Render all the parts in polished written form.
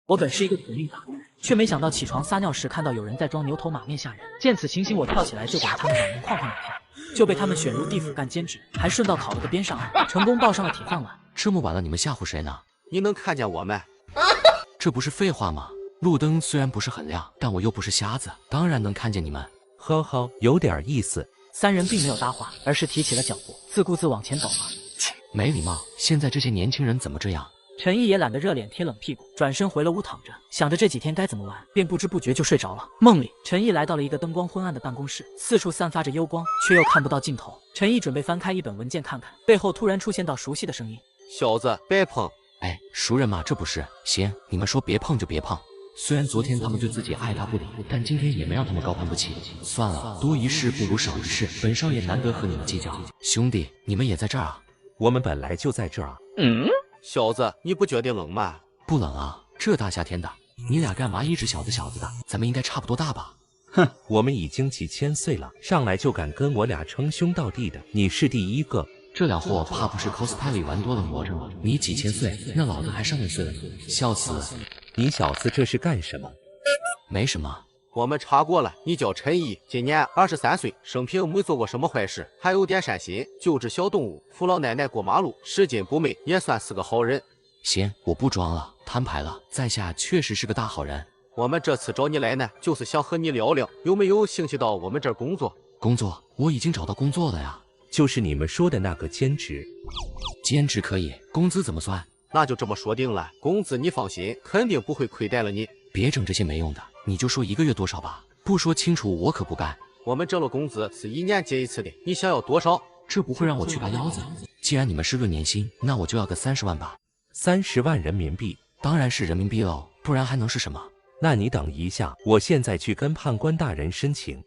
我本是一个苦命打工人，却没想到起床撒尿时看到有人在装牛头马面吓人。见此情形，我跳起来就给他们脑门哐哐两下，就被他们选入地府干兼职，还顺道考了个边上岸，成功抱上了铁饭碗。这么晚了，你们吓唬谁呢？你能看见我们？这不是废话吗？路灯虽然不是很亮，但我又不是瞎子，当然能看见你们。呵呵，有点意思。三人并没有搭话，而是提起了脚步，自顾自往前走了。没礼貌！现在这些年轻人怎么这样？陈毅也懒得热脸贴冷屁股，转身回了屋躺着，想着这几天该怎么玩，便不知不觉就睡着了。梦里，陈毅来到了一个灯光昏暗的办公室，四处散发着幽光，却又看不到尽头。陈毅准备翻开一本文件看看，背后突然出现到熟悉的声音：“小子，别碰！”哎，熟人嘛，这不是？行，你们说别碰就别碰。虽然昨天他们对自己爱答不理，但今天也没让他们高攀不起。算了，多一事不如少一事，本少爷难得和你们计较。兄弟，你们也在这儿啊？我们本来就在这儿啊。小子，你不觉得冷吗？不冷啊，这大夏天的，你俩干嘛一直小子小子的？咱们应该差不多大吧？哼，我们已经几千岁了，上来就敢跟我俩称兄道弟的，你是第一个。这俩货怕不是 cosplay 里玩多了魔怔了。你几千岁，那老子还上万岁了，笑死！你小子这是干什么？没什么。我们查过了，你叫陈毅，今年23岁，生平没做过什么坏事，还有点善心，救治小动物，扶老奶奶过马路，拾金不昧，也算是个好人。行，我不装了，摊牌了，在下确实是个大好人。我们这次找你来呢，就是想和你聊聊，有没有兴趣到我们这儿工作？工作？我已经找到工作了呀。就是你们说的那个兼职。兼职可以，工资怎么算？那就这么说定了，工资你放心，肯定不会亏待了你。别整这些没用的，你就说一个月多少吧，不说清楚我可不干。我们这个工资是1年结一次的，你想要多少？这不会让我去拔腰子。既然你们是论年薪，那我就要个30万吧。30万人民币？当然是人民币喽，不然还能是什么？那你等一下，我现在去跟判官大人申请。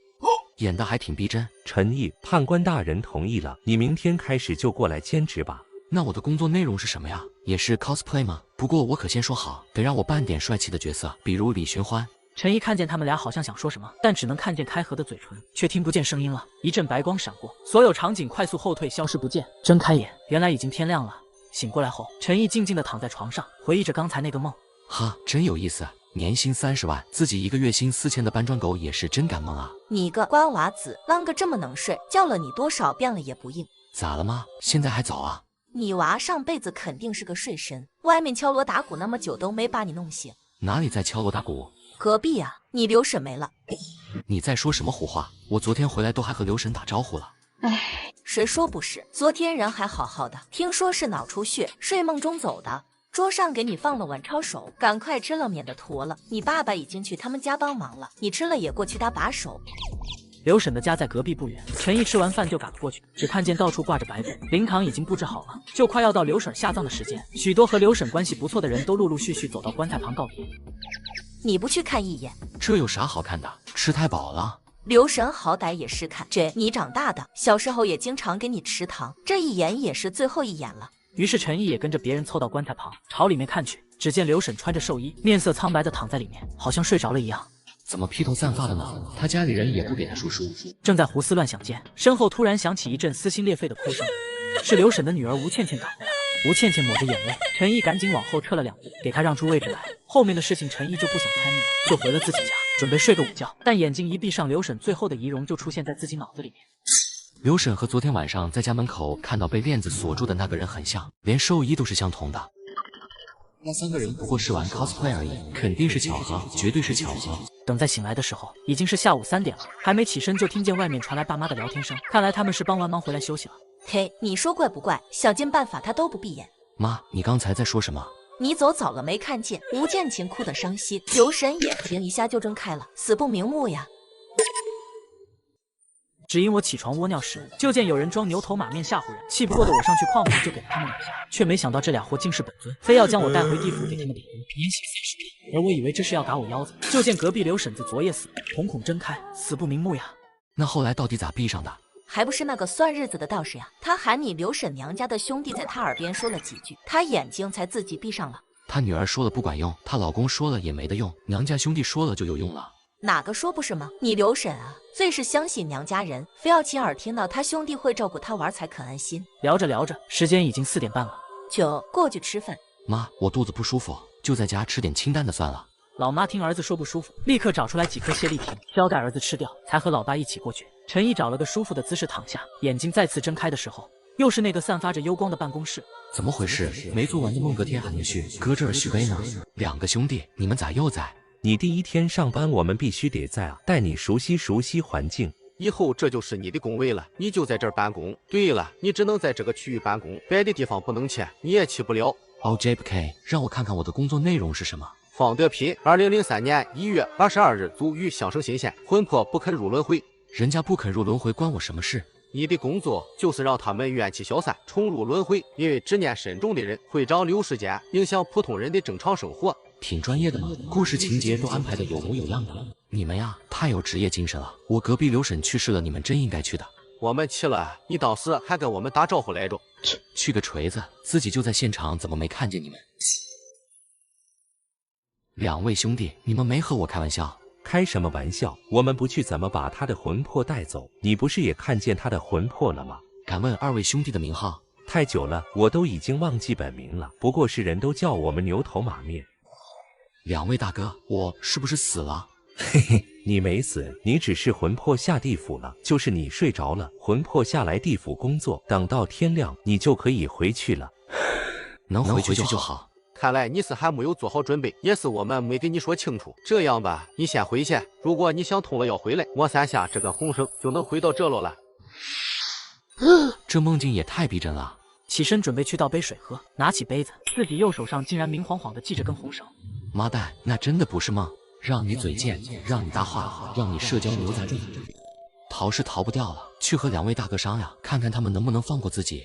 演得还挺逼真。陈毅，判官大人同意了，你明天开始就过来兼职吧。那我的工作内容是什么呀？也是 cosplay 吗？不过我可先说好，得让我扮点帅气的角色，比如李寻欢。陈毅看见他们俩好像想说什么，但只能看见开合的嘴唇，却听不见声音了。一阵白光闪过，所有场景快速后退，消失不见。睁开眼，原来已经天亮了。醒过来后，陈毅静静地躺在床上，回忆着刚才那个梦。哈，真有意思。年薪30万，自己一个月薪4000的搬砖狗也是真敢蒙啊！你个瓜娃子，啷个这么能睡？叫了你多少遍了也不应。咋了吗？现在还早啊。你娃上辈子肯定是个睡神，外面敲锣打鼓那么久都没把你弄醒。哪里在敲锣打鼓？隔壁啊，你留神没了。你在说什么胡话？我昨天回来都还和刘神打招呼了。哎，谁说不是？昨天人还好好的，听说是脑出血，睡梦中走的。桌上给你放了碗抄手，赶快吃了，免得坨了。你爸爸已经去他们家帮忙了，你吃了也过去搭把手。刘婶的家在隔壁不远，陈毅吃完饭就赶了过去，只看见到处挂着白布，灵堂已经布置好了，就快要到刘婶下葬的时间。许多和刘婶关系不错的人都陆陆续续走到棺材旁告别。你不去看一眼？这有啥好看的？吃太饱了。刘婶好歹也是看这你长大的，小时候也经常给你吃糖，这一眼也是最后一眼了。于是陈毅也跟着别人凑到棺材旁，朝里面看去，只见刘婶穿着寿衣，面色苍白的躺在里面，好像睡着了一样。怎么披头散发的呢？他家里人也不给他梳梳。正在胡思乱想间，身后突然响起一阵撕心裂肺的哭声，是刘婶的女儿吴倩倩赶回来。吴倩倩抹着眼泪，陈毅赶紧往后撤了2步，给她让出位置来。后面的事情陈毅就不想参与了，就回了自己家，准备睡个午觉。但眼睛一闭上，刘婶最后的遗容就出现在自己脑子里面。刘婶和昨天晚上在家门口看到被链子锁住的那个人很像，连寿衣都是相同的。那3个人不过是玩 cosplay 而已，肯定是巧合，绝对是巧合。等再醒来的时候，已经是下午3点了，还没起身就听见外面传来爸妈的聊天声，看来他们是帮完忙回来休息了。嘿，你说怪不怪？想尽办法他都不闭眼。妈，你刚才在说什么？你走早了没看见？吴建琴哭得伤心，刘婶眼睛一下就睁开了，死不瞑目呀。只因我起床窝尿时，就见有人装牛头马面吓唬人，气不过的我上去哐哐就给了他们2下，却没想到这俩货竟是本尊，非要将我带回地府给他们点灯，年薪30万。而我以为这是要打我腰子，就见隔壁刘婶子昨夜死，瞳孔睁开，死不瞑目呀。那后来到底咋闭上的？还不是那个算日子的道士呀，他喊你刘婶娘家的兄弟在他耳边说了几句，他眼睛才自己闭上了。他女儿说了不管用，她老公说了也没得用，娘家兄弟说了就有用了。哪个说不是吗？你刘婶啊，最是相信娘家人，非要亲耳听到他兄弟会照顾他玩才肯安心。聊着聊着，时间已经4点半了，就过去吃饭。妈，我肚子不舒服，就在家吃点清淡的算了。老妈听儿子说不舒服，立刻找出来几颗泻立停，交代儿子吃掉，才和老爸一起过去。陈毅找了个舒服的姿势躺下，眼睛再次睁开的时候，又是那个散发着幽光的办公室。怎么回事？没做完的梦隔天还能续，搁这儿续杯呢？两个兄弟，你们咋又在？你第一天上班，我们必须得在啊，带你熟悉熟悉环境。以后这就是你的工位了，你就在这儿办公。对了，你只能在这个区域办公，别的地方不能去，你也去不了。JFK， 让我看看我的工作内容是什么。方德品，2003年1月22日卒于香生新县，魂魄不肯入轮回。人家不肯入轮回，关我什么事？你的工作就是让他们怨气消散，重入轮回。因为执念深重的人会长流时间，影响普通人的正常生活。挺专业的嘛，故事情节都安排的有模有样的。你们呀，太有职业精神了。我隔壁刘婶去世了，你们真应该去的。我们去了，你当时还跟我们打招呼来着。去个锤子，自己就在现场，怎么没看见你们？两位兄弟，你们没和我开玩笑？开什么玩笑？我们不去怎么把他的魂魄带走？你不是也看见他的魂魄了吗？敢问二位兄弟的名号？太久了，我都已经忘记本名了。不过是人都叫我们牛头马面。两位大哥，我是不是死了？嘿嘿，你没死，你只是魂魄下地府了。就是你睡着了，魂魄下来地府工作，等到天亮，你就可以回去了。能回去就好。看来你是还没有做好准备，也是我们没给你说清楚。这样吧，你先回去，如果你想通了要回来，摸3下这个红绳就能回到这了。这梦境也太逼真了。起身准备去倒杯水喝，拿起杯子，自己右手上竟然明晃晃的系着根红绳。妈蛋，那真的不是梦。让你嘴贱，让你搭话，让你社交牛杂种，逃是逃不掉了。去和两位大哥商量，看看他们能不能放过自己。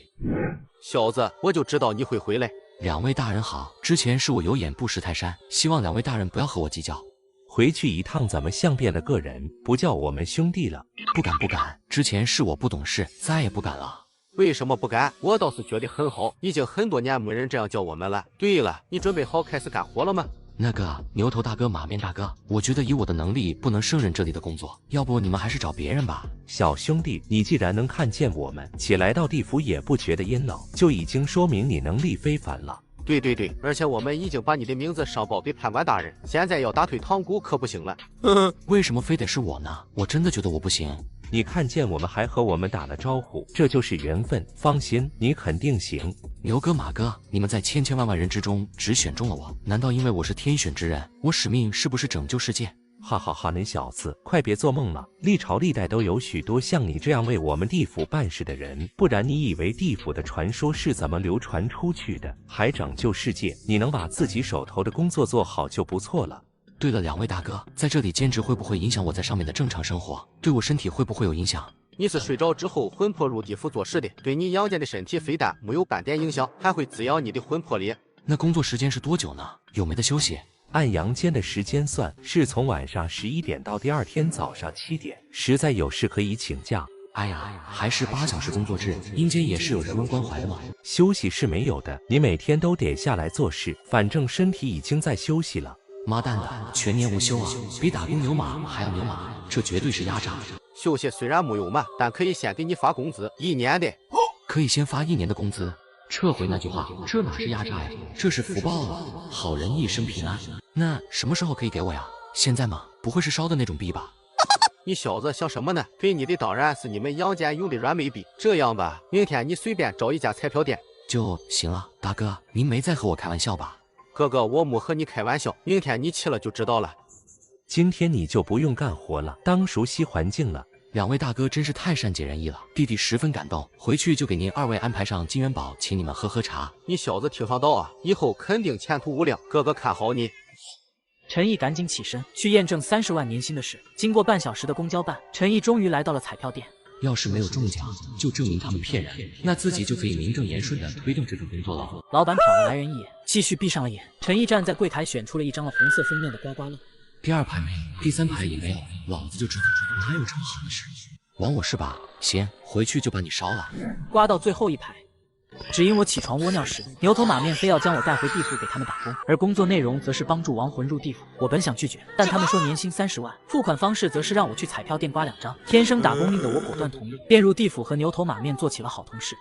小子，我就知道你会回来。两位大人好，之前是我有眼不识泰山，希望两位大人不要和我计较。回去一趟怎么像变了个人，不叫我们兄弟了？不敢，之前是我不懂事，再也不敢了。为什么不敢？我倒是觉得很好，已经很多年没人这样叫我们了。对了，你准备好开始干活了吗？那个牛头大哥、马面大哥，我觉得以我的能力不能胜任这里的工作，要不你们还是找别人吧。小兄弟，你既然能看见我们，且来到地府也不觉得阴冷，就已经说明你能力非凡了。对，而且我们已经把你的名字上报给判官大人，现在要打退堂鼓可不行了。为什么非得是我呢？我真的觉得我不行。你看见我们还和我们打了招呼，这就是缘分。放心，你肯定行。牛哥、马哥，你们在千千万万人之中只选中了我，难道因为我是天选之人？我使命是不是拯救世界？哈哈哈，你小子，快别做梦了！历朝历代都有许多像你这样为我们地府办事的人，不然你以为地府的传说是怎么流传出去的？还拯救世界，你能把自己手头的工作做好就不错了。对了，两位大哥，在这里兼职会不会影响我在上面的正常生活？对我身体会不会有影响？你是睡着之后魂魄入地府做事的，对你阳间的身体非但没有半点影响，还会滋养你的魂魄力。那工作时间是多久呢？有没得休息？按阳间的时间算，是从晚上11点到第二天早上7点，实在有事可以请假。哎呀，还是8小时工作制，阴间也是有人文关怀的嘛。休息是没有的，你每天都得下来做事，反正身体已经在休息了。妈蛋的，全年无休啊，比打工牛马还要牛马，这绝对是压榨。休息虽然没有嘛，但可以先给你发工资，1年的。可以先发1年的工资。撤回那句话，这哪是压榨呀，这是福报啊！好人一生平安。那什么时候可以给我呀？现在吗？不会是烧的那种币吧？你小子想什么呢？给你的当然是你们阳间用的软妹币。这样吧，明天你随便找一家彩票店就行了。大哥，您没在和我开玩笑吧？哥哥，我没和你开玩笑，明天你去了就知道了。今天你就不用干活了，当熟悉环境了。两位大哥真是太善解人意了，弟弟十分感动，回去就给您2位安排上金元宝，请你们喝喝茶。你小子听上道啊，以后肯定前途无量，哥哥看好你。陈毅赶紧起身去验证30万年薪的事。经过半小时的公交办，陈毅终于来到了彩票店。要是没有中奖，就证明他们骗人，那自己就可以名正言顺的推动这份工作了。老板瞟了来人一眼，继续闭上了眼。陈毅站在柜台，选出了一张了红色封面的刮刮乐。第2排没，第3排也没有，老子就知道哪有这么好的事。玩我是吧？行，回去就把你烧了。刮到最后一排，只因我起床窝尿时，牛头马面非要将我带回地府给他们打工，而工作内容则是帮助亡魂入地府。我本想拒绝，但他们说年薪30万，付款方式则是让我去彩票店刮2张。天生打工命的我果断同意，便入地府和牛头马面做起了好同事。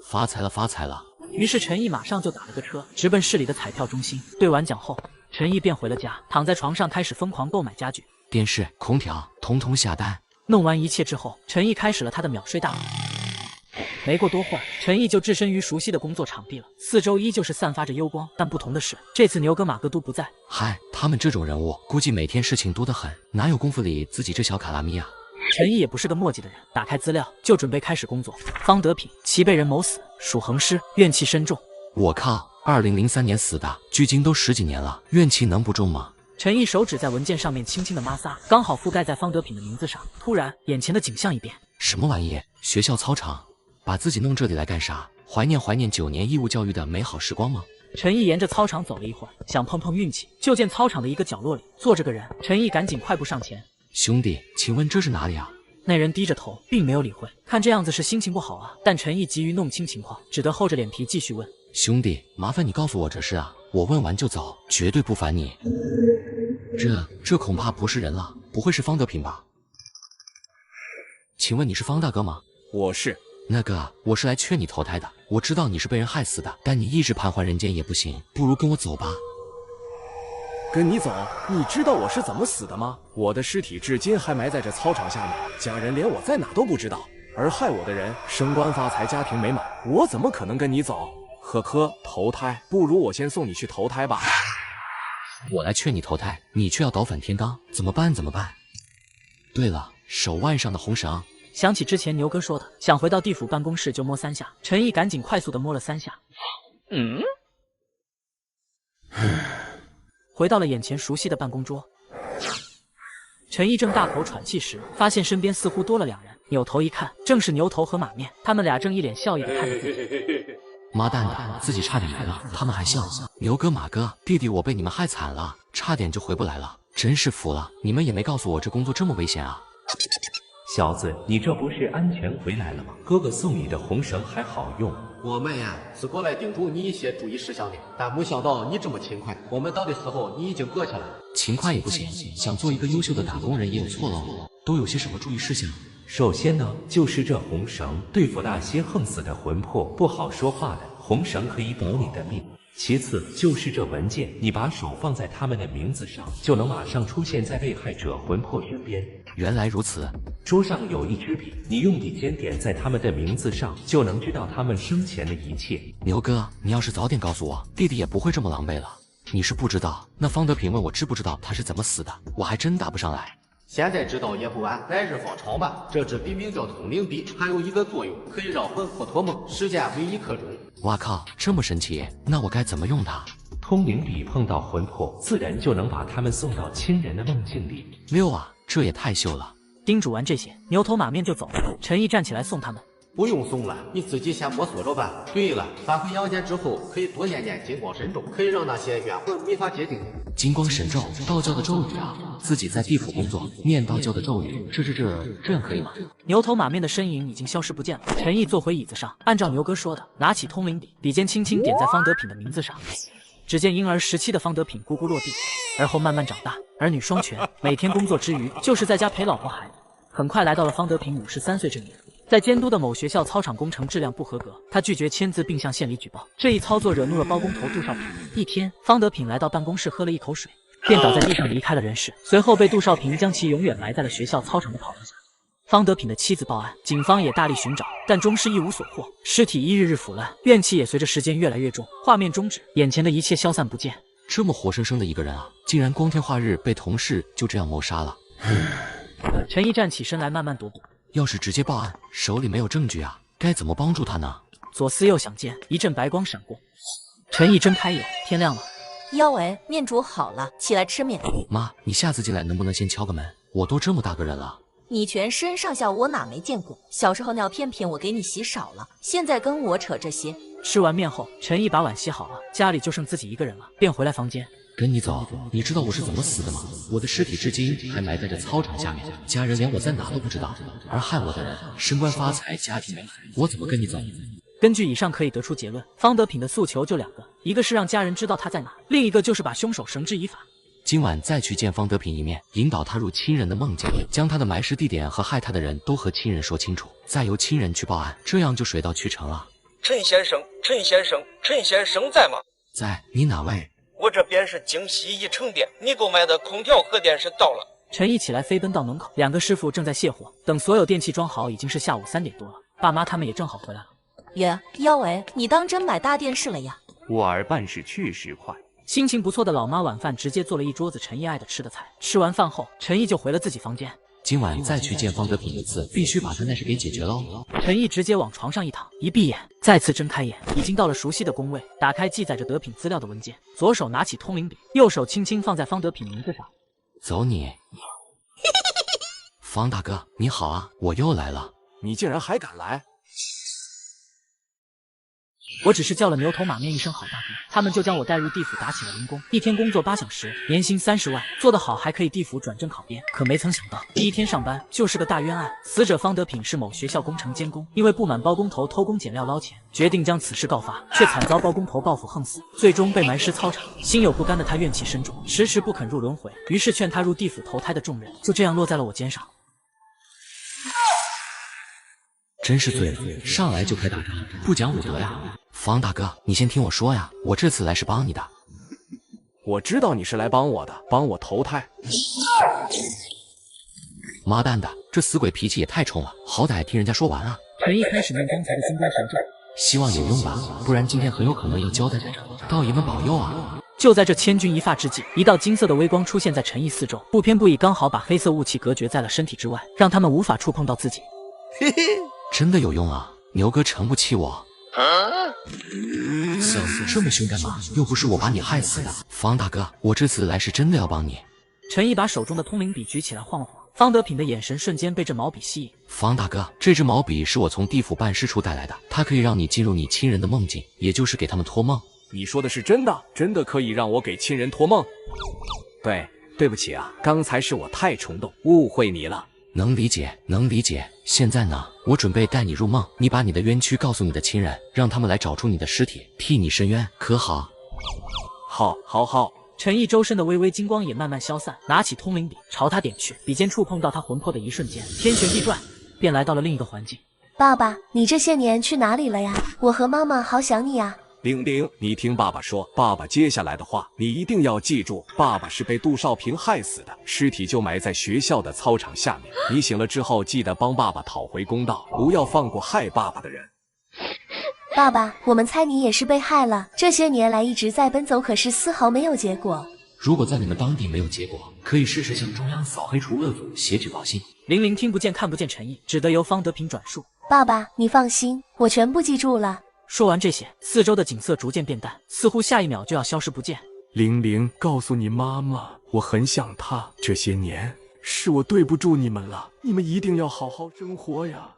发财了，发财了！于是陈毅马上就打了个车，直奔市里的彩票中心。兑完奖后，陈毅便回了家，躺在床上开始疯狂购买家具、电视、空调，统统下单。弄完一切之后，陈毅开始了他的秒睡大法。没过多会儿，陈毅就置身于熟悉的工作场地了，四周依旧是散发着幽光，但不同的是，这次牛哥马哥都不在。嗨，他们这种人物，估计每天事情多得很，哪有功夫理自己这小卡拉咪啊？陈毅也不是个墨迹的人，打开资料就准备开始工作。方德品，其被人谋死，属横尸，怨气深重。我靠，2003年死的，距今都10几年了，怨气能不重吗？陈毅手指在文件上面轻轻的摩挲，刚好覆盖在方德品的名字上。突然，眼前的景象一变，什么玩意？学校操场，把自己弄这里来干啥？怀念9年义务教育的美好时光吗？陈毅沿着操场走了一会儿，想碰碰运气，就见操场的一个角落里坐着个人。陈毅赶紧快步上前，兄弟，请问这是哪里啊？那人低着头，并没有理会，看这样子是心情不好啊。但陈毅急于弄清情况，只得厚着脸皮继续问：兄弟，麻烦你告诉我这事啊，我问完就走，绝对不烦你。这恐怕不是人了，不会是方德品吧？请问你是方大哥吗？我是。那个，我是来劝你投胎的。我知道你是被人害死的，但你一直徘徊人间也不行，不如跟我走吧。跟你走？你知道我是怎么死的吗？我的尸体至今还埋在这操场下面，家人连我在哪都不知道，而害我的人升官发财，家庭美满，我怎么可能跟你走？呵呵，投胎，不如我先送你去投胎吧。我来劝你投胎，你却要倒反天罡，怎么办？对了，手腕上的红绳。想起之前牛哥说的，想回到地府办公室就摸3下，陈毅赶紧快速的摸了3下。回到了眼前熟悉的办公桌，陈毅正大口喘气时，发现身边似乎多了2人，扭头一看，正是牛头和马面，他们俩正一脸笑意的看着自己。妈蛋的，自己差点来了，他们还笑。牛哥马哥，弟弟我被你们害惨了，差点就回不来了，真是服了，你们也没告诉我这工作这么危险啊。小子，你这不是安全回来了吗？哥哥送你的红绳还好用。我们呀是过来叮嘱你一些注意事项的，但没想到你这么勤快，我们到的时候你已经搁下了。勤快也不行，想做一个优秀的打工人也有错喽。都有些什么注意事项？首先呢，就是这红绳，对付那些横死的魂魄、不好说话的，红绳可以保你的命。其次就是这文件，你把手放在他们的名字上，就能马上出现在被害者魂魄身边。原来如此。桌上有一支笔，你用笔尖点在他们的名字上，就能知道他们生前的一切。牛哥，你要是早点告诉我，弟弟也不会这么狼狈了。你是不知道，那方德品问我知不知道他是怎么死的，我还真答不上来。现在知道也不晚，来日方长吧。这支笔名叫通灵笔，还有一个作用，可以让魂魄托梦，时间为1刻钟。哇靠，这么神奇，那我该怎么用它？通灵笔碰到魂魄，自然就能把他们送到亲人的梦境里。溜啊，这也太秀了。叮嘱完这些，牛头马面就走了。陈毅站起来送他们。不用送了，你自己先摸索着办。对了，返回阳间之后，可以多念念金光神咒，可以让那些冤魂没法接近你。金光神咒，道教的咒语啊！自己在地府工作，念道教的咒语，这样可以吗？牛头马面的身影已经消失不见了。陈毅坐回椅子上，按照牛哥说的，拿起通灵笔，笔尖轻轻点在方德品的名字上。只见婴儿时期的方德品咕咕落地，而后慢慢长大，儿女双全，每天工作之余就是在家陪老婆孩子。很快来到了方德品53岁这年，在监督的某学校操场工程质量不合格，他拒绝签字并向县里举报。这一操作惹怒了包工头杜少平。一天，方德品来到办公室喝了一口水，便倒在地上离开了人世。随后被杜少平将其永远埋在了学校操场的跑道下。方德品的妻子报案，警方也大力寻找，但终是一无所获。尸体一日日腐烂，怨气也随着时间越来越重。画面终止，眼前的一切消散不见。这么活生生的一个人啊，竟然光天化日被同事就这样谋杀了。陈毅站起身来，慢慢踱步。要是直接报案，手里没有证据啊，该怎么帮助他呢？左思右想间，一阵白光闪过，陈毅睁开眼，天亮了。腰围，面煮好了，起来吃面。妈，你下次进来能不能先敲个门？我都这么大个人了。你全身上下我哪没见过？小时候尿片片我给你洗少了，现在跟我扯这些。吃完面后，陈毅把碗洗好了，家里就剩自己一个人了，便回来房间。跟你走，你知道我是怎么死的吗？我的尸体至今还埋在这操场下面，家人连我在哪都不知道，而害我的人升官发财，家庭美满，我怎么跟你走？根据以上可以得出结论，方德品的诉求就2个，一个是让家人知道他在哪，另一个就是把凶手绳之以法。今晚再去见方德品一面，引导他入亲人的梦境，将他的埋尸地点和害他的人都和亲人说清楚，再由亲人去报案，这样就水到渠成了。陈先生，陈先生，陈先生在吗？在，你哪位？我这边是京西宜城店，你购买的空调和电视到了。陈毅起来飞奔到门口，两个师傅正在卸货，等所有电器装好，已经是下午3点多了。爸妈他们也正好回来了。爷，腰围，你当真买大电视了呀？我儿办事确实快。心情不错的老妈晚饭直接做了一桌子陈毅爱的吃的菜。吃完饭后，陈毅就回了自己房间。今晚再去见方德品一次，必须把他那事给解决喽。陈毅直接往床上一躺，一闭眼，再次睁开眼，已经到了熟悉的工位，打开记载着德品资料的文件，左手拿起通灵笔，右手轻轻放在方德品名字上。走你！方大哥，你好啊，我又来了。你竟然还敢来！我只是叫了牛头马面一声好大哥，他们就将我带入地府打起了零工，一天工作8小时，年薪30万，做得好还可以地府转正考编。可没曾想到，第一天上班就是个大冤案。死者方德品是某学校工程监工，因为不满包工头偷工减料捞钱，决定将此事告发，却惨遭包工头报复横死，最终被埋尸操场。心有不甘的他怨气深重，迟迟不肯入轮回，于是劝他入地府投胎的重任就这样落在了我肩上。真是醉了，上来就开大招，不讲武德呀！方大哥，你先听我说呀，我这次来是帮你的。我知道你是来帮我的，帮我投胎。妈蛋的，这死鬼脾气也太冲了，好歹听人家说完啊！陈毅开始念刚才的金光神咒，希望有用吧，不然今天很有可能要交代在这。道爷们保佑啊！就在这千钧一发之际，一道金色的微光出现在陈毅四周，不偏不倚，刚好把黑色雾气隔绝在了身体之外，让他们无法触碰到自己。嘿嘿，真的有用啊！牛哥诚不气我。小子这么凶干嘛？又不是我把你害死的。方大哥，我这次来是真的要帮你。陈毅把手中的通灵笔举起来晃了晃，方德品的眼神瞬间被这毛笔吸引。方大哥，这支毛笔是我从地府办事处带来的，它可以让你进入你亲人的梦境，也就是给他们托梦。你说的是真的？真的可以让我给亲人托梦？对不起啊，刚才是我太冲动，误会你了。能理解，能理解。现在呢，我准备带你入梦，你把你的冤屈告诉你的亲人，让他们来找出你的尸体，替你伸冤，可好？好。陈毅周身的微微金光也慢慢消散，拿起通灵笔朝他点去，笔尖触碰到他魂魄的一瞬间，天旋地转，便来到了另一个环境。爸爸，你这些年去哪里了呀？我和妈妈好想你呀。玲玲，你听爸爸说，爸爸接下来的话你一定要记住，爸爸是被杜少平害死的，尸体就埋在学校的操场下面。你醒了之后记得帮爸爸讨回公道，不要放过害爸爸的人。爸爸，我们猜你也是被害了，这些年来一直在奔走，可是丝毫没有结果。如果在你们当地没有结果，可以试试向中央扫黑除恶组写举报信。玲玲听不见看不见陈毅，只得由方德品转述。爸爸，你放心，我全部记住了。说完这些，四周的景色逐渐变淡，似乎下一秒就要消失不见。玲玲，告诉你妈妈，我很想她，这些年是我对不住你们了，你们一定要好好生活呀。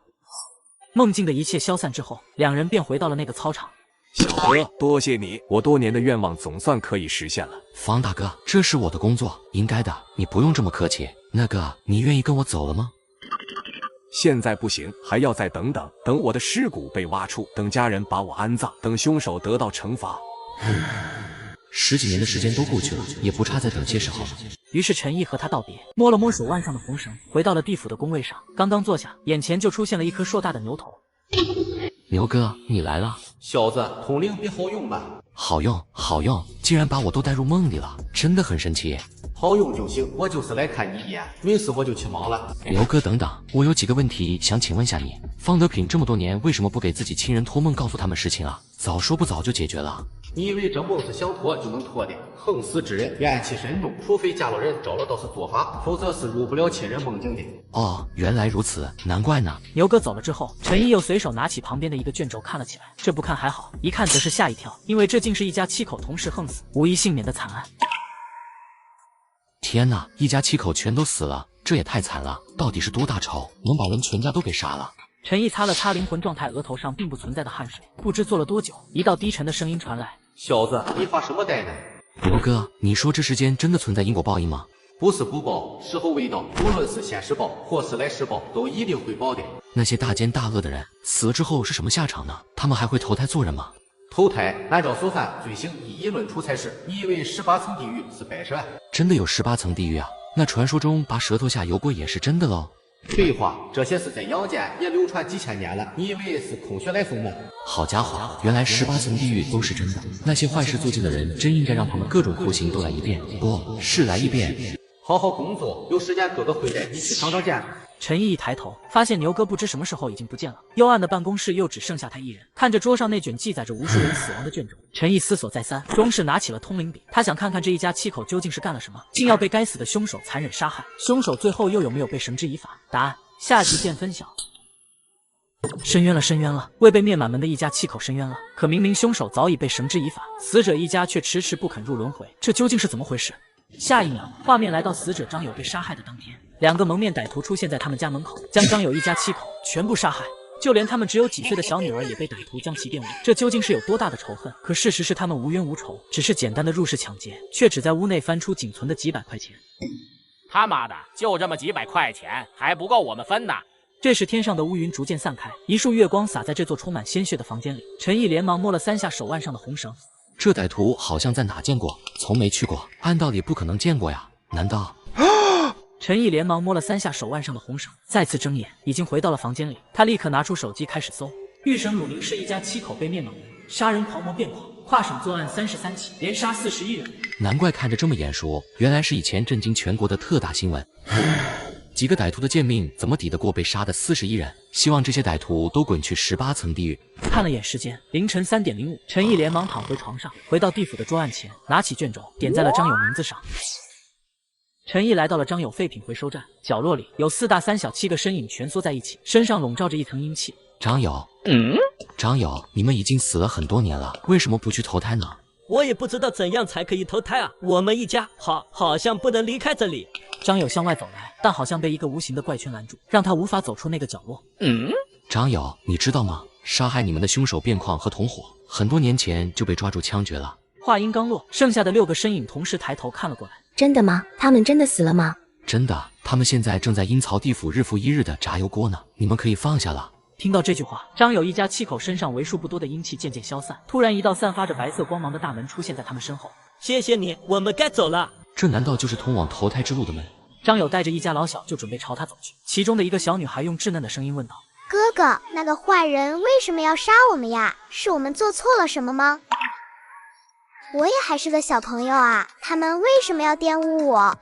梦境的一切消散之后，两人便回到了那个操场。小哥，多谢你，我多年的愿望总算可以实现了。方大哥，这是我的工作，应该的，你不用这么客气。那个，你愿意跟我走了吗？现在不行，还要再等等，等我的尸骨被挖出，等家人把我安葬，等凶手得到惩罚。10几年的时间都过去了，也不差再等些时候了。于是陈毅和他道别，摸了摸手腕上的红绳，回到了地府的工位上。刚刚坐下，眼前就出现了一颗硕大的牛头。牛哥，你来了。小子，通灵笔好用吧？好用，好用，竟然把我都带入梦里了，真的很神奇。好用就行，我就是来看你一眼，没事我就去忙了。牛哥，等等，我有几个问题想请问下你。方德品这么多年为什么不给自己亲人托梦告诉他们事情啊？早说不早就解决了。你以为这梦是想托就能托的？横死之人怨气深重，除非嫁了人找了道士做法，否则是入不了亲人梦境的。哦，原来如此，难怪呢。牛哥走了之后，陈毅又随手拿起旁边的一个卷轴看了起来。这不看还好，一看则是吓一跳，因为这竟是一家7口同时横死，无一幸免的惨案。天哪，一家7口全都死了，这也太惨了！到底是多大仇，能把人全家都给杀了？陈毅擦了擦灵魂状态额头上并不存在的汗水，不知做了多久，一道低沉的声音传来：“小子，你发什么呆呢？”牛哥，你说这世间真的存在因果报应吗？不是不报，时候未到，无论是现世报或是来世报，都一定会报的。那些大奸大恶的人死了之后是什么下场呢？他们还会投胎做人吗？投胎按照所犯罪行一论处才是。你以为18层地狱是摆设？真的有18层地狱啊？那传说中拔舌头下油锅也是真的喽？废话，这些是在阳间也流传几千年了，你以为是空穴来风吗？好家伙，原来18层地狱都是真的。那些坏事做尽的人，真应该让他们各种酷刑都来一遍，不是来一遍。好好工作，有时间哥哥会带你去长见。陈毅一抬头，发现牛哥不知什么时候已经不见了。幽暗的办公室又只剩下他一人，看着桌上那卷记载着无数人死亡的卷轴，陈毅思索再三，终是拿起了通灵笔。他想看看这一家七口究竟是干了什么，竟要被该死的凶手残忍杀害。凶手最后又有没有被绳之以法？答案下集见分晓。深渊了，深渊了！未被灭满门的一家七口深渊了。可明明凶手早已被绳之以法，死者一家却迟迟不肯入轮回，这究竟是怎么回事？下一秒，画面来到死者张友被杀害的当天，两个蒙面歹徒出现在他们家门口，将张友一家七口全部杀害，就连他们只有几岁的小女儿也被歹徒将其玷污。这究竟是有多大的仇恨？可事实是他们无冤无仇，只是简单的入室抢劫，却只在屋内翻出仅存的几百块钱。他妈的，就这么几百块钱，还不够我们分呢！这时天上的乌云逐渐散开，一束月光洒在这座充满鲜血的房间里。陈毅连忙摸了3下手腕上的红绳。这歹徒好像在哪见过，从没去过，按道理不可能见过呀？难道？陈毅连忙摸了3下手腕上的红绳，再次睁眼，已经回到了房间里。他立刻拿出手机开始搜。预审鲁宁市一家7口被灭满门，杀人狂魔变狂，跨省作案33起，连杀41人。难怪看着这么眼熟，原来是以前震惊全国的特大新闻。几个歹徒的贱命怎么抵得过被杀的41人？希望这些歹徒都滚去18层地狱。看了眼时间，凌晨3点05，陈毅连忙躺回床上，回到地府的桌案前，拿起卷轴点在了张友名字上。陈毅来到了张友废品回收站，角落里有4大3小7个身影蜷缩在一起，身上笼罩着一层阴气。张友，张友，你们已经死了很多年了，为什么不去投胎呢？我也不知道怎样才可以投胎啊！我们一家好像不能离开这里。张友向外走来，但好像被一个无形的怪圈拦住，让他无法走出那个角落。张友，你知道吗？杀害你们的凶手卞况和同伙，很多年前就被抓住枪决了。话音刚落，剩下的6个身影同时抬头看了过来。真的吗？他们真的死了吗？真的，他们现在正在阴曹地府日复一日的炸油锅呢，你们可以放下了。听到这句话，张友一家7口身上为数不多的阴气渐渐消散，突然一道散发着白色光芒的大门出现在他们身后。谢谢你，我们该走了。这难道就是通往投胎之路的门？张友带着一家老小就准备朝他走去，其中的一个小女孩用稚嫩的声音问道：哥哥，那个坏人为什么要杀我们呀？是我们做错了什么吗？我也还是个小朋友啊，他们为什么要玷污我？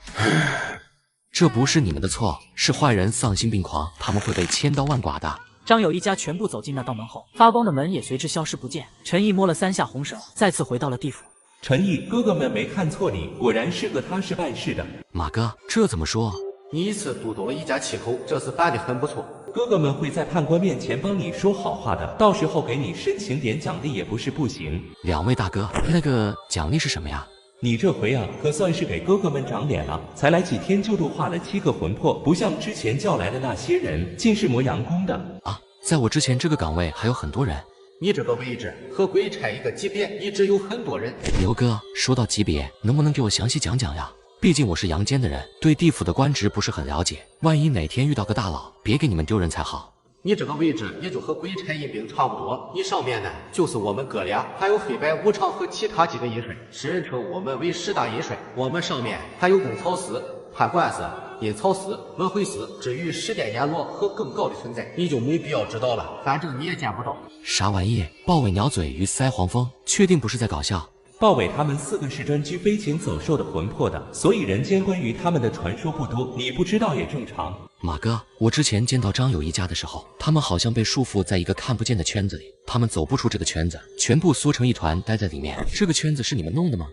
这不是你们的错，是坏人丧心病狂，他们会被千刀万剐的。张友一家全部走进那道门后，发光的门也随之消失不见。陈毅摸了3下红绳，再次回到了地府。陈毅，哥哥们没看错你，果然是个踏实办事的。马哥，这怎么说？你一次读懂了一家7口，这次办得很不错。哥哥们会在判官面前帮你说好话的，到时候给你申请点奖励也不是不行。2位大哥，那个奖励是什么呀？你这回啊，可算是给哥哥们长脸了。才来几天就度化了7个魂魄，不像之前叫来的那些人，尽是磨洋工的啊！在我之前这个岗位还有很多人。你这个位置和鬼差一个级别，一直有很多人。牛哥，说到级别，能不能给我详细讲讲呀？毕竟我是阳间的人，对地府的官职不是很了解，万一哪天遇到个大佬，别给你们丢人才好。你这个位置也就和鬼差一兵差不多，你上面呢就是我们哥俩，还有黑白无常和其他几个阴帅，世人称我们为10大阴帅。我们上面还有公曹司、判官司、阴曹司、轮回司，至于10殿阎罗和更高的存在，你就没必要知道了，反正你也见不到。啥玩意？豹尾鸟嘴鱼腮黄蜂，确定不是在搞笑？豹尾他们4个是专居飞禽走兽的魂魄的，所以人间关于他们的传说不多，你不知道也正常。马哥，我之前见到张友一家的时候，他们好像被束缚在一个看不见的圈子里，他们走不出这个圈子，全部缩成一团待在里面。这个圈子是你们弄的吗？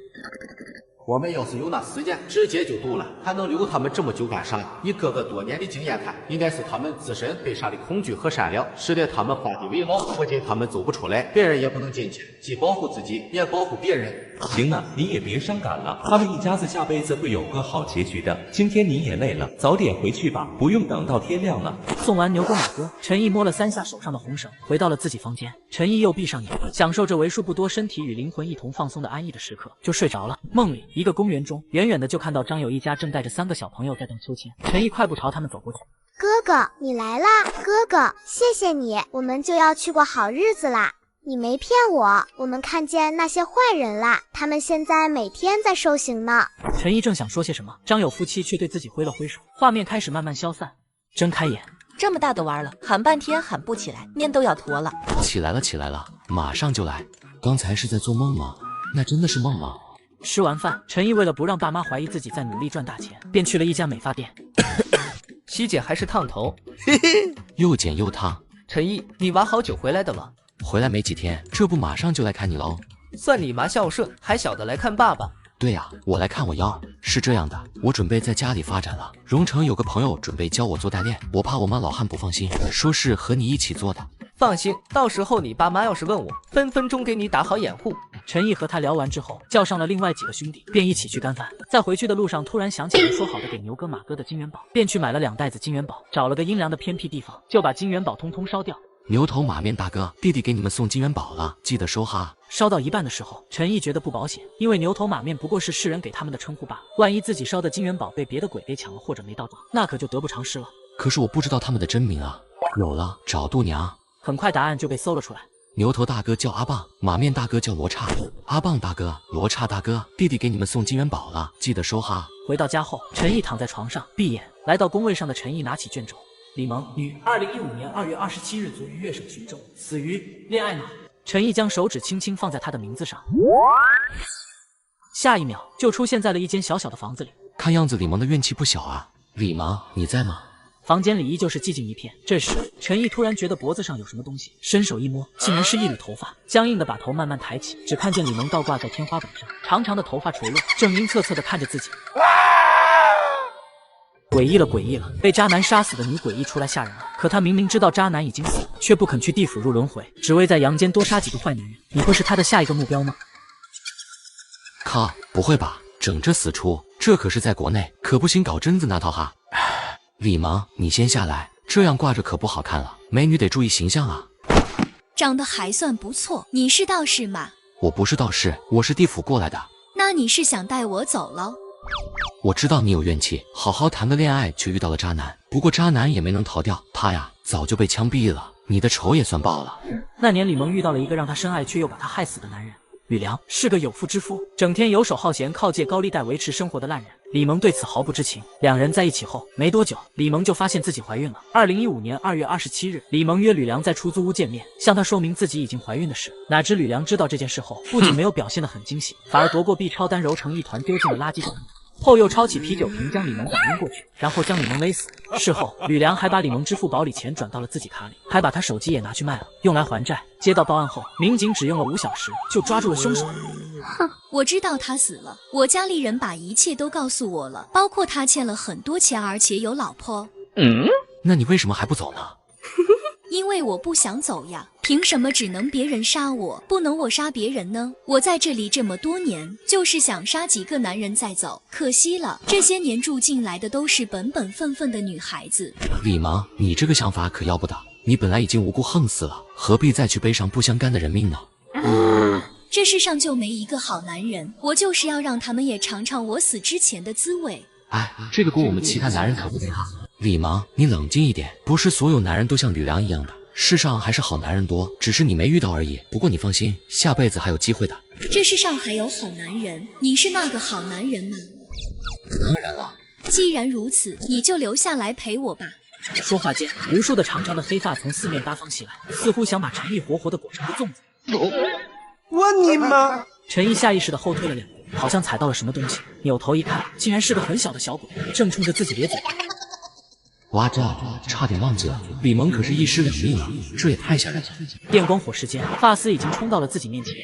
我们要是有那时间，直接就读了，还能留他们这么久干啥？以哥哥多年的经验看，应该是他们自身被杀的恐惧和善良，使得他们画地为牢。不仅他们走不出来，别人也不能进去，既保护自己，也保护别人。行了，你也别伤感了，他们一家子下辈子会有个好结局的。今天你也累了，早点回去吧，不用等到天亮了。送完牛哥马哥，陈毅摸了3下手上的红绳，回到了自己房间。陈毅又闭上眼，享受着为数不多身体与灵魂一同放松的安逸的时刻，就睡着了。梦里，一个公园中，远远的就看到张友一家正带着3个小朋友在荡秋千。陈毅快步朝他们走过去。哥哥，你来啦！哥哥，谢谢你，我们就要去过好日子啦。你没骗我，我们看见那些坏人啦，他们现在每天在受刑呢。陈毅正想说些什么，张友夫妻却对自己挥了挥手，画面开始慢慢消散。睁开眼，这么大的弯了，喊半天喊不起来，面都要坨了。起来了，起来了，马上就来。刚才是在做梦吗？那真的是梦吗？吃完饭，陈毅为了不让爸妈怀疑自己在努力赚大钱，便去了一家美发店。洗剪还是烫头？又剪又烫。陈毅，你娃好久回来的了？回来没几天，这不马上就来看你喽。算你妈孝顺，还晓得来看爸爸。对呀，我来看我腰。是这样的，我准备在家里发展了。荣城有个朋友准备教我做代练，我怕我妈老汉不放心，说是和你一起做的。放心，到时候你爸妈要是问我，分分钟给你打好掩护。陈毅和他聊完之后，叫上了另外几个兄弟，便一起去干饭。在回去的路上，突然想起了说好的给牛哥马哥的金元宝，便去买了2袋子金元宝，找了个阴凉的偏僻地方，就把金元宝通通烧掉。牛头马面大哥，弟弟给你们送金元宝了，记得收哈。烧到一半的时候，陈毅觉得不保险，因为牛头马面不过是世人给他们的称呼罢了，万一自己烧的金元宝被别的鬼给抢了或者没到账，那可就得不偿失了。可是我不知道他们的真名啊。有了，找度娘。很快答案就被搜了出来。牛头大哥叫阿棒，马面大哥叫罗刹。阿棒大哥，罗刹大哥，弟弟给你们送金元宝了，记得收哈。回到家后，陈毅躺在床上闭眼，来到工位上的陈毅拿起卷轴。李萌，女，2015年2月27日卒于粤省徐州，死于恋爱脑。陈毅将手指轻轻放在他的名字上，下一秒就出现在了一间小小的房子里。看样子李萌的怨气不小啊。李萌，你在吗？房间里依旧是寂静一片。这时，陈毅突然觉得脖子上有什么东西，伸手一摸，竟然是一缕头发，僵硬的把头慢慢抬起，只看见李萌倒挂在天花板上，长长的头发垂落，正阴恻恻的看着自己。诡异了，诡异了！被渣男杀死的女诡异出来吓人了。可她明明知道渣男已经死了，却不肯去地府入轮回，只为在阳间多杀几个坏男人。你会是她的下一个目标吗？靠，不会吧？整这死出，这可是在国内，可不行搞贞子那套哈。李萌，你先下来，这样挂着可不好看了，美女得注意形象啊。长得还算不错，你是道士吗？我不是道士，我是地府过来的。那你是想带我走喽？我知道你有怨气，好好谈个恋爱却遇到了渣男，不过渣男也没能逃掉，他呀早就被枪毙了，你的仇也算报了。那年李萌遇到了一个让她深爱却又把她害死的男人。吕梁是个有妇之夫，整天游手好闲，靠借高利贷维持生活的烂人。李萌对此毫不知情。两人在一起后没多久，李萌就发现自己怀孕了。2015年2月27日，李萌约吕梁在出租屋见面，向他说明自己已经怀孕的事。哪知吕梁知道这件事后，不仅没有表现得很惊喜，反而夺过 B 超单揉成一团丢进了垃圾桶。后又抄起啤酒瓶将李萌打晕过去，然后将李萌勒死。事后，吕梁还把李萌支付宝里钱转到了自己卡里，还把他手机也拿去卖了，用来还债。接到报案后，民警只用了5小时就抓住了凶手。哼，我知道他死了，我家里人把一切都告诉我了，包括他欠了很多钱，而且有老婆。那你为什么还不走呢？因为我不想走呀，凭什么只能别人杀我，不能我杀别人呢？我在这里这么多年，就是想杀几个男人再走，可惜了，这些年住进来的都是本本分分的女孩子。李萌，你这个想法可要不得，你本来已经无辜横死了，何必再去背上不相干的人命呢？这世上就没一个好男人，我就是要让他们也尝尝我死之前的滋味。哎，这个锅我们其他男人可不背哈。李萌，你冷静一点，不是所有男人都像吕梁一样的，世上还是好男人多，只是你没遇到而已。不过你放心，下辈子还有机会的。这世上还有好男人，你是那个好男人吗？当然了。既然如此，你就留下来陪我吧。说话间，无数的长长的黑发从四面八方袭来，似乎想把陈毅活活的裹成个粽子。我你妈！陈毅下意识的后退了2步，好像踩到了什么东西，扭头一看，竟然是个很小的小鬼，正冲着自己咧嘴。哇这差点忘记了，李萌可是1尸2命了，这也太吓人了。电光火石间，发丝已经冲到了自己面前。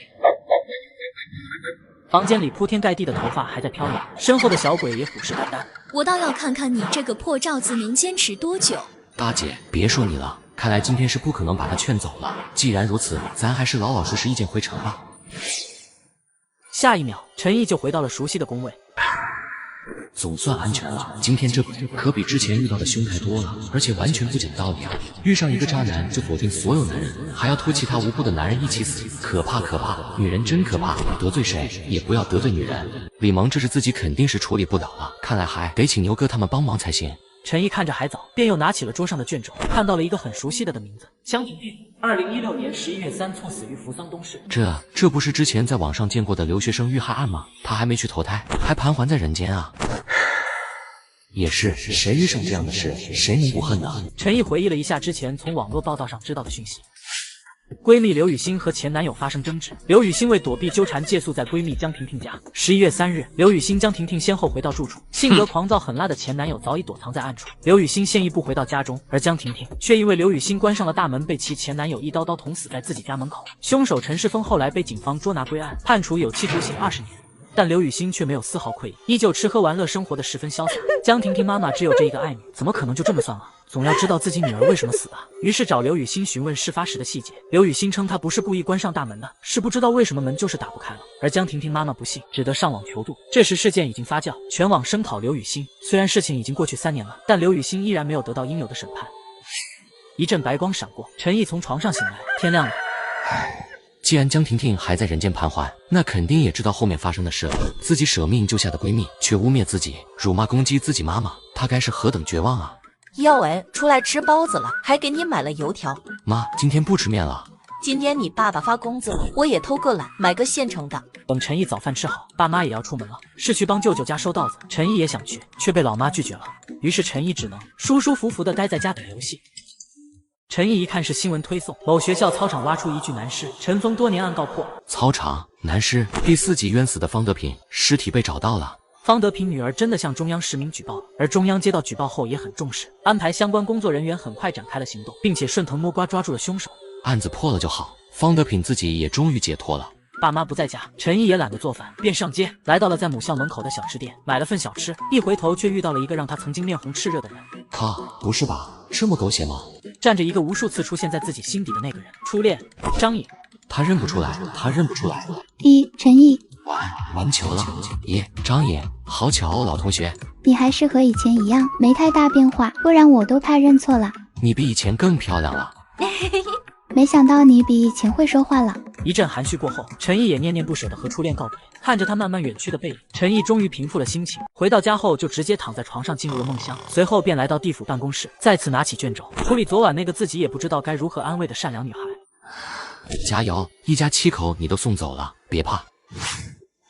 房间里铺天盖地的头发还在飘扬，身后的小鬼也虎视眈眈。我倒要看看你这个破罩子能坚持多久。大姐，别说你了，看来今天是不可能把他劝走了。既然如此，咱还是老老实实一剑回城吧。下一秒，陈毅就回到了熟悉的工位。总算安全了，今天这可比之前遇到的凶太多了，而且完全不讲道理啊！遇上一个渣男就否定所有男人，还要拖其他无辜的男人一起死，可怕可怕！女人真可怕，得罪谁也不要得罪女人。李萌这是自己肯定是处理不了了，看来还得请牛哥他们帮忙才行。陈毅看着还早，便又拿起了桌上的卷轴，看到了一个很熟悉的名字：江婷婷，2016年11月3猝死于扶桑东市。这不是之前在网上见过的留学生遇害案吗？他还没去投胎，还盘桓在人间啊！也是，谁遇上这样的事，谁能不恨呢？陈毅回忆了一下之前从网络报道上知道的讯息。闺蜜刘雨欣和前男友发生争执，刘雨欣为躲避纠缠，借宿在闺蜜江婷婷家。11月3日，刘雨欣、江婷婷先后回到住处，性格狂躁狠辣的前男友早已躲藏在暗处。刘雨欣现役不回到家中，而江婷婷却因为刘雨欣关上了大门，被其前男友一刀捅死在自己家门口。凶手陈世峰后来被警方捉拿归案，判处有期徒刑20年。但刘雨欣却没有丝毫愧意，依旧吃喝玩乐，生活得十分潇洒。江婷婷妈妈只有这一个爱女，怎么可能就这么算了？总要知道自己女儿为什么死的。于是找刘雨欣询问事发时的细节。刘雨欣称她不是故意关上大门的，是不知道为什么门就是打不开了。而江婷婷妈妈不信，只得上网求助。这时事件已经发酵，全网声讨刘雨欣。虽然事情已经过去3年了，但刘雨欣依然没有得到应有的审判。一阵白光闪过，陈毅从床上醒来，天亮了。既然江婷婷还在人间徘徊，那肯定也知道后面发生的事了。自己舍命救下的闺蜜，却污蔑自己，辱骂攻击自己妈妈，她该是何等绝望啊！哟喂，出来吃包子了，还给你买了油条。妈，今天不吃面了。今天你爸爸发工资了，我也偷个懒，买个现成的。等陈毅早饭吃好，爸妈也要出门了，是去帮舅舅家收稻子。陈毅也想去，却被老妈拒绝了。于是陈毅只能舒舒服服地待在家打游戏。陈毅一看是新闻推送，某学校操场挖出一具男尸，陈峰多年案告破。操场男尸，第4集冤死的方德平尸体被找到了。方德平女儿真的向中央实名举报了，而中央接到举报后也很重视，安排相关工作人员很快展开了行动，并且顺藤摸瓜抓住了凶手。案子破了就好，方德平自己也终于解脱了。爸妈不在家，陈毅也懒得做饭，便上街来到了在母校门口的小吃店，买了份小吃。一回头却遇到了一个让他曾经面红嚏热的人。他不是吧？这么狗血吗？站着一个无数次出现在自己心底的那个人，初恋张颖。他认不出来，他认不出来。陈毅，完球了。咦，张颖，好巧哦，老同学。你还是和以前一样，没太大变化，不然我都怕认错了。你比以前更漂亮了。没想到你比以前会说话了。一阵含蓄过后，陈毅也念念不舍地和初恋告别。看着他慢慢远去的背影，陈毅终于平复了心情。回到家后就直接躺在床上进入了梦乡，随后便来到地府办公室，再次拿起卷轴处理昨晚那个自己也不知道该如何安慰的善良女孩。加油，一家7口你都送走了，别怕。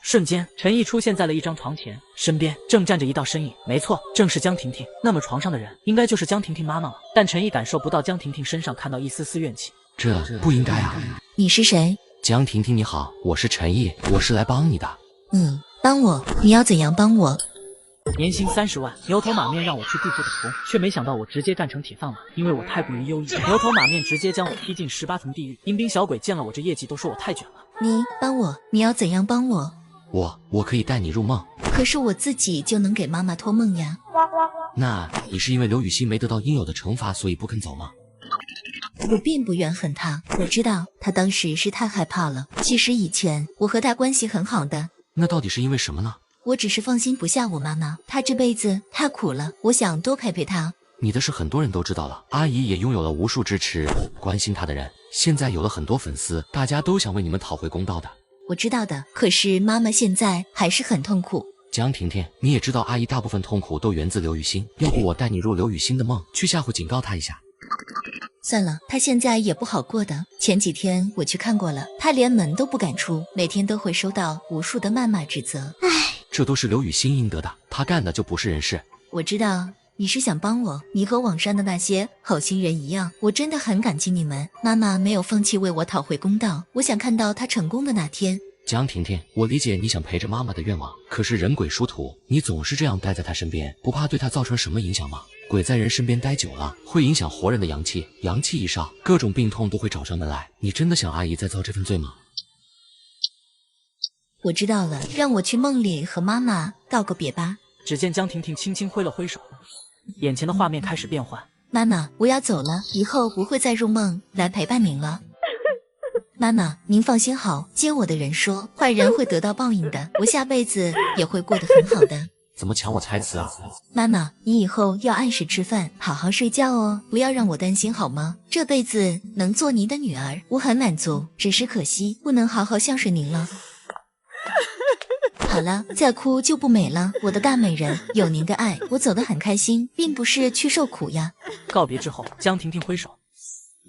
瞬间，陈毅出现在了一张床前，身边正站着一道身影。没错，正是江婷婷。那么床上的人应该就是江婷婷妈妈了。但陈毅感受不到江婷婷身上看到一丝丝怨气。这不应该啊！你是谁？江婷婷你好，我是陈毅，我是来帮你的。帮我？你要怎样帮我？年薪30万，牛头马面让我去地府打工，却没想到我直接干成铁饭碗，因为我太过于优异，牛头马面直接将我踢进18层地狱。阴兵小鬼见了我这业绩都说我太卷了。你帮我？你要怎样帮我？我可以带你入梦。可是我自己就能给妈妈托梦呀。那你是因为刘雨欣没得到应有的惩罚，所以不肯走吗？我并不怨恨他，我知道他当时是太害怕了。其实以前我和他关系很好的。那到底是因为什么呢？我只是放心不下我妈妈，她这辈子太苦了，我想多陪陪她。你的事很多人都知道了，阿姨也拥有了无数支持关心她的人，现在有了很多粉丝，大家都想为你们讨回公道的。我知道的，可是妈妈现在还是很痛苦。江婷婷，你也知道阿姨大部分痛苦都源自刘雨欣，要不我带你入刘雨欣的梦，去吓唬警告她一下。算了，她现在也不好过的。前几天我去看过了，她连门都不敢出，每天都会收到无数的谩骂指责。这都是刘雨欣应得的，她干的就不是人事。我知道你是想帮我，你和网上的那些好心人一样，我真的很感激你们。妈妈没有放弃为我讨回公道，我想看到她成功的那天。江婷婷，我理解你想陪着妈妈的愿望，可是人鬼殊途，你总是这样待在她身边，不怕对她造成什么影响吗？鬼在人身边待久了，会影响活人的阳气，阳气一少，各种病痛都会找上门来。你真的想阿姨再遭这份罪吗？我知道了，让我去梦里和妈妈道个别吧。只见江婷婷轻轻挥了挥手，眼前的画面开始变换。妈妈，我要走了，以后不会再入梦来陪伴您了。妈妈，您放心好，接我的人说，坏人会得到报应的，我下辈子也会过得很好的。怎么抢我台词啊？妈妈，你以后要按时吃饭，好好睡觉哦，不要让我担心好吗？这辈子能做您的女儿，我很满足，只是可惜不能好好孝顺您了。好了，再哭就不美了，我的大美人，有您的爱，我走得很开心，并不是去受苦呀。告别之后，江婷婷挥手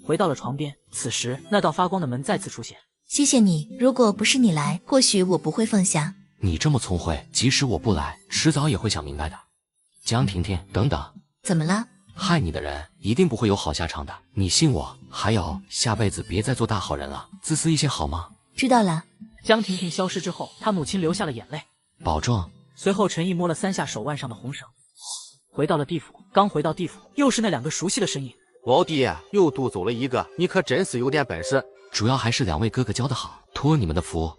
回到了床边，此时那道发光的门再次出现。谢谢你，如果不是你来，或许我不会放下。你这么聪慧，即使我不来，迟早也会想明白的。江婷婷，等等，怎么了？害你的人一定不会有好下场的，你信我。还有，下辈子别再做大好人了，自私一些好吗？知道了。江婷婷消失之后，她母亲流下了眼泪。保重。随后，陈毅摸了3下手腕上的红绳，回到了地府。刚回到地府，又是那2个熟悉的身影。老弟，又渡走了一个，你可真是有点本事。主要还是2位哥哥教的好，托你们的福。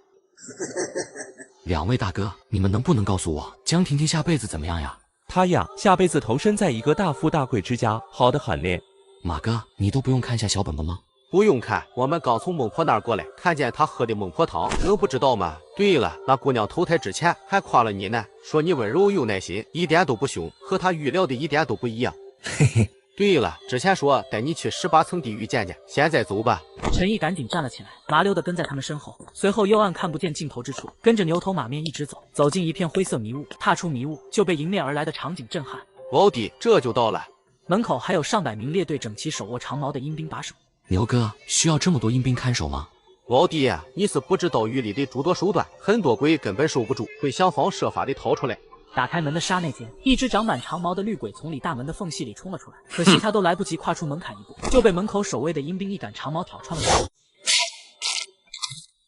2位大哥，你们能不能告诉我，江婷婷下辈子怎么样呀？她呀，下辈子投身在一个大富大贵之家，好得很咧。马哥，你都不用看一下小本本吗？不用看，我们刚从孟婆那儿过来，看见她喝的孟婆汤，能不知道吗？对了，那姑娘投胎之前还夸了你呢，说你温柔有耐心，一点都不凶，和她预料的一点都不一样。嘿嘿。对了，之前说带你去18层地狱见见，现在走吧。陈毅赶紧站了起来，麻溜的跟在他们身后，随后幽暗看不见尽头之处，跟着牛头马面一直走，走进一片灰色迷雾，踏出迷雾就被迎面而来的场景震撼。老弟，这就到了。门口还有上百名列队整齐手握长矛的阴兵把守。牛哥，需要这么多阴兵看守吗？老弟，你是不知道狱里的诸多手段，很多鬼根本受不住，会想方设法的逃出来。打开门的刹那间，一只长满长毛的绿鬼从里大门的缝隙里冲了出来，可惜他都来不及跨出门槛一步，就被门口守卫的阴兵一杆长矛挑穿了，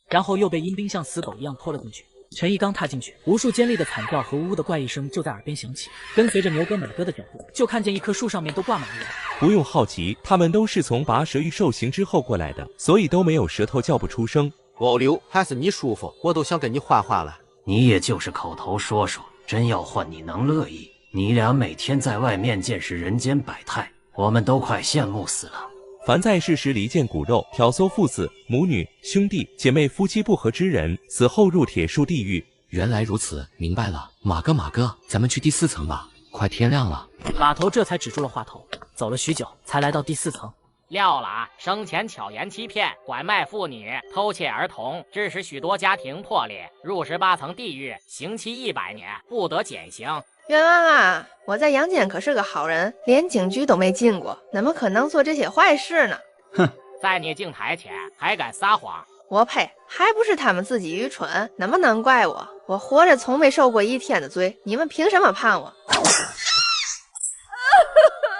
然后又被阴兵像死狗一样拖了进去。陈毅刚踏进去，无数尖利的惨叫和呜呜的怪异声就在耳边响起，跟随着牛哥马哥的脚步，就看见一棵树上面都挂满了人。不用好奇，他们都是从拔舌狱受刑之后过来的，所以都没有舌头叫不出声。老刘，还是你舒服，我都想跟你换换了。你也就是口头说说，真要换你能乐意？你俩每天在外面见识人间百态，我们都快羡慕死了。凡在世时离间骨肉、挑唆父子、母女、兄弟姐妹、夫妻不和之人，死后入铁树地狱。原来如此，明白了。马哥，咱们去第4层吧，快天亮了。马头这才止住了话头，走了许久才来到第4层。料了，生前巧言欺骗，拐卖妇女，偷窃儿童，致使许多家庭破裂，入18层地狱，刑期100年，不得减刑。冤枉啊！我在阳间可是个好人，连警局都没进过，怎么可能做这些坏事呢？哼，在你镜台前还敢撒谎！我呸！还不是他们自己愚蠢，能不能怪我？我活着从没受过1天的罪，你们凭什么判我？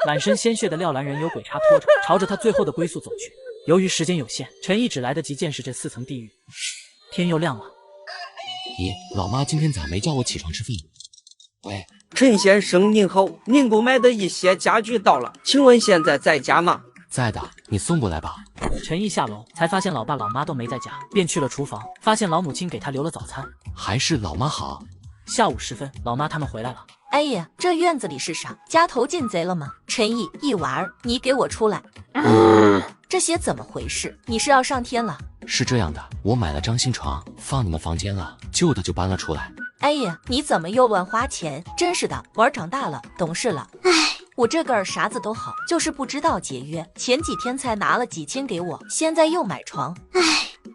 满身鲜血的廖兰人由鬼差拖着，朝着他最后的归宿走去。由于时间有限，陈毅只来得及见识这4层地狱。天又亮了。咦，老妈今天咋没叫我起床吃饭？喂，陈先生您好，您购买的一些家具到了，请问现在在家吗？在的，你送过来吧。陈毅下楼才发现老爸老妈都没在家，便去了厨房，发现老母亲给他留了早餐。还是老妈好。下午时分，老妈他们回来了。哎呀，这院子里是啥？家头进贼了吗？陈毅，一娃儿，你给我出来！这些怎么回事？你是要上天了？是这样的，我买了张新床，放你们房间了，旧的就搬了出来。哎呀，你怎么又乱花钱？真是的，娃儿长大了，懂事了。唉，我这个儿啥子都好，就是不知道节约。前几天才拿了几千给我，现在又买床。唉，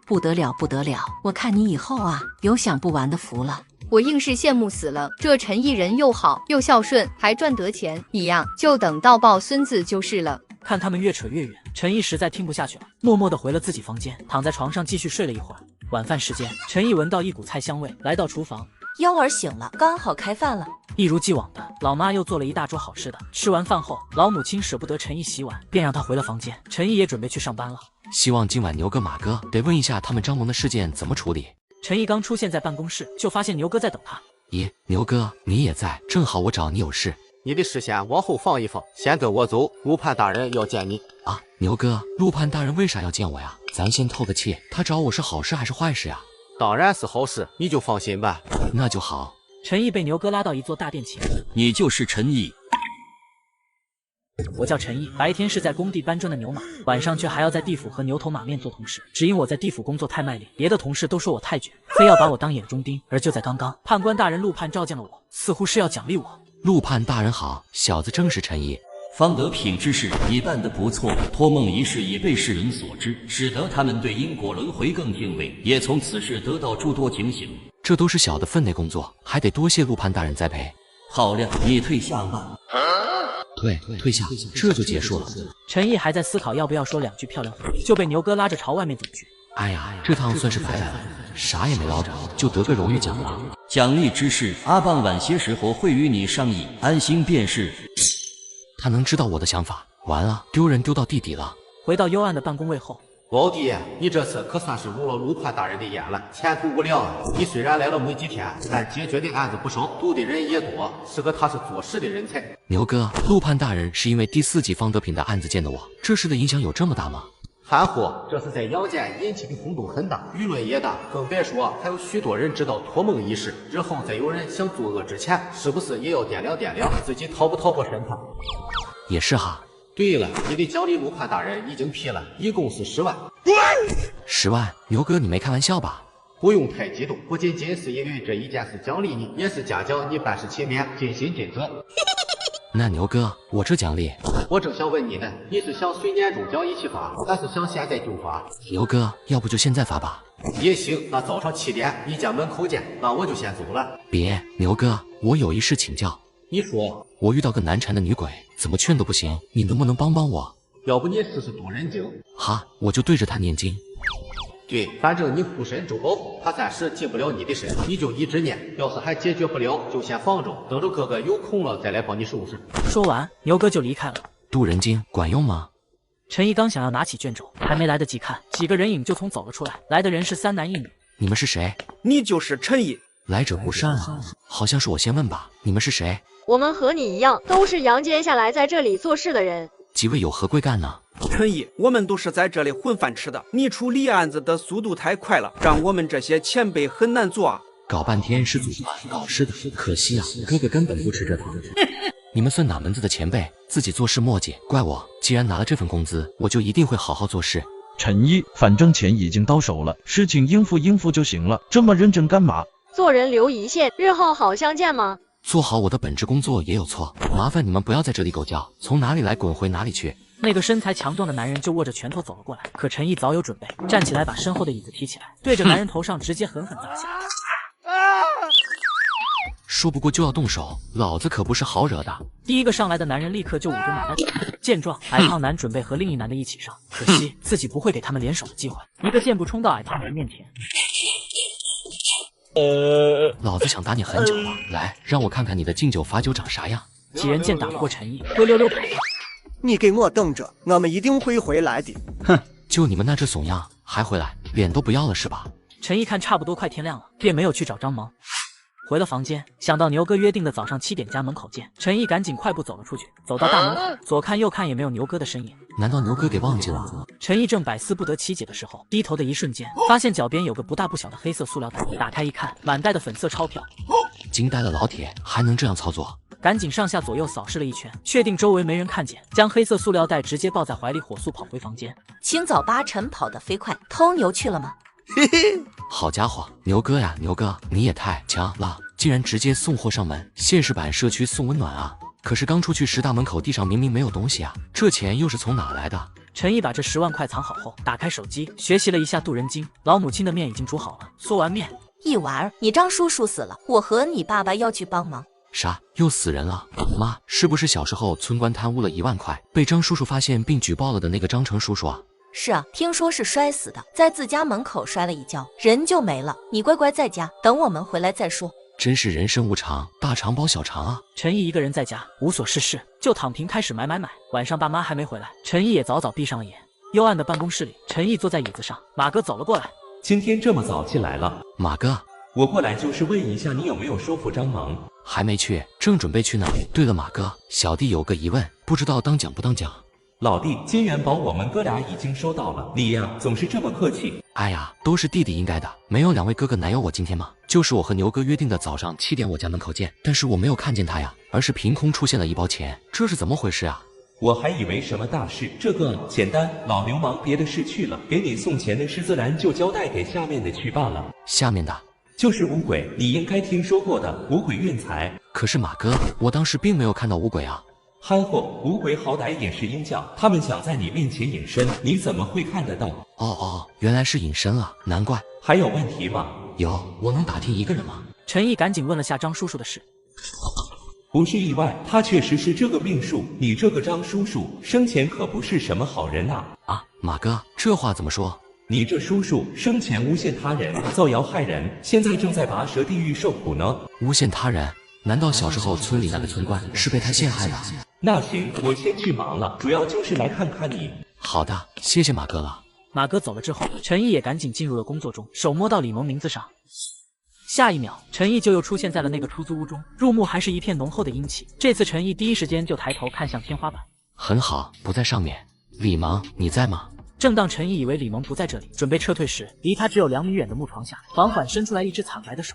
不得了不得了！我看你以后啊，有享不完的福了。我硬是羡慕死了，这陈毅人又好又孝顺，还赚得钱，一样就等到抱孙子就是了。看他们越扯越远，陈毅实在听不下去了，默默地回了自己房间，躺在床上继续睡了一会儿。晚饭时间，陈毅闻到一股菜香味，来到厨房。幺儿醒了，刚好开饭了。一如既往的，老妈又做了一大桌好吃的。吃完饭后，老母亲舍不得陈毅洗碗，便让他回了房间。陈毅也准备去上班了。希望今晚牛哥马哥得问一下他们张萌的事件怎么处理。陈毅刚出现在办公室，就发现牛哥在等他。咦，牛哥你也在，正好我找你有事。你的视线往后放一放，先跟我走，陆判大人要见你。啊，牛哥，陆判大人为啥要见我呀？咱先透个气，他找我是好事还是坏事呀？当然是好事，你就放心吧。那就好。陈毅被牛哥拉到一座大殿前。你就是陈毅？我叫陈毅，白天是在工地搬砖的牛马，晚上却还要在地府和牛头马面做同事。只因我在地府工作太卖力，别的同事都说我太卷，非要把我当眼中钉。而就在刚刚，判官大人陆判召见了我，似乎是要奖励我。陆判大人好，小子正是陈毅。方得品之事你办得不错，托梦一事已被世人所知，使得他们对因果轮回更敬畏，也从此事得到诸多警醒。这都是小的分内工作，还得多谢陆判大人栽培。好了，你退下吧。退下，这就结束了。陈毅还在思考要不要说2句漂亮话，就被牛哥拉着朝外面走去。哎呀，这趟算是白来了，啥也没捞着，就得个荣誉奖了。奖励之事，阿棒晚些时候会与你商议，安心便是。他能知道我的想法，完了，丢人丢到地底了。回到幽暗的办公位后，老弟，你这次可算是入了陆宽大人的眼了，前途无量啊！你虽然来了没几天，但解决的案子不少，赌的人也多，是个踏实做事的人才。牛哥，陆判大人是因为第4级方德品的案子见的我，这事的影响有这么大吗？含糊，这是在阳间引起的轰动很大，舆论也大，更别说还有许多人知道托梦一事。日后再有人想作恶之前，是不是也要掂量掂量自己逃不逃过审判？也是哈。对了，你的奖励陆判大人已经批了，一共是10万。10万？牛哥，你没开玩笑吧？不用太激动，不仅仅是因为这一件事奖励你，也是嘉奖你办事勤勉，尽心尽责。那牛哥，我这奖励，我正想问你呢，你是想随年终奖一起发，还是想现在就发？牛哥，要不就现在发吧？也行，那早上7点你家门口见，那我就先走了。别，牛哥，我有一事请教。你说。我遇到个难缠的女鬼，怎么劝都不行，你能不能帮帮我？要不你试试渡人经。哈，我就对着她念经。对，反正你护身周保，他暂时进不了你的身，你就一直念。要是还解决不了，就先放着，等着哥哥有空了再来帮你收拾。说完，牛哥就离开了。渡人经管用吗？陈毅刚想要拿起卷轴，还没来得及看，几个人影就从走了出来。来的人是3男1女。你们是谁？你就是陈毅。来者不善啊，好像是我先问吧。你们是谁？我们和你一样，都是阳间下来在这里做事的人。几位有何贵干呢？陈毅，我们都是在这里混饭吃的，你处理案子的速度太快了，让我们这些前辈很难做啊。搞半天是祖传搞事的，可惜啊，哥哥根本不吃这套。你们算哪门子的前辈，自己做事磨叽，怪我。既然拿了这份工资，我就一定会好好做事。陈毅，反正钱已经到手了，事情应付应付就行了，这么认真干嘛？做人留一线，日后好相见吗？做好我的本职工作也有错，麻烦你们不要在这里狗叫，从哪里来滚回哪里去。那个身材强壮的男人就握着拳头走了过来，可陈毅早有准备，站起来把身后的椅子提起来，对着男人头上直接狠狠砸下。说不过就要动手，老子可不是好惹的。第一个上来的男人立刻就捂着脑袋。见状，矮胖男准备和另一男的一起上，可惜自己不会给他们联手的机会。一个箭步冲到矮胖男面前。老子想打你很久了，来，让我看看你的敬酒罚酒长啥样。几人见打不过陈毅，灰溜溜跑了。你给我等着，我们一定会回来的。哼，就你们那只怂样，还回来，脸都不要了是吧？陈毅看差不多快天亮了，便没有去找张萌。回了房间，想到牛哥约定的早上7点家门口见，陈毅赶紧快步走了出去。走到大门口，左看右看也没有牛哥的身影。难道牛哥给忘记了？陈毅正百思不得其解的时候，低头的一瞬间，发现脚边有个不大不小的黑色塑料袋，打开一看，满袋的粉色钞票。惊呆了老铁，还能这样操作？赶紧上下左右扫视了一圈，确定周围没人看见，将黑色塑料袋直接抱在怀里，火速跑回房间。清早8晨跑得飞快，偷牛去了吗？嘿嘿，好家伙，牛哥呀，牛哥，你也太强了，竟然直接送货上门，现实版社区送温暖啊！可是刚出去10大门口，地上明明没有东西啊，这钱又是从哪来的？陈毅把这10万块藏好后，打开手机学习了一下渡人经。老母亲的面已经煮好了，嗦完面，一娃儿，你张叔叔死了，我和你爸爸要去帮忙。啥？又死人了？妈，是不是小时候村官贪污了1万块，被张叔叔发现并举报了的那个张成叔叔啊？是啊，听说是摔死的，在自家门口摔了一跤，人就没了。你乖乖在家，等我们回来再说。真是人生无常，大肠包小肠啊！陈毅一个人在家无所事事，就躺平开始买。晚上爸妈还没回来，陈毅也早早闭上了眼。幽暗的办公室里，陈毅坐在椅子上，马哥走了过来。今天这么早进来了？马哥，我过来就是问一下你有没有说服张萌。还没去，正准备去呢。对了，马哥，小弟有个疑问，不知道当讲不当讲。老弟，金元宝我们哥俩已经收到了，你呀总是这么客气。哎呀，都是弟弟应该的，没有2位哥哥哪有我今天吗？就是我和牛哥约定的早上7点我家门口见，但是我没有看见他呀，而是凭空出现了1包钱，这是怎么回事啊？我还以为什么大事，这个简单，老流氓别的事去了，给你送钱的施自然就交代给下面的去罢了。下面的就是五鬼，你应该听说过的五鬼运财。可是马哥，我当时并没有看到五鬼啊。憨货，五鬼好歹也是阴将，他们想在你面前隐身，你怎么会看得到？哦，原来是隐身啊，难怪。还有问题吗？有，我能打听一个人吗？陈毅赶紧问了下张叔叔的事。不是意外，他确实是这个命数。你这个张叔叔生前可不是什么好人啊！啊，马哥，这话怎么说？你这叔叔生前诬陷他人，造谣害人，现在正在拔舌地狱受苦呢。诬陷他人？难道小时候村里那个村官是被他陷害的？那行，我先去忙了，主要就是来看看你。好的，谢谢马哥了。马哥走了之后，陈毅也赶紧进入了工作中，手摸到李萌名字上。下一秒，陈毅就又出现在了那个出租屋中，入目还是一片浓厚的阴气。这次陈毅第一时间就抬头看向天花板。很好，不在上面。李萌，你在吗？正当陈毅以为李萌不在这里，准备撤退时，离他只有2米远的木床下，缓缓伸出来一只惨白的手。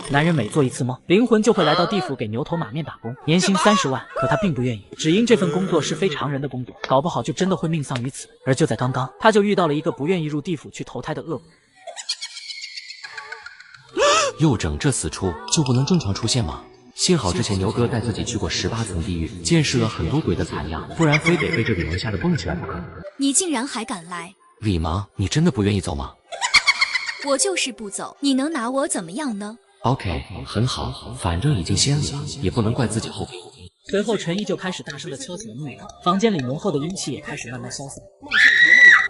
男人每做一次梦，灵魂就会来到地府给牛头马面打工，年薪30万。可他并不愿意，只因这份工作是非常人的工作，搞不好就真的会命丧于此。而就在刚刚，他就遇到了一个不愿意入地府去投胎的恶鬼。又整这死出，就不能正常出现吗？幸好之前牛哥带自己去过18层地狱，见识了很多鬼的惨样，不然非得被这李萌吓得蹦起来不可。你竟然还敢来！李萌，你真的不愿意走吗？我就是不走，你能拿我怎么样呢？ OK， 很好，反正已经先礼了，也不能怪自己后悔。随后，陈毅就开始大声的敲起了木鱼，房间里浓厚的阴气也开始慢慢消散。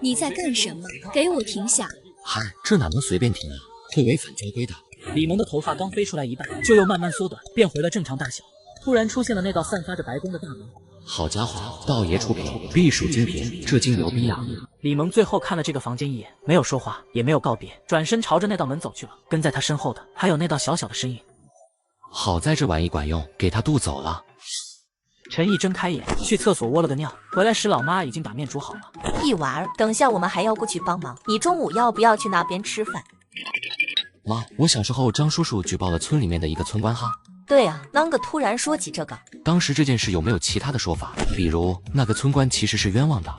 你在干什么？给我停下！嗨，这哪能随便停啊？会违反交规的。李萌的头发刚飞出来一半，就又慢慢缩短，变回了正常大小。突然出现了那道散发着白光的大门。好家伙，道爷出品，必属精品，这精牛逼呀！李萌最后看了这个房间一眼，没有说话，也没有告别，转身朝着那道门走去了。跟在他身后的还有那道小小的身影。好在这玩意管用，给他渡走了。陈毅睁开眼，去厕所窝了个尿，回来时老妈已经把面煮好了。一娃儿，等下我们还要过去帮忙，你中午要不要去那边吃饭？妈，我小时候张叔叔举报了村里面的一个村官哈。对啊，啷个突然说起这个？当时这件事有没有其他的说法？比如那个村官其实是冤枉的。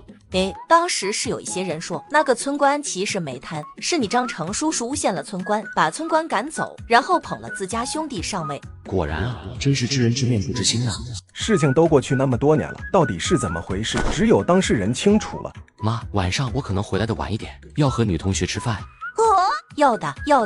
当时是有一些人说那个村官其实没贪，是你张成叔叔诬陷了村官，把村官赶走，然后捧了自家兄弟上位。果然啊，真是知人知面不知心啊。事情都过去那么多年了，到底是怎么回事？只有当事人清楚了。妈，晚上我可能回来的晚一点，要和女同学吃饭。要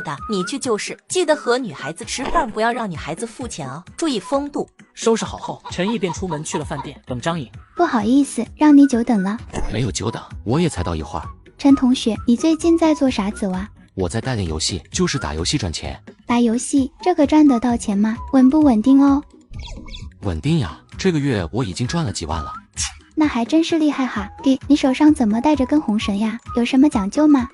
的，你去就是，记得和女孩子吃饭，不要让女孩子付钱哦，注意风度。收拾好后，陈毅便出门去了饭店等张颖。不好意思，让你久等了。没有久等，我也才到一会儿。陈同学，你最近在做啥子哇？我在带练游戏，就是打游戏赚钱。打游戏这个赚得到钱吗？稳不稳定哦？稳定呀，这个月我已经赚了几万了。那还真是厉害哈。你手上怎么带着根红绳呀？有什么讲究吗？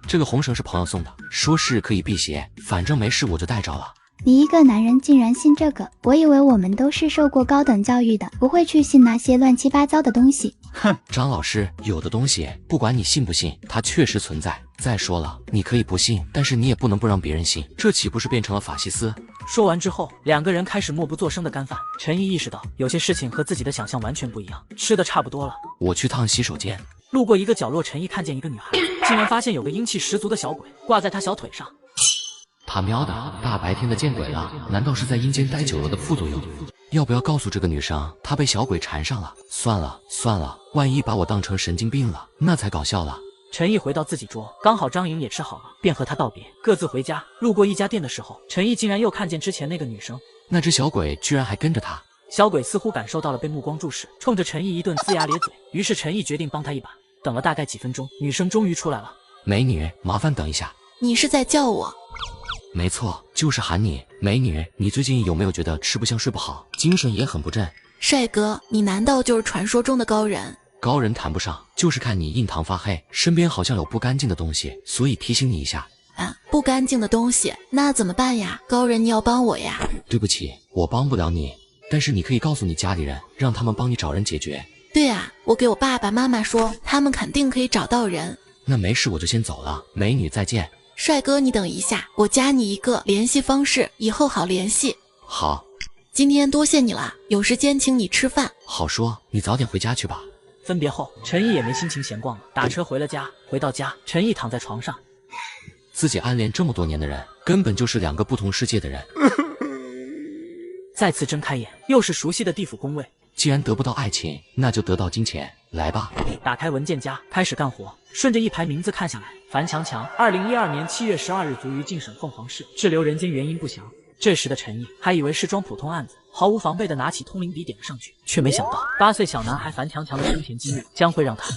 这个红绳是朋友送的，说是可以辟邪，反正没事我就带着了。你一个男人竟然信这个？我以为我们都是受过高等教育的，不会去信那些乱七八糟的东西。哼，张老师，有的东西不管你信不信，它确实存在。再说了，你可以不信，但是你也不能不让别人信，这岂不是变成了法西斯？说完之后，两个人开始默不作声的干饭。陈毅意识到有些事情和自己的想象完全不一样，吃的差不多了，我去趟洗手间。路过一个角落，陈毅看见一个女孩，竟然发现有个阴气十足的小鬼挂在她小腿上。他喵的，大白天的见鬼了！难道是在阴间待久了的副作用？要不要告诉这个女生，她被小鬼缠上了？算了，万一把我当成神经病了，那才搞笑了。陈毅回到自己桌，刚好张颖也吃好了，便和她道别，各自回家。路过一家店的时候，陈毅竟然又看见之前那个女生，那只小鬼居然还跟着他。小鬼似乎感受到了被目光注视，冲着陈毅一顿龇牙咧嘴。于是陈毅决定帮他一把。等了大概几分钟，女生终于出来了。美女，麻烦等一下。你是在叫我？没错，就是喊你。美女，你最近有没有觉得吃不香睡不好，精神也很不振？帅哥，你难道就是传说中的高人？高人谈不上，就是看你印堂发黑，身边好像有不干净的东西，所以提醒你一下。不干净的东西，那怎么办呀？高人，你要帮我呀。对不起，我帮不了你，但是你可以告诉你家里人，让他们帮你找人解决。对啊，我给我爸爸妈妈说，他们肯定可以找到人。那没事，我就先走了。美女再见。帅哥，你等一下，我加你一个联系方式，以后好联系。好。今天多谢你了，有时间请你吃饭。好说，你早点回家去吧。分别后，陈毅也没心情闲逛了，打车回了家。回到家，陈毅躺在床上，自己暗恋这么多年的人，根本就是两个不同世界的人。再次睁开眼，又是熟悉的地府工位。既然得不到爱情，那就得到金钱，来吧。打开文件夹，开始干活，顺着一排名字看下来。樊强强，2012年7月12日卒于晋省凤凰市，滞留人间，原因不详。这时的陈毅还以为是桩普通案子，毫无防备的拿起通灵笔点了上去，却没想到8岁小男孩樊强强的生前经历将会让他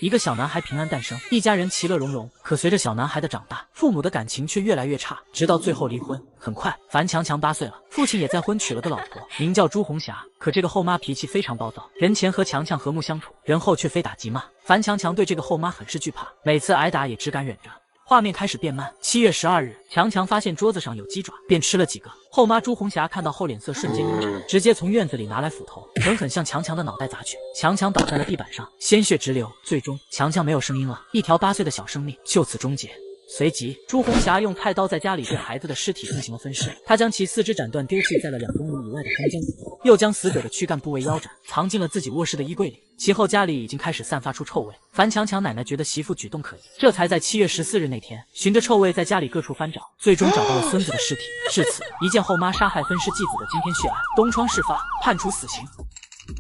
一个小男孩平安诞生，一家人其乐融融。可随着小男孩的长大，父母的感情却越来越差，直到最后离婚。很快，樊强强8岁了，父亲也再婚娶了个老婆，名叫朱红霞。可这个后妈脾气非常暴躁，人前和强强和睦相处，人后却非打即骂。樊强强对这个后妈很是惧怕，每次挨打也只敢忍着。画面开始变慢。7月12日，强强发现桌子上有鸡爪，便吃了几个。后妈朱红霞看到后脸色瞬间阴沉，直接从院子里拿来斧头，狠狠向强强的脑袋砸去。强强倒在了地板上，鲜血直流。最终，强强没有声音了，一条8岁的小生命就此终结。随即，朱红霞用菜刀在家里对孩子的尸体进行了分尸，她将其4肢斩断，丢弃在了2公里以外的荒江里，又将死者的躯干部位腰斩，藏进了自己卧室的衣柜里。其后家里已经开始散发出臭味，樊强强奶奶觉得媳妇举动可疑，这才在7月14日那天，循着臭味在家里各处翻找，最终找到了孙子的尸体。至此，一件后妈杀害分尸继子的惊天血案东窗事发，判处死刑。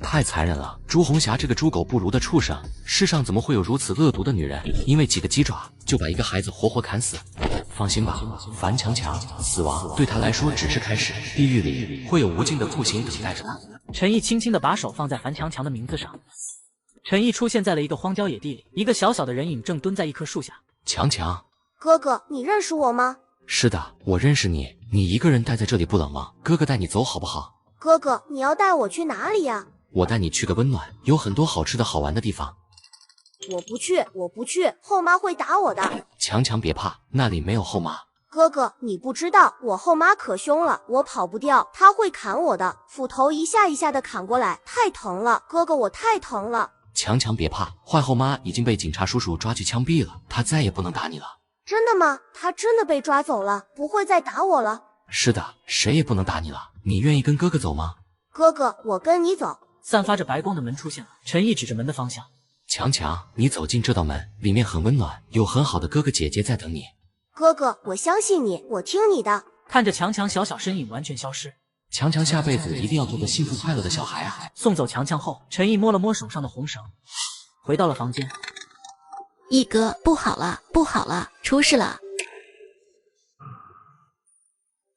太残忍了！朱红霞这个猪狗不如的畜生，世上怎么会有如此恶毒的女人？因为几个鸡爪就把一个孩子活活砍死。放心吧，樊强强，死亡对他来说只是开始，地狱里会有无尽的酷刑等待着他。陈毅轻轻地把手放在樊强强的名字上。陈毅出现在了一个荒郊野地里，一个小小的人影正蹲在一棵树下。强强，哥哥，你认识我吗？是的，我认识你。你一个人待在这里不冷吗？哥哥带你走好不好？哥哥，你要带我去哪里呀？我带你去个温暖，有很多好吃的好玩的地方。我不去，我不去，后妈会打我的。强强别怕，那里没有后妈。哥哥，你不知道，我后妈可凶了，我跑不掉，她会砍我的，斧头一下一下的砍过来，太疼了。哥哥，我太疼了。强强别怕，坏后妈已经被警察叔叔抓去枪毙了，她再也不能打你了。真的吗？她真的被抓走了，不会再打我了？是的，谁也不能打你了。你愿意跟哥哥走吗？哥哥，我跟你走。散发着白光的门出现了，陈毅指着门的方向。强强，你走进这道门，里面很温暖，有很好的哥哥姐姐在等你。哥哥，我相信你，我听你的。看着强强小小身影完全消失，强强下辈子一定要做个幸福快乐的小孩啊！送走强强后，陈毅摸了摸手上的红绳，回到了房间。毅哥，不好了，不好了，出事了！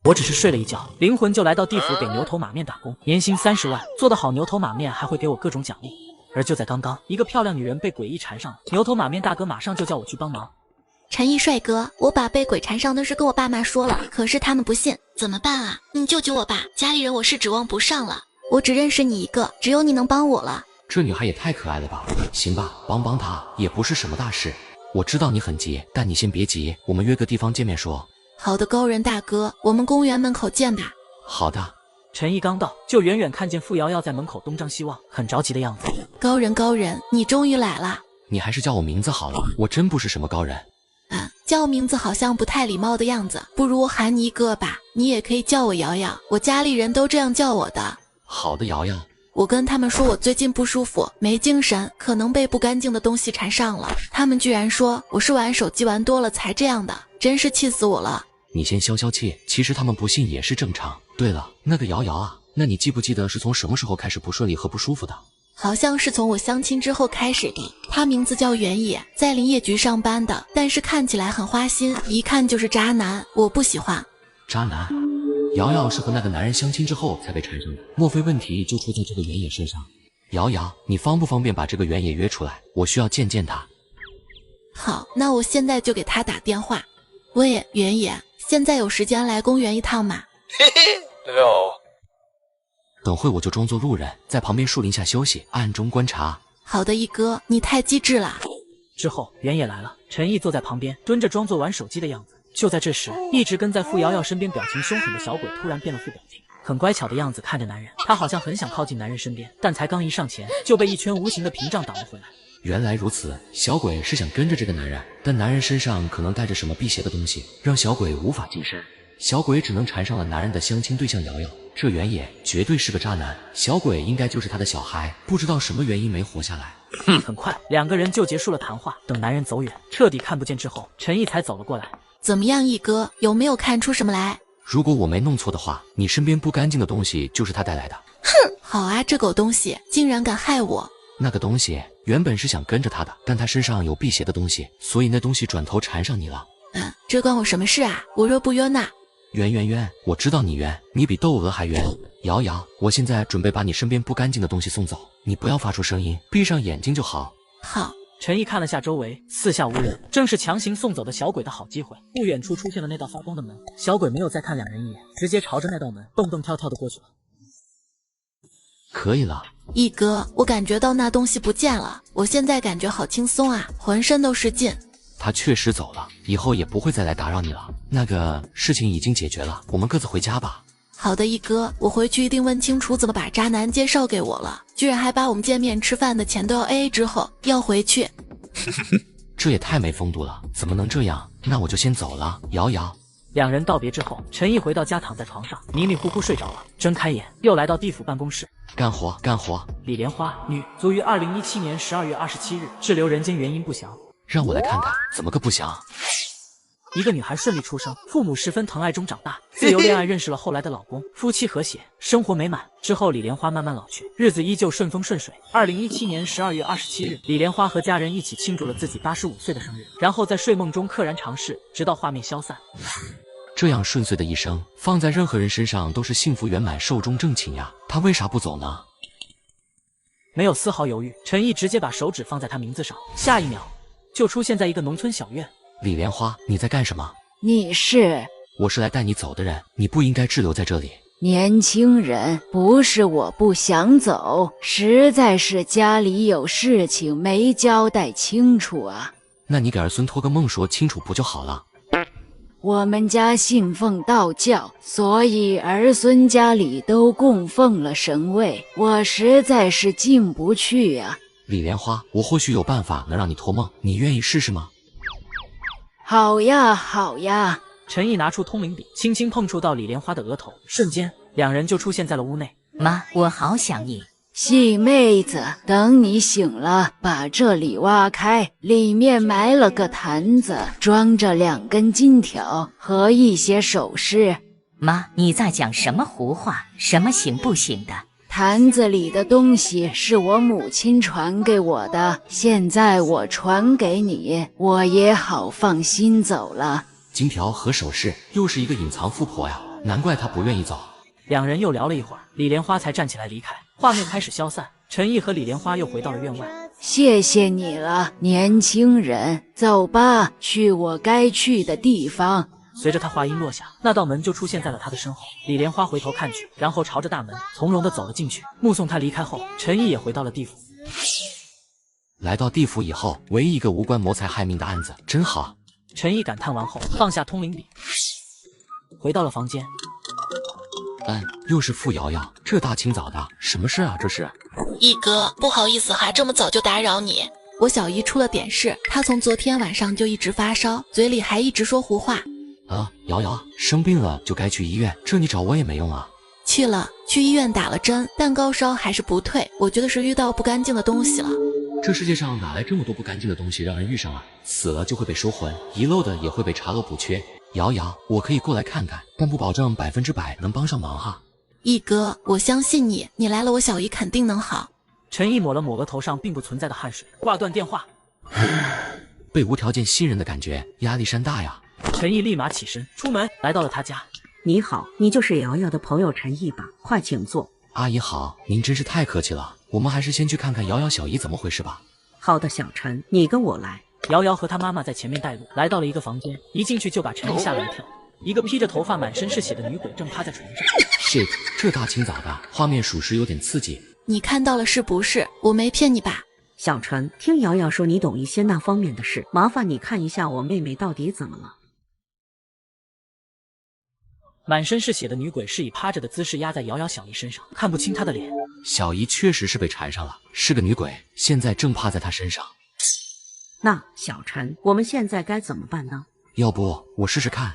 我只是睡了一觉，灵魂就来到地府给牛头马面打工，年薪30万，做得好牛头马面还会给我各种奖励。而就在刚刚，一个漂亮女人被诡异缠上了，牛头马面大哥马上就叫我去帮忙。陈毅帅哥，我把被鬼缠上的事跟我爸妈说了，可是他们不信，怎么办啊？你救救我吧，家里人我是指望不上了，我只认识你一个，只有你能帮我了。这女孩也太可爱了吧！行吧，帮帮她也不是什么大事。我知道你很急，但你先别急，我们约个地方见面说。好的，高人大哥，我们公园门口见吧。好的。陈毅刚到，就远远看见傅瑶瑶在门口东张西望，很着急的样子。高人，你终于来了。你还是叫我名字好了，我真不是什么高人。叫我名字好像不太礼貌的样子，不如我喊你一哥吧。你也可以叫我瑶瑶，我家里人都这样叫我的。好的，瑶瑶。我跟他们说我最近不舒服，没精神，可能被不干净的东西缠上了。他们居然说我是玩手机玩多了才这样的，真是气死我了。你先消消气，其实他们不信也是正常。对了，那个瑶瑶啊，那你记不记得是从什么时候开始不顺利和不舒服的？好像是从我相亲之后开始的。他名字叫原野，在林业局上班的，但是看起来很花心，一看就是渣男，我不喜欢。渣男？瑶瑶是和那个男人相亲之后才被缠上的，莫非问题就出在这个原野身上？瑶瑶，你方不方便把这个原野约出来？我需要见见他。好，那我现在就给他打电话。喂，原野，现在有时间来公园一趟吗？嘿嘿，有。等会我就装作路人，在旁边树林下休息，暗中观察。好的，一哥，你太机智了。之后，原野来了，陈毅坐在旁边，蹲着装作玩手机的样子。就在这时，一直跟在傅瑶瑶身边表情凶狠的小鬼突然变了副表情，很乖巧的样子看着男人，他好像很想靠近男人身边，但才刚一上前，就被一圈无形的屏障挡了回来。原来如此，小鬼是想跟着这个男人，但男人身上可能带着什么辟邪的东西，让小鬼无法近身。小鬼只能缠上了男人的相亲对象瑶瑶，这原野绝对是个渣男，小鬼应该就是他的小孩，不知道什么原因没活下来。很快，两个人就结束了谈话。等男人走远，彻底看不见之后，陈毅才走了过来。怎么样，一哥，有没有看出什么来？如果我没弄错的话，你身边不干净的东西就是他带来的。哼，好啊，这狗东西竟然敢害我！那个东西原本是想跟着他的，但他身上有辟邪的东西，所以那东西转头缠上你了。这关我什么事啊？我若不约那……圆圆圆，我知道你圆，你比窦娥还圆。瑶瑶，我现在准备把你身边不干净的东西送走，你不要发出声音，闭上眼睛就好。好。陈毅看了下周围，四下无人，正是强行送走的小鬼的好机会。不远处出现了那道发光的门，小鬼没有再看两人一眼，直接朝着那道门蹦蹦跳跳的过去了。可以了，一哥，我感觉到那东西不见了，我现在感觉好轻松啊，浑身都是劲。他确实走了，以后也不会再来打扰你了。那个事情已经解决了，我们各自回家吧。好的，一哥，我回去一定问清楚怎么把渣男介绍给我了，居然还把我们见面吃饭的钱都要 AA 之后要回去。这也太没风度了，怎么能这样？那我就先走了。瑶瑶。两人道别之后，陈毅回到家，躺在床上迷迷糊糊睡着了，睁开眼又来到地府办公室。干活干活。李莲花，女，卒于2017年12月27日，滞留人间，原因不详。让我来看看，怎么个不详？一个女孩顺利出生，父母十分疼爱中长大，自由恋爱认识了后来的老公，夫妻和谐，生活美满。之后李莲花慢慢老去，日子依旧顺风顺水。2017年12月27日，李莲花和家人一起庆祝了自己85岁的生日，然后在睡梦中溘然长逝，直到画面消散。这样顺遂的一生，放在任何人身上都是幸福圆满、寿终正寝呀。他为啥不走呢？没有丝毫犹豫，陈毅直接把手指放在他名字上，下一秒就出现在一个农村小院。李莲花，你在干什么？你是？我是来带你走的人，你不应该滞留在这里。年轻人，不是我不想走，实在是家里有事情没交代清楚啊。那你给儿孙托个梦说清楚不就好了？我们家信奉道教，所以儿孙家里都供奉了神位，我实在是进不去啊。李莲花，我或许有办法能让你托梦，你愿意试试吗？好呀，好呀。陈毅拿出通灵笔，轻轻碰触到李莲花的额头，瞬间两人就出现在了屋内。妈，我好想你。细妹子，等你醒了，把这里挖开，里面埋了个坛子，装着2根金条和一些首饰。妈，你在讲什么胡话？什么行不行的？坛子里的东西是我母亲传给我的，现在我传给你，我也好放心走了。金条和首饰，又是一个隐藏富婆呀，难怪她不愿意走。两人又聊了一会儿，李莲花才站起来离开，画面开始消散，陈毅和李莲花又回到了院外。谢谢你了，年轻人，走吧，去我该去的地方。随着他话音落下，那道门就出现在了他的身后。李莲花回头看去，然后朝着大门从容地走了进去。目送他离开后，陈毅也回到了地府。来到地府以后，唯一一个无关谋财害命的案子，真好。陈毅感叹完后，放下通灵笔，回到了房间。又是傅瑶瑶，这大清早的，什么事啊？这是？一哥，不好意思哈，这么早就打扰你。我小姨出了点事，她从昨天晚上就一直发烧，嘴里还一直说胡话。瑶瑶生病了就该去医院，这你找我也没用啊。去了，去医院打了针，但高烧还是不退，我觉得是遇到不干净的东西了。这世界上哪来这么多不干净的东西让人遇上啊？死了就会被收魂，遗漏的也会被查漏补缺。瑶瑶，我可以过来看看，但不保证100%能帮上忙哈。一哥，我相信你，你来了，我小姨肯定能好。陈毅抹了抹额头上并不存在的汗水，挂断电话。被无条件信任的感觉，压力山大呀。陈毅立马起身出门，来到了他家。你好，你就是瑶瑶的朋友陈毅吧？快请坐。阿姨好，您真是太客气了。我们还是先去看看瑶瑶小姨怎么回事吧。好的，小陈，你跟我来。瑶瑶和她妈妈在前面带路，来到了一个房间，一进去就把陈毅吓了一跳。一个披着头发、满身是血的女鬼正趴在床上。shit， 这大清早的，画面属实有点刺激。你看到了是不是？我没骗你吧？小陈，听瑶瑶说你懂一些那方面的事，麻烦你看一下我妹妹到底怎么了。满身是血的女鬼是以趴着的姿势压在瑶瑶小姨身上，看不清她的脸。小姨确实是被缠上了，是个女鬼，现在正趴在她身上。那小陈，我们现在该怎么办呢？要不我试试看？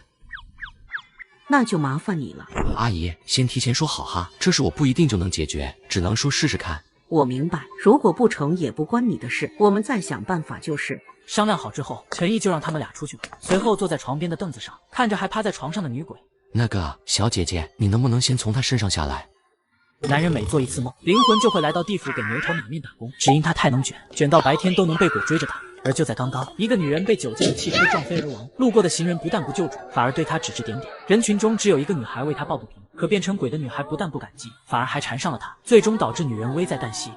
那就麻烦你了。阿姨，先提前说好哈，这事我不一定就能解决，只能说试试看。我明白，如果不成也不关你的事，我们再想办法就是。商量好之后，陈毅就让他们俩出去了，随后坐在床边的凳子上，看着还趴在床上的女鬼。那个小姐姐，你能不能先从她身上下来？男人每做一次梦，灵魂就会来到地府给牛头马面打工，只因他太能卷，卷到白天都能被鬼追着打。而就在刚刚，一个女人被酒驾的汽车撞飞而亡，路过的行人不但不救助，反而对她指指点点。人群中只有一个女孩为她抱不平，可变成鬼的女孩不但不感激，反而还缠上了她，最终导致女人危在旦夕。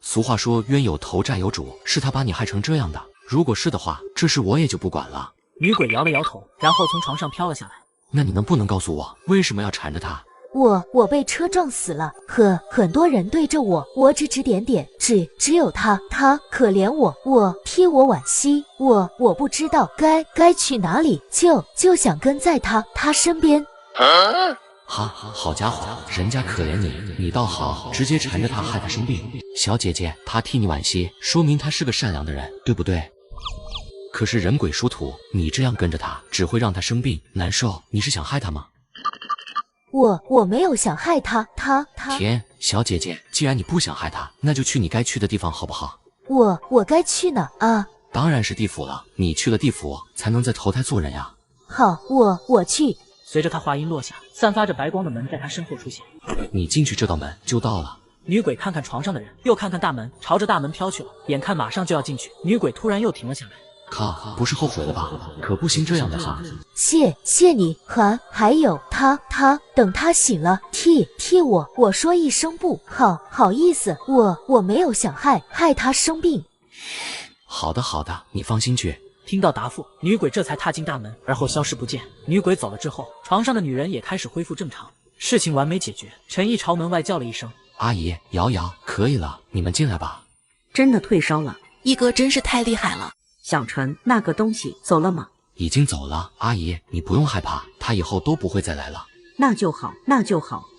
俗话说冤有头债有主，是他把你害成这样的。如果是的话，这事我也就不管了。女鬼摇了摇头，然后从床上飘了下来。那你能不能告诉我，为什么要缠着他？我被车撞死了，很多人对着我指指点点，只有他可怜我替我惋惜，我不知道该去哪里，就想跟在他身边。好家伙，人家可怜你，你倒好，直接缠着他害他生病。小姐姐，他替你惋惜，说明他是个善良的人，对不对？可是人鬼殊途，你这样跟着他，只会让他生病难受。你是想害他吗？我没有想害他。天，小姐姐，既然你不想害他，那就去你该去的地方好不好？我该去哪啊？当然是地府了，你去了地府，才能再投胎做人呀。好，我去。随着他话音落下，散发着白光的门在他身后出现。你进去这道门就到了。女鬼看看床上的人，又看看大门，朝着大门飘去了。眼看马上就要进去，女鬼突然又停了下来。靠，不是后悔了吧？可不行这样的哈。谢你，还有他，等他醒了，替我说一声不好意思，我没有想害他生病。好的，你放心去。听到答复，女鬼这才踏进大门，而后消失不见。女鬼走了之后，床上的女人也开始恢复正常，事情完美解决。陈毅朝门外叫了一声：“阿姨，瑶瑶，可以了，你们进来吧。”真的退烧了，一哥真是太厉害了。小陈，那个东西走了吗？已经走了，阿姨，你不用害怕，他以后都不会再来了。那就好。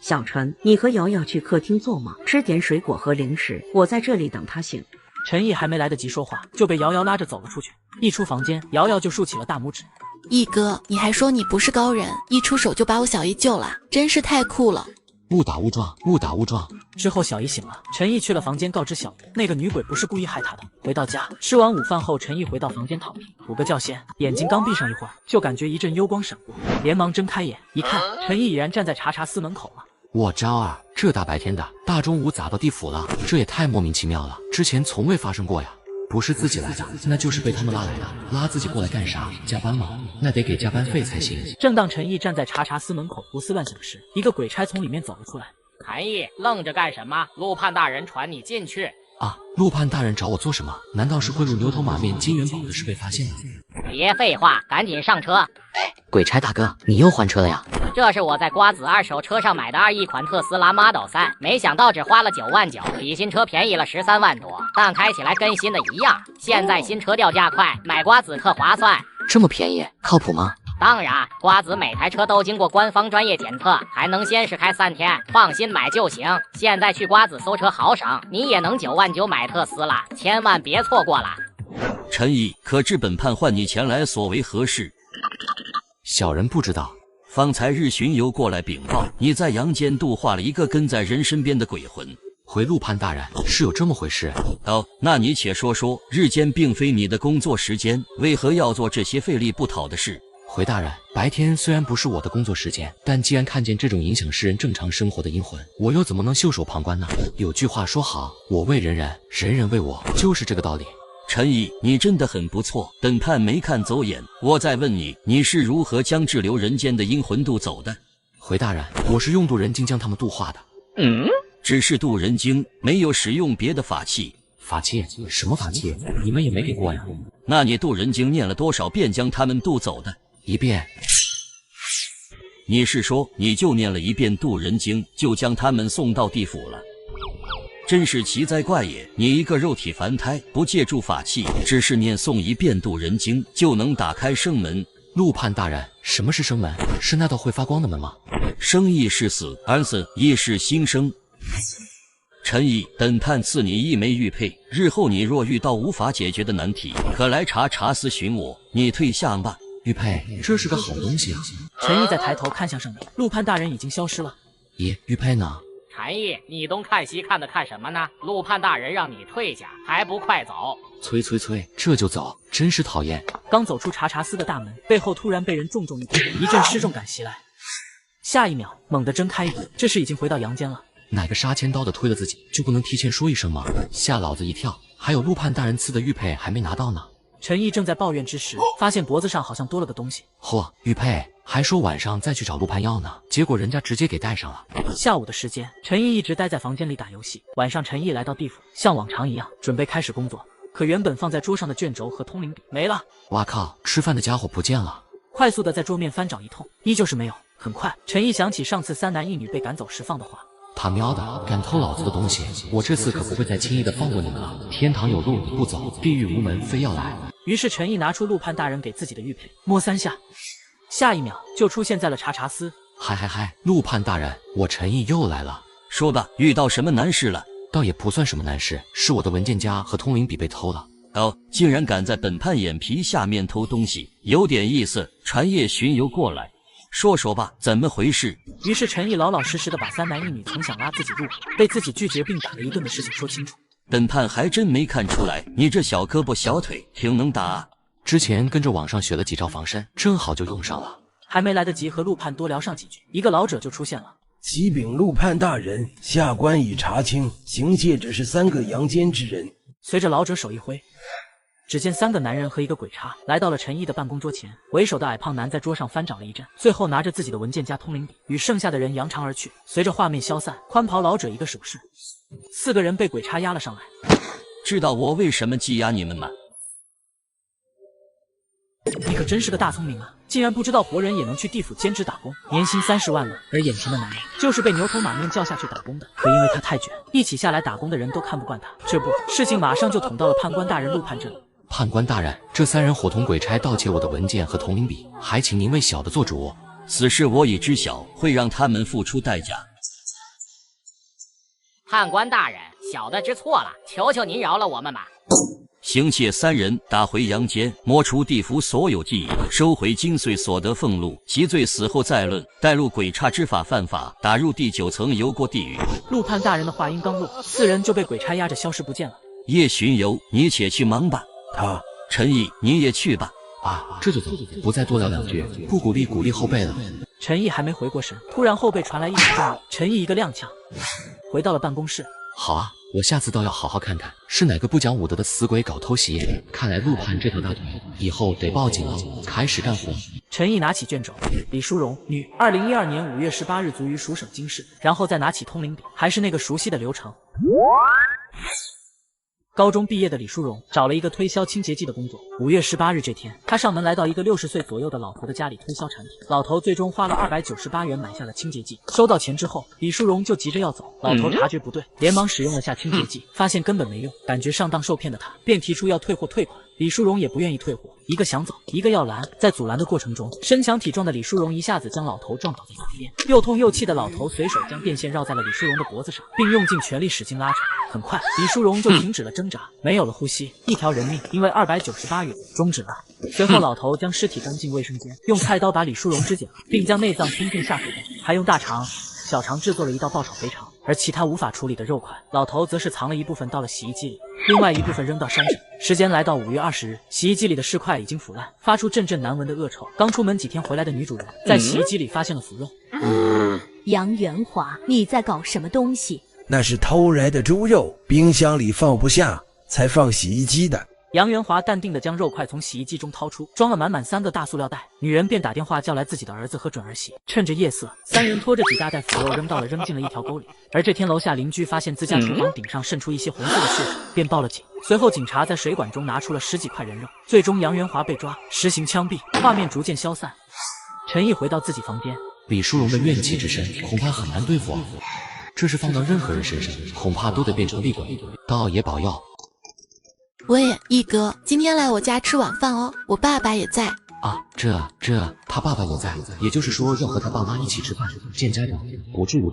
小陈，你和瑶瑶去客厅坐嘛，吃点水果和零食，我在这里等他醒。陈毅还没来得及说话，就被瑶瑶拉着走了出去。一出房间，瑶瑶就竖起了大拇指。一哥，你还说你不是高人，一出手就把我小姨救了，真是太酷了。误打误撞。之后小姨醒了，陈毅去了房间告知小姨，那个女鬼不是故意害他的。回到家，吃完午饭后，陈毅回到房间躺平，补个觉先，眼睛刚闭上一会儿，就感觉一阵幽光闪过，连忙睁开眼，一看，陈毅已然站在查查司门口了。我招儿，这大白天的，大中午咋到地府了？这也太莫名其妙了，之前从未发生过呀。不是自己来的，那就是被他们拉来的。拉自己过来干啥？加班吗？那得给加班费才行。正当陈毅站在查查司门口胡思乱想时，一个鬼差从里面走了出来。陈毅，愣着干什么？陆判大人传你进去。啊，陆判大人找我做什么？难道是贿赂牛头马面金元宝的事被发现了？别废话，赶紧上车。鬼差大哥，你又换车了呀？这是我在瓜子二手车上买的21款特斯拉 Model 3，没想到只花了9万9，比新车便宜了13万多，但开起来跟新的一样。现在新车掉价快，买瓜子特划算。这么便宜，靠谱吗？当然，瓜子每台车都经过官方专业检测，还能先试开3天，放心买就行。现在去瓜子搜车好省，你也能9万9买特斯拉，千万别错过了。陈毅，可知本判唤你前来所为何事？小人不知道。方才日巡游过来禀报，你在阳间度化了一个跟在人身边的鬼魂。回陆判大人，是有这么回事？哦，那你且说说，日间并非你的工作时间，为何要做这些费力不讨的事？回大人，白天虽然不是我的工作时间，但既然看见这种影响世人正常生活的阴魂，我又怎么能袖手旁观呢？有句话说好，我为人人，人人为我，就是这个道理。陈毅，你真的很不错，本判没看走眼。我再问你，你是如何将滞留人间的阴魂渡走的？回大人，我是用渡人经将他们渡化的。只是渡人经，没有使用别的法器。法器？什么法器？你们也没给过呀。那你渡人经念了多少遍将他们渡走的？1遍。你是说你就念了1遍渡人经，就将他们送到地府了？真是奇哉怪也！你一个肉体凡胎，不借助法器，只是念诵1遍渡人经，就能打开生门。陆判大人，什么是生门？是那道会发光的门吗？生亦是死，而死亦是新生。陈毅，本判赐你1枚玉佩，日后你若遇到无法解决的难题，可来查查司寻我。你退下吧。玉佩，这是个好东西啊！陈毅再抬头看向上面，陆判大人已经消失了。咦，玉佩呢？陈毅，你东看西看的看什么呢？陆判大人让你退下，还不快走！催，这就走，真是讨厌！刚走出查查司的大门，背后突然被人重重一推，一阵失重感袭来。下一秒，猛地睁开眼，这时已经回到阳间了。哪个杀千刀的推了自己，就不能提前说一声吗？吓老子一跳！还有陆判大人赐的玉佩还没拿到呢。陈毅正在抱怨之时，发现脖子上好像多了个东西。嚯，玉佩还说晚上再去找陆盼要呢，结果人家直接给带上了。下午的时间，陈毅一直待在房间里打游戏。晚上，陈毅来到地府，像往常一样准备开始工作，可原本放在桌上的卷轴和通灵笔没了。哇靠，吃饭的家伙不见了！快速的在桌面翻找一通，依旧是没有。很快，陈毅想起上次3男1女被赶走时放的话。他喵的，敢偷老子的东西，我这次可不会再轻易的放过你们了。天堂有路你不走，地狱无门非要来。于是陈毅拿出陆盼大人给自己的玉佩，摸3下，下一秒就出现在了查查司。嗨，陆盼大人，我陈毅又来了。说吧，遇到什么难事了？倒也不算什么难事，是我的文件夹和通灵笔被偷了。哦，竟然敢在本判眼皮下面偷东西，有点意思。传夜巡游过来，说说吧，怎么回事？于是陈毅老老实实的把3男1女曾想拉自己入伙，被自己拒绝并打了一顿的事情说清楚。本判还真没看出来，你这小胳膊小腿挺能打啊。之前跟着网上学了几招防身，正好就用上了。还没来得及和陆盼多聊上几句，一个老者就出现了。启禀陆盼大人，下官已查清，行窃只是3个阳间之人。随着老者手一挥，只见3个男人和一个鬼差来到了陈毅的办公桌前，为首的矮胖男在桌上翻找了一阵，最后拿着自己的文件夹通灵笔，与剩下的人扬长而去。随着画面消散，宽袍老者一个手势，4个人被鬼差压了上来。知道我为什么羁押你们吗？你可真是个大聪明啊，竟然不知道活人也能去地府兼职打工，年薪30万了。而眼前的男人就是被牛头马面叫下去打工的，可因为他太卷，一起下来打工的人都看不惯他。这不，事情马上就捅到了判官大人陆盼这里。判官大人，这3人伙同鬼差盗窃我的文件和通灵笔，还请您为小的做主。此事我已知晓，会让他们付出代价。判官大人，小的知错了，求求您饶了我们吧。行窃3人，打回阳间，磨除地府所有记忆，收回精髓所得俸禄，其罪死后再论。带入鬼差之法犯法，打入第9层，游过地狱。陆盼大人的话音刚落，4人就被鬼差压着消失不见了。夜巡游，你且去忙吧。陈毅，你也去吧。啊，这就走，不再多聊2句，不鼓励后辈了。陈毅还没回过神，突然后背传来一声重力，陈毅一个踉跄，回到了办公室。好啊，我下次倒要好好看看，是哪个不讲武德的死鬼搞偷袭。看来陆盼这条大腿以后得报警了，开始干活。陈毅拿起卷轴，李淑荣，女，2012年5月18日卒于蜀省京市。然后再拿起通灵笔，还是那个熟悉的流程。高中毕业的李淑荣找了一个推销清洁剂的工作。5月18日这天，她上门来到一个60岁左右的老头的家里推销产品。老头最终花了298元买下了清洁剂。收到钱之后，李淑荣就急着要走。老头察觉不对，连忙使用了下清洁剂，发现根本没用，感觉上当受骗的他便提出要退货退款。李淑荣也不愿意退货，一个想走，一个要拦。在阻拦的过程中，身强体壮的李淑荣一下子将老头撞倒在旁边。又痛又气的老头随手将电线绕在了李淑荣的脖子上，并用尽全力使劲拉扯。很快，李淑荣就停止了挣扎，没有了呼吸，一条人命因为298元终止了。随后，老头将尸体搬进卫生间，用菜刀把李淑荣肢解了，并将内脏吞进下水道，还用大肠、小肠制作了一道爆炒肥肠。而其他无法处理的肉块，老头则是藏了一部分到了洗衣机里，另外一部分扔到山上。时间来到5月20日，洗衣机里的尸块已经腐烂，发出阵阵难闻的恶臭。刚出门几天回来的女主人在洗衣机里发现了腐肉。杨元华，你在搞什么东西？那是偷来的猪肉，冰箱里放不下，才放洗衣机的。杨元华淡定地将肉块从洗衣机中掏出，装了满满3个大塑料袋。女人便打电话叫来自己的儿子和准儿媳，趁着夜色，3人拖着几大袋腐肉扔进了一条沟里。而这天楼下邻居发现自家厨房顶上渗出一些红色的血水，便报了警。随后警察在水管中拿出了10几块人肉，最终杨元华被抓，实行枪毙。画面逐渐消散，陈毅回到自己房间。李淑荣的怨气之深，恐怕很难对付啊。这是放到任何人身上，恐怕都得变成厉鬼。道爷保佑。喂，毅哥，今天来我家吃晚饭哦，我爸爸也在。啊，他爸爸也在，也就是说要和他爸妈一起吃饭，见家长，我住。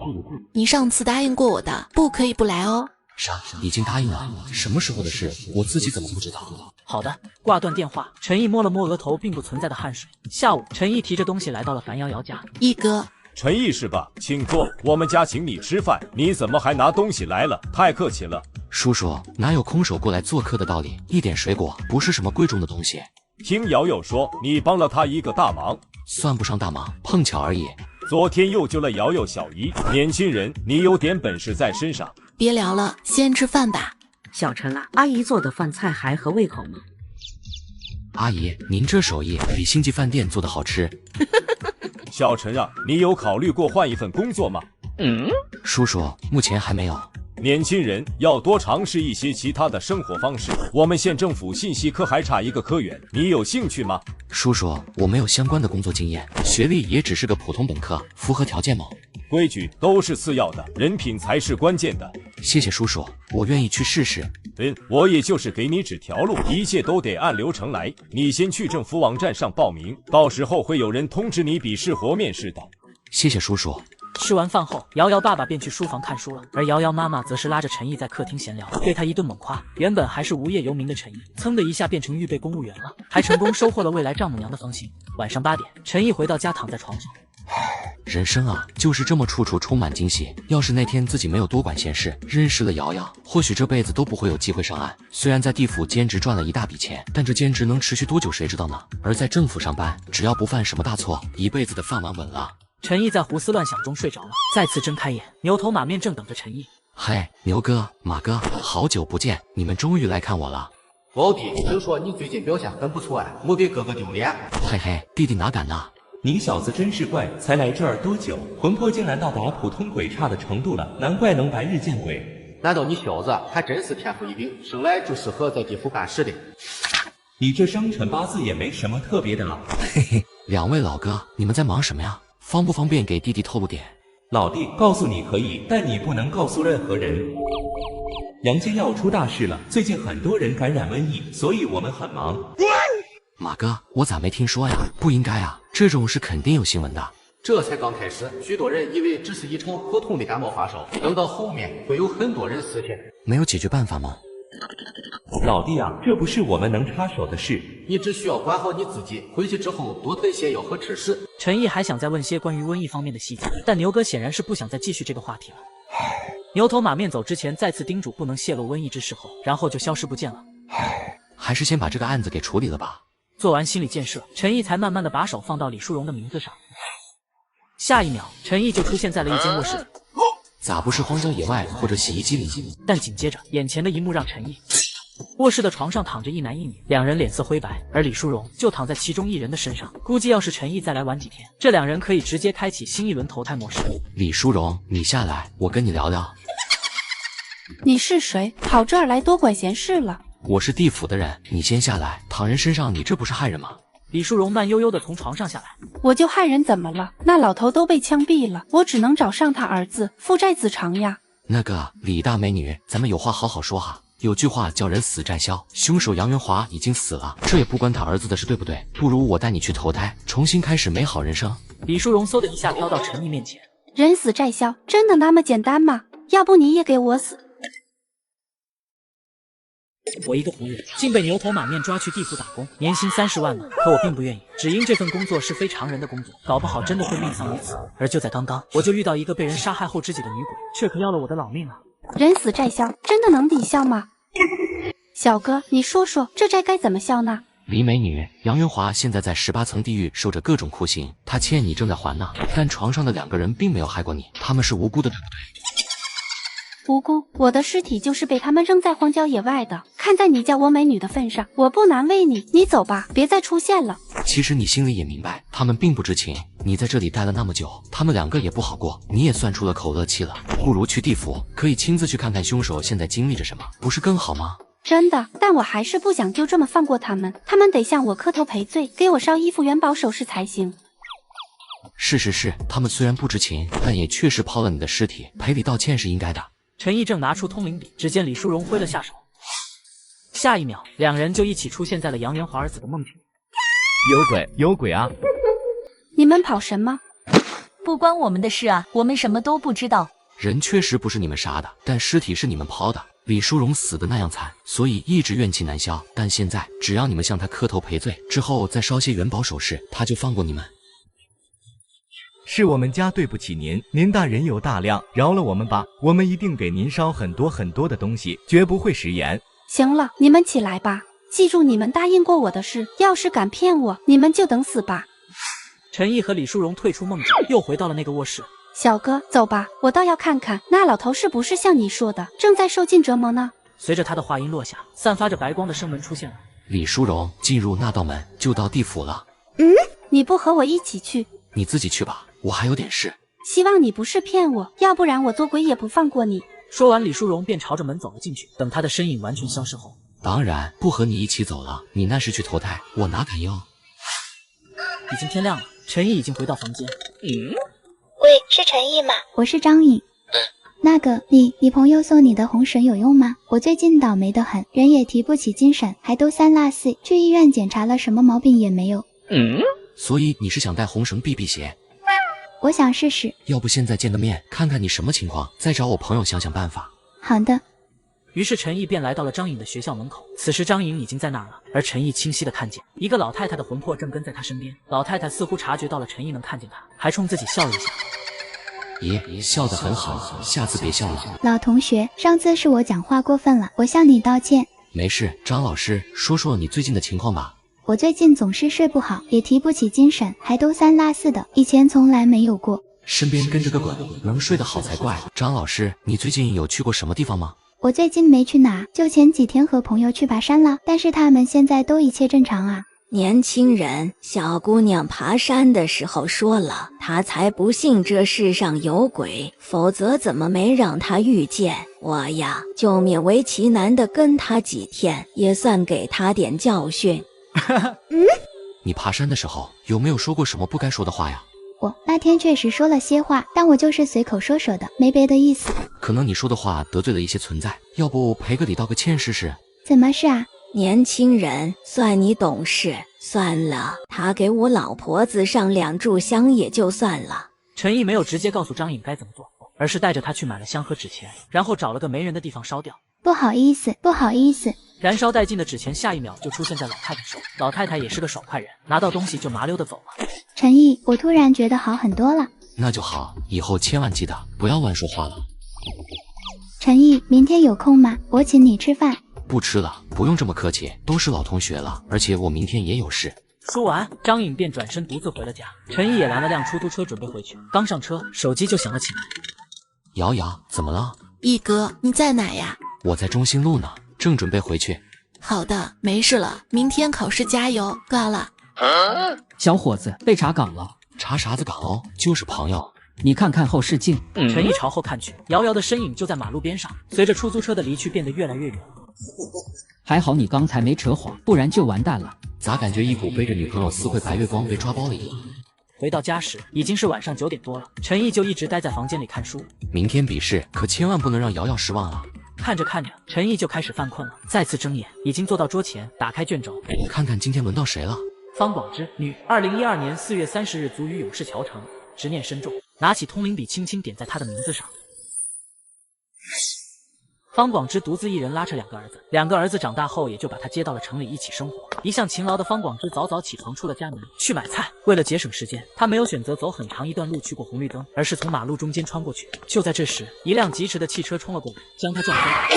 你上次答应过我的，不可以不来哦。啥？已经答应了？什么时候的事？我自己怎么不知道？好的，挂断电话。陈毅摸了摸额头并不存在的汗水。下午，陈毅提着东西来到了樊瑶瑶家。毅哥。陈毅是吧？请坐，我们家请你吃饭，你怎么还拿东西来了？太客气了。叔叔，哪有空手过来做客的道理？一点水果不是什么贵重的东西。听瑶瑶说，你帮了她一个大忙。算不上大忙，碰巧而已。昨天又救了瑶瑶小姨，年轻人，你有点本事在身上。别聊了，先吃饭吧。小陈啊，阿姨做的饭菜还合胃口吗？阿姨，您这手艺比星级饭店做的好吃。小陈啊，你有考虑过换一份工作吗？叔叔，目前还没有。年轻人要多尝试一些其他的生活方式。我们县政府信息科还差一个科员，你有兴趣吗？叔叔，我没有相关的工作经验，学历也只是个普通本科，符合条件吗？规矩都是次要的，人品才是关键的。谢谢叔叔，我愿意去试试。我也就是给你指条路，一切都得按流程来。你先去政府网站上报名，到时候会有人通知你笔试或面试的。谢谢叔叔。吃完饭后，瑶瑶爸爸便去书房看书了，而瑶瑶妈妈则是拉着陈毅在客厅闲聊，对他一顿猛夸。原本还是无业游民的陈毅，噌的一下变成预备公务员了，还成功收获了未来丈母娘的芳心。晚上8点，陈毅回到家，躺在床上。人生啊，就是这么处处充满惊喜。要是那天自己没有多管闲事，认识了瑶瑶，或许这辈子都不会有机会上岸。虽然在地府兼职赚了一大笔钱，但这兼职能持续多久谁知道呢？而在政府上班，只要不犯什么大错，一辈子的饭碗稳了。陈毅在胡思乱想中睡着了，再次睁开眼，牛头马面正等着陈毅。嘿，牛哥、马哥，好久不见，你们终于来看我了。老弟，听说你最近表现很不错啊，没给哥哥丢脸。嘿嘿，弟弟哪敢呢？你小子真是怪，才来这儿多久，魂魄竟然到达普通鬼差的程度了，难怪能白日见鬼。难道你小子还真是天赋异禀，生来就适合在地府干事的？你这生辰八字也没什么特别的了。嘿嘿，两位老哥，你们在忙什么呀？方不方便给弟弟透露点？老弟，告诉你可以，但你不能告诉任何人。阳间要出大事了，最近很多人感染瘟疫，所以我们很忙。马哥，我咋没听说呀？不应该啊，这种事肯定有新闻的。这才刚开始，许多人以为只是一场普通的感冒发烧，等到后面会有很多人死去。没有解决办法吗？老弟啊，这不是我们能插手的事，你只需要管好你自己，回去之后多囤些药和吃食。陈毅还想再问些关于瘟疫方面的细节，但牛哥显然是不想再继续这个话题了。牛头马面走之前再次叮嘱不能泄露瘟疫之事后，然后就消失不见了。还是先把这个案子给处理了吧。做完心理建设，陈毅才慢慢的把手放到李淑荣的名字上。下一秒，陈毅就出现在了一间卧室里。咋不是荒郊野外或者洗衣机里？但紧接着，眼前的一幕让陈毅……卧室的床上躺着一男一女，两人脸色灰白，而李淑荣就躺在其中一人的身上。估计要是陈毅再来玩几天，这两人可以直接开启新一轮投胎模式。李淑荣，你下来，我跟你聊聊。你是谁？跑这儿来多管闲事了？我是地府的人，你先下来，躺人身上，你这不是害人吗？李淑荣慢悠悠地从床上下来。我就害人怎么了？那老头都被枪毙了，我只能找上他儿子，父债子偿呀。那个李大美女，咱们有话好好说哈。有句话叫人死债消，凶手杨元华已经死了，这也不关他儿子的事，对不对？不如我带你去投胎，重新开始美好人生。李淑荣嗖的一下飘到陈毅面前。人死债消，真的那么简单吗？要不你也给我死。我一个活人，竟被牛头马面抓去地府打工，年薪30万呢。可我并不愿意，只因这份工作是非常人的工作，搞不好真的会命丧于此。而就在刚刚，我就遇到一个被人杀害后知己的女鬼，却可要了我的老命啊！人死债消，真的能抵消吗？小哥，你说说，这债该怎么消呢？李美女，杨元华现在在18层地狱受着各种酷刑，他欠你正在还呢。但床上的2个人并没有害过你，他们是无辜的，对不对？无辜，我的尸体就是被他们扔在荒郊野外的。看在你叫我美女的份上，我不难为你。你走吧，别再出现了。其实你心里也明白，他们并不知情。你在这里待了那么久，他们2个也不好过，你也算出了口恶气了。不如去地府，可以亲自去看看凶手现在经历着什么，不是更好吗？真的，但我还是不想就这么放过他们，他们得向我磕头赔罪，给我烧衣服元宝首饰才行。是，他们虽然不知情，但也确实抛了你的尸体，赔礼道歉是应该的。陈毅正拿出通灵笔，只见李淑荣挥了下手，下一秒，2人就一起出现在了杨元华儿子的梦境里。有鬼啊！你们跑什么？不关我们的事啊，我们什么都不知道。人确实不是你们杀的，但尸体是你们抛的。李淑荣死的那样惨，所以一直怨气难消。但现在只要你们向他磕头赔罪，之后再烧些元宝首饰，他就放过你们。是我们家对不起您，您大人有大量，饶了我们吧，我们一定给您烧很多的东西，绝不会食言。行了，你们起来吧，记住你们答应过我的事，要是敢骗我，你们就等死吧。陈毅和李淑荣退出梦境，又回到了那个卧室。小哥，走吧，我倒要看看那老头是不是像你说的正在受尽折磨呢。随着他的话音落下，散发着白光的生门出现了。李淑荣，进入那道门就到地府了。你不和我一起去？你自己去吧，我还有点事。希望你不是骗我，要不然我做鬼也不放过你。说完，李淑荣便朝着门走了进去。等她的身影完全消失后，当然不和你一起走了，你那是去投胎，我哪敢要？已经天亮了，陈毅已经回到房间。喂，是陈毅吗？我是张颖。那个，你朋友送你的红绳有用吗？我最近倒霉得很，人也提不起精神，还都3落4，去医院检查了，什么毛病也没有。所以你是想带红绳避避邪？我想试试。要不现在见个面，看看你什么情况，再找我朋友想想办法。好的。于是陈毅便来到了张颖的学校门口。此时张颖已经在那儿了，而陈毅清晰的看见一个老太太的魂魄正跟在他身边。老太太似乎察觉到了陈毅能看见他，还冲自己笑了一下。爷，笑得很好，下次别笑了。老同学，上次是我讲话过分了，我向你道歉。没事，张老师，说说你最近的情况吧。我最近总是睡不好，也提不起精神，还都3落4的，以前从来没有过。身边跟着个鬼，能睡得好才怪。张老师，你最近有去过什么地方吗？我最近没去哪，就前几天和朋友去爬山了，但是他们现在都一切正常啊。年轻人，小姑娘爬山的时候说了，她才不信这世上有鬼，否则怎么没让她遇见我呀？就勉为其难的跟她几天，也算给她点教训。你爬山的时候有没有说过什么不该说的话呀？我那天确实说了些话，但我就是随口说说的，没别的意思。可能你说的话得罪了一些存在，要不赔个礼道个歉试试？怎么事啊？年轻人，算你懂事。算了，他给我老婆子上2炷香也就算了。陈毅没有直接告诉张颖该怎么做，而是带着她去买了香和纸钱，然后找了个没人的地方烧掉。不好意思，不好意思。燃烧殆尽的纸钱下一秒就出现在老太太手，老太太也是个手快人，拿到东西就麻溜的走了。陈毅，我突然觉得好很多了。那就好，以后千万记得不要乱说话了。陈毅，明天有空吗？我请你吃饭。不吃了，不用这么客气，都是老同学了，而且我明天也有事。说完，张颖便转身独自回了家。陈毅也拦了辆出租车准备回去，刚上车，手机就响了起来。瑶瑶，怎么了？毅哥，你在哪呀？我在中心路呢，正准备回去。好的，没事了，明天考试加油，挂了。小伙子，被查岗了。查啥子岗哦？就是朋友。你看看后视镜。陈毅朝后看去，瑶瑶的身影就在马路边上，随着出租车的离去变得越来越远。还好你刚才没扯谎，不然就完蛋了。咋感觉一股背着女朋友私会白月光被抓包了一样？回到家时已经是晚上9点多了，陈毅就一直待在房间里看书。明天笔试，可千万不能让瑶瑶失望啊！看着看着，陈毅就开始犯困了，再次睁眼，已经坐到桌前，打开卷轴，看看今天轮到谁了。方广之，女，2012年4月30日卒于勇士桥城，执念深重。拿起通灵笔，轻轻点在他的名字上。方广之独自一人拉扯2个儿子，2个儿子长大后也就把他接到了城里一起生活。一向勤劳的方广之早早起床出了家门去买菜，为了节省时间，他没有选择走很长一段路去过红绿灯，而是从马路中间穿过去。就在这时，一辆疾驰的汽车冲了过来，将他撞飞。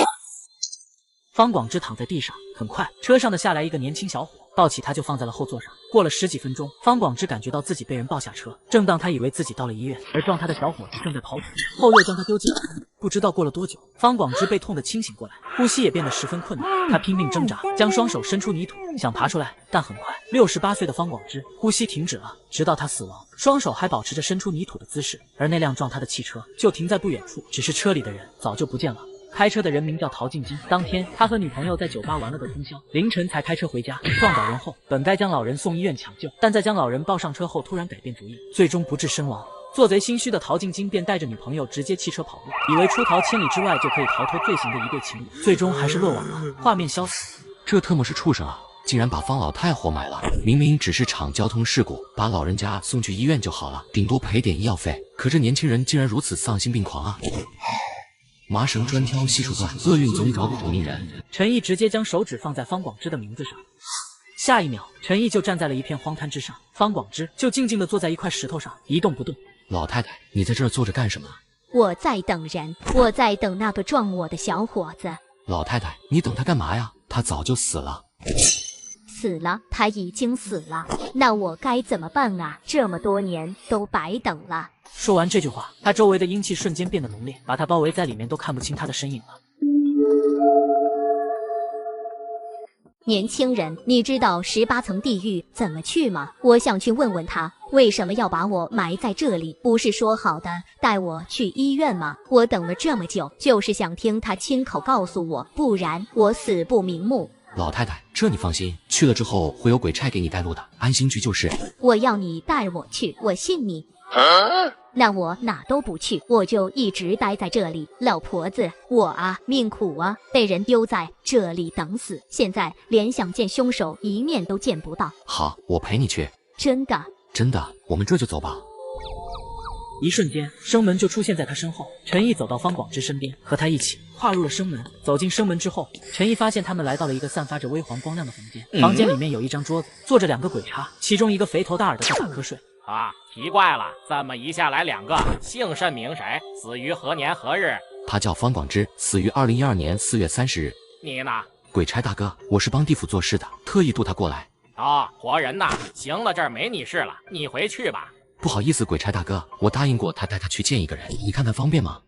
方广之躺在地上，很快车上的下来一个年轻小伙，抱起他就放在了后座上。过了10几分钟，方广之感觉到自己被人抱下车，正当他以为自己到了医院，而撞他的小伙子正在跑起，后又将他丢进了坑里。不知道过了多久，方广之被痛得清醒过来，呼吸也变得十分困难。他拼命挣扎，将双手伸出泥土，想爬出来，但很快68岁的方广之呼吸停止了，直到他死亡，双手还保持着伸出泥土的姿势。而那辆撞他的汽车就停在不远处，只是车里的人早就不见了。开车的人名叫陶静金，当天他和女朋友在酒吧玩了个通宵，凌晨才开车回家。撞倒人后，本该将老人送医院抢救，但在将老人抱上车后突然改变主意，最终不治身亡。做贼心虚的陶静金便带着女朋友直接弃车跑路，以为出逃千里之外就可以逃脱罪行的一对情侣，最终还是落网了。画面消失。这特么是畜生啊！竟然把方老太活埋了。明明只是场交通事故，把老人家送去医院就好了，顶多赔点医药费。可这年轻人竟然如此丧心病狂啊！麻绳专挑细处断，厄运总找苦命人。陈毅直接将手指放在方广之的名字上，下一秒，陈毅就站在了一片荒滩之上，方广之就静静地坐在一块石头上，一动不动。老太太，你在这儿坐着干什么？我在等人，我在等那个撞我的小伙子。老太太，你等他干嘛呀？他早就死了。死了？他已经死了，那我该怎么办啊？这么多年都白等了。说完这句话，他周围的阴气瞬间变得浓烈，把他包围在里面，都看不清他的身影了。年轻人，你知道18层地狱怎么去吗？我想去问问他，为什么要把我埋在这里？不是说好的带我去医院吗？我等了这么久，就是想听他亲口告诉我，不然我死不瞑目。老太太，这你放心，去了之后会有鬼差给你带路的，安心去就是。我要你带我去，我信你。那我哪都不去，我就一直待在这里。老婆子，我啊命苦啊，被人丢在这里等死，现在连想见凶手一面都见不到。好，我陪你去。真的？真的，我们这就走吧。一瞬间，生门就出现在他身后。陈毅走到方广之身边，和他一起跨入了生门。走进生门之后，陈毅发现他们来到了一个散发着微黄光亮的房间。房间里面有一张桌子，坐着2个鬼差，其中一个肥头大耳的在打瞌睡。啊，奇怪了，这么一下来2个，姓甚名谁，死于何年何日？他叫方广之，死于2012年4月30日。你呢？鬼差大哥，我是帮地府做事的，特意渡他过来。哦，活人呐！行了，这儿没你事了，你回去吧。不好意思，鬼差大哥，我答应过他带他去见一个人，你看他方便吗？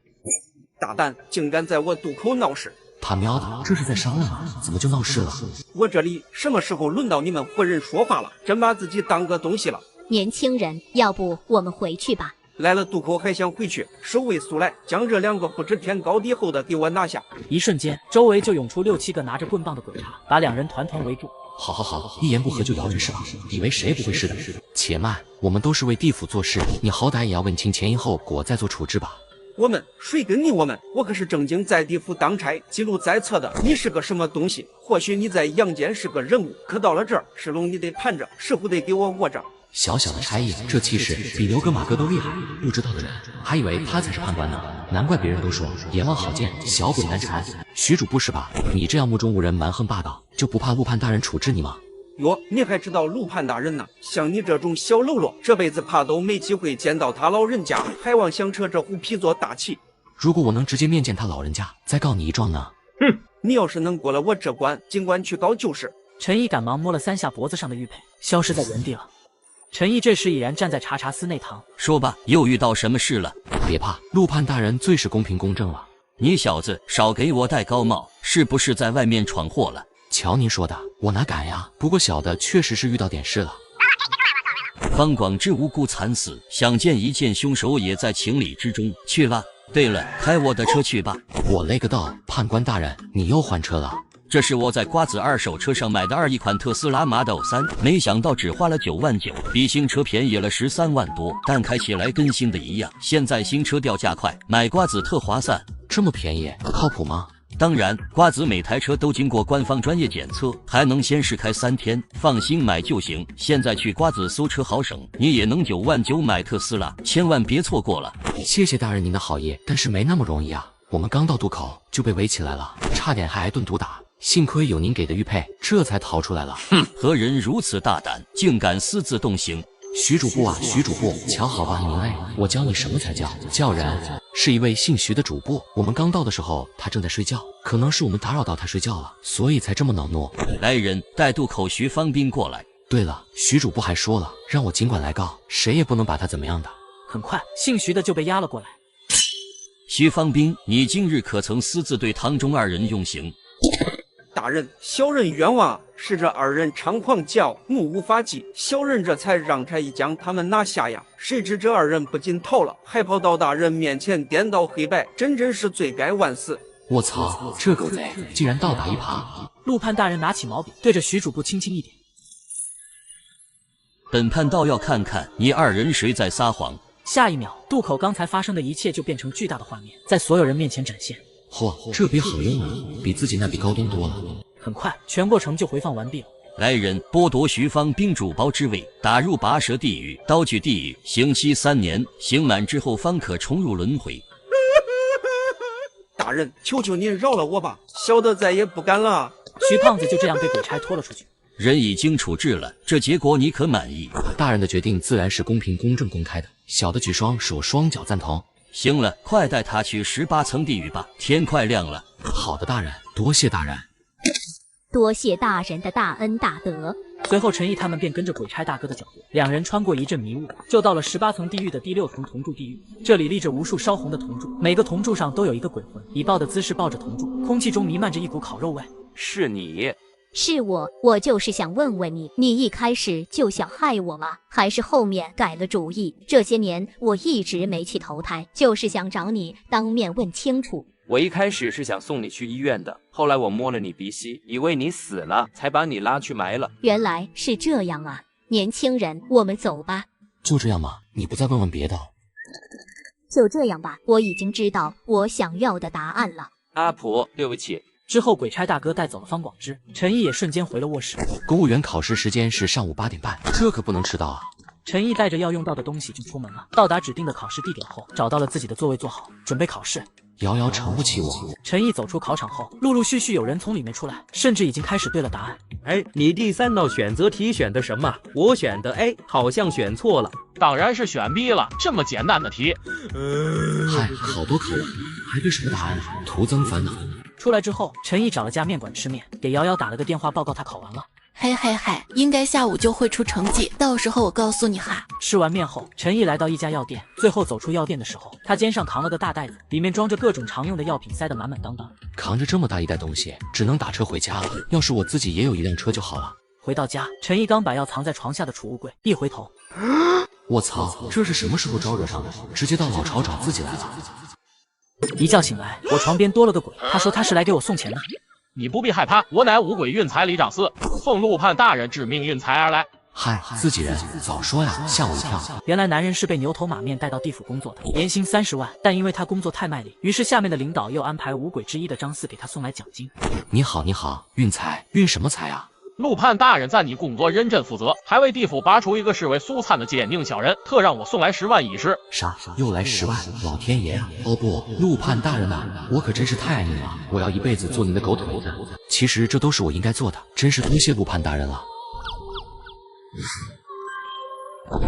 大胆，竟敢在我渡口闹事！他喵的，这是在商量吗？怎么就闹事了？我这里什么时候轮到你们活人说话了？真把自己当个东西了。年轻人，要不我们回去吧？来了渡口还想回去？守卫速来，将这2个不知天高地厚的给我拿下！一瞬间，周围就涌出6、7个拿着棍棒的鬼差，把2人团团围住。好，一言不合就摇人是吧？以为谁也不会是的。且慢，我们都是为地府做事，你好歹也要问清前因后果，再做处置吧。我们？谁跟你我们？我可是正经在地府当差，记录在册的。你是个什么东西？或许你在阳间是个人物，可到了这儿，石龙你得盘着，石虎得给我握着。小小的差役，这气势比刘哥马哥都厉害。不知道的人还以为他才是判官呢，难怪别人都说阎王好见，小鬼难缠。徐主不是吧？你这样目中无人、蛮横霸道，就不怕陆判大人处置你吗？哟，你还知道陆判大人呢？像你这种小喽啰，这辈子怕都没机会见到他老人家，还妄想扯这虎皮做大旗。如果我能直接面见他老人家，再告你一状呢？哼，你要是能过了我这关，尽管去告就是。陈毅赶忙摸了3下脖子上的玉佩，消失在原地了。陈毅这时已然站在查司内堂。说吧，又遇到什么事了？别怕，陆判大人最是公平公正了。你小子少给我戴高帽，是不是在外面闯祸了？瞧您说的，我哪敢呀？不过小的确实是遇到点事了。方广之无辜惨死，想见一见凶手也在情理之中。去吧。对了，开我的车去吧。我勒个道，判官大人，你又换车了？这是我在瓜子2手车上买的21款特斯拉Model 3，没想到只花了9万9，比新车便宜了13万多，但开起来跟新的一样。现在新车掉价快，买瓜子特划算。这么便宜，靠谱吗？当然，瓜子每台车都经过官方专业检测，还能先试开3天，放心买就行。现在去瓜子搜车好省，你也能9万9买特斯拉，千万别错过了。谢谢大人您的好意，但是没那么容易啊。我们刚到渡口就被围起来了，差点还挨顿毒打。幸亏有您给的玉佩，这才逃出来了。哼，何人如此大胆，竟敢私自动刑？徐主簿啊，徐主簿，瞧好吧，您哎，我教你什么才叫人。是一位姓徐的主簿，我们刚到的时候他正在睡觉，可能是我们打扰到他睡觉了，所以才这么恼怒。来人，带渡口徐方斌过来。对了，徐主簿还说了，让我尽管来告，谁也不能把他怎么样的。很快，姓徐的就被押了过来。徐方斌，你今日可曾私自对堂中2人用刑？大人，小人冤枉，是这2人猖狂叫，目无法纪，小人这才让差役将他们拿下呀。谁知这2人不仅逃了，还跑到大人面前颠倒黑白，真是罪该万死。我操，这狗贼竟然倒打一耙！陆判大人拿起毛笔，对着徐主簿轻轻一点。本判倒要看看你2人谁在撒谎。下一秒，渡口刚才发生的一切就变成巨大的画面，在所有人面前展现。嚯，这笔好用啊，比自己那笔高端多了。很快，全过程就回放完毕了。来人，剥夺徐方斌主包之位，打入拔舌地狱，刀具地狱，刑期3年，刑满之后方可重入轮回。大人，求求您饶了我吧，小的再也不敢了。徐胖子就这样被鬼差拖了出去。人已经处置了，这结果你可满意？大人的决定自然是公平、公正、公开的，小的举双手，双脚赞同。行了，快带他去18层地狱吧，天快亮了。好的，大人，多谢大人。多谢大人的大恩大德。随后，陈毅他们便跟着鬼差大哥的脚步，2人穿过一阵迷雾，就到了18层地狱的第6层铜柱地狱。这里立着无数烧红的铜柱，每个铜柱上都有一个鬼魂，以抱的姿势抱着铜柱，空气中弥漫着一股烤肉味。是你？是我就是想问问你，你一开始就想害我吗？还是后面改了主意？这些年我一直没去投胎，就是想找你当面问清楚。我一开始是想送你去医院的，后来我摸了你鼻息，以为你死了，才把你拉去埋了。原来是这样啊，年轻人，我们走吧。就这样吗？你不再问问别的？就这样吧，我已经知道我想要的答案了。阿婆，对不起。之后，鬼差大哥带走了方广之，陈毅也瞬间回了卧室。公务员考试时间是上午8点半，这可不能迟到啊！陈毅带着要用到的东西就出门了。到达指定的考试地点后，找到了自己的座位坐好，准备考试。瑶瑶瞧不起我。陈毅走出考场后，陆陆续续有人从里面出来，甚至已经开始对了答案。哎，你第3道选择题选的什么？我选的 A， 好像选错了。当然是选 B 了，这么简单的题。嗨，好多考完了，还对什么答案啊？徒增烦恼。出来之后，陈毅找了家面馆吃面，给瑶瑶打了个电话报告他考完了。嘿嘿嘿，应该下午就会出成绩，到时候我告诉你哈。吃完面后，陈毅来到一家药店，最后走出药店的时候，他肩上扛了个大袋子，里面装着各种常用的药品，塞得满满当当。扛着这么大一袋东西，只能打车回家了。要是我自己也有一辆车就好了。回到家，陈毅刚把药藏在床下的储物柜，一回头，我操，这是什么时候招惹上的？直接到老巢找自己来了。一觉醒来，我床边多了个鬼，他说他是来给我送钱的。你不必害怕，我乃五鬼运财里长司，奉陆判大人致命运财而来。嗨，自己人，早说呀，吓我一跳。原来男人是被牛头马面带到地府工作的，年薪30万，但因为他工作太卖力，于是下面的领导又安排五鬼之一的张四给他送来奖金。你好，你好，运财，运什么财啊？陆判大人赞你工作认真负责，还为地府拔出一个视为苏灿的坚定小人，特让我送来10万以示。啥？又来10万？老天爷啊！哦不，陆判大人呐，我可真是太爱你了，我要一辈子做您的狗腿子。其实这都是我应该做的，真是多谢陆判大人了。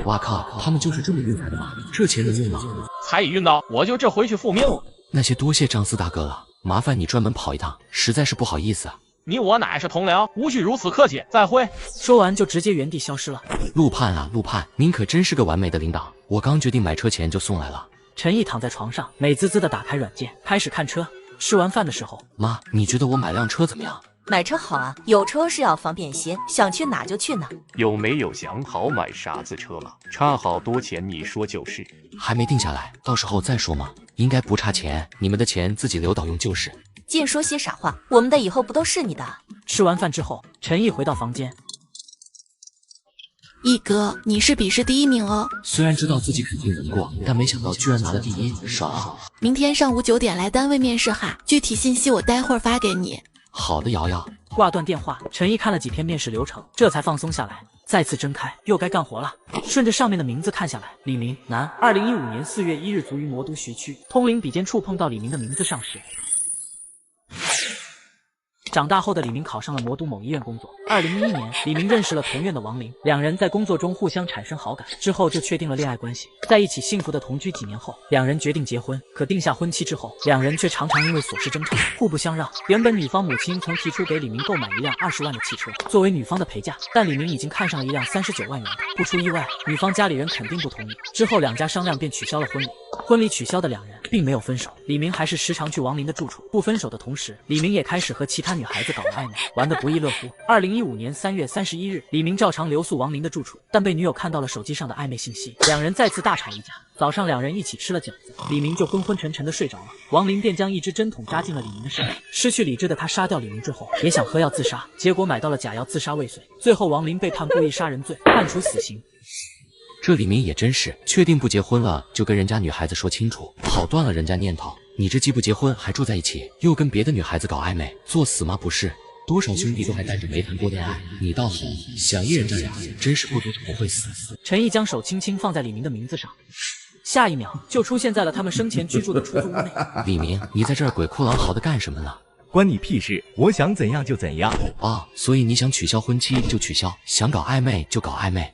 哇靠，他们就是这么运财的吗？这钱能用吗？财已运到，我就这回去复命。那些多谢张四大哥了，麻烦你专门跑一趟，实在是不好意思啊。你我乃是同僚，无需如此客气，再会。说完就直接原地消失了。陆判啊，陆判，您可真是个完美的领导，我刚决定买车钱就送来了。陈毅躺在床上，美滋滋的打开软件，开始看车。吃完饭的时候，妈，你觉得我买辆车怎么样？买车好啊，有车是要方便些，想去哪就去哪。有没有想好买啥子车了？差好多钱你说就是。还没定下来，到时候再说嘛。应该不差钱，你们的钱自己留倒用就是。净说些傻话，我们的以后不都是你的？吃完饭之后，陈毅回到房间。毅哥，你是笔试第1名哦。虽然知道自己肯定能过，但没想到居然拿了第1，爽！明天上午9点来单位面试哈，具体信息我待会儿发给你。好的，瑶瑶。挂断电话，陈毅看了几天面试流程，这才放松下来。再次睁开，又该干活了。顺着上面的名字看下来，李明，男，2015年4月1日卒于魔都徐区。通灵笔尖触碰到李明的名字上时，长大后的李明考上了魔都某医院工作。2011年，李明认识了同院的王林，两人在工作中互相产生好感，之后就确定了恋爱关系，在一起幸福的同居几年后，两人决定结婚。可定下婚期之后，两人却常常因为琐事争吵，互不相让。原本女方母亲曾提出给李明购买一辆20万的汽车作为女方的陪嫁，但李明已经看上了一辆39万元的，不出意外，女方家里人肯定不同意。之后两家商量便取消了婚礼。婚礼取消的两人并没有分手，李明还是时常去王林的住处。不分手的同时，李明也开始和其他女孩子搞了暧昧，玩得不亦乐乎。2015年3月31日，李明照常留宿王林的住处，但被女友看到了手机上的暧昧信息，两人再次大吵一架。早上两人一起吃了饺子，李明就昏昏沉沉的睡着了。王林便将一支针筒扎进了李明的身体，失去理智的他杀掉李明之后，也想喝药自杀，结果买到了假药自杀未遂。最后王林被判故意杀人罪，判处死刑。这李明也真是，确定不结婚了就跟人家女孩子说清楚，好断了人家念头。你这既不结婚还住在一起，又跟别的女孩子搞暧昧，作死吗？不是，多少兄弟都还单着没谈过恋爱，你倒好，想一人占俩，真是不读不会死。陈毅将手轻轻放在李明的名字上，下一秒就出现在了他们生前居住的出租屋内。李明，你在这儿鬼哭狼嚎的干什么呢？关你屁事！我想怎样就怎样。哦，所以你想取消婚期就取消，想搞暧昧就搞暧昧。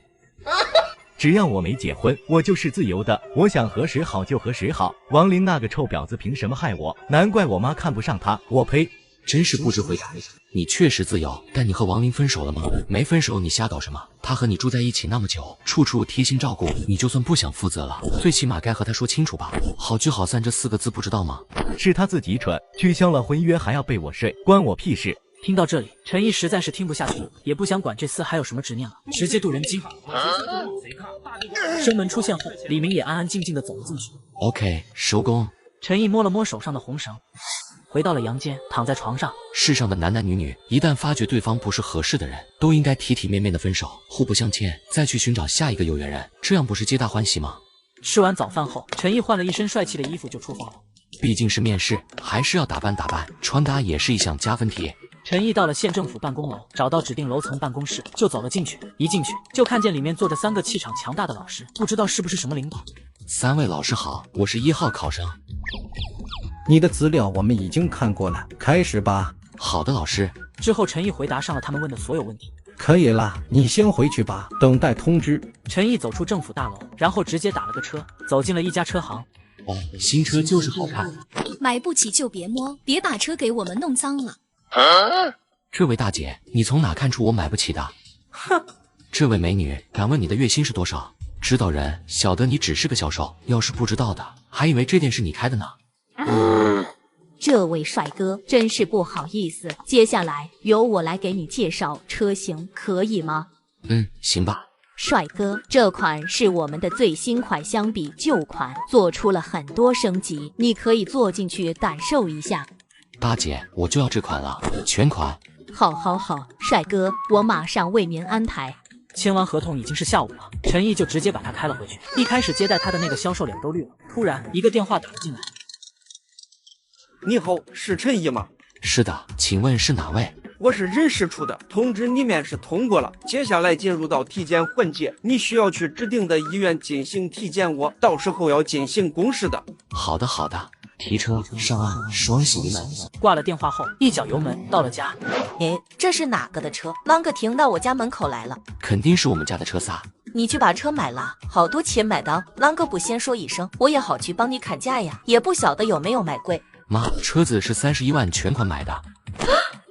只要我没结婚，我就是自由的，我想何时好就何时好。王林那个臭婊子凭什么害我？难怪我妈看不上他，我呸！真是不知悔改。你确实自由，但你和王林分手了吗？没分手，你瞎搞什么？他和你住在一起那么久，处处贴心照顾，你就算不想负责了，最起码该和他说清楚吧。好聚好散这4个字不知道吗？是他自己蠢，取消了婚约还要被我睡，关我屁事。听到这里，陈毅实在是听不下去了，也不想管这厮还有什么执念了，直接渡人经。生门出现后，李明也安安静静的走了进去。OK， 收工。陈毅摸了摸手上的红绳，回到了阳间，躺在床上。世上的男男女女，一旦发觉对方不是合适的人，都应该体体面面的分手，互不相欠，再去寻找下一个有缘人，这样不是皆大欢喜吗？吃完早饭后，陈毅换了一身帅气的衣服就出发了。毕竟是面试，还是要打扮打扮，穿搭也是一项加分题。陈毅到了县政府办公楼，找到指定楼层办公室，就走了进去。一进去就看见里面坐着3个气场强大的老师，不知道是不是什么领导。3位老师好，我是1号考生。你的资料我们已经看过了，开始吧。好的，老师。之后陈毅回答上了他们问的所有问题。可以了，你先回去吧，等待通知。陈毅走出政府大楼，然后直接打了个车，走进了一家车行。哦，新车就是好看。买不起就别摸，别把车给我们弄脏了。这位大姐，你从哪看出我买不起的？哼！这位美女，敢问你的月薪是多少？知道人晓得你只是个销售，要是不知道的，还以为这店是你开的呢。这位帅哥，真是不好意思，接下来由我来给你介绍车型，可以吗？行吧。帅哥，这款是我们的最新款，相比旧款做出了很多升级，你可以坐进去感受一下。大姐，我就要这款了，全款。好，帅哥，我马上为您安排。签完合同已经是下午了，陈毅就直接把他开了回去。一开始接待他的那个销售脸都绿了，突然一个电话打了进来。你好，是陈毅吗？是的，请问是哪位？我是人事处的，通知你面试通过了，接下来进入到体检环节，你需要去指定的医院进行体检，我到时候要进行公示的。好的，提车上岸，双喜临门。挂了电话后，一脚油门到了家。这是哪个的车？啷个停到我家门口来了？肯定是我们家的车撒。你去把车买了，好多钱买的，啷个不先说一声，我也好去帮你砍价呀？也不晓得有没有买贵。妈，车子是31万全款买的。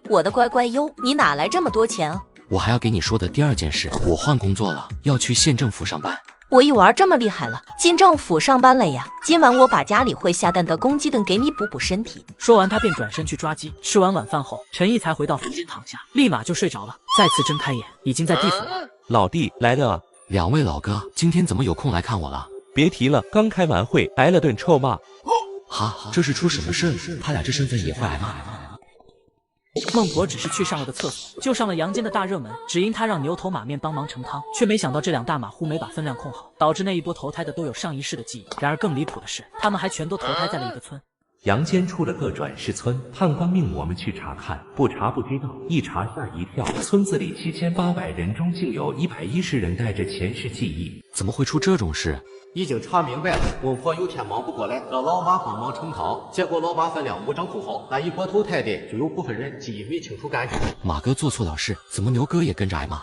我的乖乖哟，你哪来这么多钱啊？我还要给你说的第2件事，我换工作了，要去县政府上班。我一玩这么厉害了，进政府上班了呀！今晚我把家里会下蛋的公鸡蛋给你补补身体。说完，他便转身去抓鸡。吃完晚饭后，陈毅才回到房间躺下，立马就睡着了。再次睁开眼，已经在地府了。老弟来了，2位老哥，今天怎么有空来看我了？别提了，刚开完会挨了顿臭骂。哈，这是出什么事？他俩这身份也会挨骂？孟婆只是去上了个厕所，就上了阳间的大热门，只因他让牛头马面帮忙盛汤，却没想到这2大马虎没把分量控好，导致那一波投胎的都有上一世的记忆。然而更离谱的是，他们还全都投胎在了一个村。阳间出了个转世村，判官命我们去查看，不查不知道，一查吓一跳，村子里7800人中竟有110人带着前世记忆。怎么会出这种事？已经查明白了，翁婆有天忙不过来，让老马帮忙盛汤，结果老马分量误掌控好，那一波投胎的就有部分人记忆没清楚干净。马哥做错了事，怎么牛哥也跟着挨骂？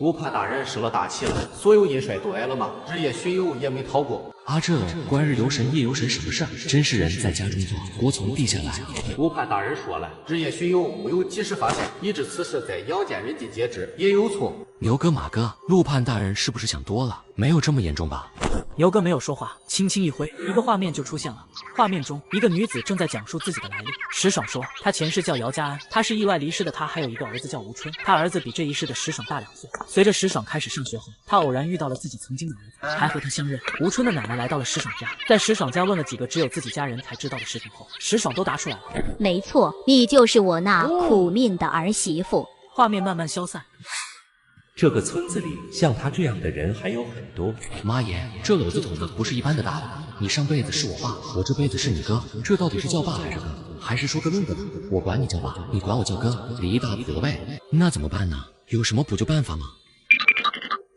误判大人生了大气了，所有阴帅都挨了骂，日夜巡游也没逃过。这观日游神夜游神什么事？真是人在家中坐，锅从地下来。误判大人说了，日夜巡游没有及时发现，以致此事在阳间人尽皆知，也有错。牛哥马哥，陆判大人是不是想多了？没有这么严重吧？牛哥没有说话，轻轻一挥，一个画面就出现了。画面中，一个女子正在讲述自己的来历。石爽说，她前世叫姚家安，她是意外离世的。她还有一个儿子叫吴春，她儿子比这一世的石爽大2岁。随着石爽开始上学后，她偶然遇到了自己曾经的儿子，还和他相认。吴春的奶奶来到了石爽家，在石爽家问了几个只有自己家人才知道的事情后，石爽都答出来了。没错，你就是我那苦命的儿媳妇。画面慢慢消散。这个村子里像他这样的人还有很多。妈耶，这篓子捅的不是一般的大。你上辈子是我爸，我这辈子是你哥，这到底是叫爸还是哥？还是说个论的？我管你叫爸，你管我叫哥，离大谱了呗。那怎么办呢？有什么补救办法吗？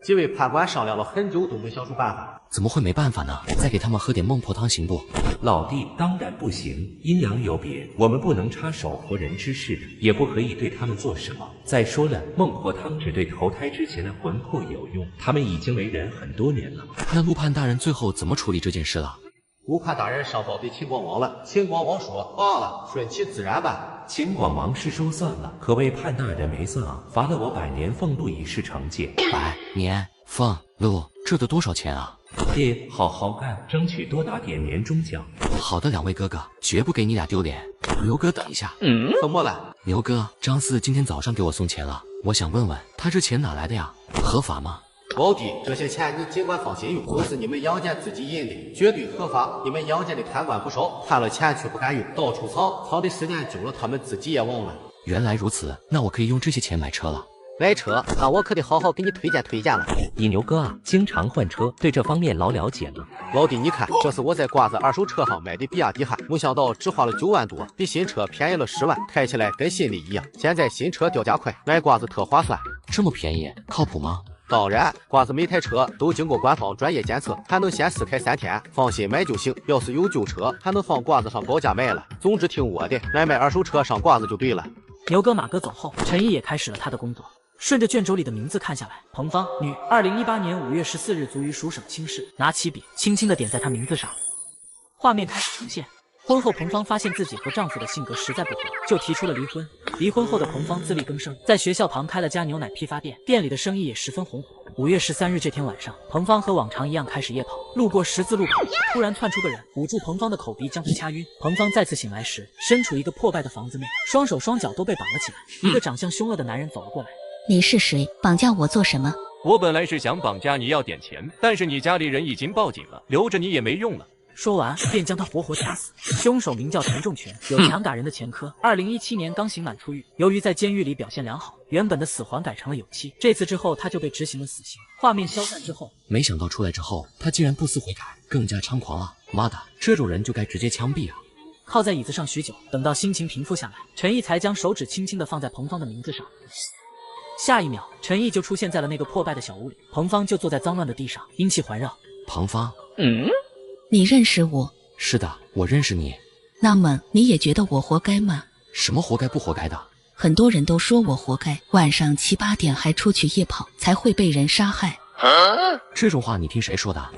几位判官商量了很久都没想出办法。怎么会没办法呢？再给他们喝点孟婆汤行不？老弟，当然不行，阴阳有别，我们不能插手活人之事，也不可以对他们做什么。再说了，孟婆汤只对投胎之前的魂魄有用，他们已经为人很多年了。那陆判大人最后怎么处理这件事了？误判大人上报给秦广王了，秦广王说罢了，顺其自然办。秦广王是说算了，可谓判大人没算啊，罚了我100年俸禄以示惩戒。100年俸禄，这得多少钱啊？爹，好好干，争取多拿点年终奖。好的，2位哥哥，绝不给你俩丢脸。牛哥，等一下。怎么了？牛哥，张四今天早上给我送钱了，我想问问他这钱哪来的呀？合法吗？老弟，这些钱你尽管放心用，都是你们杨家自己印的，绝对合法。你们杨家的贪官不少，贪了钱却不敢用，到处藏，藏的时间久了，他们自己也忘了。原来如此，那我可以用这些钱买车了。买车，那我可得好好给你推荐了。你牛哥啊，经常换车，对这方面老了解了。老弟，你看，这是我在瓜子二手车上买的比亚迪汉，没想到只花了9万多，比新车便宜了10万，开起来跟新的一样。现在新车掉价快，买瓜子特划算。这么便宜，靠谱吗？当然，瓜子每台车都经过官方专业检测，还能限试开3天，放心买就行。要是有旧车，还能放瓜子上高价卖了。总之听我的，来卖二手车上瓜子就对了。牛哥马哥走后，陈毅也开始了他的工作。顺着卷轴里的名字看下来，彭芳，女，2018年5月14日卒于蜀省青市。拿起笔，轻轻地点在她名字上。画面开始呈现。婚后，彭芳发现自己和丈夫的性格实在不合，就提出了离婚。离婚后的彭芳自力更生，在学校旁开了家牛奶批发店，店里的生意也十分红火。5月13日这天晚上，彭芳和往常一样开始夜跑，路过十字路口，突然窜出个人，捂住彭芳的口鼻，将她掐晕。彭芳再次醒来时，身处一个破败的房子内，双手双脚都被绑了起来。一个长相凶恶的男人走了过来。你是谁？绑架我做什么？我本来是想绑架你要点钱，但是你家里人已经报警了，留着你也没用了。说完便将他活活掐死。凶手名叫陈仲全，有强打人的前科，2017年刚刑满出狱。由于在监狱里表现良好，原本的死缓改成了有期。这次之后他就被执行了死刑。画面消散之后，没想到出来之后他竟然不思悔改，更加猖狂了。妈的，这种人就该直接枪毙啊！靠在椅子上许久，等到心情平复下来，陈毅才将手指轻轻地放在彭芳的名字上。下一秒，陈毅就出现在了那个破败的小屋里，彭芳就坐在脏乱的地上，阴气环绕。彭芳，你认识我？是的，我认识你。那么你也觉得我活该吗？什么活该不活该的？很多人都说我活该，晚上7、8点还出去夜跑，才会被人杀害。这种话你听谁说的？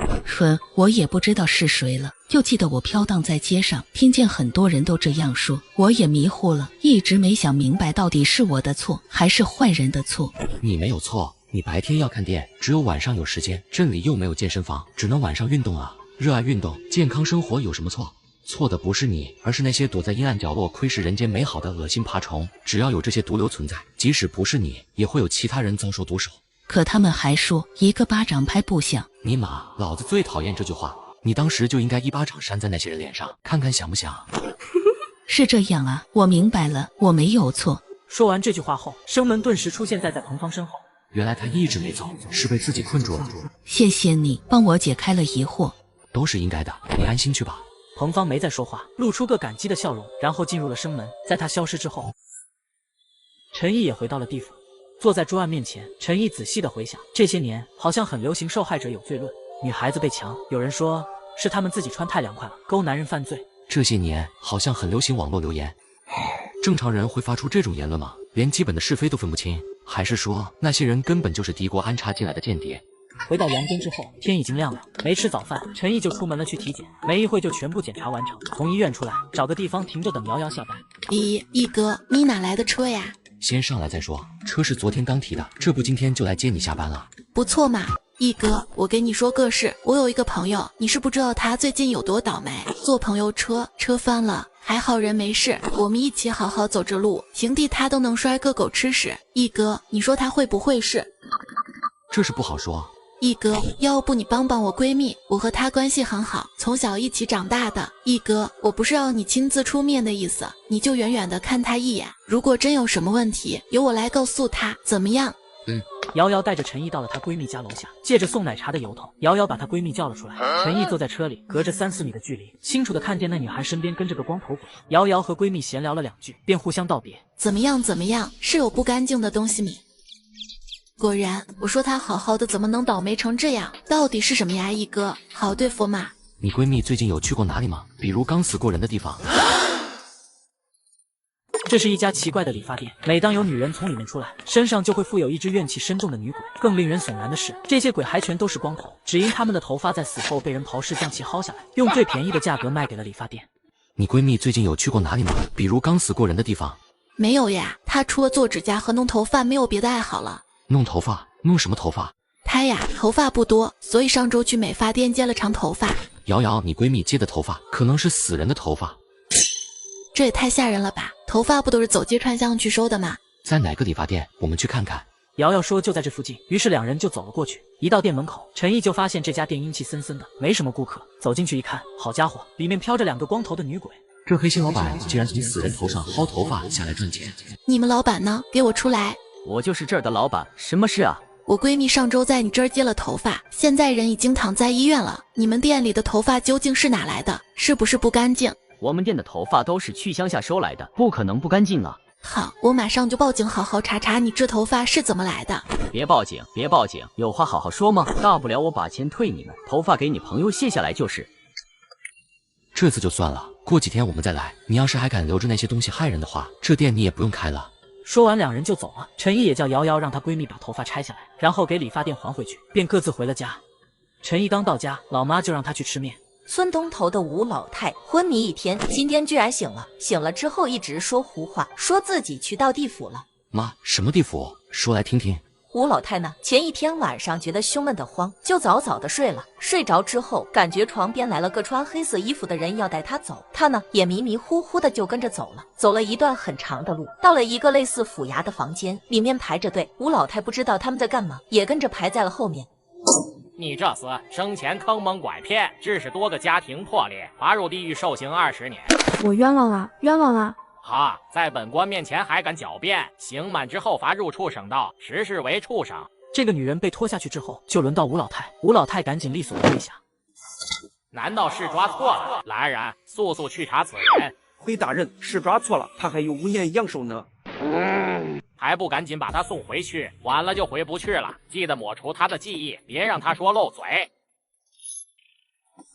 我也不知道是谁了，就记得我飘荡在街上，听见很多人都这样说，我也迷糊了，一直没想明白到底是我的错还是坏人的错。你没有错，你白天要看店，只有晚上有时间，镇里又没有健身房，只能晚上运动啊。热爱运动，健康生活有什么错？错的不是你，而是那些躲在阴暗角落窥视人间美好的恶心爬虫。只要有这些毒瘤存在，即使不是你，也会有其他人遭受毒手。可他们还说一个巴掌拍不响。尼玛，老子最讨厌这句话。你当时就应该一巴掌扇在那些人脸上，看看响不响。是这样啊，我明白了，我没有错。说完这句话后，生门顿时出现在彭芳身后。原来他一直没走，是被自己困住了。谢谢你帮我解开了疑惑。都是应该的，你安心去吧。彭芳没再说话，露出个感激的笑容，然后进入了生门。在他消失之后，陈毅也回到了地府，坐在桌案面前，陈毅仔细的回想，这些年好像很流行受害者有罪论，女孩子被强，有人说是他们自己穿太凉快了，勾男人犯罪。这些年好像很流行网络留言，正常人会发出这种言论吗？连基本的是非都分不清，还是说那些人根本就是敌国安插进来的间谍？回到阳间之后，天已经亮了，没吃早饭，陈毅就出门了去体检，没一会就全部检查完成。从医院出来，找个地方停着等瑶瑶下班。一哥，你哪来的车呀？先上来再说，车是昨天刚提的，这不今天就来接你下班了。不错嘛，一哥，我给你说个事，我有一个朋友，你是不知道他最近有多倒霉，坐朋友车翻了，还好人没事，我们一起好好走着路，平地他都能摔个狗吃屎。一哥，你说他会不会是？这是不好说。一哥，要不你帮帮我闺蜜，我和她关系很好，从小一起长大的。一哥，我不是要你亲自出面的意思，你就远远的看她一眼，如果真有什么问题，由我来告诉她，怎么样？瑶瑶带着陈毅到了她闺蜜家楼下，借着送奶茶的由头，瑶瑶把她闺蜜叫了出来。陈毅坐在车里，隔着3、4米的距离，清楚的看见那女孩身边跟着个光头鬼。瑶瑶和闺蜜闲聊了2句，便互相道别。怎么样？是有不干净的东西吗？果然，我说她好好的，怎么能倒霉成这样？到底是什么呀？一哥，好对付吗？你闺蜜最近有去过哪里吗？比如刚死过人的地方？这是一家奇怪的理发店，每当有女人从里面出来，身上就会附有一只怨气深重的女鬼。更令人悚然的是，这些鬼还全都是光头，只因他们的头发在死后被人刨尸将其薅下来，用最便宜的价格卖给了理发店。你闺蜜最近有去过哪里吗？比如刚死过人的地方？没有呀，她除了做指甲和弄头发，没有别的爱好了。弄头发？弄什么头发？她呀，头发不多，所以上周去美发店接了长头发。瑶瑶，你闺蜜接的头发可能是死人的头发。这也太吓人了吧！头发不都是走街串巷去收的吗？在哪个理发店？我们去看看。瑶瑶说就在这附近，于是两人就走了过去。一到店门口，陈毅就发现这家店阴气森森的，没什么顾客。走进去一看，好家伙，里面飘着2个光头的女鬼。这黑心老板竟然从死人头上薅头发下来赚钱。你们老板呢？给我出来！我就是这儿的老板，什么事啊？我闺蜜上周在你这儿接了头发，现在人已经躺在医院了。你们店里的头发究竟是哪来的？是不是不干净？我们店的头发都是去乡下收来的，不可能不干净啊。好，我马上就报警，好好查查你这头发是怎么来的。别报警，别报警，有话好好说嘛，大不了我把钱退你们，头发给你朋友卸下来就是。这次就算了，过几天我们再来。你要是还敢留着那些东西害人的话，这店你也不用开了。说完，两人就走了。陈毅也叫瑶瑶让她闺蜜把头发拆下来，然后给理发店还回去，便各自回了家。陈毅刚到家，老妈就让他去吃面。村东头的吴老太昏迷1天，今天居然醒了。醒了之后一直说胡话，说自己去到地府了。妈，什么地府？说来听听。吴老太呢，前一天晚上觉得胸闷得慌，就早早的睡了。睡着之后，感觉床边来了个穿黑色衣服的人要带她走，她呢也迷迷糊糊的就跟着走了。走了一段很长的路，到了一个类似府衙的房间，里面排着队。吴老太不知道他们在干嘛，也跟着排在了后面。你这厮生前坑蒙拐骗，致使多个家庭破裂，罚入地狱受刑20年。我冤枉了，冤枉了！哈，在本官面前还敢狡辩？刑满之后罚入畜生道，实是为畜生。这个女人被拖下去之后，就轮到吴老太。吴老太赶紧利索的跪下。难道是抓错了？来人，速速去查此人。回大人，是抓错了，他还有5年阳寿呢。还不赶紧把他送回去，晚了就回不去了。记得抹除他的记忆，别让他说漏嘴。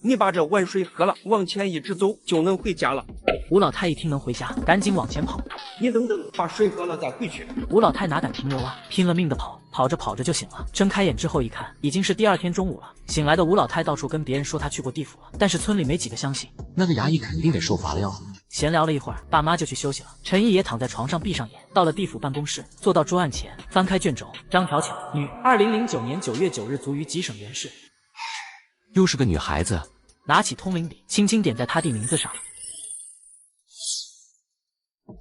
你把这碗水喝了，往前一直走就能回家了。吴老太一听能回家，赶紧往前跑。你等等，把水喝了再回去。吴老太哪敢停留啊，拼了命的跑，跑着跑着就醒了。睁开眼之后一看，已经是第2天中午了。醒来的吴老太到处跟别人说她去过地府了，但是村里没几个相信。那个衙役肯定得受罚了哟。闲聊了一会儿，爸妈就去休息了。陈毅也躺在床上闭上眼，到了地府办公室，坐到桌案前，翻开卷轴。张巧巧，女，2009年9月9日卒于吉省原市。又是个女孩子。拿起通灵笔，轻轻点在她弟名字上。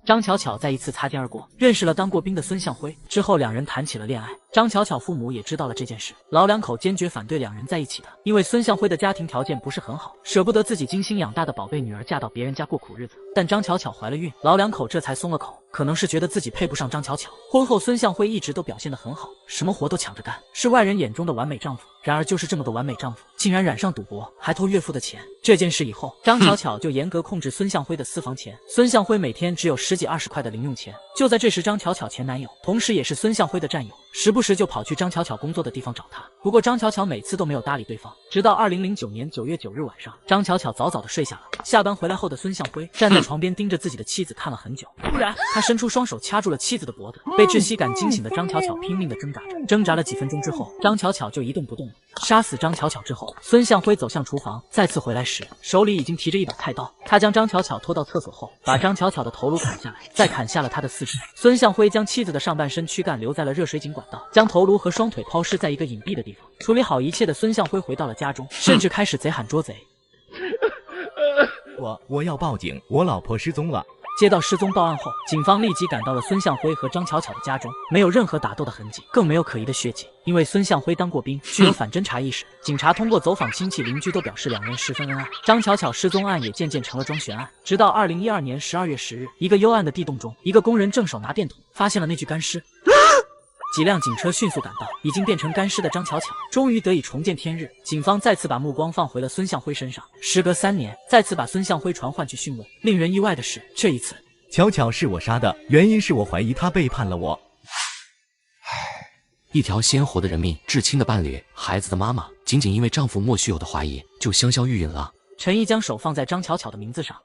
张巧巧再一次擦肩而过，认识了当过兵的孙向辉。之后两人谈起了恋爱。张巧巧父母也知道了这件事，老两口坚决反对两人在一起的，因为孙向辉的家庭条件不是很好，舍不得自己精心养大的宝贝女儿嫁到别人家过苦日子。但张巧巧怀了孕，老两口这才松了口。可能是觉得自己配不上张巧巧，婚后孙向辉一直都表现得很好，什么活都抢着干，是外人眼中的完美丈夫。然而就是这么个完美丈夫，竟然染上赌博，还偷岳父的钱。这件事以后，张巧巧就严格控制孙向辉的私房钱。孙向辉每天只有10几20块的零用钱。就在这时，张巧巧前男友，同时也是孙向辉的战友，时不时就跑去张巧巧工作的地方找他。不过张巧巧每次都没有搭理对方。直到2009年9月9日晚上，张巧巧早早的睡下了。下班回来后的孙向辉站在床边盯着自己的妻子看了很久，突然他伸出双手掐住了妻子的脖子。被窒息感惊醒的张巧巧拼命的挣扎着，挣扎了几分钟之后，张巧巧就一动不动了。杀死张巧巧之后，孙向辉走向厨房，再次回来时手里已经提着一把菜刀。他将张巧巧拖到厕所后，把张巧巧的头颅砍下来，再砍下了她的4肢。孙向辉将妻子的上半身躯干留在了热水井管道，将头颅和双腿抛尸在一个隐蔽的地方。处理好一切的孙向辉回到了家中，甚至开始贼喊捉贼。我要报警，我老婆失踪了。接到失踪报案后，警方立即赶到了孙向辉和张巧巧的家中，没有任何打斗的痕迹，更没有可疑的血迹。因为孙向辉当过兵，具有反侦查意识，警察通过走访亲戚邻居都表示两人十分恩爱。张巧巧失踪案也渐渐成了桩悬案。直到2012年12月10日，一个幽暗的地洞中，一个工人正手拿电筒发现了那具干尸。几辆警车迅速赶到，已经变成干尸的张巧巧终于得以重见天日。警方再次把目光放回了孙向辉身上，时隔3年，再次把孙向辉传唤去讯问。令人意外的是，这一次巧巧是我杀的，原因是我怀疑他背叛了我。一条鲜活的人命，至亲的伴侣，孩子的妈妈，仅仅因为丈夫莫须有的怀疑，就香消玉殒了。陈毅将手放在张巧巧的名字上。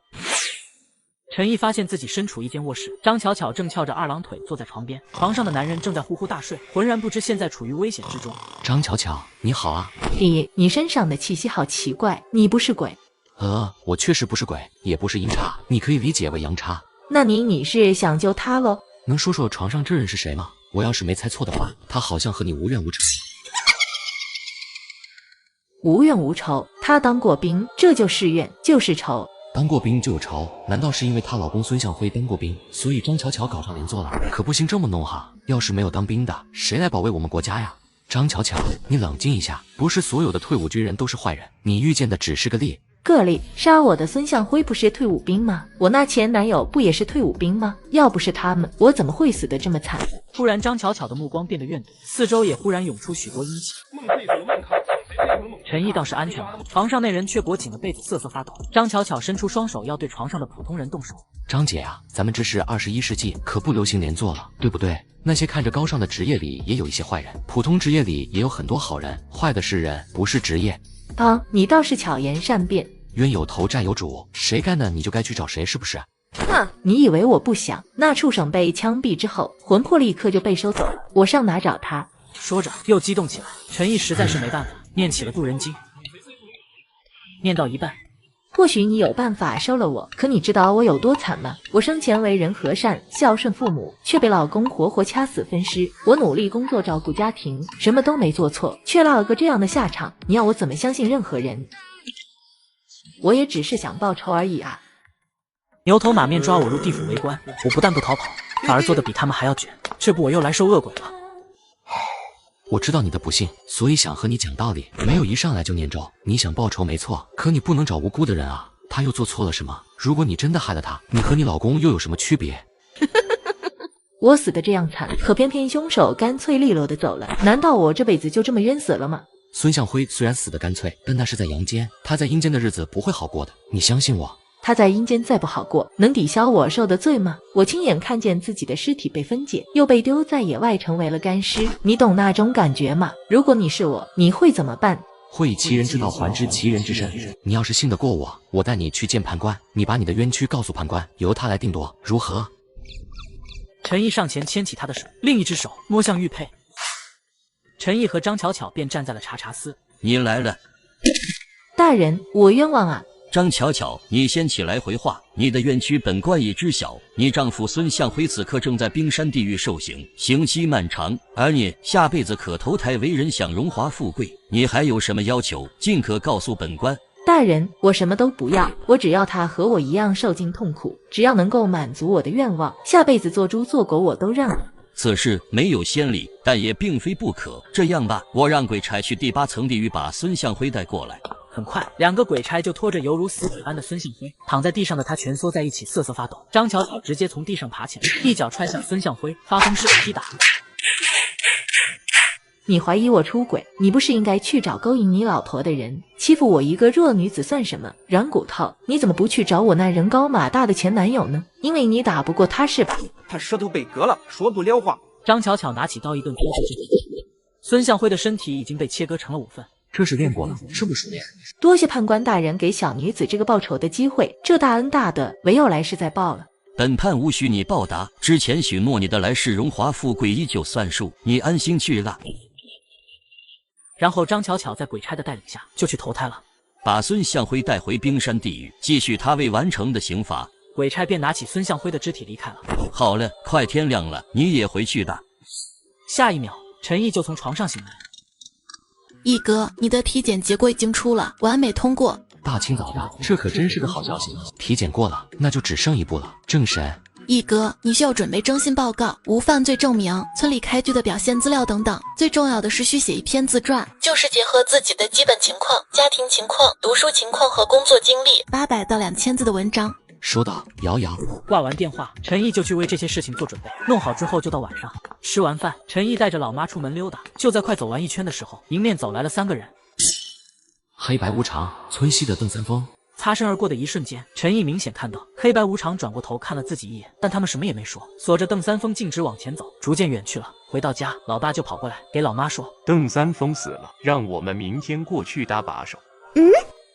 陈毅发现自己身处一间卧室，张巧巧正翘着2郎腿坐在床边，床上的男人正在呼呼大睡，浑然不知现在处于危险之中。张巧巧，你好啊。弟，你身上的气息好奇怪，你不是鬼？我确实不是鬼，也不是阴差，你可以理解为阳差。那你是想救他喽？能说说床上这人是谁吗？我要是没猜错的话，他好像和你无冤无仇。无冤无仇，他当过兵，这就是怨，就是仇。当过兵就有仇，难道是因为她老公孙向辉当过兵，所以张巧巧搞上连坐了？可不行这么弄哈，要是没有当兵的，谁来保卫我们国家呀？张巧巧，你冷静一下，不是所有的退伍军人都是坏人，你遇见的只是个例。个例，杀我的孙向辉不是退伍兵吗？我那前男友不也是退伍兵吗？要不是他们，我怎么会死得这么惨？突然，张巧巧的目光变得怨毒，四周也忽然涌出许多阴气。陈毅倒是安全了，床上那人却裹紧了被子，瑟瑟发抖。张巧巧伸出双手要对床上的普通人动手。张姐啊，咱们这是21世纪，可不流行连坐了，对不对？那些看着高尚的职业里也有一些坏人，普通职业里也有很多好人，坏的是人，不是职业。啊，你倒是巧言善辩。冤有头债有主，谁干的你就该去找谁，是不是？哼，你以为我不想？那畜生被枪毙之后，魂魄立刻就被收走了，我上哪找他？说着又激动起来。陈毅实在是没办法，念起了渡人经。念到一半，或许你有办法收了我，可你知道我有多惨吗？我生前为人和善，孝顺父母，却被老公活活掐死分尸。我努力工作，照顾家庭，什么都没做错，却落了个这样的下场。你要我怎么相信任何人？我也只是想报仇而已啊！牛头马面抓我入地府为官，我不但不逃跑，反而做得比他们还要卷。这不，我又来受恶鬼了。我知道你的不幸，所以想和你讲道理。没有一上来就念咒，你想报仇没错，可你不能找无辜的人啊。他又做错了什么？如果你真的害了他，你和你老公又有什么区别？我死的这样惨，可偏偏凶手干脆利落的走了。难道我这辈子就这么冤死了吗？孙向辉虽然死得干脆，但那是在阳间，他在阴间的日子不会好过的，你相信我。他在阴间再不好过，能抵消我受的罪吗？我亲眼看见自己的尸体被分解，又被丢在野外成为了干尸，你懂那种感觉吗？如果你是我，你会怎么办？会以其人之道还治其人之身。你要是信得过我，我带你去见判官，你把你的冤屈告诉判官，由他来定夺，如何？陈毅上前牵起他的手，另一只手摸向玉佩。陈毅和张巧巧便站在了查查司。你来了，大人，我冤枉啊！张巧巧，你先起来回话。你的冤屈本官已知晓，你丈夫孙向辉此刻正在冰山地狱受刑，刑期漫长，而你下辈子可投胎为人，享荣华富贵。你还有什么要求，尽可告诉本官。大人，我什么都不要，我只要他和我一样受尽痛苦，只要能够满足我的愿望，下辈子做猪做狗我都让了。此事没有先例，但也并非不可。这样吧，我让鬼差去第8层地狱把孙向辉带过来。很快，2个鬼差就拖着犹如死鬼般的孙向辉，躺在地上的他蜷缩在一起，瑟瑟发抖。张巧巧直接从地上爬起来，一脚踹向孙向辉，发疯似的踢打。你怀疑我出轨，你不是应该去找勾引你老婆的人？欺负我一个弱女子算什么？软骨头，你怎么不去找我那人高马大的前男友呢？因为你打不过他是吧？他舌头被割了，说不了话。张巧巧拿起刀一顿戳去。孙向辉的身体已经被切割成了5份。这是练过了，是不熟练？多谢判官大人给小女子这个报仇的机会，这大恩大德，唯有来世再报了。本判无需你报答，之前许诺你的来世荣华富贵依旧算数，你安心去了。然后张巧巧在鬼差的带领下就去投胎了，把孙向辉带回冰山地狱，继续他未完成的刑罚。鬼差便拿起孙向辉的肢体离开了。好了，快天亮了，你也回去吧。下一秒，陈毅就从床上醒来。毅哥，你的体检结果已经出了，完美通过。大清早的，这可真是个好消息。体检过了，那就只剩一步了，正审。毅哥，你需要准备征信报告、无犯罪证明、村里开具的表现资料等等，最重要的是需写一篇自传，就是结合自己的基本情况、家庭情况、读书情况和工作经历，800到2000字的文章。收到，瑶瑶。挂完电话，陈毅就去为这些事情做准备。弄好之后就到晚上，吃完饭，陈毅带着老妈出门溜达。就在快走完一圈的时候，迎面走来了3个人。黑白无常、村西的邓三丰。擦身而过的一瞬间，陈毅明显看到黑白无常转过头看了自己一眼，但他们什么也没说，锁着邓三丰径直往前走，逐渐远去了。回到家，老爸就跑过来给老妈说：“邓三丰死了，让我们明天过去搭把手。”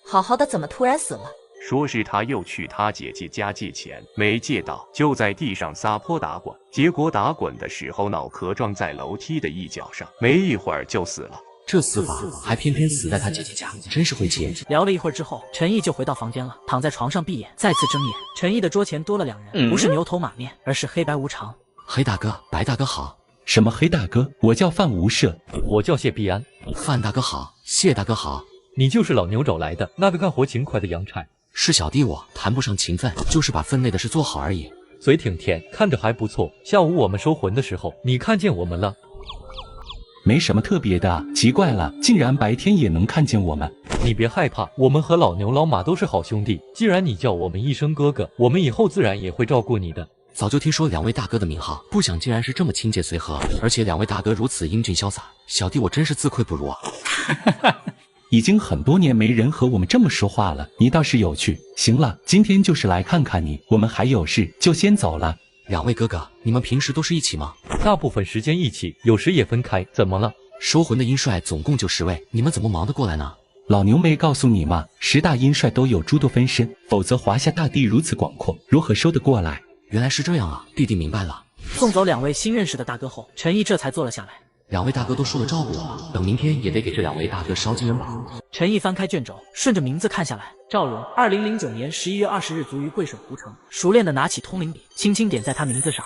好好的怎么突然死了？说是他又去他姐姐家借钱，没借到，就在地上撒泼打滚，结果打滚的时候脑壳撞在楼梯的一角上，没一会儿就死了。这死法还偏偏死在他姐姐家，真是会接。聊了一会儿之后，陈毅就回到房间了，躺在床上闭眼，再次睁眼。陈毅的桌前多了2人，不是牛头马面，而是黑白无常。黑大哥、白大哥好。什么黑大哥？我叫范无赦。我叫谢必安。范大哥好，谢大哥好。你就是老牛找来的那个干活勤快的杨差。是小弟我谈不上勤奋，就是把分内的事做好而已。嘴挺甜，看着还不错。下午我们收魂的时候，你看见我们了？没什么特别的，奇怪了，竟然白天也能看见我们。你别害怕，我们和老牛老马都是好兄弟。既然你叫我们一声哥哥，我们以后自然也会照顾你的。早就听说两位大哥的名号，不想竟然是这么亲切随和，而且两位大哥如此英俊潇洒，小弟我真是自愧不如啊。已经很多年没人和我们这么说话了，你倒是有趣。行了，今天就是来看看你，我们还有事就先走了。两位哥哥，你们平时都是一起吗？大部分时间一起，有时也分开。怎么了？收魂的阴帅总共就10位，你们怎么忙得过来呢？老牛没告诉你吗？10大阴帅都有诸多分身，否则华夏大地如此广阔，如何收得过来？原来是这样啊，弟弟明白了。送走2位新认识的大哥后，陈毅这才坐了下来。两位大哥都说了照顾我，等明天也得给这2位大哥烧金元宝。陈毅翻开卷轴，顺着名字看下来，赵荣，2009年11月20日卒于贵水湖城。熟练的拿起通灵笔，轻轻点在他名字上。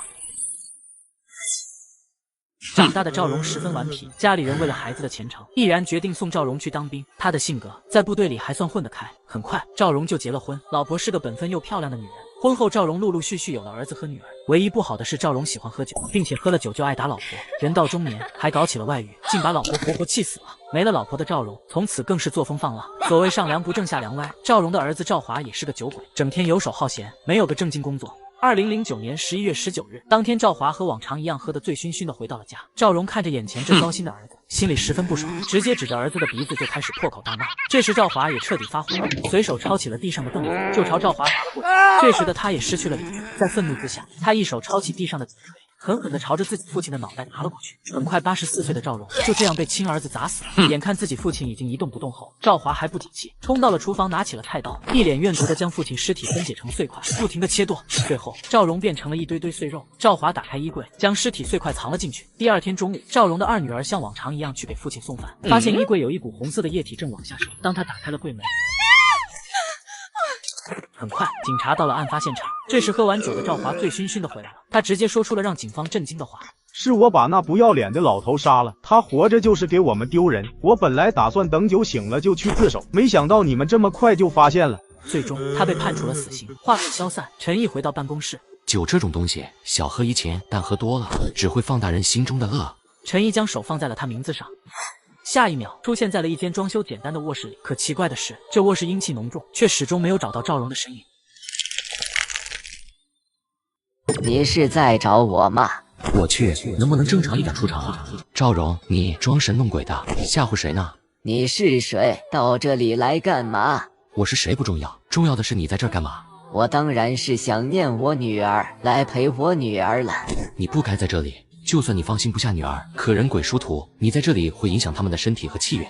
长大的赵荣十分顽皮，家里人为了孩子的前程，毅然决定送赵荣去当兵。他的性格在部队里还算混得开，很快赵荣就结了婚，老婆是个本分又漂亮的女人。婚后赵荣陆陆续续有了儿子和女儿，唯一不好的是赵荣喜欢喝酒，并且喝了酒就爱打老婆，人到中年还搞起了外遇，竟把老婆活活气死了。没了老婆的赵荣从此更是作风放浪，所谓上梁不正下梁歪，赵荣的儿子赵华也是个酒鬼，整天游手好闲，没有个正经工作。2009年11月19日，当天赵华和往常一样喝得醉醺醺的回到了家。赵荣看着眼前这糟心的儿子，心里十分不爽，直接指着儿子的鼻子就开始破口大骂。这时赵华也彻底发火了，随手抄起了地上的凳子就朝赵华砸了过去。这时的他也失去了理智，在愤怒之下，他一手抄起地上的铁锤，狠狠地朝着自己父亲的脑袋砸了过去。很快84岁的赵荣就这样被亲儿子砸死了。眼看自己父亲已经一动不动后，赵华还不抵气，冲到了厨房，拿起了菜刀，一脸怨毒地将父亲尸体分解成碎块，不停地切剁。最后赵荣变成了一堆堆碎肉。赵华打开衣柜，将尸体碎块藏了进去。第二天中午，赵荣的2女儿像往常一样去给父亲送饭，发现衣柜有一股红色的液体正往下渗。当他打开了柜门，很快，警察到了案发现场。这时，喝完酒的赵华醉醺醺的回来了，他直接说出了让警方震惊的话：“是我把那不要脸的老头杀了，他活着就是给我们丢人。我本来打算等酒醒了就去自首，没想到你们这么快就发现了。”最终，他被判处了死刑。话筒消散，陈毅回到办公室。酒这种东西，小喝怡情，但喝多了只会放大人心中的恶。陈毅将手放在了他名字上。下一秒，出现在了一间装修简单的卧室里。可奇怪的是，这卧室阴气浓重，却始终没有找到赵荣的身影。你是在找我吗？我去，能不能正常一点出场啊？赵荣，你装神弄鬼的，吓唬谁呢？你是谁？到这里来干嘛？我是谁不重要，重要的是你在这儿干嘛？我当然是想念我女儿，来陪我女儿了。你不该在这里。就算你放心不下女儿，可人鬼殊途，你在这里会影响他们的身体和气运。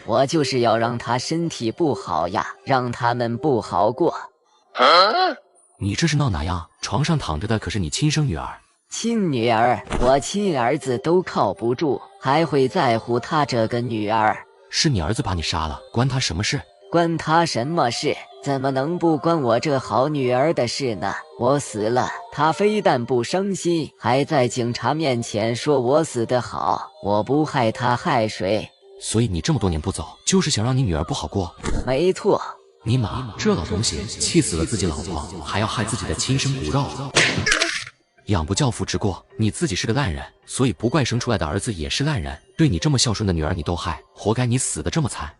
我就是要让她身体不好呀，让他们不好过。你这是闹哪样？床上躺着的可是你亲生女儿。亲女儿，我亲儿子都靠不住，还会在乎他这个女儿？是你儿子把你杀了，关他什么事？关他什么事？怎么能不关我这好女儿的事呢？我死了，他非但不伤心，还在警察面前说我死得好，我不害他害谁？所以你这么多年不走，就是想让你女儿不好过？没错。尼玛，这老东西气死了自己老婆，还要害自己的亲生骨肉。养不教父之过，你自己是个烂人，所以不怪生出来的儿子也是烂人。对你这么孝顺的女儿你都害，活该你死得这么惨。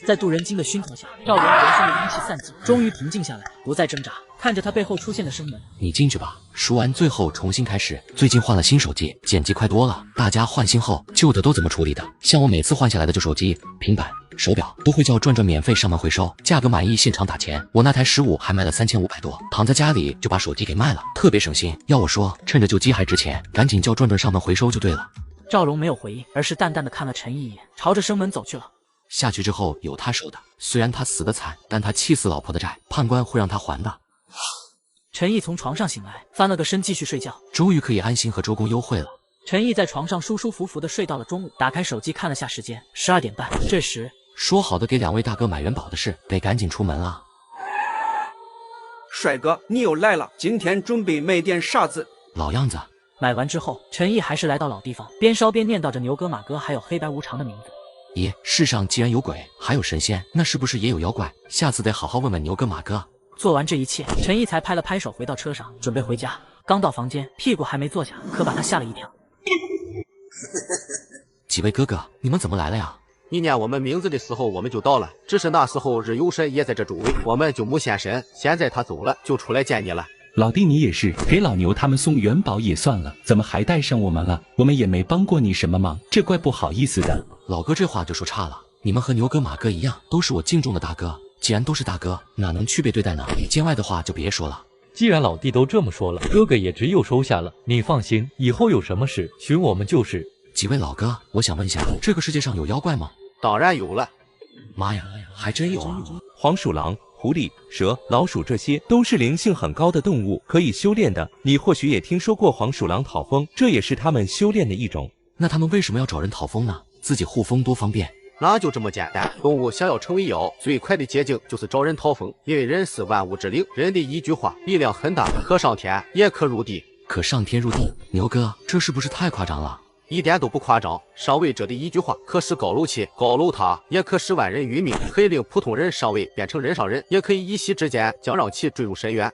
在渡人精的熏陶下，赵荣浑身的阴气散尽，终于平静下来，不再挣扎。看着他背后出现的生门，你进去吧。说完最后重新开始。最近换了新手机，剪辑快多了。大家换新后，旧的都怎么处理的？像我每次换下来的旧手机、平板、手表，都会叫转转免费上门回收，价格满意现场打钱。我那台15还卖了3500多，躺在家里就把手机给卖了，特别省心。要我说，趁着旧机还值钱，赶紧叫转转上门回收就对了。赵荣没有回应，而是淡淡的看了陈毅一眼，朝着生门走去了。下去之后有他受的，虽然他死得惨，但他气死老婆的债，判官会让他还的。陈毅从床上醒来，翻了个身继续睡觉，终于可以安心和周公幽会了。陈毅在床上舒舒服服的睡到了中午，打开手机看了下时间，12点半。这时，说好的给2位大哥买元宝的事，得赶紧出门了。帅哥，你又来了，今天准备买点啥子？老样子，买完之后，陈毅还是来到老地方，边烧边念叨着牛哥、马哥还有黑白无常的名字。咦，世上既然有鬼，还有神仙，那是不是也有妖怪？下次得好好问问牛哥、马哥。做完这一切，陈毅才拍了拍手，回到车上，准备回家。刚到房间，屁股还没坐下，可把他吓了一跳。几位哥哥，你们怎么来了呀？你念我们名字的时候，我们就到了。只是那时候日游神也在这周围，我们就没现身。现在他走了，就出来见你了。老弟，你也是给老牛他们送元宝也算了，怎么还带上我们了？我们也没帮过你什么忙，这怪不好意思的。老哥这话就说差了，你们和牛哥、马哥一样，都是我敬重的大哥。既然都是大哥，哪能区别对待呢？见外的话就别说了。既然老弟都这么说了，哥哥也只有收下了。你放心，以后有什么事寻我们就是。几位老哥，我想问下，这个世界上有妖怪吗？当然有了。妈呀，还真有啊！黄鼠狼、狐狸、蛇、老鼠，这些都是灵性很高的动物，可以修炼的。你或许也听说过黄鼠狼讨风，这也是他们修炼的一种。那他们为什么要找人讨风呢？自己护风多方便。那就这么简单。动物想要成为妖，最快的捷径就是找人讨风，因为人是万物之灵，人的一句话力量很大，可上天也可入地。可上天入地，牛哥，这是不是太夸张了？一点都不夸张。上位者的一句话可使高楼起，高楼塌，也可使万人殒命，可以令普通人上位变成人上人，也可以一夕之间将让其坠入深渊。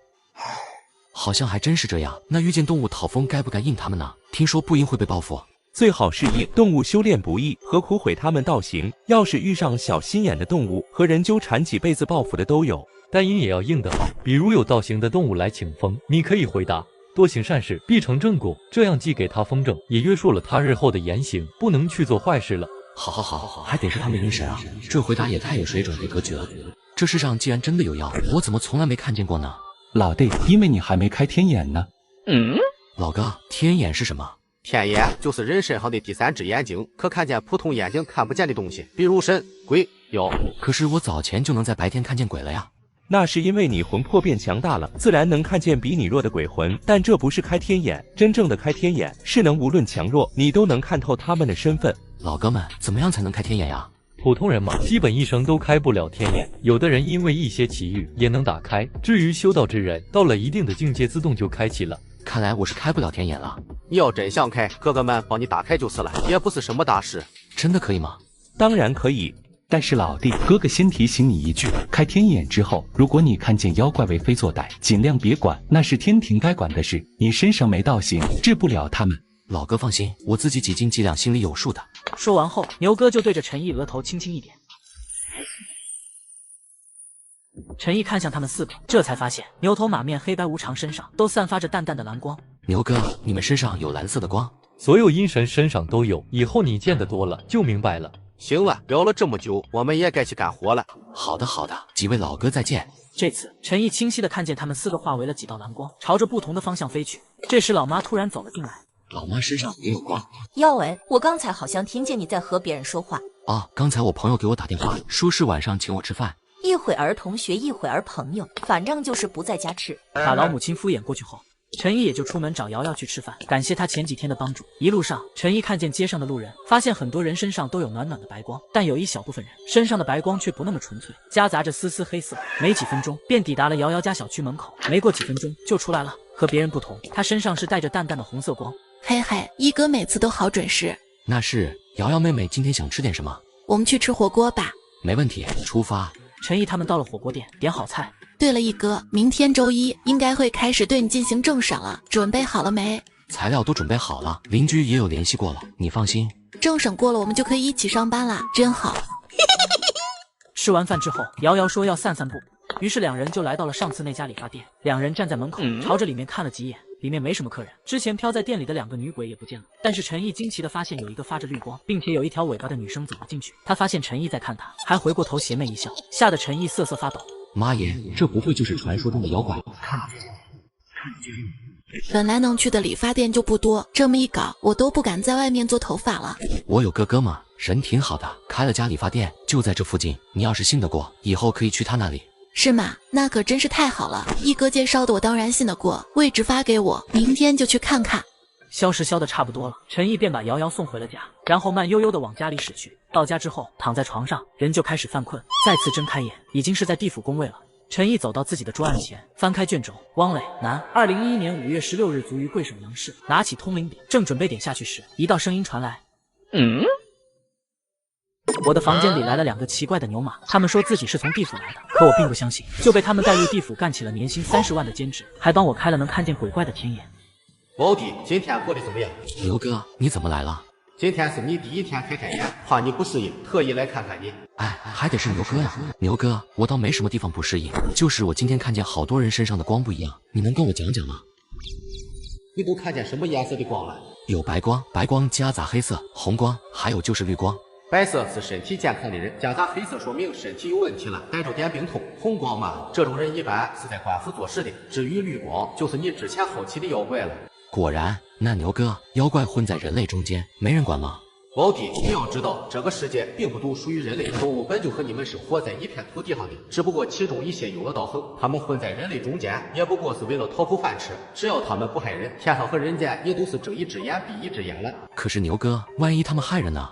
好像还真是这样。那遇见动物讨风该不该应他们呢？听说不应会被报复。最好是应，动物修炼不易，何苦毁他们道行？要是遇上小心眼的动物，和人纠缠几辈子报复的都有。但应也要应得好，比如有道行的动物来请风，你可以回答：多行善事，必成正果。这样既给他风正，也约束了他日后的言行，不能去做坏事了。好，还得是他们灵神啊！这回答也太有水准和格局了。这世上既然真的有妖，我怎么从来没看见过呢？老弟，因为你还没开天眼呢。老哥，天眼是什么？天眼就是人身上的第三只眼睛，可看见普通眼睛看不见的东西，比如神、鬼、妖。可是我早前就能在白天看见鬼了呀。那是因为你魂魄变强大了，自然能看见比你弱的鬼魂。但这不是开天眼，真正的开天眼是能无论强弱，你都能看透他们的身份。老哥们，怎么样才能开天眼呀？普通人嘛，基本一生都开不了天眼，有的人因为一些奇遇也能打开。至于修道之人，到了一定的境界，自动就开启了。看来我是开不了天眼了。你要真想开，哥哥们帮你打开就是了，也不是什么大事。真的可以吗？当然可以。但是老弟，哥哥先提醒你一句，开天眼之后，如果你看见妖怪为非作歹，尽量别管，那是天庭该管的事。你身上没道行，治不了他们。老哥放心，我自己几斤几两心里有数的。说完后，牛哥就对着陈毅额头轻轻一点。陈毅看向他们四个，这才发现牛头马面黑白无常身上都散发着淡淡的蓝光。牛哥，你们身上有蓝色的光？所有阴神身上都有，以后你见得多了就明白了。行了，聊了这么久，我们也该去干活了。好的，几位老哥再见。这次陈毅清晰地看见他们四个化为了几道蓝光，朝着不同的方向飞去。这时老妈突然走了进来。老妈身上也有光。耀文，我刚才好像听见你在和别人说话。刚才我朋友给我打电话，说是晚上请我吃饭。一会儿同学，一会儿朋友，反正就是不在家吃。把老母亲敷衍过去后，陈毅也就出门找瑶瑶去吃饭，感谢他前几天的帮助。一路上，陈毅看见街上的路人，发现很多人身上都有暖暖的白光，但有一小部分人身上的白光却不那么纯粹，夹杂着丝丝黑色。没几分钟便抵达了瑶瑶家小区门口，没过几分钟就出来了。和别人不同，他身上是带着淡淡的红色光。嘿嘿，一哥每次都好准时。那是瑶瑶妹妹今天想吃点什么？我们去吃火锅吧。没问题，出发。陈毅他们到了火锅店，点好菜。对了，一哥，明天周一应该会开始对你进行政审了，准备好了没？材料都准备好了，邻居也有联系过了，你放心。政审过了，我们就可以一起上班啦，真好。吃完饭之后，瑶瑶说要散散步，于是两人就来到了上次那家理发店。两人站在门口，朝着里面看了几眼，里面没什么客人。之前飘在店里的两个女鬼也不见了，但是陈毅惊奇地发现有一个发着绿光，并且有一条尾巴的女生走了进去。他发现陈毅在看他，还回过头邪魅一笑，吓得陈毅瑟瑟发抖。妈耶，这不会就是传说中的妖怪？本来能去的理发店就不多，这么一搞，我都不敢在外面做头发了。我有个哥们人挺好的，开了家理发店，就在这附近。你要是信得过，以后可以去他那里。是吗？那可真是太好了，一哥介绍的，我当然信得过。位置发给我，明天就去看看。消食消得差不多了，陈毅便把瑶瑶送回了家，然后慢悠悠地往家里驶去。到家之后，躺在床上，人就开始犯困。再次睁开眼，已经是在地府工位了。陈毅走到自己的桌案前，翻开卷轴。汪磊，男，2011年5月16日卒于贵省杨市。拿起通灵笔，正准备点下去时，一道声音传来。我的房间里来了2个奇怪的牛马，他们说自己是从地府来的，可我并不相信，就被他们带入地府干起了年薪30万的兼职，还帮我开了能看见鬼怪的天眼。老弟，今天过得怎么样？牛哥，你怎么来了？今天是你第一天开天眼，怕你不适应，特意来看看你。哎，还得是牛哥呀。牛哥，我倒没什么地方不适应，就是我今天看见好多人身上的光不一样，你能跟我讲讲吗？你都看见什么颜色的光了？有白光，白光夹杂黑色、红光，还有就是绿光。白色是身体健康的人，夹杂黑色说明身体有问题了，带着点病痛。红光嘛，这种人一般是在官府做事的。至于绿光，就是你之前好奇的妖怪了。果然，那牛哥，妖怪混在人类中间，没人管吗？老弟，你要知道，这个世界并不都属于人类，动物本就和你们是活在一片土地上的，只不过其中一些有了道行，他们混在人类中间，也不过是为了讨口饭吃。只要他们不害人，天上和人间也都是睁一只眼闭一只眼了。可是牛哥，万一他们害人呢？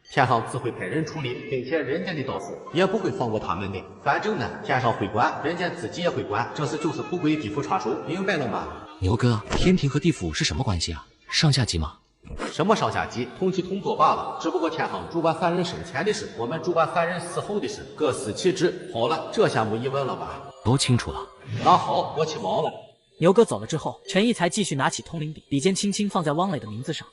天上只会派人处理，并且人间的道士也不会放过他们的。反正呢，天上会管，人间自己也会管，这事就是不归地府插手，明白了吗？牛哥，天庭和地府是什么关系啊？上下级吗？什么上下级，同期同做罢了。只不过天上主管凡人生前的事，我们主管凡人死后的事，各司其职。好了，这下没疑问了吧？都清楚了。那好，我去忙了。牛哥走了之后，陈毅才继续拿起通灵笔，笔尖轻轻放在汪磊的名字上。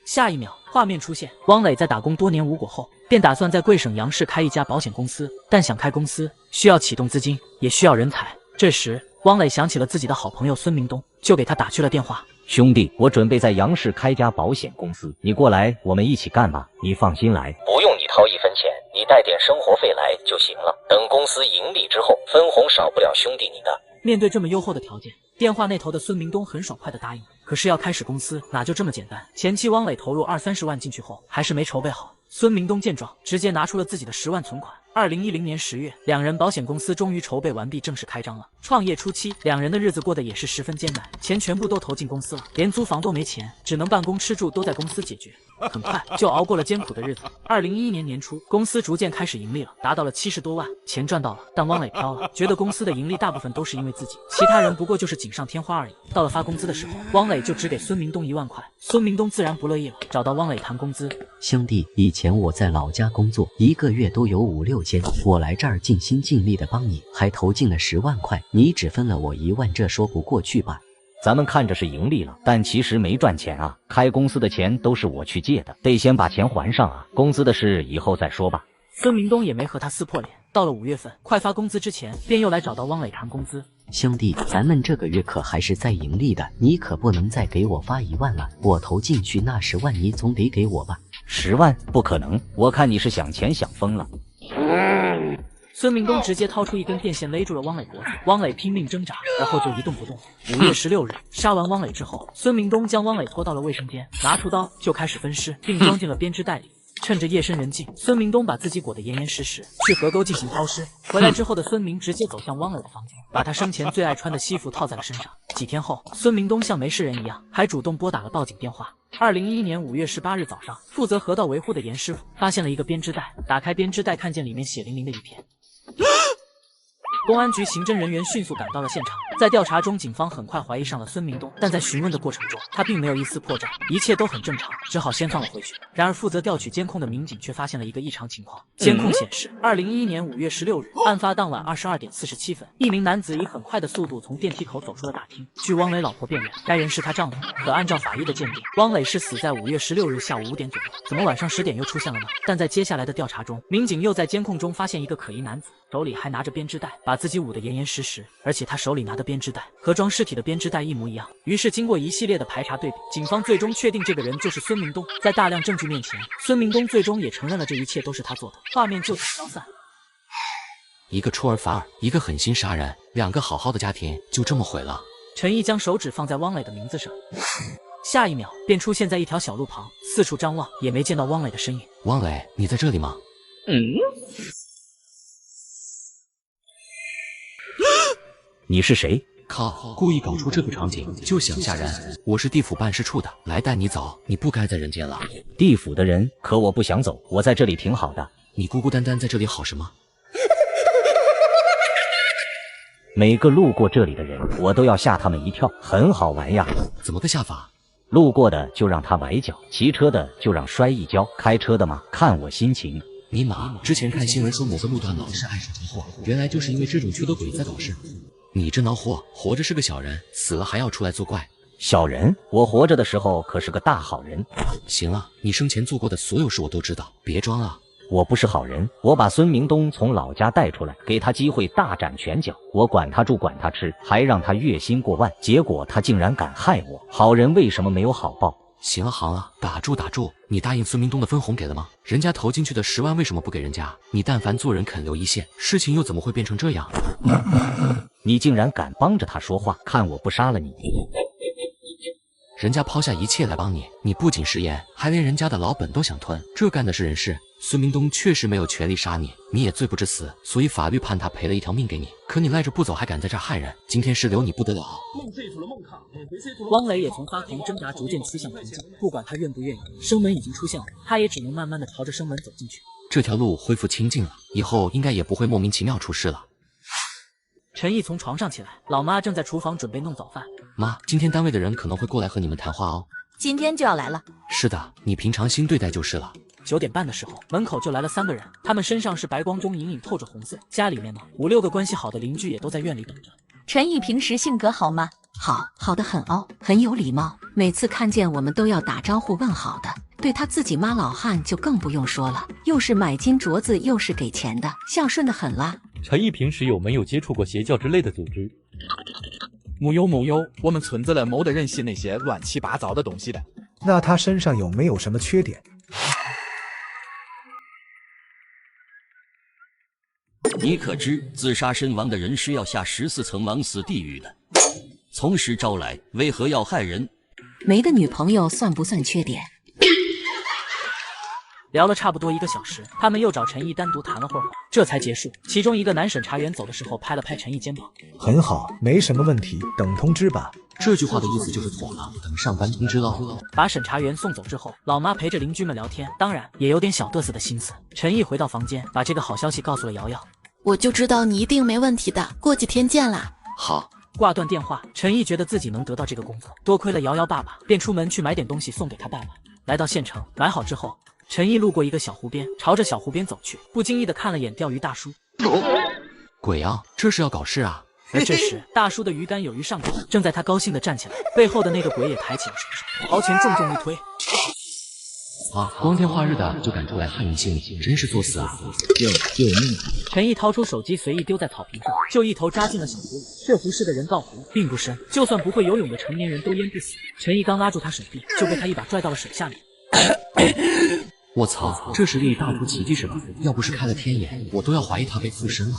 下一秒，画面出现，汪磊在打工多年无果后，便打算在贵省杨市开一家保险公司。但想开公司，需要启动资金，也需要人才。这时，汪磊想起了自己的好朋友孙明东，就给他打去了电话。兄弟，我准备在杨市开家保险公司，你过来，我们一起干吧。你放心来，不用你掏1分钱，你带点生活费来就行了。等公司盈利之后，分红少不了兄弟你的。面对这么优厚的条件，电话那头的孙明东很爽快地答应了。可是要开始公司，哪就这么简单？前期汪磊投入20-30万进去后，还是没筹备好。孙明东见状，直接拿出了自己的10万存款。2010年10月，两人保险公司终于筹备完毕，正式开张了。创业初期，两人的日子过得也是十分艰难，钱全部都投进公司了，连租房都没钱，只能办公吃住都在公司解决。很快就熬过了艰苦的日子。2011年年初，公司逐渐开始盈利了，达到了70多万，钱赚到了。但汪磊飘了，觉得公司的盈利大部分都是因为自己，其他人不过就是锦上添花而已。到了发工资的时候，汪磊就只给孙明东1万块，孙明东自然不乐意了，找到汪磊谈工资。兄弟，以前我在老家工作，一个月都有5-6千，我来这儿尽心尽力的帮你，还投进了10万块，你只分了我1万，这说不过去吧？咱们看着是盈利了，但其实没赚钱啊！开公司的钱都是我去借的，得先把钱还上啊！公司的事以后再说吧。孙明东也没和他撕破脸，到了5月份，快发工资之前，便又来找到汪磊谈工资。兄弟，咱们这个月可还是在盈利的，你可不能再给我发1万了，我投进去那10万，你总得给我吧？10万？不可能，我看你是想钱想疯了。孙明东直接掏出一根电线勒住了汪磊脖子，汪磊拼命挣扎，而后就一动不动。5月16日，杀完汪磊之后，孙明东将汪磊拖到了卫生间，拿出刀就开始分尸，并装进了编织袋里。趁着夜深人静，孙明东把自己裹得严严实实，去河沟进行抛尸。回来之后的孙明直接走向汪磊的房间，把他生前最爱穿的西服套在了身上。几天后，孙明东像没事人一样，还主动拨打了报警电话。2011年5月18日早上，负责河道维护的严师傅发现了一个编织袋，打开编织袋，看见里面血淋淋的一片。公安局刑侦人员迅速赶到了现场，在调查中，警方很快怀疑上了孙明东，但在询问的过程中，他并没有一丝破绽，一切都很正常，只好先放了回去。然而，负责调取监控的民警却发现了一个异常情况。监控显示，2011年5月16日，案发当晚22点47分，一名男子以很快的速度从电梯口走出了大厅。据汪磊老婆辨认，该人是他丈夫。可按照法医的鉴定，汪磊是死在5月16日下午5点左右，怎么晚上10点又出现了呢？但在接下来的调查中，民警又在监控中发现一个可疑男子，手里还拿着编织袋，把自己捂得严严实实，而且他手里拿的编织袋和装尸体的编织袋一模一样。于是经过一系列的排查对比，警方最终确定这个人就是孙明东。在大量证据面前，孙明东最终也承认了这一切都是他做的。画面就此消散。一个出尔反尔，一个狠心杀人，2个好好的家庭就这么毁了。陈毅将手指放在汪磊的名字上，下一秒便出现在一条小路旁，四处张望，也没见到汪磊的身影。汪磊，你在这里吗？你是谁？靠！故意搞出这个场景，就想吓人。我是地府办事处的，来带你走。你不该在人间了。地府的人，可我不想走，我在这里挺好的。你孤孤单单在这里好什么？每个路过这里的人，我都要吓他们一跳，很好玩呀。怎么个吓法？路过的就让他崴脚，骑车的就让摔一跤，开车的嘛，看我心情。尼玛，之前看新闻说某个路段老是爱上车祸，原来就是因为这种缺德鬼在搞事。你这孬货，活着是个小人，死了还要出来作怪。小人？我活着的时候可是个大好人。行了，你生前做过的所有事我都知道，别装了。我不是好人，我把孙明东从老家带出来，给他机会大展拳脚，我管他住管他吃，还让他月薪过万，结果他竟然敢害我。好人为什么没有好报？行了行了，打住打住！你答应孙明东的分红给了吗？人家投进去的10万为什么不给人家？你但凡做人肯留一线，事情又怎么会变成这样？你竟然敢帮着他说话，看我不杀了你！人家抛下一切来帮你，你不仅食言，还连人家的老本都想吞，这干的是人事。孙明东确实没有权利杀你，你也罪不至死，所以法律判他赔了一条命给你。可你赖着不走，还敢在这儿害人，今天是留你不得了。汪磊也从发狂挣扎逐渐趋向平静，不管他愿不愿意，生门已经出现了，他也只能慢慢的朝着生门走进去。这条路恢复清静了，以后应该也不会莫名其妙出事了。陈毅从床上起来，老妈正在厨房准备弄早饭。妈，今天单位的人可能会过来和你们谈话哦。今天就要来了？是的，你平常心对待就是了。9点半的时候，门口就来了3个人，他们身上是白光中隐隐透着红色。家里面呢，5、6个关系好的邻居也都在院里等着。陈毅平时性格好吗？好的很哦，很有礼貌，每次看见我们都要打招呼问好的。对他自己妈老汉就更不用说了，又是买金镯子，又是给钱的，孝顺的很啦。陈毅平时有没有接触过邪教之类的组织？木有，我们村子里没得人信那些乱七八糟的东西的。那他身上有没有什么缺点？你可知自杀身亡的人是要下14层枉死地狱的？从实招来，为何要害人？没个女朋友算不算缺点？聊了差不多1个小时，他们又找陈毅单独谈了会儿话，这才结束。其中一个男审查员走的时候拍了拍陈毅肩膀，很好，没什么问题，等通知吧。这句话的意思就是妥了，等上班通知喽。把审查员送走之后，老妈陪着邻居们聊天，当然也有点小嘚瑟的心思。陈毅回到房间，把这个好消息告诉了瑶瑶。我就知道你一定没问题的，过几天见啦。好。挂断电话，陈毅觉得自己能得到这个工作，多亏了瑶瑶爸爸，便出门去买点东西送给他爸爸。来到县城，买好之后，陈毅路过一个小湖边，朝着小湖边走去，不经意的看了眼钓鱼大叔。鬼啊，这是要搞事啊！而这时，大叔的鱼竿有鱼上钩，正在他高兴的站起来，背后的那个鬼也抬起了双手，朝前重重一推。光天化日的就敢出来害人性命，真是作死啊！救命！陈毅掏出手机，随意丢在草坪上，就一头扎进了小湖里。这湖是个人造湖，并不深，就算不会游泳的成年人都淹不死。陈毅刚拉住他手臂，就被他一把拽到了水下面。我操，这实力大出奇迹是吧？要不是开了天眼，我都要怀疑他被附身了。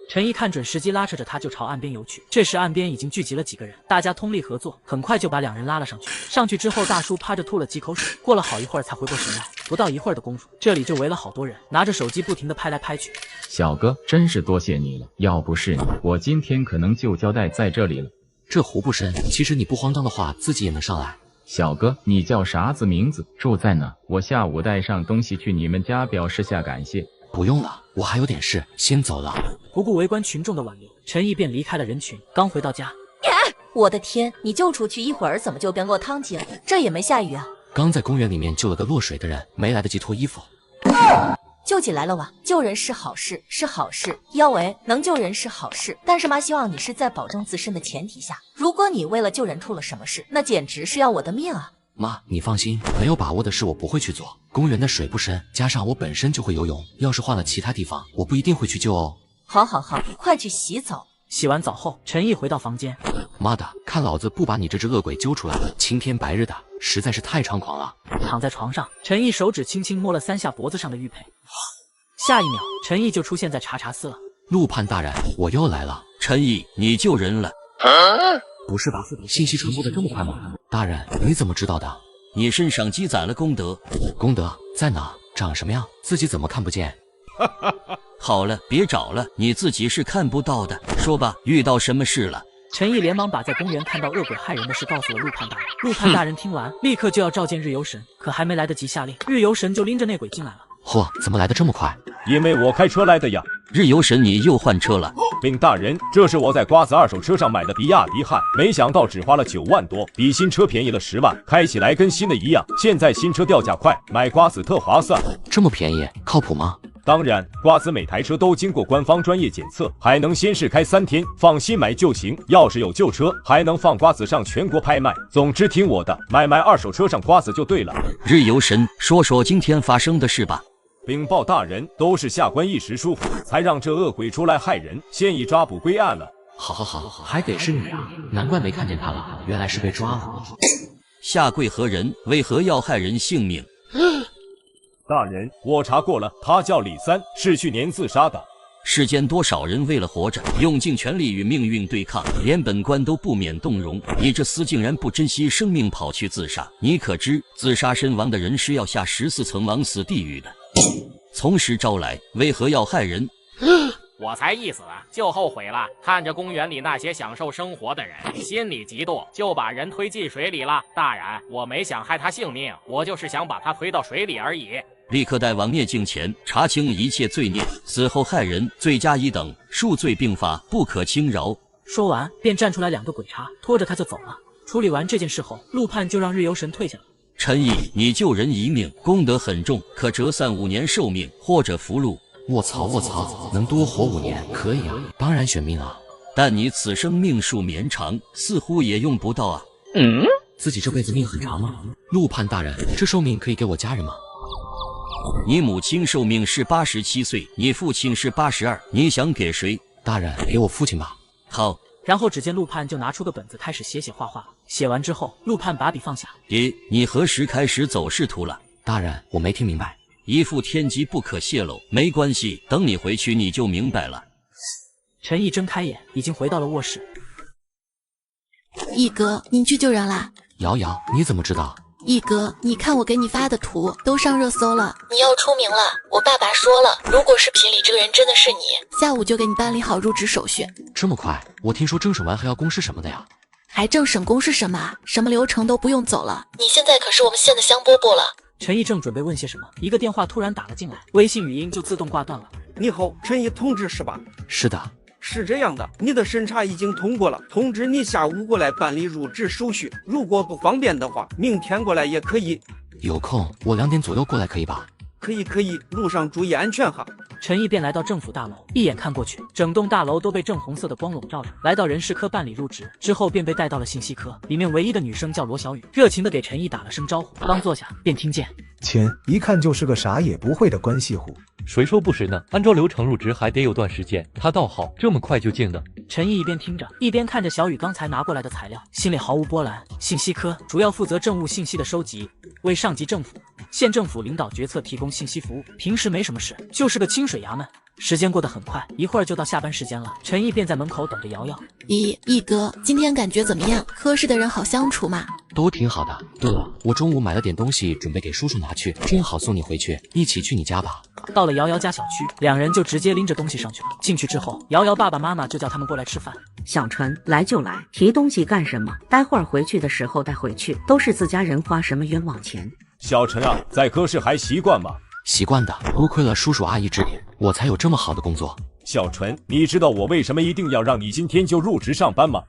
陈毅看准时机，拉扯着他就朝岸边游去。这时岸边已经聚集了几个人，大家通力合作，很快就把2人拉了上去。上去之后，大叔趴着吐了几口水，过了好一会儿才回过神来。不到一会儿的功夫，这里就围了好多人，拿着手机不停地拍来拍去。小哥，真是多谢你了，要不是你，我今天可能就交代在这里了。这湖不深，其实你不慌张的话，自己也能上来。小哥，你叫啥子名字？住在哪？我下午带上东西去你们家表示下感谢。不用了，我还有点事，先走了。不顾围观群众的挽留，陈毅便离开了人群。刚回到家，我的天，你就出去一会儿，怎么就变落汤鸡了？这也没下雨啊。刚在公园里面救了个落水的人，没来得及脱衣服。救起来了哇！救人是好事，是好事。腰围能救人是好事，但是妈希望你是在保证自身的前提下。如果你为了救人出了什么事，那简直是要我的命啊！妈，你放心，没有把握的事我不会去做。公园的水不深，加上我本身就会游泳，要是换了其他地方，我不一定会去救哦。好，快去洗澡。洗完澡后，陈毅回到房间。妈的，看老子不把你这只恶鬼揪出来！青天白日的，实在是太猖狂了。躺在床上，陈毅手指轻轻摸了3下脖子上的玉佩，下一秒，陈毅就出现在查查司了。陆判大人，我又来了。陈毅，你救人了？不是吧？信息传播的这么快吗？大人，你怎么知道的？你身上积攒了功德。功德在哪？长什么样？自己怎么看不见？好了，别找了，你自己是看不到的。说吧，遇到什么事了？陈毅连忙把在公园看到恶鬼害人的事告诉了陆判大人。陆判大人听完，立刻就要召见日游神，可还没来得及下令，日游神就拎着内鬼进来了。嚯，怎么来的这么快？因为我开车来的呀。日游神，你又换车了？禀大人，这是我在瓜子二手车上买的比亚迪汉，没想到只花了9万多，比新车便宜了10万，开起来跟新的一样。现在新车掉价快，买瓜子特划算。这么便宜，靠谱吗？当然，瓜子每台车都经过官方专业检测，还能先试开3天，放心买就行。要是有旧车，还能放瓜子上全国拍卖。总之听我的，买二手车上瓜子就对了。日游神，说说今天发生的事吧。禀报大人，都是下官一时疏忽，才让这恶鬼出来害人，现已抓捕归案了。好，还得是你啊，难怪没看见他了，原来是被抓了。下跪何人？为何要害人性命？大人，我查过了，他叫李三，是去年自杀的。世间多少人为了活着，用尽全力与命运对抗，连本官都不免动容。你这厮竟然不珍惜生命，跑去自杀，你可知自杀身亡的人是要下14层枉死地狱的？从实招来，为何要害人？我才一死就后悔了，看着公园里那些享受生活的人，心里嫉妒，就把人推进水里了。大人，我没想害他性命，我就是想把他推到水里而已。立刻带往灭境前查清一切罪孽，死后害人，罪加一等，数罪并罚，不可轻饶。说完，便站出来2个鬼差，拖着他就走了。处理完这件事后，陆判就让日游神退下了。陈毅，你救人一命，功德很重，可折散5年寿命，或者俘虏。卧槽，能多活5年，可以啊，当然选命啊。但你此生命数绵长，似乎也用不到啊。自己这辈子命很长吗？陆判大人，这寿命可以给我家人吗？你母亲寿命是87岁，你父亲是82，你想给谁？大人，给我父亲吧。好。然后只见陆判就拿出个本子开始写画画。写完之后，陆判把笔放下。爹，你何时开始走仕途了？大人，我没听明白。一副天机不可泄露，没关系，等你回去你就明白了。陈毅睁开眼，已经回到了卧室。毅哥，您去救人啦？瑶瑶，你怎么知道？毅哥，你看我给你发的图都上热搜了，你要出名了。我爸爸说了，如果视频里这个人真的是你，下午就给你办理好入职手续。这么快？我听说政审完还要公示什么的呀？还政审公示什么？什么流程都不用走了。你现在可是我们县的香饽饽了。陈毅正准备问些什么，一个电话突然打了进来，微信语音就自动挂断了。你好，陈毅同志是吧？是的。是这样的，你的审查已经通过了，通知你下午过来办理入职手续。如果不方便的话，明天过来也可以。有空，我2点左右过来可以吧？可以，路上注意安全哈。陈毅便来到政府大楼，一眼看过去，整栋大楼都被正红色的光笼罩着。来到人事科办理入职之后，便被带到了信息科，里面唯一的女生叫罗小雨，热情的给陈毅打了声招呼。刚坐下，便听见：亲，一看就是个啥也不会的关系户。谁说不是呢？按照流程入职还得有段时间，他倒好，这么快就进的。陈毅一边听着，一边看着小雨刚才拿过来的材料，心里毫无波澜。信息科主要负责政务信息的收集，为上级政府、县政府领导决策提供信息服务。平时没什么事，就是个清水衙门。时间过得很快，一会儿就到下班时间了。陈毅便在门口等着瑶瑶。毅哥，今天感觉怎么样？科室的人好相处吗？都挺好的。对了，我中午买了点东西，准备给叔叔拿去，正好送你回去，一起去你家吧。到了瑶瑶家小区，2人就直接拎着东西上去了。进去之后，瑶瑶爸爸妈妈就叫他们过来吃饭。小陈，来就来，提东西干什么？待会儿回去的时候带回去，都是自家人，花什么冤枉钱？小陈啊，在科室还习惯吗？习惯的，多亏了叔叔阿姨指点，我才有这么好的工作。小陈，你知道我为什么一定要让你今天就入职上班吗？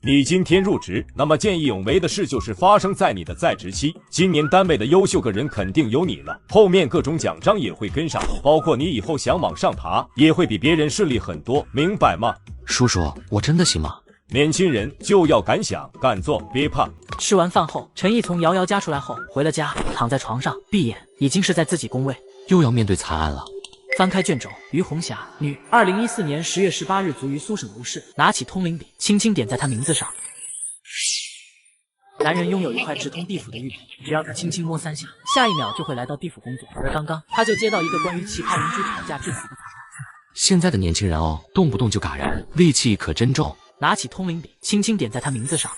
你今天入职，那么见义勇为的事就是发生在你的在职期。今年单位的优秀个人肯定有你了，后面各种奖章也会跟上，包括你以后想往上爬，也会比别人顺利很多，明白吗？叔叔，我真的行吗？年轻人就要敢想敢做，别怕。吃完饭后，陈毅从瑶瑶家出来后，回了家，躺在床上闭眼，已经是在自己工位，又要面对惨案了。翻开卷轴，于红霞，女，2014年10月18日卒于苏省吴市。拿起通灵笔，轻轻点在她名字上。男人拥有一块直通地府的玉笔，只要他轻轻摸3下，下一秒就会来到地府工作。而刚刚，他就接到一个关于奇葩邻居吵架致死的法。现在的年轻人哦，动不动就嘎人，戾气可真重。拿起通灵笔，轻轻点在他名字上。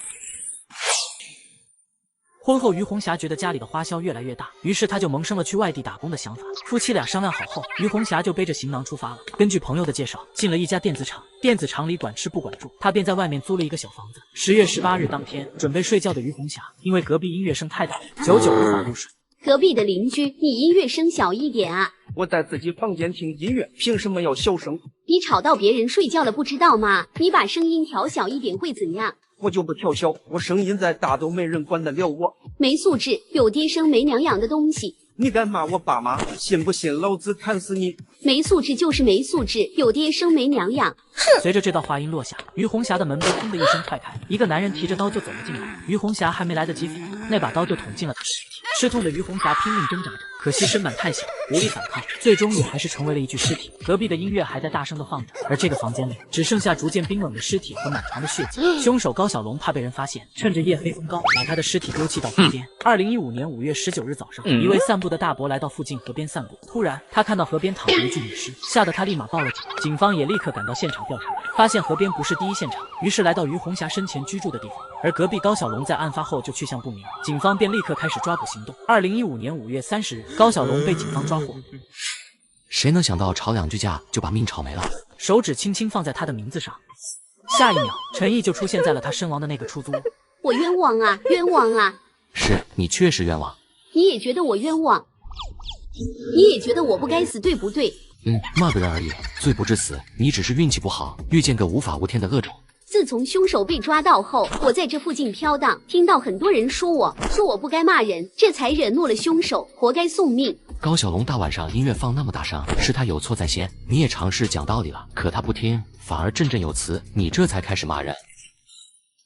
婚后，于红霞觉得家里的花销越来越大，于是她就萌生了去外地打工的想法。夫妻俩商量好后，于红霞就背着行囊出发了。根据朋友的介绍，进了一家电子厂，电子厂里管吃不管住，她便在外面租了一个小房子。10月18日当天，准备睡觉的于红霞，因为隔壁音乐声太大，久久无法入睡。隔壁的邻居，你音乐声小一点啊！我在自己房间听音乐，凭什么要小声？你吵到别人睡觉了，不知道吗？你把声音调小一点会怎样？我就不调小，我声音再大都没人管得了我。没素质，有爹生没娘养的东西。你敢骂我爸妈？信不信老子砍死你？没素质就是没素质，有爹生没娘养。哼！随着这道话音落下，于红霞的门被砰的一声踹开，一个男人提着刀就走了进来。于红霞还没来得及反应，那把刀就捅进了他尸体。吃痛的于红霞拼命挣扎着，可惜身板太小，无力反抗，最终也还是成为了一具尸体。隔壁的音乐还在大声的放着，而这个房间里只剩下逐渐冰冷的尸体和满床的血迹。凶手高小龙怕被人发现，趁着夜黑风高，把他的尸体丢弃到河边。2015年5月19日早上，一位散步的大伯来到附近河边散步，突然他看到河边躺着一具女尸，吓得他立马报了警。警方也立刻赶到现场调查，发现河边不是第一现场，于是来到于红霞生前居住的地方。而隔壁高小龙在案发后就去向不明，警方便立刻开始抓捕行动。2015年5月30日，高小龙被警方抓获。谁能想到吵2句架就把命吵没了？手指轻轻放在他的名字上，下一秒，陈毅就出现在了他身亡的那个出租屋。我冤枉啊，冤枉啊！是你确实冤枉。你也觉得我冤枉？你也觉得我不该死，对不对？骂个人而已，罪不至死。你只是运气不好，遇见个无法无天的恶种。自从凶手被抓到后，我在这附近飘荡，听到很多人说我不该骂人，这才惹怒了凶手，活该送命。高小龙大晚上音乐放那么大声，是他有错在先。你也尝试讲道理了，可他不听，反而振振有词，你这才开始骂人。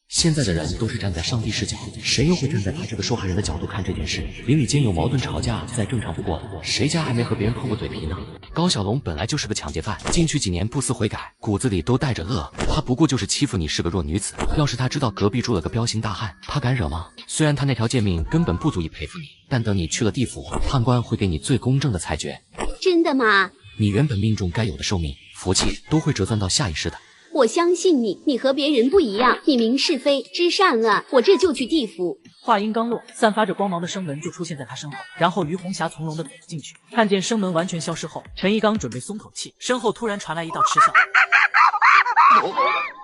现在的人都是站在上帝视角，谁又会站在他这个受害人的角度看这件事？邻里间有矛盾吵架再正常不过，谁家还没和别人碰过嘴皮呢？高小龙本来就是个抢劫犯，进去几年不思悔改，骨子里都带着恶，他不过就是欺负你是个弱女子。要是他知道隔壁住了个彪形大汉，他敢惹吗？虽然他那条贱命根本不足以赔付你，但等你去了地府，判官会给你最公正的裁决。真的吗？你原本命中该有的寿命、福气都会折算到下一世的。我相信你，你和别人不一样，你明是非，知善恶，我这就去地府。话音刚落，散发着光芒的生门就出现在他身后，然后于红霞从容地走了进去。看见生门完全消失后，陈一刚准备松口气，身后突然传来一道嗤笑。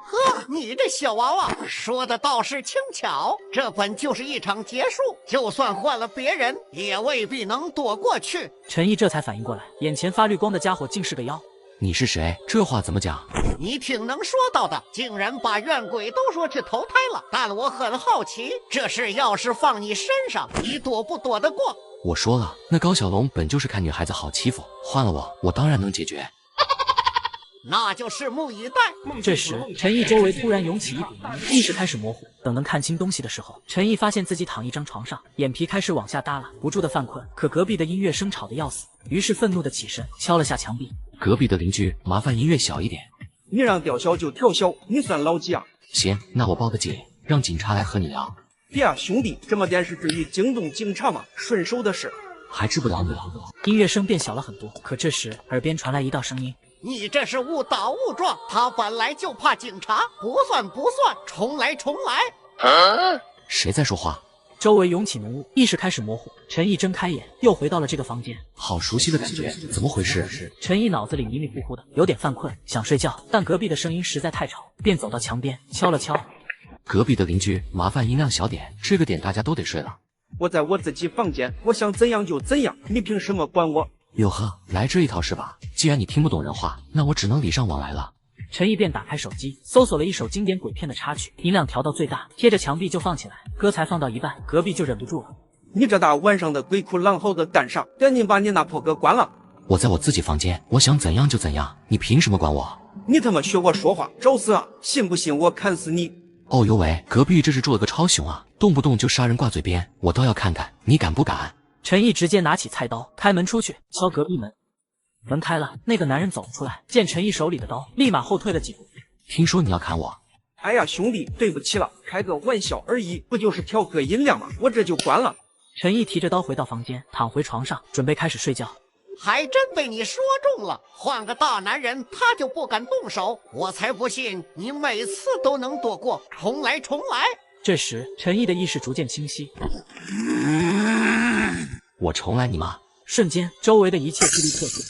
呵，你这小娃娃说的倒是轻巧，这本就是一场结束，就算换了别人，也未必能躲过去。陈毅这才反应过来，眼前发绿光的家伙竟是个妖。你是谁？这话怎么讲？你挺能说道的，竟然把怨鬼都说去投胎了。但我很好奇，这事要是放你身上，你躲不躲得过？我说了，那高小龙本就是看女孩子好欺负，换了我当然能解决。那就拭目以待。这时，陈毅周围突然涌起一股阴，意识开始模糊。等能看清东西的时候，陈毅发现自己躺一张床上，眼皮开始往下耷拉，不住的犯困。可隔壁的音乐声吵得要死，于是愤怒的起身，敲了下墙壁。隔壁的邻居，麻烦音乐小一点。你让调小就调小，你算老几啊？行，那我报个警，让警察来和你聊。别啊，兄弟，这么点事至于惊动警察吗？顺手的事。还治不了你了。音乐声变小了很多，可这时耳边传来一道声音。你这是误打误撞，他本来就怕警察，不算，重来。谁在说话？周围涌起浓雾，意识开始模糊。陈毅睁开眼，又回到了这个房间。好熟悉的感觉，怎么回事？陈毅脑子里迷迷糊糊的，有点犯困，想睡觉，但隔壁的声音实在太吵，便走到墙边敲了敲。隔壁的邻居，麻烦音量小点，这个点大家都得睡了。我在我自己房间，我想怎样就怎样，你凭什么管我？哟呵，来这一套是吧？既然你听不懂人话，那我只能礼尚往来了。陈毅便打开手机，搜索了一首经典鬼片的插曲，音量调到最大，贴着墙壁就放起来。歌才放到一半，隔壁就忍不住了。你这大晚上的鬼哭狼嚎的干啥？赶紧把你那破歌关了。我在我自己房间，我想怎样就怎样，你凭什么管我？你他妈学我说话，找死啊！信不信我砍死你？哦呦喂，隔壁这是住了个超雄啊，动不动就杀人挂嘴边，我倒要看看你敢不敢。陈毅直接拿起菜刀，开门出去，敲隔壁门。门开了，那个男人走出来，见陈毅手里的刀，立马后退了几步。听说你要砍我？哎呀，兄弟，对不起了，开个玩笑而已，不就是调个音量吗？我这就关了。陈毅提着刀回到房间，躺回床上，准备开始睡觉。还真被你说中了，换个大男人他就不敢动手，我才不信你每次都能躲过。重来。这时，陈毅的意识逐渐清晰。我重来你妈！瞬间，周围的一切支离破碎。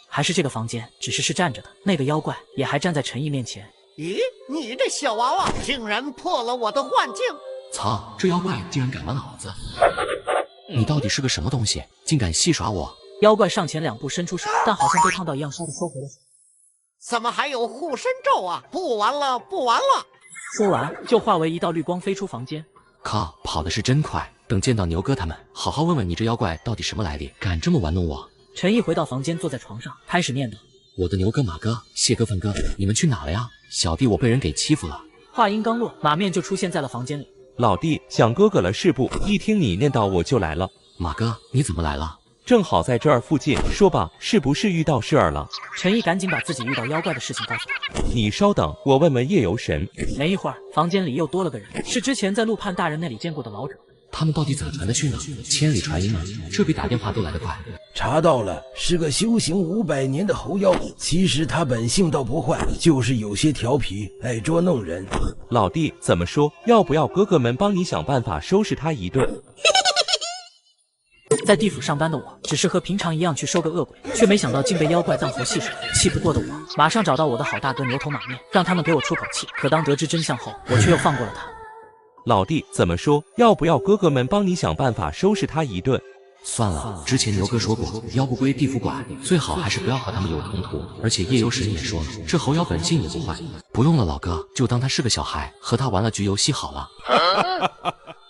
还是这个房间，只是站着的那个妖怪也还站在陈毅面前。咦，你这小娃娃竟然破了我的幻境！操，这妖怪竟然敢玩老子！你到底是个什么东西，竟敢戏耍我？妖怪上前2步伸出手，但好像被烫到一样，唰的收回了手。怎么还有护身咒啊？不玩了，不玩了！说完就化为一道绿光飞出房间。靠，跑的是真快！等见到牛哥他们，好好问问你这妖怪到底什么来历，敢这么玩弄我！陈毅回到房间，坐在床上，开始念叨：“我的牛哥、马哥、谢哥、范哥，你们去哪了呀？小弟我被人给欺负了。”话音刚落，马面就出现在了房间里。老弟，想哥哥了是不？一听你念叨我就来了。马哥，你怎么来了？正好在这儿附近，说吧，是不是遇到事儿了？陈毅赶紧把自己遇到妖怪的事情告诉他。你稍等，我问问夜游神。没一会儿，房间里又多了个人，是之前在陆判大人那里见过的老者。他们到底怎么传的讯呢？千里传音啊，这比打电话都来得快。查到了，是个修行500年的猴妖。其实他本性倒不坏，就是有些调皮，爱捉弄人。老弟，怎么说？要不要哥哥们帮你想办法收拾他一顿？在地府上班的我，只是和平常一样去收个恶鬼，却没想到竟被妖怪当猴戏耍。气不过的我，马上找到我的好大哥牛头马面，让他们给我出口气。可当得知真相后，我却又放过了他。老弟，怎么说？要不要哥哥们帮你想办法收拾他一顿？算了，之前牛哥说过，妖不归地府管，最好还是不要和他们有冲突。而且夜游神也说了，这猴妖本性也不坏。不用了，老哥，就当他是个小孩，和他玩了局游戏好了。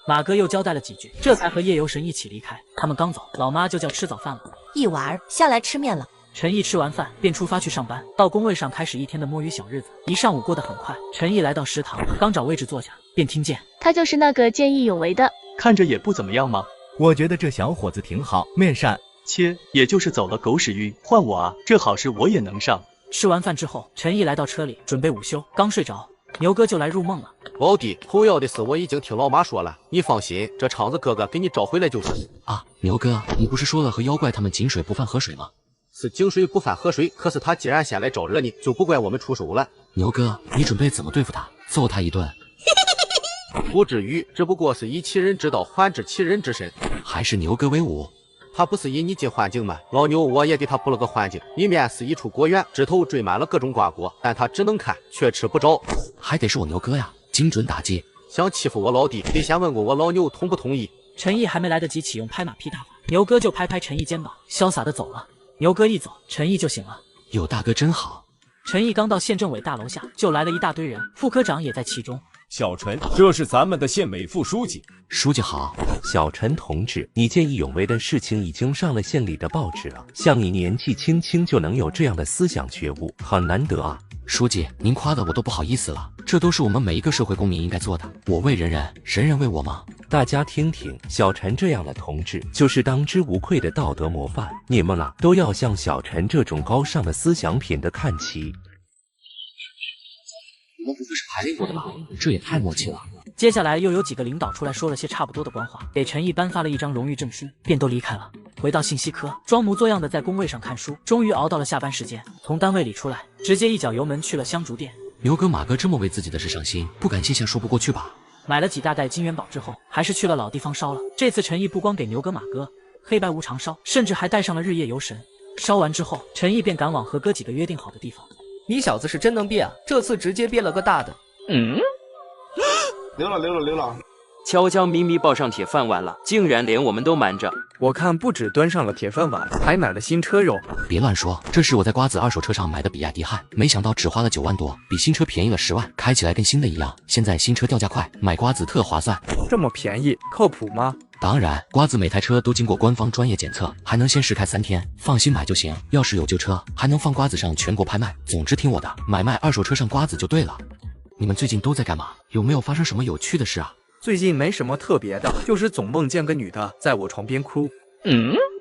马哥又交代了几句，这才和夜游神一起离开。他们刚走，老妈就叫吃早饭了。一娃儿下来吃面了。陈毅吃完饭便出发去上班，到工位上开始一天的摸鱼小日子。一上午过得很快，陈毅来到食堂，刚找位置坐下，便听见他就是那个见义勇为的，看着也不怎么样嘛。我觉得这小伙子挺好，面善。切，也就是走了狗屎运，换我啊，这好事我也能上。吃完饭之后，陈毅来到车里准备午休，刚睡着，牛哥就来入梦了。老弟，头要的事我已经听老妈说了，你放心，这厂子哥哥给你找回来就是。啊，牛哥，你不是说了和妖怪他们井水不犯河水吗？是井水不犯河水，可是他既然先来招惹你，就不怪我们出手了。牛哥，你准备怎么对付他？揍他一顿？不至于，只不过是以其人之道还治其人之身。还是牛哥威武。他不是引你进幻境吗？老牛我也给他布了个幻境，里面是一处果园，枝头缀满了各种瓜果，但他只能看，却吃不着。还得是我牛哥呀，精准打击。想欺负我老弟，得先问问我老牛同不同意。陈毅还没来得及启用拍马屁大法，牛哥就拍拍陈毅肩膀，潇洒的走了。牛哥一走，陈毅就醒了。有大哥真好。陈毅刚到县政委大楼下，就来了一大堆人，副科长也在其中。小陈，这是咱们的县委副书记。书记好。小陈同志，你见义勇为的事情已经上了县里的报纸了，像你年纪轻轻就能有这样的思想觉悟，很难得啊。书记，您夸的我都不好意思了，这都是我们每一个社会公民应该做的。我为人人，人人为我吗？大家听听，小陈这样的同志就是当之无愧的道德模范，你们啊都要向小陈这种高尚的思想品的看齐。你们不会是排练过的吧？这也太默契了。接下来又有几个领导出来说了些差不多的官话，给陈毅颁发了一张荣誉证书，便都离开了。回到信息科，装模作样的在工位上看书，终于熬到了下班时间，从单位里出来，直接一脚油门去了香烛店。牛哥马哥这么为自己的事上心，不感谢下说不过去吧？买了几大袋金元宝之后，还是去了老地方烧了。这次陈毅不光给牛哥马哥黑白无常烧，甚至还带上了日夜游神。烧完之后，陈毅便赶往和哥几个约定好的地方。你小子是真能憋啊，这次直接憋了个大的。溜了，悄悄咪咪抱上铁饭碗了，竟然连我们都瞒着。我看不止端上了铁饭碗，还买了新车哟。别乱说，这是我在瓜子二手车上买的比亚迪汉，没想到只花了9万多，比新车便宜了10万，开起来跟新的一样。现在新车掉价快，买瓜子特划算。这么便宜，靠谱吗？当然，瓜子每台车都经过官方专业检测，还能限时开3天，放心买就行。要是有旧车，还能放瓜子上全国拍卖。总之听我的，买卖二手车上瓜子就对了。你们最近都在干嘛？有没有发生什么有趣的事啊？最近没什么特别的，就是总梦见个女的在我床边哭。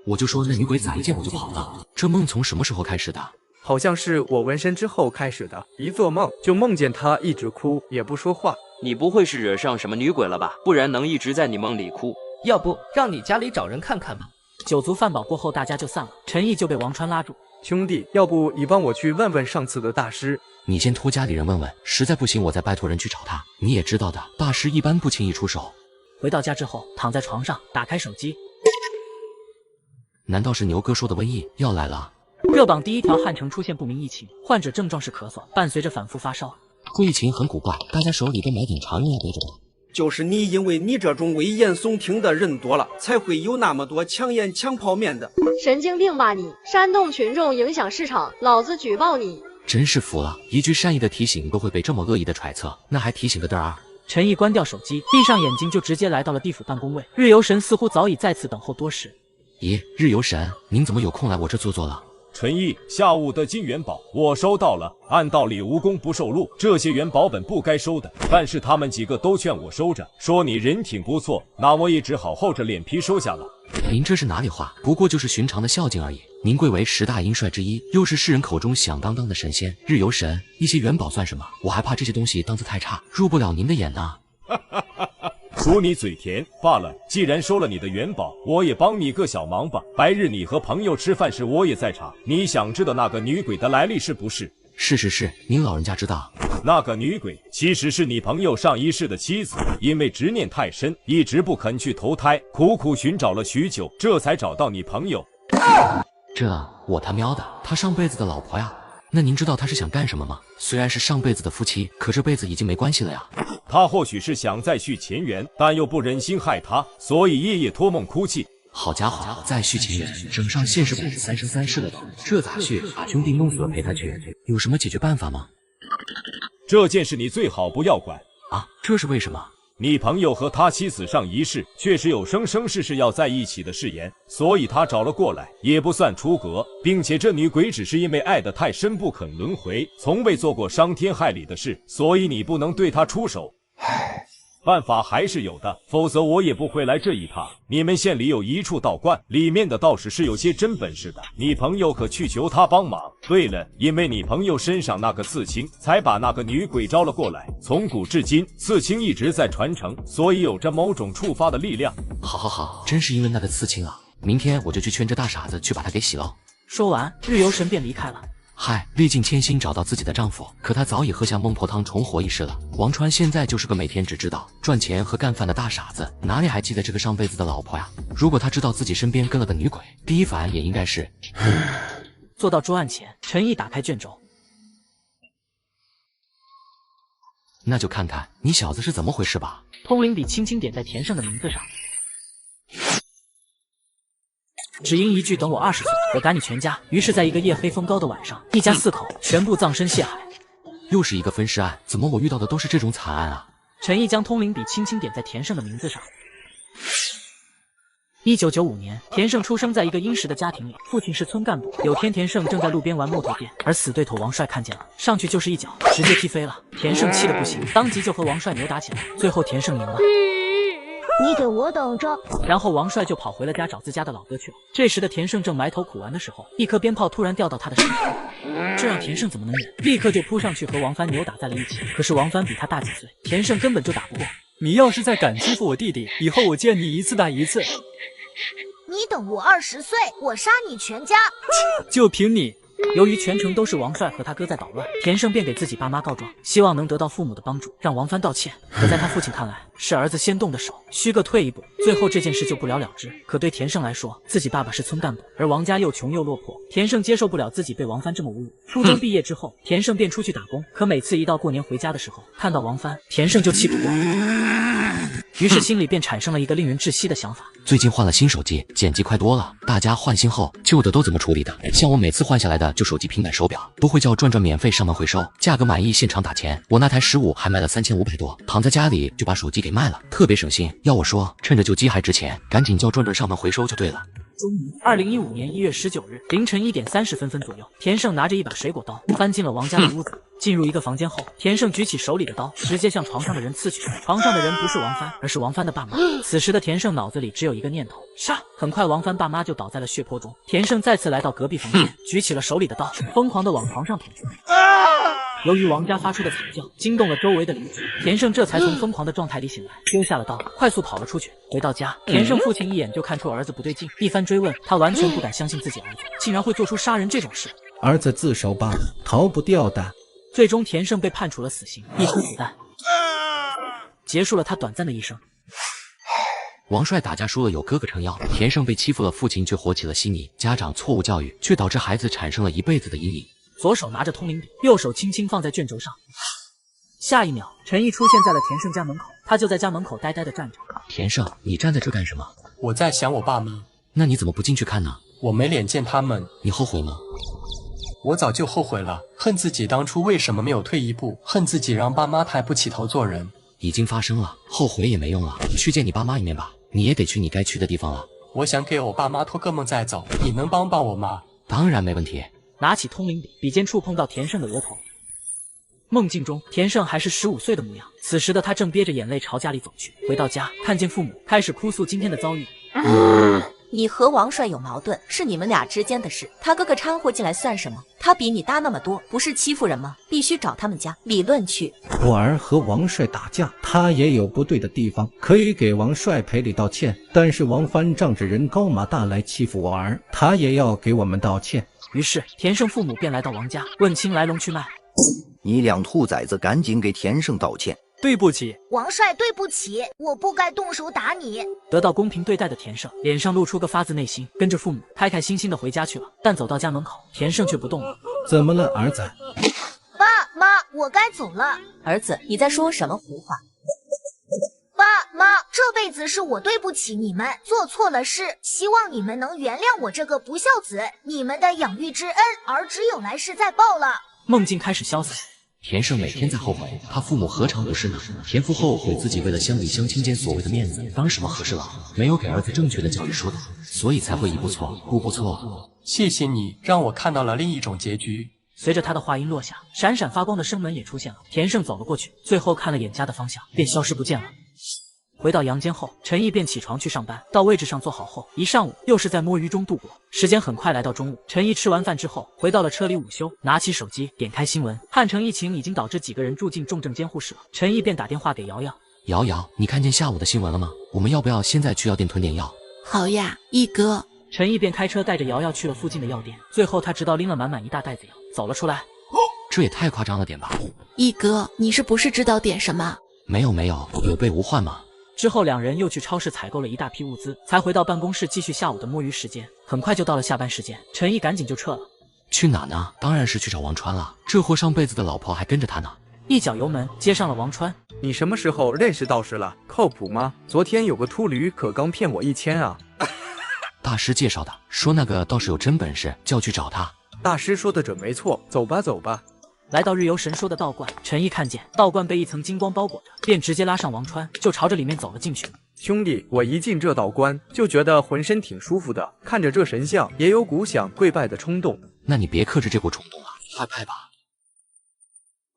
我就说那女鬼咋一见我就跑了。这梦从什么时候开始的？好像是我纹身之后开始的，一做梦就梦见她一直哭，也不说话。你不会是惹上什么女鬼了吧？不然能一直在你梦里哭。要不让你家里找人看看吧。酒足饭饱过后，大家就散了。陈毅就被王川拉住，兄弟，要不你帮我去问问上次的大师？你先托家里人问问，实在不行我再拜托人去找他。你也知道的，大师一般不轻易出手。回到家之后，躺在床上，打开手机，难道是牛哥说的瘟疫要来了？热榜第1条，汉城出现不明疫情，患者症状是咳嗽，伴随着反复发烧。这疫情很古怪，大家手里都买点常用药备着吧。就是你因为你这种危言耸听的人多了，才会有那么多强颜强泡面的。神经病吧你！煽动群众影响市场，老子举报你！真是服了，一句善意的提醒都会被这么恶意的揣测，那还提醒个嘚儿？陈毅关掉手机，闭上眼睛，就直接来到了地府办公位。日游神似乎早已在此等候多时。咦，日游神，您怎么有空来我这坐坐了？陈毅，下午的金元宝我收到了，按道理无功不受禄，这些元宝本不该收的，但是他们几个都劝我收着，说你人挺不错，那我也只好厚着脸皮收下了。您这是哪里话？不过就是寻常的孝敬而已。您贵为10大阴帅之一，又是世人口中响当当的神仙，日游神，一些元宝算什么？我还怕这些东西档次太差，入不了您的眼呢。数你嘴甜罢了，既然收了你的元宝，我也帮你个小忙吧。白日你和朋友吃饭时，我也在场。你想知道那个女鬼的来历是不是？是，您老人家知道。那个女鬼其实是你朋友上一世的妻子，因为执念太深，一直不肯去投胎，苦苦寻找了许久，这才找到你朋友。这我他喵的，他上辈子的老婆呀！那您知道他是想干什么吗？虽然是上辈子的夫妻，可这辈子已经没关系了呀。他或许是想再续前缘，但又不忍心害他，所以夜夜托梦哭泣。好家伙，再续前缘，整上现实版3生3世了都，这咋续？把兄弟弄死了陪他去，有什么解决办法吗？这件事你最好不要管啊！这是为什么？你朋友和他妻子上一世确实有生生世世要在一起的誓言，所以他找了过来，也不算出格，并且这女鬼只是因为爱得太深不肯轮回，从未做过伤天害理的事，所以你不能对她出手。办法还是有的，否则我也不会来这一趟。你们县里有一处道观，里面的道士是有些真本事的，你朋友可去求他帮忙。对了，因为你朋友身上那个刺青，才把那个女鬼招了过来。从古至今，刺青一直在传承，所以有着某种触发的力量。好，真是因为那个刺青啊！明天我就去劝这大傻子去把他给洗了。说完，日游神便离开了。嗨，历尽千辛找到自己的丈夫，可她早已喝下孟婆汤重活一世了。王川现在就是个每天只知道赚钱和干饭的大傻子，哪里还记得这个上辈子的老婆呀？如果他知道自己身边跟了个女鬼，第一反应也应该是……坐到桌案前，陈毅打开卷轴，那就看看你小子是怎么回事吧。通灵笔轻轻点在田胜的名字上。只因一句等我20岁，我赶你全家。于是，在一个夜黑风高的晚上，一家4口全部葬身谢海。又是一个分尸案，怎么我遇到的都是这种惨案啊？陈毅将通灵笔轻轻点在田胜的名字上。1995年，田胜出生在一个殷实的家庭里，父亲是村干部。有天，田胜正在路边玩木头剑，而死对头王帅看见了，上去就是一脚，直接踢飞了。田胜气得不行，当即就和王帅扭打起来，最后田胜赢了。你给我等着！然后王帅就跑回了家找自家的老哥去了。这时的田胜正埋头苦玩的时候，一颗鞭炮突然掉到他的身上，这让田胜怎么能忍？立刻就扑上去和王帆扭打在了一起。可是王帆比他大几岁，田胜根本就打不过。你要是再敢欺负我弟弟，以后我见你一次打一次。你等我20岁，我杀你全家！就凭你！由于全程都是王帅和他哥在捣乱，田胜便给自己爸妈告状，希望能得到父母的帮助，让王帆道歉。可在他父亲看来，是儿子先动的手，虚个退一步，最后这件事就不了了之。可对田胜来说，自己爸爸是村干部，而王家又穷又落魄，田胜接受不了自己被王帆这么侮辱。初中毕业之后，田胜便出去打工，可每次一到过年回家的时候，看到王帆，田胜就气不过，于是心里便产生了一个令人窒息的想法。最近换了新手机，剪辑快多了。大家换新后，旧的都怎么处理的？像我每次换下来的就手机、平板、手表，都会叫转转免费上门回收，价格满意现场打钱。我那台15还卖了3500多，躺在家里就把手机给卖了，特别省心。要我说，趁着旧机还值钱，赶紧叫转转上门回收就对了。终于，2015年1月19日凌晨1点30分左右，田胜拿着一把水果刀翻进了王家的屋子。进入一个房间后，田胜举起手里的刀，直接向床上的人刺去。床上的人不是王帆，而是王帆的爸妈。此时的田胜脑子里只有一个念头：杀！很快，王帆爸妈就倒在了血泊中。田胜再次来到隔壁房间，举起了手里的刀，疯狂地往床上捅去。由于王家发出的惨叫惊动了周围的邻居，田胜这才从疯狂的状态里醒来，丢下了刀，快速跑了出去。回到家，田胜父亲一眼就看出儿子不对劲，一番追问，他完全不敢相信自己儿子竟然会做出杀人这种事。儿子自首吧，逃不掉的。最终，田胜被判处了死刑，一颗子弹结束了他短暂的一生。王帅打架输了有哥哥撑腰，田胜被欺负了，父亲却活起了稀泥，家长错误教育却导致孩子产生了一辈子的阴影。左手拿着通灵笔，右手轻轻放在卷轴上。下一秒，陈毅出现在了田胜家门口，他就在家门口呆呆的站着。田胜，你站在这干什么？我在想我爸妈。那你怎么不进去看呢？我没脸见他们。你后悔吗？我早就后悔了，恨自己当初为什么没有退一步，恨自己让爸妈抬不起头做人。已经发生了，后悔也没用了，去见你爸妈一面吧。你也得去你该去的地方了。我想给我爸妈托个梦再走，你能帮帮我吗？当然没问题。拿起通灵笔，笔尖触碰到田胜的额头。梦境中，田胜还是15岁的模样。此时的他正憋着眼泪朝家里走去。回到家，看见父母，开始哭诉今天的遭遇。你和王帅有矛盾，是你们俩之间的事，他哥哥掺和进来算什么？他比你大那么多，不是欺负人吗？必须找他们家理论去。我儿和王帅打架，他也有不对的地方，可以给王帅赔礼道歉。但是王帆仗着人高马大来欺负我儿，他也要给我们道歉。于是田胜父母便来到王家，问清来龙去脉。你两兔崽子，赶紧给田胜道歉。对不起，王帅，对不起，我不该动手打你。得到公平对待的田胜脸上露出个发自内心，跟着父母开开心心的回家去了。但走到家门口，田胜却不动了。怎么了，儿子？爸妈，我该走了。儿子，你在说什么胡话？爸妈，这辈子是我对不起你们，做错了事，希望你们能原谅我这个不孝子。你们的养育之恩，儿只有来世再报了。梦境开始消散。田胜每天在后悔，他父母何尝不是呢？田父后悔自己为了乡里乡亲间所谓的面子，当什么和事佬，没有给儿子正确的教育疏导，所以才会一步错，步步错。谢谢你，让我看到了另一种结局。随着他的话音落下，闪闪发光的生门也出现了。田胜走了过去，最后看了眼家的方向，便消失不见了。回到阳间后，陈毅便起床去上班。到位置上坐好后，一上午又是在摸鱼中度过。时间很快来到中午，陈毅吃完饭之后，回到了车里午休，拿起手机点开新闻，汉城疫情已经导致几个人住进重症监护室了。陈毅便打电话给瑶瑶。瑶瑶，你看见下午的新闻了吗？我们要不要现在去药店囤点药？好呀，毅哥。陈毅便开车带着瑶瑶去了附近的药店，最后他直到拎了满满一大袋子药走了出来。这也太夸张了点吧？毅哥，你是不是知道点什么？没有，有备无患嘛。之后两人又去超市采购了一大批物资，才回到办公室继续下午的摸鱼时间。很快就到了下班时间，陈毅赶紧就撤了。去哪呢？当然是去找王川了，这货上辈子的老婆还跟着他呢。一脚油门接上了王川。你什么时候认识道士了？靠谱吗？昨天有个秃驴可刚骗我1000啊。大师介绍的，说那个道士有真本事，叫去找他。大师说的准没错，走吧走吧。来到日游神说的道观，陈毅看见道观被一层金光包裹着，便直接拉上王川，就朝着里面走了进去。兄弟，我一进这道观就觉得浑身挺舒服的，看着这神像也有股想跪拜的冲动。那你别克制这股冲动了，快拜吧。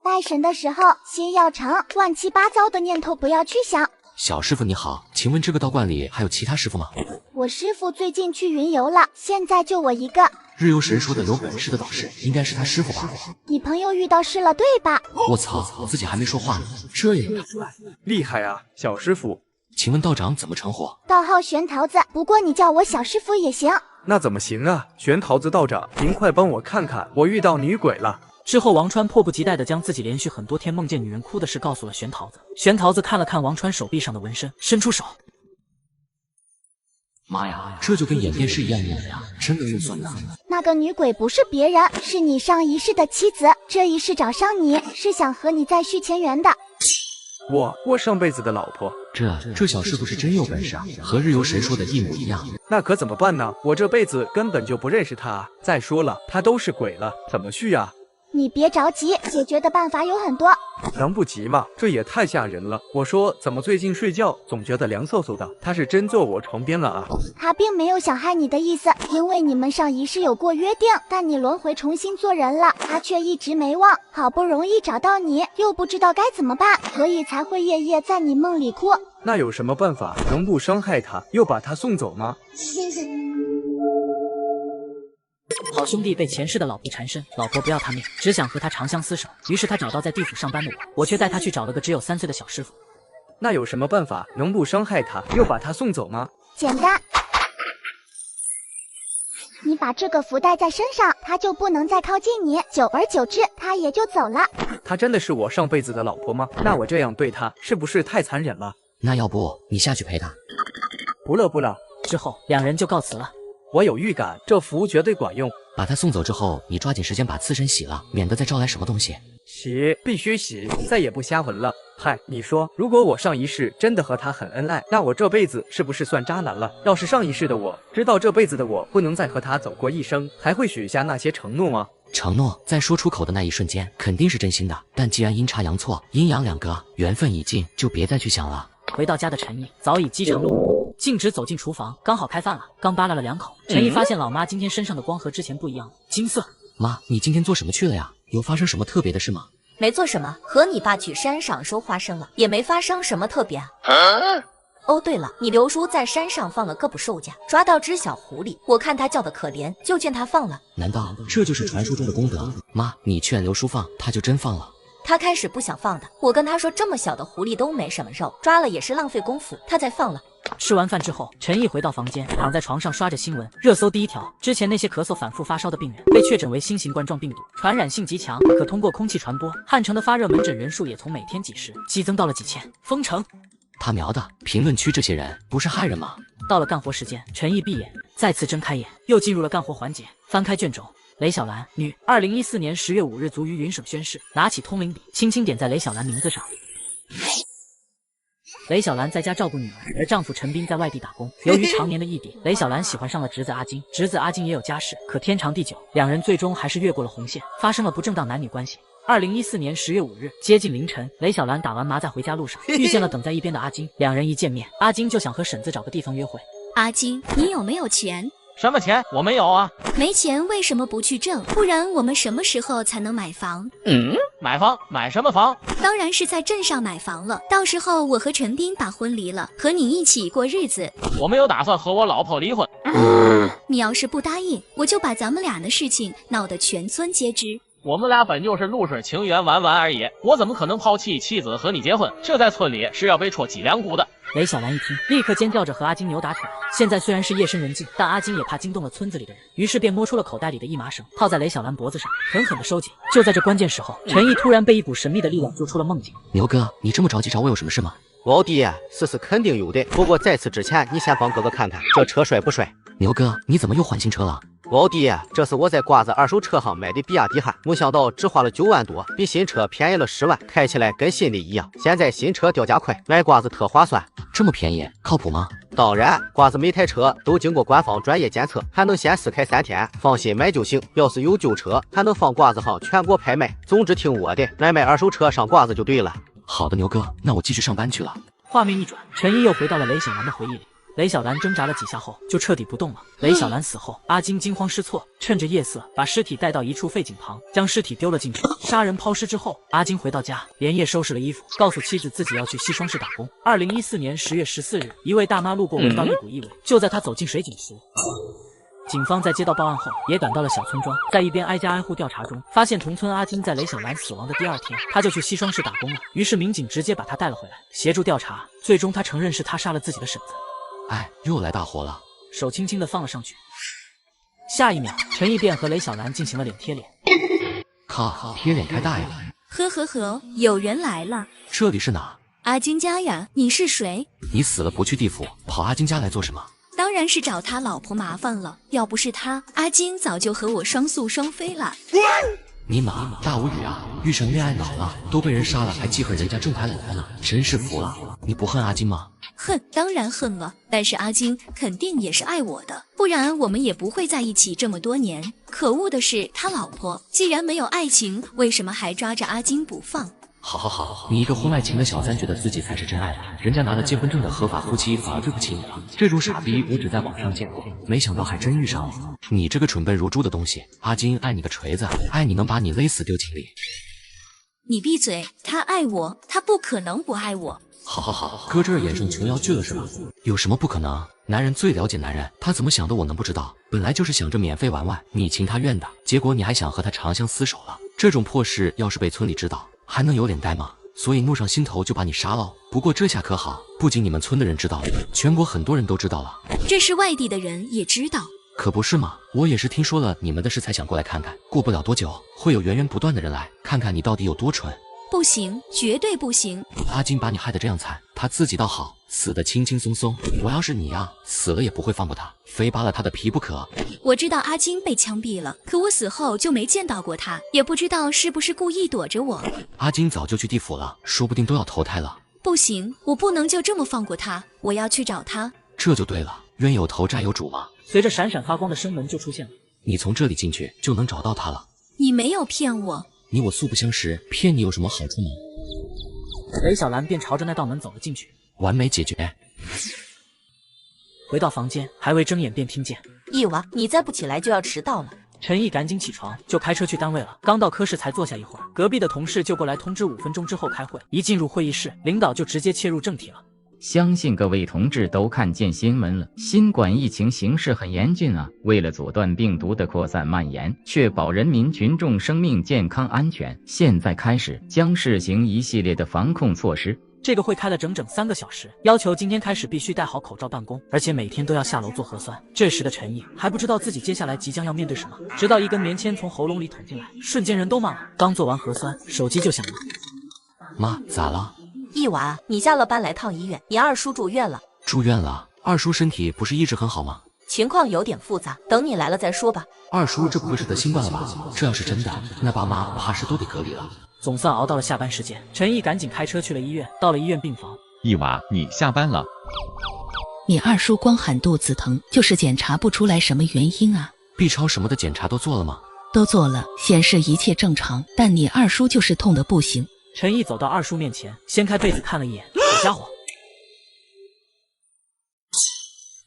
拜神的时候心要诚，乱七八糟的念头不要去想。小师傅你好，请问这个道观里还有其他师傅吗？我师傅最近去云游了，现在就我一个。日游神说的有本事的道士，应该是他师傅吧？你朋友遇到事了对吧？我操，自己还没说话呢，这也看出来，厉害啊，小师傅。请问道长怎么称呼？道号玄桃子，不过你叫我小师傅也行。那怎么行啊，玄桃子道长，您快帮我看看，我遇到女鬼了。之后，王川迫不及待地将自己连续很多天梦见女人哭的事告诉了玄桃子。玄桃子看了看王川手臂上的纹身，伸出手。妈呀，这就跟演电视一样演的呀，真能运算呢。那个女鬼不是别人，是你上一世的妻子，这一世找上你，是想和你再续前缘的。我上辈子的老婆。这小师傅是真有本事啊，和日游神说的一模一样。那可怎么办呢？我这辈子根本就不认识他啊！再说了，他都是鬼了，怎么续啊？你别着急，解决的办法有很多。能不急吗？这也太吓人了。我说怎么最近睡觉总觉得凉飕飕的？他是真坐我床边了啊？他并没有想害你的意思，因为你们上一世有过约定，但你轮回重新做人了，他却一直没忘。好不容易找到你，又不知道该怎么办，所以才会夜夜在你梦里哭。那有什么办法能不伤害他，又把他送走吗？好兄弟被前世的老婆缠身，老婆不要他命，只想和他长相厮守。于是他找到在地府上班的我却带他去找了个只有3岁的小师傅。那有什么办法能不伤害他，又把他送走吗？简单，你把这个符带在身上，他就不能再靠近你，久而久之，他也就走了。他真的是我上辈子的老婆吗？那我这样对他是不是太残忍了？那要不你下去陪他？不了。之后两人就告辞了。我有预感，这符绝对管用。把他送走之后，你抓紧时间把刺身洗了，免得再招来什么东西。洗，必须洗，再也不瞎混了。嗨，你说，如果我上一世真的和他很恩爱，那我这辈子是不是算渣男了？要是上一世的我知道这辈子的我不能再和他走过一生，还会许下那些承诺吗？承诺在说出口的那一瞬间肯定是真心的，但既然阴差阳错，阴阳两隔，缘分已尽，就别再去想了。回到家的陈毅早已饥肠辘辘，径直走进厨房，刚好开饭了。刚扒拉了2口，陈毅发现老妈今天身上的光和之前不一样了，金色。妈，你今天做什么去了呀？有发生什么特别的事吗？没做什么，和你爸去山上收花生了，也没发生什么特别。哦，对了，你刘叔在山上放了个捕兽夹，抓到只小狐狸，我看他叫的可怜，就劝他放了。难道这就是传说中的功德？妈，你劝刘叔放，他就真放了。他开始不想放的，我跟他说这么小的狐狸都没什么肉，抓了也是浪费功夫，他才放了。吃完饭之后，陈毅回到房间，躺在床上刷着新闻。热搜第一条：之前那些咳嗽反复发烧的病人被确诊为新型冠状病毒，传染性极强，可通过空气传播。汉城的发热门诊人数也从每天几十激增到了几千。封城。他瞄的评论区这些人不是害人吗？到了干活时间，陈毅闭眼，再次睁开眼，又进入了干活环节。翻开卷轴，雷小兰，女，2014年10月5日卒于云省宣誓。拿起通灵笔，轻轻点在雷小兰名字上。雷小兰在家照顾女儿，而丈夫陈斌在外地打工。由于常年的异地，雷小兰喜欢上了侄子阿金。侄子阿金也有家室，可天长地久，两人最终还是越过了红线，发生了不正当男女关系。2014年10月5日，接近凌晨，雷小兰打完麻在回家路上，遇见了等在一边的阿金。两人一见面，阿金就想和婶子找个地方约会。阿金，你有没有钱？什么钱？我没有啊。没钱为什么不去挣？不然我们什么时候才能买房？买房？买什么房？当然是在镇上买房了。到时候我和陈斌把婚离了，和你一起过日子。我没有打算和我老婆离婚。你要是不答应，我就把咱们俩的事情闹得全村皆知。我们俩本就是露水情缘，玩玩而已。我怎么可能抛弃妻子和你结婚？这在村里是要被戳脊梁骨的。雷小兰一听，立刻尖叫着和阿金扭打起来。现在虽然是夜深人静，但阿金也怕惊动了村子里的人，于是便摸出了口袋里的一麻绳，套在雷小兰脖子上，狠狠地收紧。就在这关键时候，陈毅突然被一股神秘的力量救出了梦境。牛哥，你这么着急找我有什么事吗？老弟，事是肯定有的，不过在此之前，你先帮哥哥看看这车帅不帅。牛哥，你怎么又换新车了？老弟，这是我在瓜子二手车行买的比亚迪汉，没想到只花了9万多，比新车便宜了10万，开起来跟新的一样。现在新车掉价快，买瓜子特划算。这么便宜，靠谱吗？当然，瓜子每台车都经过官方专业检测，还能先试开3天，放心买就行。要是有旧车，还能放瓜子行全国拍卖。总之听我的，来买二手车上瓜子就对了。好的，牛哥，那我继续上班去了。画面一转，陈毅又回到了雷小兰的回忆里。雷小兰挣扎了几下后就彻底不动了。雷小兰死后，阿金惊慌失措，趁着夜色把尸体带到一处废井旁，将尸体丢了进去，杀人抛尸之后，阿金回到家，连夜收拾了衣服，告诉妻子自己要去西双市打工。2014年10月14日，一位大妈路过闻到一股异味，就在她走进水井时，警方在接到报案后也赶到了小村庄，在一边挨家挨户调查中，发现同村阿金在雷小兰死亡的第2天，他就去西双市打工了。于是民警直接把他带了回来，协助调查。最终他承认是他杀了自己的婶子。哎，又来大活了，手轻轻地放了上去。下一秒，陈毅便和雷小兰进行了脸贴脸。靠，贴脸太大呀！呵，有人来了。这里是哪？阿金家呀，你是谁？你死了不去地府，跑阿金家来做什么？当然是找他老婆麻烦了。要不是他，阿金早就和我双宿双飞了。尼玛，大无语啊！遇上恋爱脑了，都被人杀了，还记恨人家正牌老婆呢，真是服了。你不恨阿金吗？恨，当然恨了。但是阿金肯定也是爱我的，不然我们也不会在一起这么多年。可恶的是他老婆，既然没有爱情，为什么还抓着阿金不放？好，你一个婚外情的小三觉得自己才是真爱的，人家拿了结婚证的合法夫妻反而对不起你了。这种傻逼我只在网上见过，没想到还真遇上了。你这个蠢笨如猪的东西，阿金爱你个锤子，爱你能把你勒死丢井里。你闭嘴，他爱我，他不可能不爱我。好，搁这儿演上琼瑶剧了是吧？有什么不可能？男人最了解男人，他怎么想的我能不知道？本来就是想着免费玩玩，你情他愿的，结果你还想和他长相厮守了。这种破事要是被村里知道，还能有脸待吗？所以怒上心头就把你杀了。不过这下可好，不仅你们村的人知道了，全国很多人都知道了。这是外地的人也知道。可不是嘛，我也是听说了你们的事才想过来看看。过不了多久，会有源源不断的人来看看你到底有多蠢。不行，绝对不行！阿金把你害得这样惨，他自己倒好，死得轻轻松松。我要是你呀，死了也不会放过他，非扒了他的皮不可。我知道阿金被枪毙了，可我死后就没见到过他，也不知道是不是故意躲着我。阿金早就去地府了，说不定都要投胎了。不行，我不能就这么放过他，我要去找他。这就对了，冤有头债有主嘛。随着闪闪发光的生门就出现了，你从这里进去就能找到他了。你没有骗我，你我素不相识，骗你有什么好处吗？雷小兰便朝着那道门走了进去，完美解决。回到房间，还未睁眼便听见一娃，你再不起来就要迟到了。陈毅赶紧起床，就开车去单位了。刚到科室才坐下一会儿，隔壁的同事就过来通知5分钟之后开会。一进入会议室，领导就直接切入正题了。相信各位同志都看见新闻了，新冠疫情形势很严峻啊！为了阻断病毒的扩散蔓延，确保人民群众生命健康安全，现在开始将试行一系列的防控措施。这个会开了整整3个小时，要求今天开始必须戴好口罩办公，而且每天都要下楼做核酸。这时的陈毅还不知道自己接下来即将要面对什么，直到一根棉签从喉咙里捅进来，瞬间人都懵了。刚做完核酸，手机就响了。妈，咋了？一娃，你下了班来趟医院，你二叔住院了。住院了？二叔身体不是一直很好吗？情况有点复杂，等你来了再说吧。二叔这不会是得新冠了吧？这要是真的，那爸妈怕是都得隔离了。总算熬到了下班时间，陈毅赶紧开车去了医院。到了医院病房，一娃，你下班了。你二叔光喊肚子疼，就是检查不出来什么原因啊。B 超什么的检查都做了吗？都做了，显示一切正常，但你二叔就是痛得不行。陈毅走到二叔面前，掀开被子看了一眼，好家伙，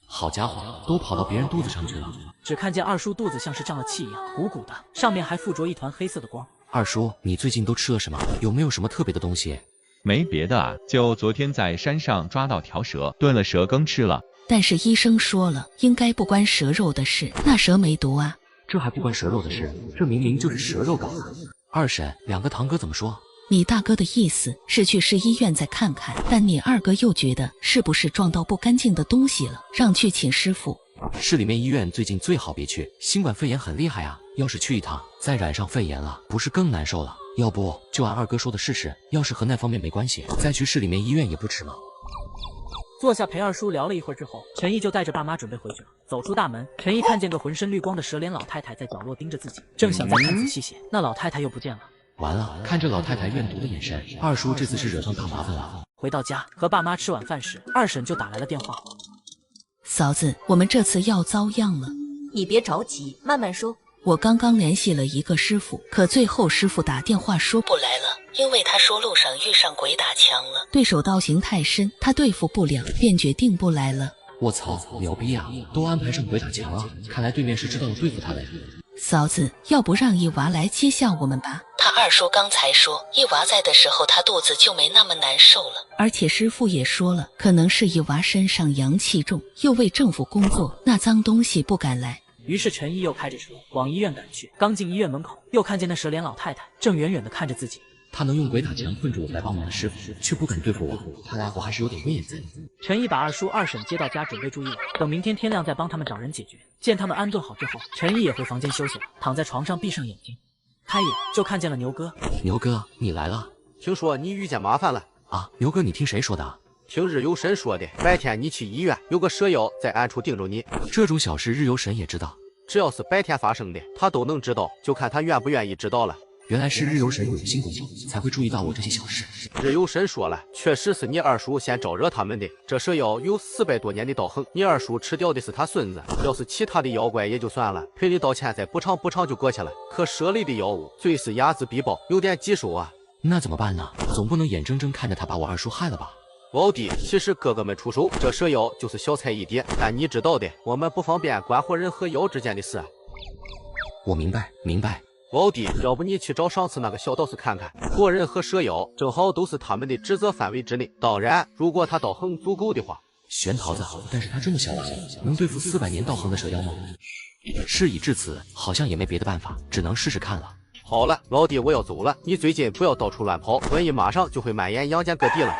好家伙，都跑到别人肚子上去了。只看见二叔肚子像是胀了气一样，鼓鼓的，上面还附着一团黑色的光。二叔，你最近都吃了什么？有没有什么特别的东西？没别的啊，就昨天在山上抓到条蛇，炖了蛇羹吃了。但是医生说了，应该不关蛇肉的事，那蛇没毒啊。这还不关蛇肉的事？这明明就是蛇肉搞的。二婶，两个堂哥怎么说？你大哥的意思是去市医院再看看，但你二哥又觉得是不是撞到不干净的东西了，让去请师傅。市里面医院最近最好别去，新冠肺炎很厉害啊，要是去一趟再染上肺炎了，不是更难受了？要不就按二哥说的试试，要是和那方面没关系，再去市里面医院也不迟嘛。坐下陪二叔聊了一会儿之后，陈毅就带着爸妈准备回去了。走出大门，陈毅看见个浑身绿光的蛇脸老太太在角落盯着自己，正想再看仔细些，那老太太又不见了。完了，看着老太太怨毒的眼神，二叔这次是惹上大麻烦了。回到家和爸妈吃晚饭时，二婶就打来了电话。嫂子，我们这次要遭殃了。你别着急，慢慢说。我刚刚联系了一个师傅，可最后师傅打电话说不来了，因为他说路上遇上鬼打墙了，对手道行太深，他对付不了，便决定不来了。我操，牛逼啊！都安排上鬼打墙了，看来对面是知道要对付他的呀。嫂子，要不让一娃来接下我们吧？他二叔刚才说，一娃在的时候，他肚子就没那么难受了。而且师傅也说了，可能是一娃身上阳气重，又为政府工作，那脏东西不敢来。于是陈毅又开着车往医院赶去。刚进医院门口，又看见那蛇脸老太太正远远地看着自己。他能用鬼打墙困住我来帮忙的师傅，却不敢对付我，看来我还是有点威严在。陈毅把二叔二婶接到家，准备住一晚，等明天天亮再帮他们找人解决。见他们安顿好之后，陈毅也回房间休息了，躺在床上闭上眼睛，开眼就看见了牛哥。牛哥，你来了？听说你遇见麻烦了啊？牛哥，你听谁说的？听日游神说的，白天你去医院，有个蛇妖在暗处盯着你。这种小事日游神也知道？只要是白天发生的，他都能知道，就看他愿不愿意知道了。原来是日游神有心工作，才会注意到我这些小事。日游神说了，确实是你二叔先招惹他们的。这蛇妖有400多年的道行，你二叔吃掉的是他孙子。要是其他的妖怪也就算了，赔礼道歉再补偿就过去了。可蛇类的妖物最是睚眦必报，有点棘手啊。那怎么办呢？总不能眼睁睁看着他把我二叔害了吧？老弟，其实哥哥们出手，这蛇妖就是小菜一碟，但你知道的，我们不方便管活人和妖之间的事。我明白。老弟，要不你去找上次那个小道士看看，活人和蛇妖正好都是他们的职责范围之内。当然，如果他道行足够的话。玄桃子，但是他这么小了，能对付400年道行的蛇妖吗？事已至此，好像也没别的办法，只能试试看了。好了，老弟，我要走了，你最近不要到处乱跑，瘟疫马上就会蔓延阳间各地了。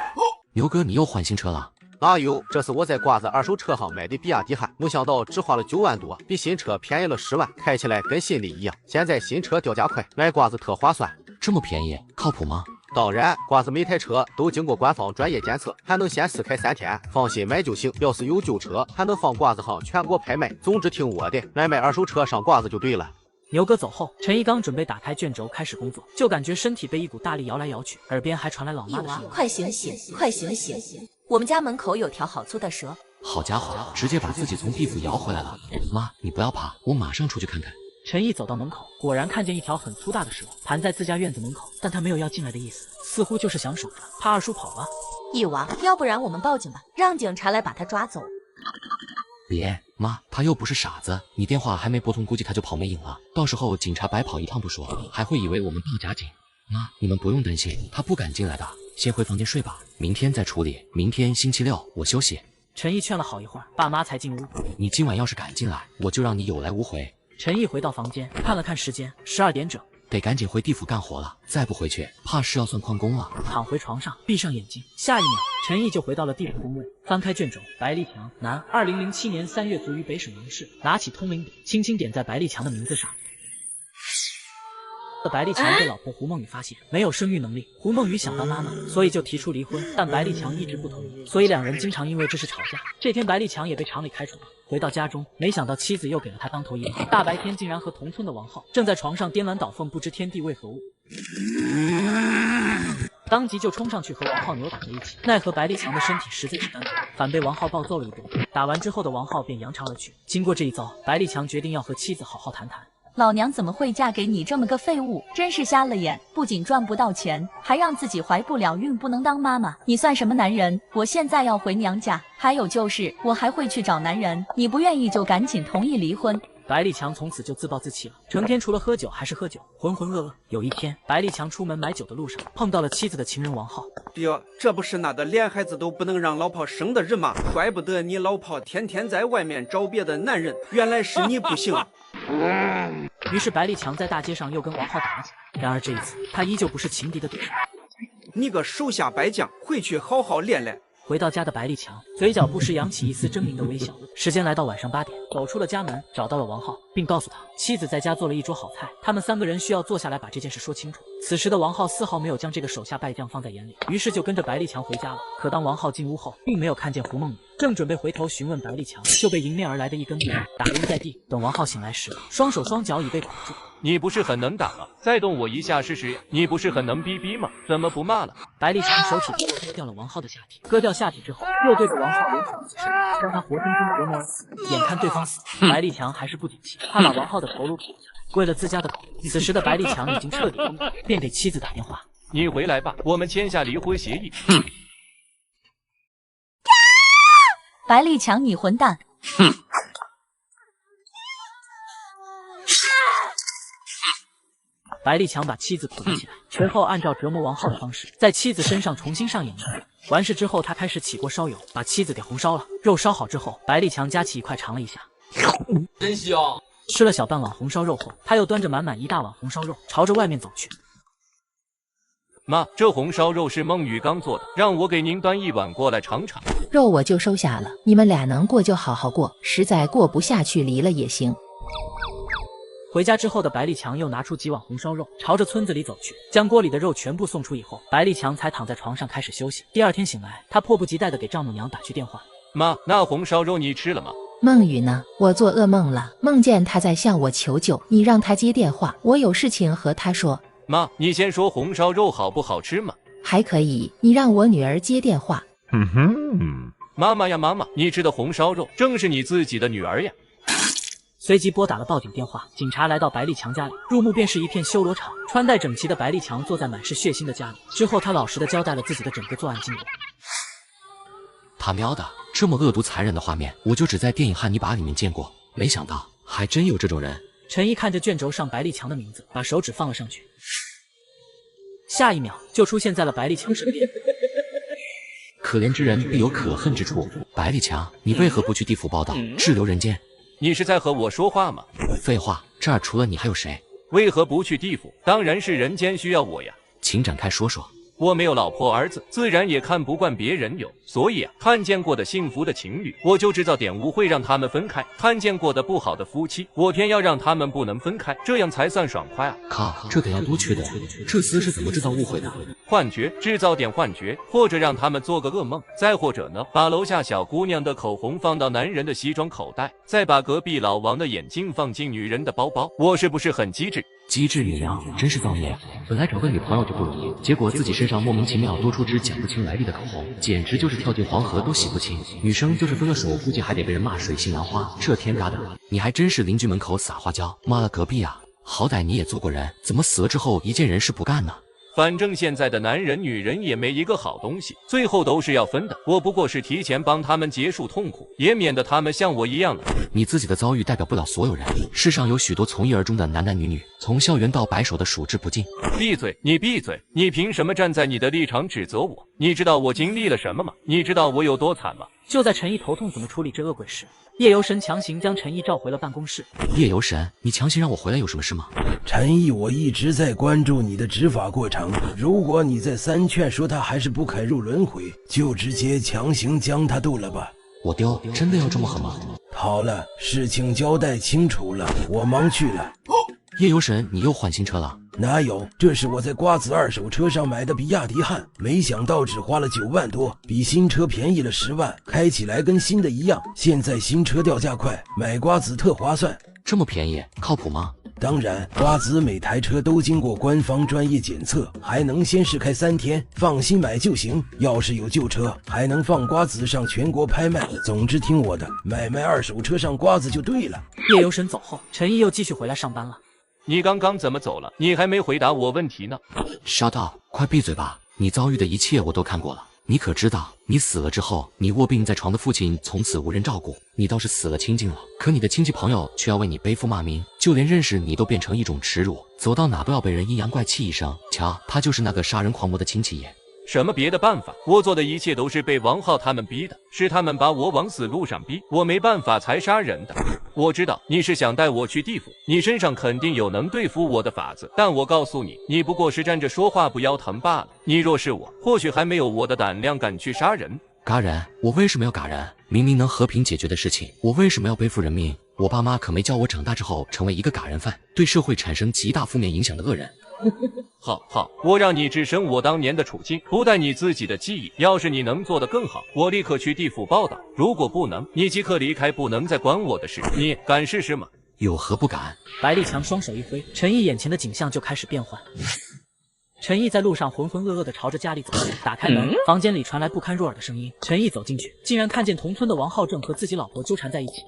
牛哥，你又换新车了？哪有？这是我在瓜子二手车行买的比亚迪汉，没想到只花了9万多，比新车便宜了10万，开起来跟新的一样。现在新车掉价快，买瓜子特划算。这么便宜，靠谱吗？当然，瓜子每台车都经过官方专业检测，还能先试开3天，放心买就行。要是有旧车，还能放瓜子行全国拍卖。总之听我的，来卖二手车上瓜子就对了。牛哥走后，陈毅刚准备打开卷轴开始工作，就感觉身体被一股大力摇来摇去，耳边还传来老妈的声音：“快醒醒，快醒醒！我们家门口有条好粗的蛇。”好家伙，直接把自己从地府摇回来了。妈，你不要怕，我马上出去看看。陈毅走到门口，果然看见一条很粗大的蛇盘在自家院子门口，但他没有要进来的意思，似乎就是想守着，怕二叔跑了。一娃，要不然我们报警吧，让警察来把他抓走。别，妈，他又不是傻子，你电话还没拨通，估计他就跑没影了。到时候警察白跑一趟不说，还会以为我们报假警。妈，你们不用担心，他不敢进来的，先回房间睡吧，明天再处理。明天星期六，我休息。陈毅劝了好一会儿，爸妈才进屋。你今晚要是敢进来，我就让你有来无回。陈毅回到房间，看了看时间，12点整，得赶紧回地府干活了，再不回去，怕是要算旷工了。躺回床上，闭上眼睛，下一秒，陈毅就回到了地府工位，翻开卷轴，白立强，男，2007年3月卒于北省杨市。拿起通灵笔，轻轻点在白立强的名字上。白立强被老婆胡梦雨发现没有生育能力，胡梦雨想当妈妈，所以就提出离婚，但白立强一直不同意，所以两人经常因为这事吵架。这天白立强也被厂里开除了。回到家中，没想到妻子又给了他当头一棒，大白天竟然和同村的王浩正在床上颠鸾倒凤，不知天地为何物，当即就冲上去和王浩扭打在一起，奈何白立强的身体实在是单薄，反被王浩暴揍了一顿。打完之后的王浩便扬长而去。经过这一遭，白立强决定要和妻子好好谈谈。老娘怎么会嫁给你这么个废物？真是瞎了眼，不仅赚不到钱，还让自己怀不了孕，不能当妈妈。你算什么男人？我现在要回娘家，还有就是我还会去找男人，你不愿意就赶紧同意离婚。白立强从此就自暴自弃了，成天除了喝酒还是喝酒，浑浑噩噩。有一天，白立强出门买酒的路上，碰到了妻子的情人王浩。爹，这不是那个连孩子都不能让老婆生的人吗？怪不得你老婆天天在外面找别的男人，原来是你不行。于是白立强在大街上又跟王浩打了起来。然而这一次，他依旧不是情敌的对手。你个手下败将，回去好好练练。回到家的白立强，嘴角不时扬起一丝狰狞的微笑。时间来到晚上8点，走出了家门，找到了王浩，并告诉他妻子在家做了一桌好菜，他们3个人需要坐下来把这件事说清楚。此时的王浩丝毫没有将这个手下败将放在眼里，于是就跟着白立强回家了。可当王浩进屋后，并没有看见胡梦雨，正准备回头询问白立强，就被迎面而来的一根木棍打晕在地。等王浩醒来时，双手双脚已被捆住。你不是很能打吗？再动我一下试试。你不是很能逼逼吗？怎么不骂了？白立强手起割掉了王浩的下体，割掉下体之后，又对着王浩连捅4声，让他活生生折磨而死。眼看对方死，白立强还是不解气，他把王浩的头颅砍下来，为了自家的狗。此时的白立强已经彻底崩溃，便给妻子打电话：“你回来吧，我们签下离婚协议。”白立强，你混蛋！白立强把妻子捧了起来，随后按照折磨王浩的方式，在妻子身上重新上演一遍。完事之后，他开始起锅烧油，把妻子给红烧了。肉烧好之后，白立强夹起一块尝了一下，真香。吃了小半碗红烧肉后，他又端着满满一大碗红烧肉，朝着外面走去。妈，这红烧肉是孟雨刚做的，让我给您端一碗过来尝尝。肉我就收下了，你们俩能过就好好过，实在过不下去离了也行。回家之后的白立强又拿出几碗红烧肉，朝着村子里走去，将锅里的肉全部送出以后，白立强才躺在床上开始休息。第二天醒来，他迫不及待地给丈母娘打去电话：“妈，那红烧肉你吃了吗？”孟雨呢？我做噩梦了，梦见他在向我求救，你让他接电话，我有事情和他说。妈，你先说红烧肉好不好吃吗？还可以，你让我女儿接电话。妈妈呀妈妈，你吃的红烧肉正是你自己的女儿呀。随即拨打了报警电话，警察来到白立强家里，入目便是一片修罗场。穿戴整齐的白立强坐在满是血腥的家里，之后他老实的交代了自己的整个作案经过。他喵的，这么恶毒残忍的画面，我就只在电影《汉尼拔》里面见过，没想到还真有这种人。陈毅看着卷轴上白立强的名字，把手指放了上去，下一秒就出现在了白立强身边。可怜之人必有可恨之处，白立强，你为何不去地府报道，滞留人间？你是在和我说话吗？废话，这儿除了你还有谁？为何不去地府？当然是人间需要我呀。请展开说说。我没有老婆儿子，自然也看不惯别人有，所以啊，看见过的幸福的情侣，我就制造点误会让他们分开；看见过的不好的夫妻，我偏要让他们不能分开，这样才算爽快啊！靠，这得要多缺德！这厮是怎么制造误会的？幻觉，制造点幻觉，或者让他们做个噩梦，再或者呢，把楼下小姑娘的口红放到男人的西装口袋，再把隔壁老王的眼镜放进女人的包包。我是不是很机智？机智女娘真是造孽！本来找个女朋友就不容易，结果自己身上莫名其妙多出支讲不清来历的口红，简直就是跳进黄河都洗不清。女生就是分了手，估计还得被人骂水性杨花，这天渣的！你还真是邻居门口撒花椒，妈了隔壁啊！好歹你也做过人，怎么死了之后一件人事不干呢？反正现在的男人女人也没一个好东西，最后都是要分的。我不过是提前帮他们结束痛苦，也免得他们像我一样的。你自己的遭遇代表不了所有人，世上有许多从一而终的男男女女，从校园到白首的数之不尽。闭嘴！你闭嘴！你凭什么站在你的立场指责我？你知道我经历了什么吗？你知道我有多惨吗？就在陈毅头痛怎么处理这恶鬼时，夜游神强行将陈毅召回了办公室。夜游神，你强行让我回来有什么事吗？陈毅，我一直在关注你的执法过程，如果你再三劝说他还是不肯入轮回，就直接强行将他剁了吧。我丢，真的要这么狠吗？好了，事情交代清楚了，我忙去了。夜游神，你又换新车了？哪有，这是我在瓜子二手车上买的比亚迪汉，没想到只花了9万多，比新车便宜了10万，开起来跟新的一样。现在新车掉价快，买瓜子特划算。这么便宜，靠谱吗？当然，瓜子每台车都经过官方专业检测，还能先试开3天，放心买就行。要是有旧车，还能放瓜子上全国拍卖。总之听我的，买卖二手车上瓜子就对了。夜游神走后，陈毅又继续回来上班了。你刚刚怎么走了？你还没回答我问题呢。Shut up， 快闭嘴吧！你遭遇的一切我都看过了。你可知道，你死了之后，你卧病在床的父亲从此无人照顾，你倒是死了清净了。可你的亲戚朋友却要为你背负骂名，就连认识你都变成一种耻辱，走到哪都要被人阴阳怪气一声。瞧，他就是那个杀人狂魔的亲戚也。什么别的办法？我做的一切都是被王浩他们逼的，是他们把我往死路上逼，我没办法才杀人的。我知道你是想带我去地府，你身上肯定有能对付我的法子，但我告诉你，你不过是站着说话不腰疼罢了。你若是我，或许还没有我的胆量敢去杀人。嘎人，我为什么要嘎人？明明能和平解决的事情，我为什么要背负人命？我爸妈可没教我长大之后成为一个嘎人犯，对社会产生极大负面影响的恶人。好，我让你置身我当年的处境，不带你自己的记忆。要是你能做得更好，我立刻去地府报道；如果不能，你即刻离开，不能再管我的事。你敢试试吗？有何不敢？白立强双手一挥，陈毅眼前的景象就开始变换。陈毅在路上浑浑噩噩地朝着家里走去，打开门，房间里传来不堪入耳的声音。陈毅走进去，竟然看见同村的王浩正和自己老婆纠缠在一起，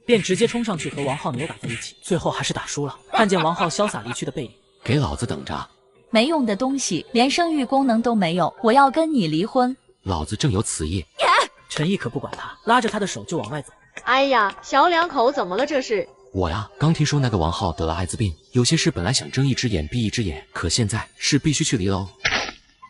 便直接冲上去和王浩扭打在一起，最后还是打输了。看见王浩潇洒离去的背影，给老子等着！没用的东西，连生育功能都没有，我要跟你离婚！老子正有此意。陈毅可不管他，拉着他的手就往外走。哎呀，小两口怎么了这是？我呀，刚听说那个王浩得了艾滋病，有些事本来想睁一只眼闭一只眼，可现在是必须去离喽。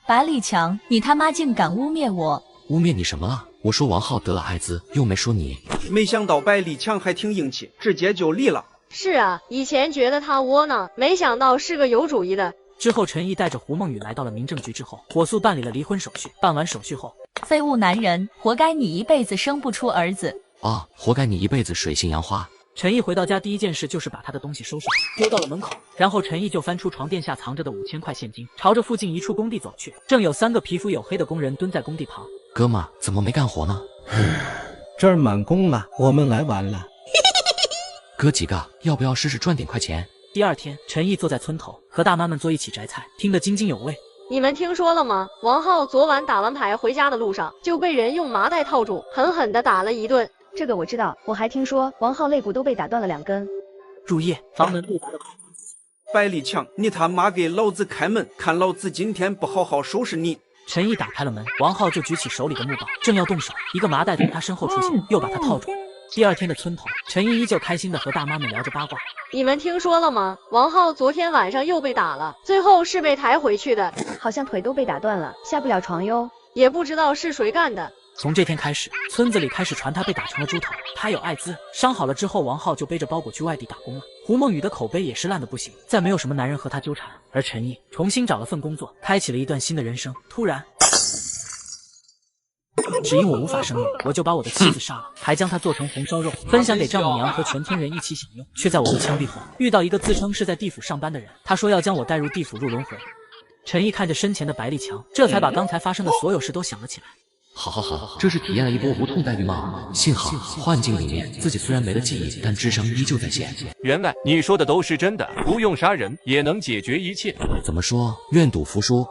白立强，你他妈竟敢污蔑我！污蔑你什么了？我说王浩得了艾滋，又没说你。没想到百里强还挺硬气，直接就离了。是啊，以前觉得他窝囊，没想到是个有主意的。之后，陈毅带着胡梦雨来到了民政局之后，火速办理了离婚手续。办完手续后，废物男人，活该你一辈子生不出儿子。活该你一辈子水性杨花。陈毅回到家第一件事就是把他的东西收拾好，丢到了门口。然后陈毅就翻出床垫下藏着的5000块现金，朝着附近一处工地走去。正有3个皮肤黝黑的工人蹲在工地旁。哥们，怎么没干活呢？这儿满工了，我们来晚了。哥几个，要不要试试赚点快钱？第二天，陈毅坐在村头和大妈们坐一起摘菜，听得津津有味。你们听说了吗？王浩昨晚打完牌回家的路上就被人用麻袋套住，狠狠地打了一顿。这个我知道，我还听说王浩肋骨都被打断了2根。入夜，房门被打得百里强，你他妈给老子开门，看老子今天不好好收拾你！陈毅打开了门，王浩就举起手里的木棒，正要动手，一个麻袋从他身后出现，又把他套住。第二天的村头，陈毅依旧开心地和大妈们聊着八卦。你们听说了吗？王浩昨天晚上又被打了，最后是被抬回去的，好像腿都被打断了，下不了床哟。也不知道是谁干的。从这天开始，村子里开始传他被打成了猪头，他有艾滋，伤好了之后，王浩就背着包裹去外地打工了。胡梦雨的口碑也是烂得不行，再没有什么男人和他纠缠。而陈毅重新找了份工作，开启了一段新的人生。突然，只因我无法生育，我就把我的妻子杀了，还将她做成红烧肉，分享给丈母娘和全村人一起享用。却在我被枪毙后，遇到一个自称是在地府上班的人，他说要将我带入地府入轮回。陈毅看着身前的白丽强，这才把刚才发生的所有事都想了起来。好，这是体验了一波无痛代孕吗？幸好幻境里面自己虽然没了记忆，但智商依旧在线。原来你说的都是真的，不用杀人也能解决一切。怎么说？愿赌服输。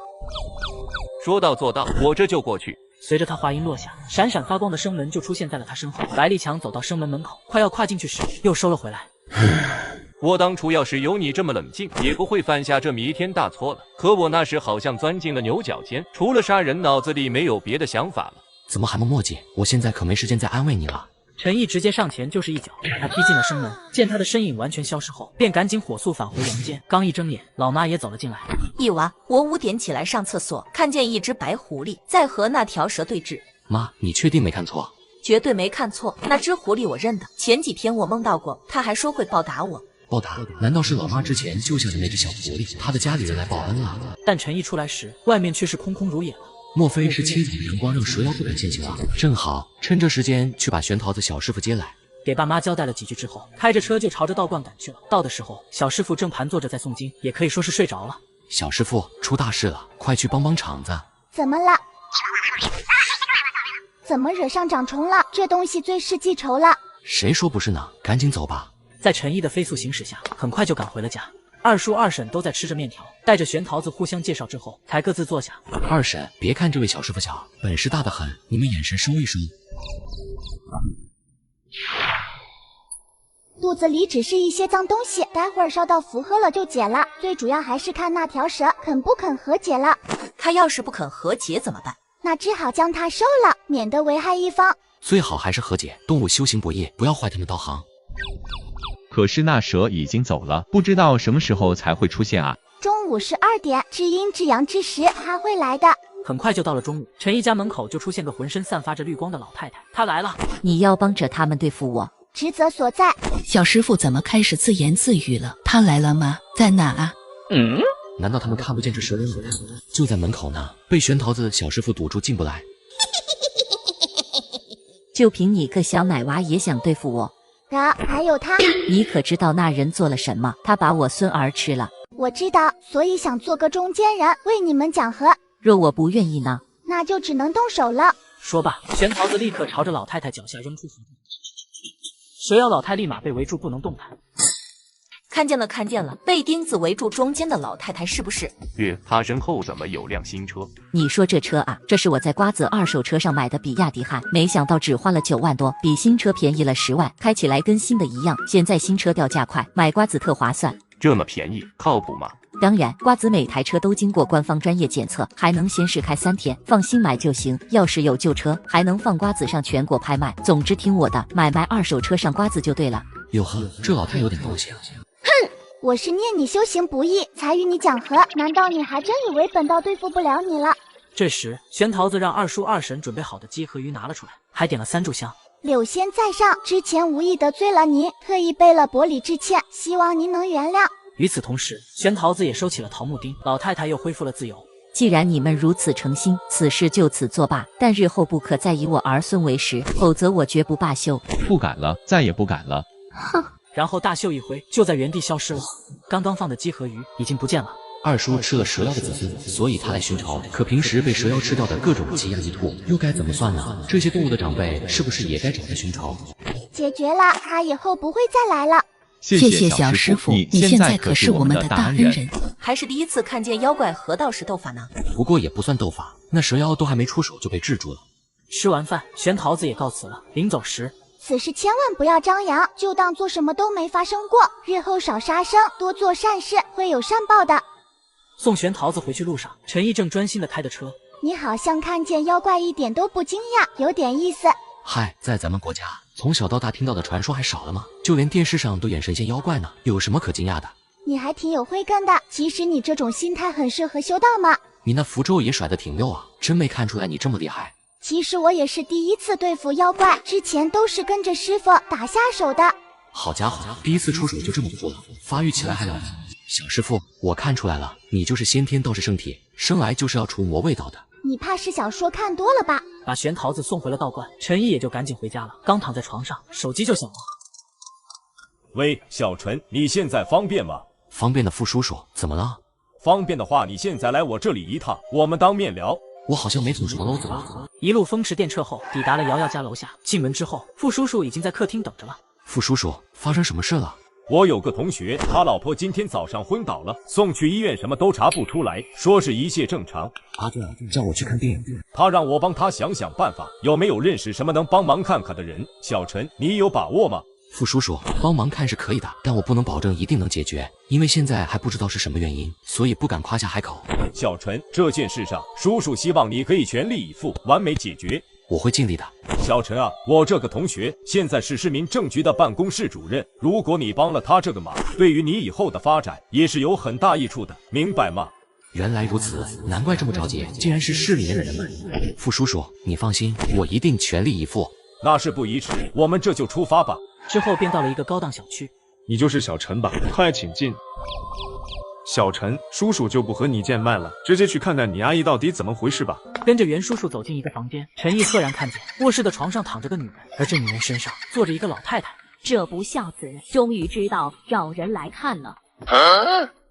说到做到，我这就过去。随着他话音落下，闪闪发光的生门就出现在了他身后。白丽强走到生门门口，快要跨进去时，又收了回来。我当初要是有你这么冷静，也不会犯下这弥天大错了。可我那时好像钻进了牛角尖，除了杀人，脑子里没有别的想法了。怎么还磨磨叽？我现在可没时间再安慰你了。陈毅直接上前就是一脚，他踢进了生门，见他的身影完全消失后，便赶紧火速返回阳间。刚一睁眼，老妈也走了进来。一娃，我5点起来上厕所，看见一只白狐狸在和那条蛇对峙。妈，你确定没看错？绝对没看错，那只狐狸我认得，前几天我梦到过，他还说会报答我。报答？难道是老妈之前救下的那只小狐狸，她的家里人来报恩了？但陈毅出来时，外面却是空空如也了。莫非是亲戚阳光让蛇妖不敢现形啊？正好趁这时间去把玄桃子小师傅接来。给爸妈交代了几句之后，开着车就朝着道观赶去了。到的时候，小师傅正盘坐着在诵经，也可以说是睡着了。小师傅，出大事了，快去帮帮场子。怎么了？怎么惹上长虫了？这东西最是记仇了。谁说不是呢？赶紧走吧。在陈毅的飞速行驶下，很快就赶回了家。二叔二婶都在吃着面条，带着玄桃子互相介绍之后，才各自坐下。二婶，别看这位小师傅小，本事大得很，你们眼神收一收。肚子里只是一些脏东西，待会儿烧到符喝了就解了。最主要还是看那条蛇肯不肯和解了。他要是不肯和解怎么办？那只好将它收了，免得危害一方。最好还是和解，动物修行不易，不要坏他们道行。可是那蛇已经走了，不知道什么时候才会出现啊？中午12点，至阴至阳之时，他会来的。很快就到了中午，陈毅家门口就出现个浑身散发着绿光的老太太，她来了。你要帮着他们对付我？职责所在。小师傅怎么开始自言自语了？他来了吗？在哪啊？难道他们看不见这蛇人吗？就在门口呢，被玄桃子小师傅堵住进不来。就凭你个小奶娃也想对付我？还有他，你可知道那人做了什么？他把我孙儿吃了。我知道，所以想做个中间人，为你们讲和。若我不愿意呢？那就只能动手了。说罢，玄桃子立刻朝着老太太脚下扔出符咒，蛇妖老太立马被围住，不能动弹。看见了，看见了，被钉子围住中间的老太太是不是？她身后怎么有辆新车？你说这车啊，这是我在瓜子二手车上买的比亚迪汉，没想到只花了9万多，比新车便宜了10万，开起来跟新的一样。现在新车掉价快，买瓜子特划算。这么便宜，靠谱吗？当然，瓜子每台车都经过官方专业检测，还能先试开3天，放心买就行。要是有旧车，还能放瓜子上全国拍卖。总之听我的，买卖二手车上瓜子就对了。哟呵，这老太有点东西啊！哼，我是念你修行不易，才与你讲和，难道你还真以为本道对付不了你了？这时，玄桃子让二叔二婶准备好的鸡和鱼拿了出来，还点了3炷香。柳仙在上，之前无意得罪了您，特意备了薄礼致歉，希望您能原谅。与此同时，玄桃子也收起了桃木钉，老太太又恢复了自由。既然你们如此诚心，此事就此作罢，但日后不可再以我儿孙为食，否则我绝不罢休。不敢了，再也不敢了。哼！然后大袖一挥，就在原地消失了。刚刚放的鸡和鱼已经不见了。二叔吃了蛇妖的子孙，所以他来寻仇。可平时被蛇妖吃掉的各种鸡鸭鱼兔，又该怎么算呢？这些动物的长辈是不是也该找他寻仇？解决了，他以后不会再来了。谢谢小师傅，你现在可是我们的大恩人。还是第一次看见妖怪和道士斗法呢。不过也不算斗法，那蛇妖都还没出手就被制住了。吃完饭，玄桃子也告辞了。临走时，此事千万不要张扬，就当做什么都没发生过。日后少杀生，多做善事，会有善报的。送玄桃子回去路上，陈毅正专心地开着车。你好像看见妖怪一点都不惊讶，有点意思。嗨，在咱们国家，从小到大听到的传说还少了吗？就连电视上都演神仙妖怪呢，有什么可惊讶的？你还挺有慧根的，其实你这种心态很适合修道嘛。你那符咒也甩得挺溜啊，真没看出来你这么厉害。其实我也是第一次对付妖怪，之前都是跟着师傅打下手的。好家伙，第一次出手就这么酷了，发育起来还了得。小师傅，我看出来了，你就是先天道士圣体，生来就是要除魔卫道的。你怕是小说看多了吧？把玄桃子送回了道观，陈毅也就赶紧回家了。刚躺在床上，手机就响了。喂，小陈，你现在方便吗？方便的傅叔叔，怎么了？方便的话，你现在来我这里一趟，我们当面聊。我好像没捅什么篓子吧？一路风驰电掣后，抵达了瑶瑶家楼下。进门之后，傅叔叔已经在客厅等着了。傅叔叔，发生什么事了？我有个同学，他老婆今天早上昏倒了，送去医院什么都查不出来，说是一切正常。叫我去看病。他让我帮他想想办法，有没有认识什么能帮忙看看的人？小陈，你有把握吗？傅叔叔，帮忙看是可以的，但我不能保证一定能解决，因为现在还不知道是什么原因，所以不敢夸下海口。小陈，这件事上，叔叔希望你可以全力以赴，完美解决。我会尽力的。小陈啊，我这个同学现在是市民政局的办公室主任，如果你帮了他这个忙，对于你以后的发展也是有很大益处的，明白吗？原来如此，难怪这么着急，竟然是市里面的人们。傅叔叔，你放心，我一定全力以赴。那事不宜迟，我们这就出发吧。之后便到了一个高档小区。你就是小陈吧？快请进。小陈，叔叔就不和你见面了，直接去看看你阿姨到底怎么回事吧。跟着袁叔叔走进一个房间，陈毅赫然看见卧室的床上躺着个女人，而这女人身上坐着一个老太太。这不孝子终于知道找人来看了。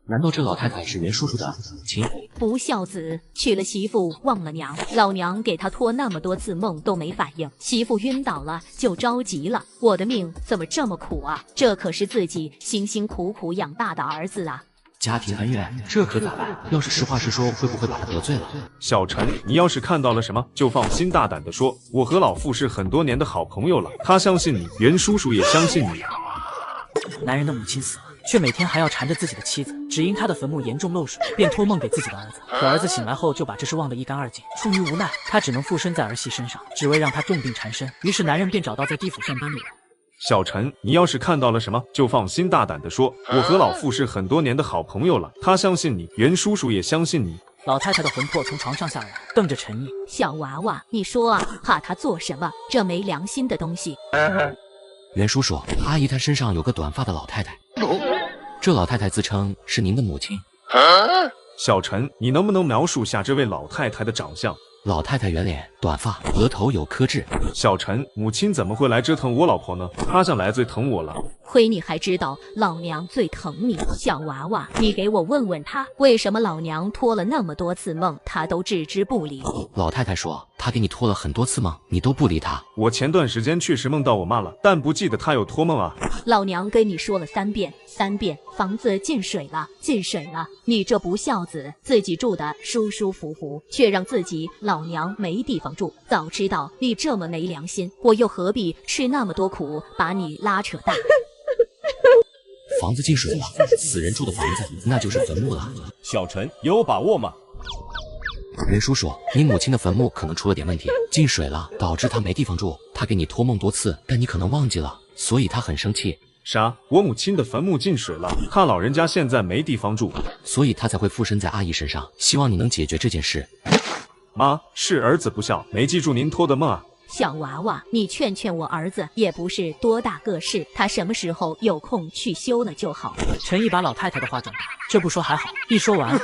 难道这老太太是袁叔叔的母亲？不孝子娶了媳妇忘了娘，老娘给他托那么多次梦都没反应，媳妇晕倒了就着急了。我的命怎么这么苦啊？这可是自己辛辛苦苦养大的儿子啊！家庭恩怨，这可咋办？要是实话实说，会不会把他得罪了？小陈，你要是看到了什么，就放心大胆的说。我和老傅是很多年的好朋友了，他相信你，袁叔叔也相信你。男人的母亲死了，却每天还要缠着自己的妻子，只因他的坟墓严重漏水，便托梦给自己的儿子。可儿子醒来后就把这事忘得一干二净。出于无奈，他只能附身在儿媳身上，只为让他重病缠身。于是男人便找到在地府上班的人。小陈，你要是看到了什么，就放心大胆的说。我和老傅是很多年的好朋友了，他相信你，袁叔叔也相信你。老太太的魂魄从床上下来，瞪着陈毅：“小娃娃，你说啊，怕他做什么？这没良心的东西！”袁叔叔，阿姨她身上有个短发的老太太，这老太太自称是您的母亲。小陈，你能不能描述下这位老太太的长相？老太太圆脸，短发，额头有颗痣。小陈，母亲怎么会来折腾我老婆呢？她向来最疼我了。亏你还知道老娘最疼你，小娃娃，你给我问问她，为什么老娘托了那么多次梦，她都置之不理？老太太说，她给你托了很多次梦，你都不理她。我前段时间确实梦到我妈了，但不记得她有托梦啊。老娘跟你说了3遍，房子进水了，进水了！你这不孝子，自己住的舒舒服服，却让自己老娘没地方住。早知道你这么没良心，我又何必吃那么多苦，把你拉扯大？房子进水了，死人住的房子那就是坟墓了。小陈，有把握吗？袁叔叔，你母亲的坟墓可能出了点问题，进水了，导致她没地方住。她给你托梦多次，但你可能忘记了，所以她很生气。啥？我母亲的坟墓进水了，她老人家现在没地方住，所以她才会附身在阿姨身上，希望你能解决这件事。妈，是儿子不孝，没记住您托的梦啊。小娃娃，你劝劝我儿子，也不是多大个事，他什么时候有空去修了就好。陈毅把老太太的话转达，这不说还好，一说完。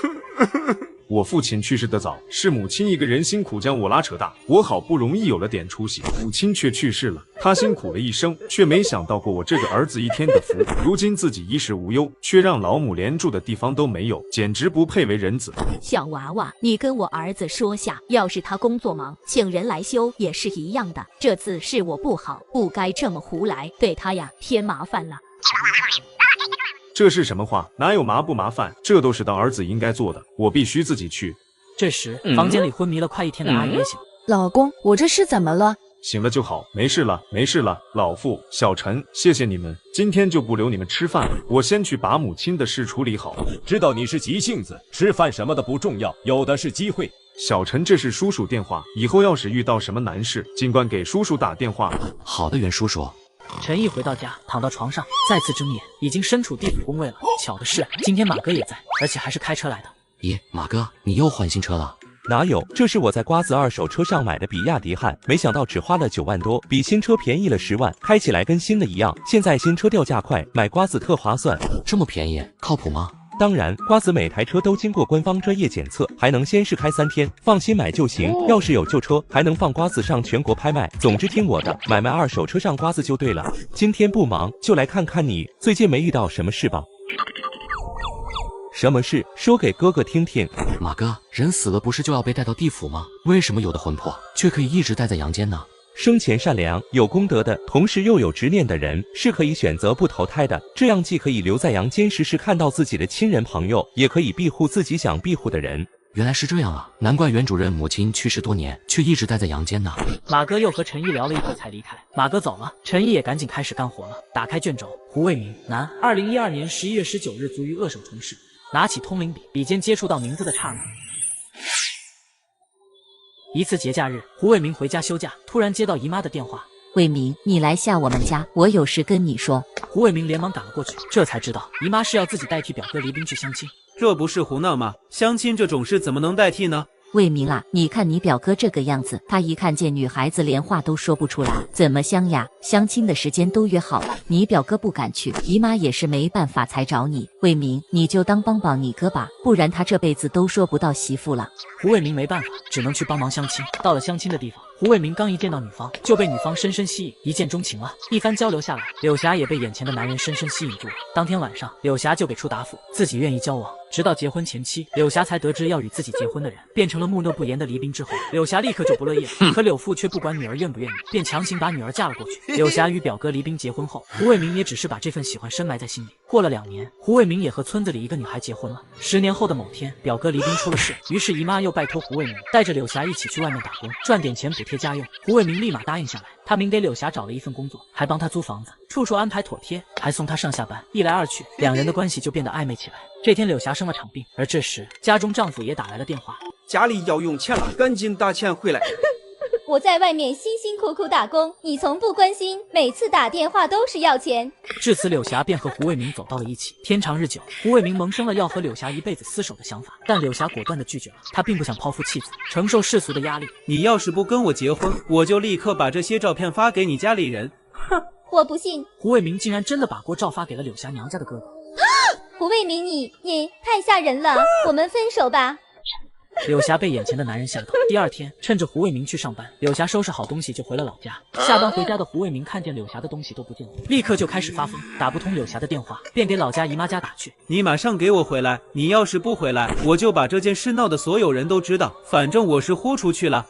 我父亲去世的早，是母亲一个人辛苦将我拉扯大，我好不容易有了点出息，母亲却去世了。她辛苦了一生，却没想到过我这个儿子一天的福。如今自己衣食无忧，却让老母连住的地方都没有，简直不配为人子。小娃娃，你跟我儿子说下，要是他工作忙，请人来修也是一样的。这次是我不好，不该这么胡来，对他呀添麻烦了。这是什么话？哪有麻不麻烦？这都是当儿子应该做的，我必须自己去。这时，房间里昏迷了快1天的阿姨也醒。老公，我这是怎么了？醒了就好，没事了，没事了。老傅、小陈，谢谢你们，今天就不留你们吃饭了，我先去把母亲的事处理好。知道你是急性子，吃饭什么的不重要，有的是机会。小陈，这是叔叔电话，以后要是遇到什么难事，尽管给叔叔打电话。好的，袁叔叔。陈毅回到家，躺到床上，再次睁眼，已经身处地府宫位了。巧的是，今天马哥也在，而且还是开车来的。咦，马哥，你又换新车了？哪有？这是我在瓜子二手车上买的比亚迪汉，没想到只花了9万多，比新车便宜了10万，开起来跟新的一样。现在新车掉价快，买瓜子特划算。这么便宜，靠谱吗？当然，瓜子每台车都经过官方专业检测，还能先试开3天，放心买就行。要是有旧车，还能放瓜子上全国拍卖。总之听我的，买卖二手车上瓜子就对了。今天不忙，就来看看你最近没遇到什么事吧？什么事？说给哥哥听听。马哥，人死了不是就要被带到地府吗？为什么有的魂魄却可以一直待在阳间呢？生前善良、有功德的，同时又有执念的人，是可以选择不投胎的。这样既可以留在阳间时时看到自己的亲人朋友，也可以庇护自己想庇护的人。原来是这样啊，难怪原主任母亲去世多年，却一直待在阳间呢。马哥又和陈毅聊了一会才离开。马哥走了，陈毅也赶紧开始干活了。打开卷轴，胡卫民，男，2012年11月19日卒于鄂省崇市。拿起通灵笔，笔尖接触到名字的刹那。一次节假日，胡卫民回家休假，突然接到姨妈的电话。卫民，你来下我们家，我有事跟你说。胡卫民连忙赶了过去，这才知道姨妈是要自己代替表哥黎兵去相亲。这不是胡闹吗？相亲这种事怎么能代替呢？卫民啊，你看你表哥这个样子，他一看见女孩子连话都说不出来，怎么相呀？相亲的时间都约好了，你表哥不敢去，姨妈也是没办法才找你。卫民，你就当帮帮你哥吧，不然他这辈子都说不到媳妇了。胡卫民没办法，只能去帮忙相亲。到了相亲的地方，胡卫民刚一见到女方，就被女方深深吸引，一见钟情了。一番交流下来，柳霞也被眼前的男人深深吸引住了。当天晚上，柳霞就给出答复，自己愿意交往。直到结婚前期，柳霞才得知要与自己结婚的人变成了木讷不言的黎兵之后，柳霞立刻就不乐意了。可柳父却不管女儿愿不愿意，便强行把女儿嫁了过去。柳霞与表哥黎兵结婚后，胡卫民也只是把这份喜欢深埋在心里。过了2年，胡卫民也和村子里一个女孩结婚了。10年后的某天，表哥黎兵出了事，于是姨妈又拜托胡卫民带着柳霞一起去外面打工，赚点钱补贴家用。胡卫民立马答应下来，他明给柳霞找了一份工作，还帮她租房子，处处安排妥帖，还送她上下班。一来二去，两人的关系就变得暧昧起来。这天，柳霞生了场病，而这时家中丈夫也打来了电话，家里要用钱了，赶紧打钱回来。我在外面辛辛苦苦打工，你从不关心，每次打电话都是要钱。至此，柳霞便和胡卫民走到了一起。天长日久，胡卫民萌生了要和柳霞一辈子厮守的想法，但柳霞果断地拒绝了。他并不想抛夫弃子，承受世俗的压力。你要是不跟我结婚，我就立刻把这些照片发给你家里人。哼，我不信。胡卫民竟然真的把过照发给了柳霞娘家的哥哥。胡卫民，你太吓人了，我们分手吧。柳霞被眼前的男人吓到。第二天，趁着胡卫民去上班，柳霞收拾好东西就回了老家。下班回家的胡卫民看见柳霞的东西都不见了，立刻就开始发疯，打不通柳霞的电话，便给老家姨妈家打去。你马上给我回来！你要是不回来，我就把这件事闹得所有人都知道。反正我是豁出去了。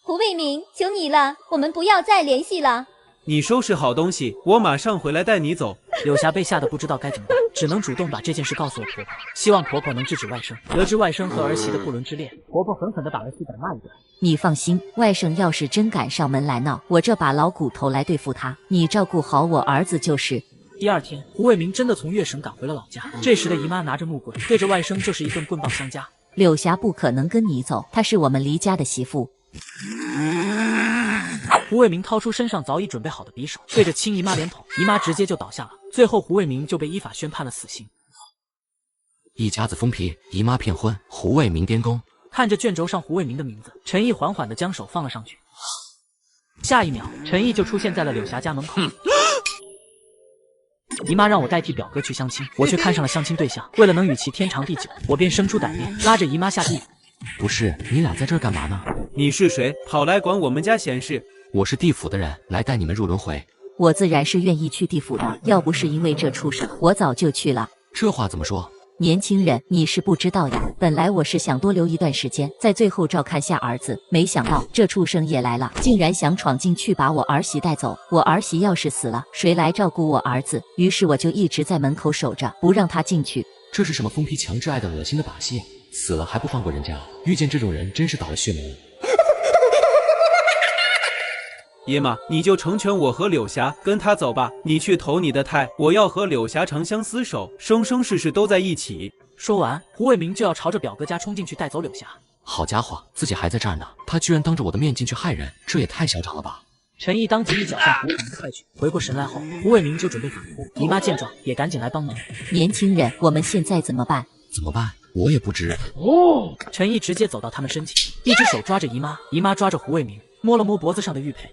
胡卫民，求你了，我们不要再联系了。你收拾好东西，我马上回来带你走。柳霞被吓得不知道该怎么办，只能主动把这件事告诉了婆婆，希望婆婆能制止外甥。得知外甥和儿媳的不伦之恋，婆婆狠狠地把儿媳打骂一顿。你放心，外甥要是真敢上门来闹，我这把老骨头来对付他，你照顾好我儿子就是。第二天，胡卫民真的从粤省赶回了老家。这时的姨妈拿着木棍，对着外甥就是一顿棍棒相加。柳霞不可能跟你走，她是我们黎家的媳妇。胡卫民掏出身上早已准备好的匕首，对着亲姨妈连捅，姨妈直接就倒下了。最后，胡卫民就被依法宣判了死刑。一家子疯皮，姨妈骗婚，胡卫民颠公。看着卷轴上胡卫民的名字，陈毅缓缓地将手放了上去。下一秒，陈毅就出现在了柳霞家门口。姨妈让我代替表哥去相亲，我却看上了相亲对象。为了能与其天长地久，我便生出歹念，拉着姨妈下地。不是，你俩在这儿干嘛呢？你是谁？跑来管我们家闲事？我是地府的人，来带你们入轮回。我自然是愿意去地府的，要不是因为这畜生，我早就去了。这话怎么说？年轻人，你是不知道呀。本来我是想多留一段时间，在最后照看下儿子，没想到这畜生也来了，竟然想闯进去把我儿媳带走。我儿媳要是死了，谁来照顾我儿子？于是我就一直在门口守着，不让他进去。这是什么疯批强制爱的恶心的把戏？死了还不放过人家，遇见这种人真是倒了血霉了。爷妈，你就成全我和柳霞，跟他走吧。你去投你的胎，我要和柳霞长相厮守，生生世世都在一起。说完，胡卫民就要朝着表哥家冲进去带走柳霞。好家伙，自己还在这儿呢，他居然当着我的面进去害人，这也太嚣张了吧！陈毅当即一脚向胡卫民踹去，回过神来后，胡卫民就准备反扑。姨妈见状也赶紧来帮忙。年轻人，我们现在怎么办？怎么办？我也不知。陈毅直接走到他们身前，一只手抓着姨妈，姨妈抓着胡卫明，摸了摸脖子上的玉佩。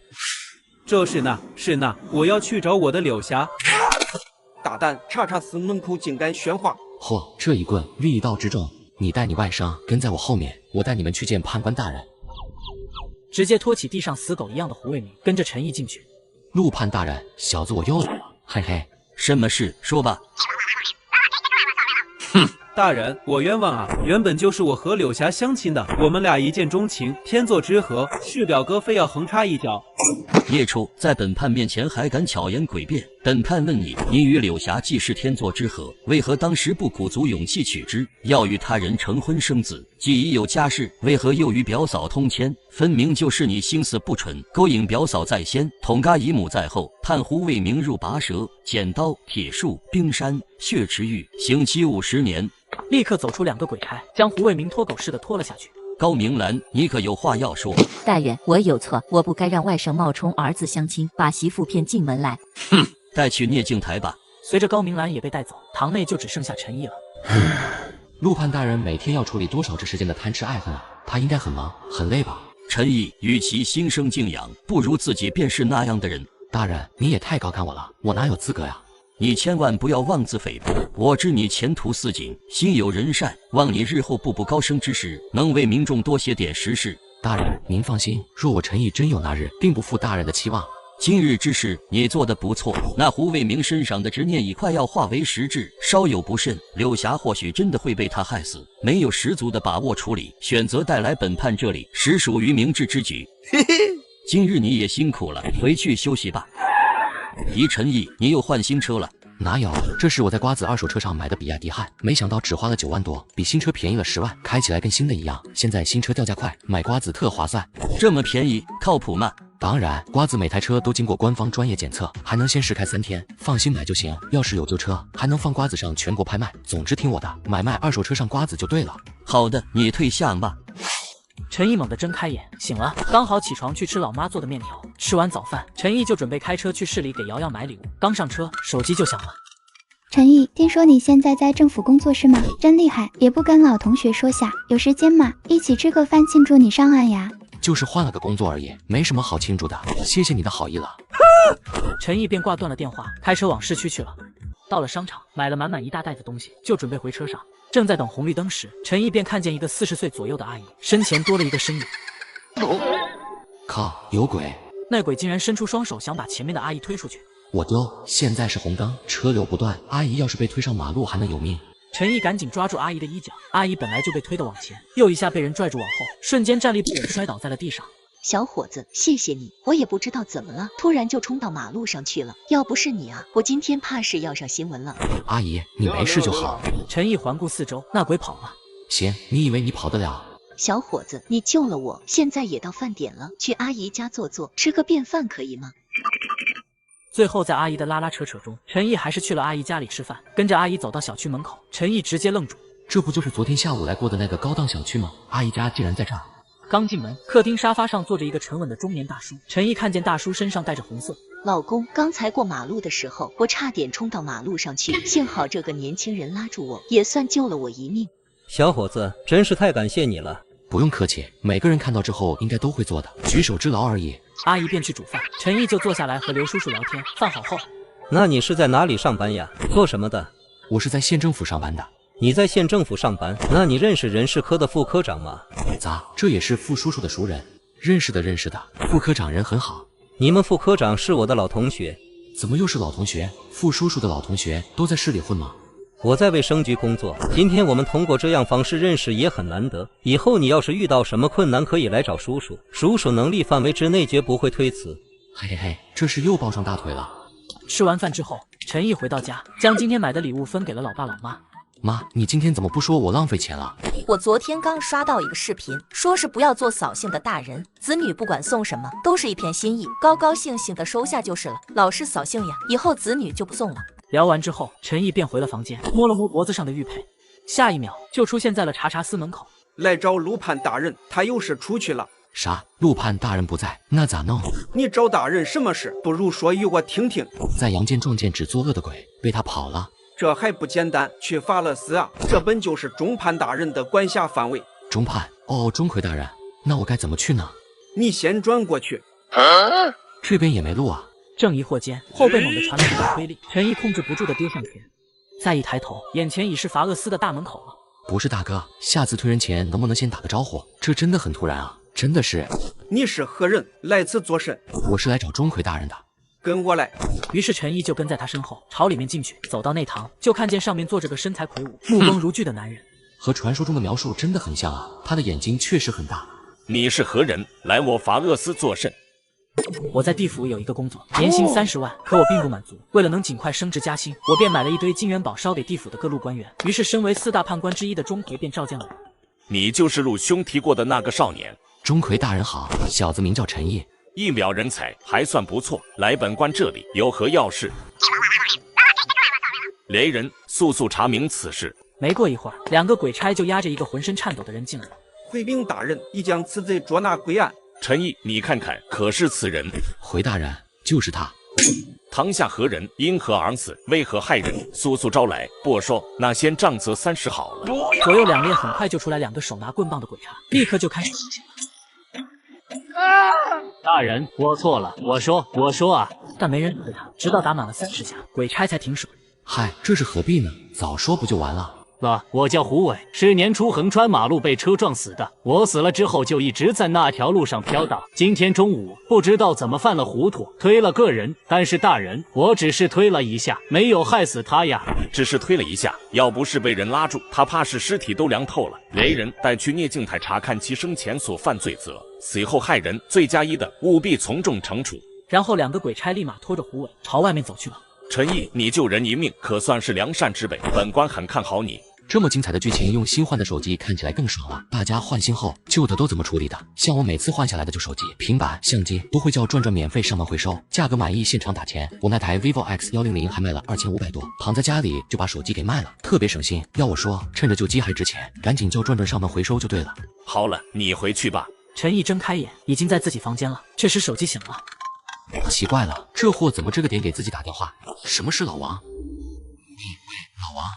这是呢，我要去找我的柳霞。大胆，查查司门口竟敢喧哗！嚯，这一棍力道之重，你带你外甥跟在我后面，我带你们去见判官大人。直接拖起地上死狗一样的胡卫明，跟着陈毅进去。陆判大人，小子我又来了，嘿嘿，什么事？说吧。哼，大人，我冤枉啊！原本就是我和柳霞相亲的，我们俩一见钟情，天作之合，是表哥非要横插一脚。孽畜，在本判面前还敢巧言诡辩！本判问你，你与柳霞既是天作之合，为何当时不鼓足勇气娶之？要与他人成婚生子，既已有家室，为何又与表嫂通奸？分明就是你心思不纯，勾引表嫂在先，捅嘎姨母在后，判胡卫明入拔舌、剪刀、铁树、冰山、血池狱，刑期50年。立刻走出2个鬼差，将胡卫明拖狗似的拖了下去。高明兰，你可有话要说？大人，我有错，我不该让外甥冒充儿子相亲，把媳妇骗进门来。哼，带去聂镜台吧。随着高明兰也被带走，堂内就只剩下陈毅了。陆判大人每天要处理多少这世间的贪吃爱恨啊？他应该很忙很累吧？陈毅，与其心生敬仰，不如自己便是那样的人。大人，你也太高看我了，我哪有资格呀？你千万不要妄自菲薄，我知你前途似锦，心有仁善，望你日后步步高升之时，能为民众多写点实事。大人，您放心，若我陈毅真有那日，定不负大人的期望。今日之事你做得不错，那胡卫明身上的执念已快要化为实质，稍有不慎，柳霞或许真的会被他害死。没有十足的把握处理，选择带来本判这里，实属于明智之举。嘿嘿，今日你也辛苦了，回去休息吧。姨陈毅，你又换新车了？哪有，这是我在瓜子二手车上买的比亚迪汉，没想到只花了9万多，比新车便宜了10万，开起来跟新的一样。现在新车掉价快，买瓜子特划算。这么便宜，靠谱吗？当然，瓜子每台车都经过官方专业检测，还能先试开3天，放心买就行。要是有旧车，还能放瓜子上全国拍卖。总之听我的，买卖二手车上瓜子就对了。好的，你退下吧。陈毅猛地睁开眼，醒了，刚好起床去吃老妈做的面条。吃完早饭，陈毅就准备开车去市里给瑶瑶买礼物。刚上车，手机就响了。陈毅，听说你现在在政府工作是吗？真厉害，也不跟老同学说下，有时间嘛，一起吃个饭庆祝你上岸呀。就是换了个工作而已，没什么好庆祝的，谢谢你的好意了。陈毅便挂断了电话，开车往市区去了。到了商场，买了满满一大袋子东西，就准备回车上。正在等红绿灯时，陈毅便看见一个40岁左右的阿姨，身前多了一个身影。靠，有鬼！那鬼竟然伸出双手想把前面的阿姨推出去。我丢！现在是红灯，车流不断，阿姨要是被推上马路还能有命。陈毅赶紧抓住阿姨的衣角，阿姨本来就被推得往前，又一下被人拽住往后，瞬间站立不稳，摔倒在了地上。小伙子，谢谢你，我也不知道怎么了，突然就冲到马路上去了。要不是你啊，我今天怕是要上新闻了。阿姨，你没事就好。陈毅环顾四周，那鬼跑了。行，你以为你跑得了？小伙子，你救了我，现在也到饭点了，去阿姨家坐坐，吃个便饭可以吗？最后在阿姨的拉拉扯扯中，陈毅还是去了阿姨家里吃饭。跟着阿姨走到小区门口，陈毅直接愣住，这不就是昨天下午来过的那个高档小区吗？阿姨家竟然在这儿。刚进门，客厅沙发上坐着一个沉稳的中年大叔。陈毅看见大叔身上带着红色。老公，刚才过马路的时候，我差点冲到马路上去，幸好这个年轻人拉住我，也算救了我一命。小伙子，真是太感谢你了。不用客气，每个人看到之后应该都会做的，举手之劳而已。阿姨便去煮饭，陈毅就坐下来和刘叔叔聊天。饭好后，那你是在哪里上班呀？做什么的？我是在县政府上班的。你在县政府上班，那你认识人事科的副科长吗？咋，这也是副叔叔的熟人？认识的，副科长人很好。你们副科长是我的老同学。怎么又是老同学？副叔叔的老同学都在市里混吗？我在卫生局工作，今天我们通过这样方式认识也很难得。以后你要是遇到什么困难，可以来找叔叔，叔叔能力范围之内绝不会推辞。嘿嘿嘿，这是又抱上大腿了。吃完饭之后，陈毅回到家，将今天买的礼物分给了老爸老妈。妈，你今天怎么不说我浪费钱了？我昨天刚刷到一个视频，说是不要做扫兴的大人，子女不管送什么都是一片心意，高高兴兴的收下就是了。老是扫兴呀，以后子女就不送了。聊完之后，陈毅便回了房间，摸了摸脖子上的玉佩，下一秒就出现在了查查司门口。来找陆判大人，他有事出去了。啥？陆判大人不在，那咋弄？你找大人什么事？不如说与我听听。在阳间撞见只作恶的鬼，被他跑了。这还不简单，去法勒斯啊！这本就是中判大人的管辖范围。中判？哦，钟馗大人，那我该怎么去呢？你先转过去。这边也没路啊。正疑惑间，后背猛地传来一股推力，陈毅控制不住的丢上前。再一抬头，眼前已是法厄斯的大门口了。不是大哥，下次推人前能不能先打个招呼？这真的很突然啊，真的是。你是何人？来此作甚？我是来找钟馗大人的。跟我来。于是陈毅就跟在他身后，朝里面进去。走到内堂，就看见上面坐着个身材魁梧、目光如炬的男人，和传说中的描述真的很像啊。他的眼睛确实很大。你是何人？来我法厄斯作甚？我在地府有一个工作，年薪30万，可我并不满足。为了能尽快升职加薪，我便买了一堆金元宝烧给地府的各路官员。于是，身为4大判官之一的钟馗便召见了我。你就是陆兄提过的那个少年。钟馗大人好，小子名叫陈毅，一表人才，还算不错。来本官这里有何要事？雷人，速速查明此事。没过一会儿，2个鬼差就押着一个浑身颤抖的人进来。回禀大人，已将此贼捉拿归案。陈毅，你看看，可是此人？回大人，就是他。堂下何人？因何而死？为何害人？速速招来！不说，那先杖责30好了。左右2列很快就出来2个手拿棍棒的鬼差，立刻就开始行刑了。大人，我错了，我说啊！但没人理他，直到打满了30下，鬼差才停手。嗨，这是何必呢？早说不就完了？我叫胡伟，是年初横穿马路被车撞死的。我死了之后就一直在那条路上飘荡。今天中午不知道怎么犯了糊涂，推了个人。但是大人，我只是推了一下，没有害死他呀。只是推了一下，要不是被人拉住，他怕是尸体都凉透了。雷人带去聂静台查看其生前所犯罪责，死后害人，罪加一等，务必从重惩处。然后2个鬼差立马拖着胡伟朝外面走去了。陈毅，你救人一命，可算是良善之辈，本官很看好你。这么精彩的剧情，用新换的手机看起来更爽了。大家换新后，旧的都怎么处理的？像我每次换下来的旧手机、平板、相机都会叫转转免费上门回收，价格满意现场打钱。我那台 vivo X100还卖了2500多，躺在家里就把手机给卖了，特别省心。要我说，趁着旧机还值钱，赶紧叫转转上门回收就对了。好了，你回去吧。陈毅睁开眼，已经在自己房间了。这时手机响了，奇怪了，这货怎么这个点给自己打电话？什么事，老王？喂，老王。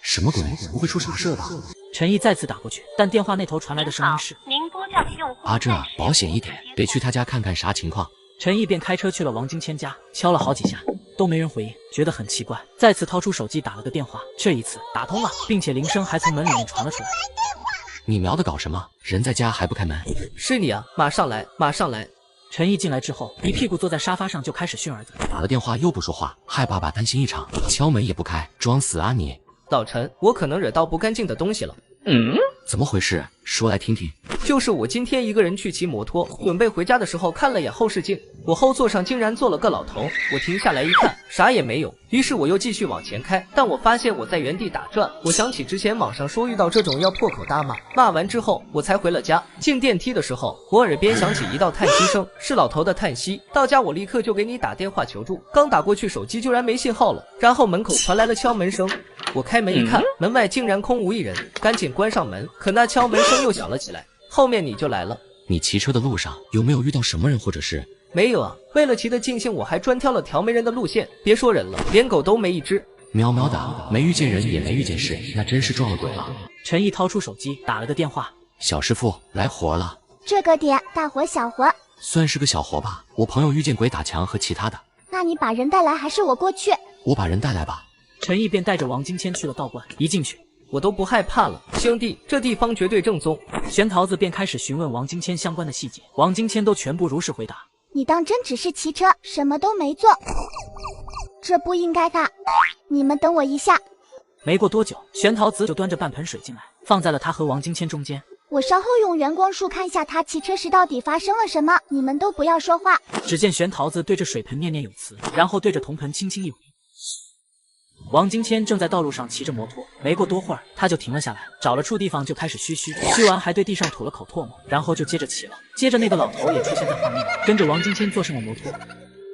什么鬼？不会出啥事吧？陈毅再次打过去，但电话那头传来的声音是：您拨叫的用户啊，这保险一点，得去他家看看啥情况。陈毅便开车去了王金谦家，敲了好几下都没人回应，觉得很奇怪，再次掏出手机打了个电话，这一次打通了，并且铃声还从门里面传了出来。你瞄的搞什么？人在家还不开门？是你啊，马上来，马上来。陈毅进来之后，一屁股坐在沙发上就开始训儿子，打了电话又不说话，害爸爸担心一场，敲门也不开，装死啊你！老陈，我可能惹到不干净的东西了。怎么回事？说来听听。就是我今天一个人去骑摩托，准备回家的时候看了眼后视镜，我后座上竟然坐了个老头。我停下来一看，啥也没有，于是我又继续往前开，但我发现我在原地打转。我想起之前网上说遇到这种要破口大骂，骂完之后我才回了家。进电梯的时候，我耳边响起一道叹息声，是老头的叹息。到家我立刻就给你打电话求助，刚打过去手机居然没信号了，然后门口传来了敲门声。我开门一看，门外竟然空无一人，赶紧关上门，可那敲门声又响了起来。后面你就来了。你骑车的路上有没有遇到什么人或者是？没有啊，为了骑得尽兴，我还专挑了条没人的路线。别说人了，连狗都没一只。喵喵的，没遇见人也没遇见事，那真是撞了鬼了。陈毅掏出手机打了个电话，小师傅来活了。这个点大活小活，算是个小活吧。我朋友遇见鬼打墙和其他的。那你把人带来还是我过去？我把人带来吧。陈毅便带着王金谦去了道观，一进去我都不害怕了，兄弟，这地方绝对正宗。玄桃子便开始询问王金谦相关的细节，王金谦都全部如实回答。你当真只是骑车，什么都没做？这不应该的。你们等我一下。没过多久，玄桃子就端着半盆水进来，放在了他和王金谦中间。我稍后用圆光术看下他骑车时到底发生了什么，你们都不要说话。只见玄桃子对着水盆念念有词，然后对着铜盆轻轻一挥。王金谦正在道路上骑着摩托，没过多会儿，他就停了下来，找了处地方就开始嘘，嘘完还对地上吐了口唾沫，然后就接着骑了。接着那个老头也出现在画面，跟着王金谦坐上了摩托。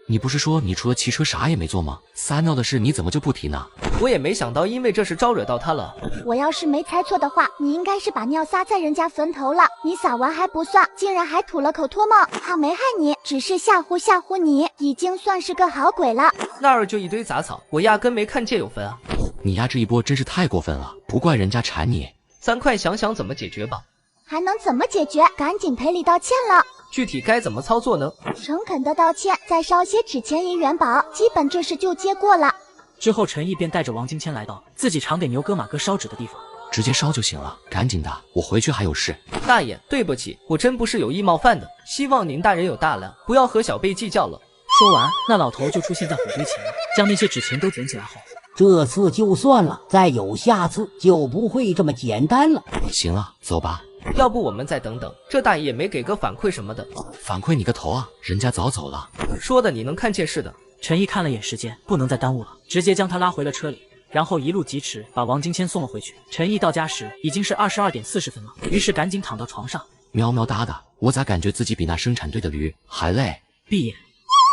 你不是说你除了骑车啥也没做吗？撒尿的事你怎么就不提呢？我也没想到，因为这事招惹到他了。我要是没猜错的话，你应该是把尿撒在人家坟头了。你撒完还不算，竟然还吐了口唾沫。好没害你，只是吓唬你，已经算是个好鬼了。那儿就一堆杂草，我压根没看见有坟啊。你丫这一波真是太过分了，不怪人家缠你。咱快想想怎么解决吧。还能怎么解决？赶紧赔礼道歉了。具体该怎么操作呢？诚恳的道歉，再烧些纸钱银元宝，基本这事就结过了。之后陈毅便带着王金谦来到自己常给牛哥马哥烧纸的地方，直接烧就行了，赶紧的，我回去还有事。大爷，对不起，我真不是有意冒犯的，希望您大人有大量，不要和小辈计较了。说完，那老头就出现在火堆前，将那些纸钱都捡起来后，这次就算了，再有下次就不会这么简单了。行了，走吧。要不我们再等等，这大爷也没给个反馈什么的。反馈你个头啊，人家早走了。说的你能看见似的。陈毅看了眼时间，不能再耽误了，直接将他拉回了车里，然后一路疾驰把王金谦送了回去。陈毅到家时已经是22点40分了，于是赶紧躺到床上，喵喵哒的，我咋感觉自己比那生产队的驴还累？闭眼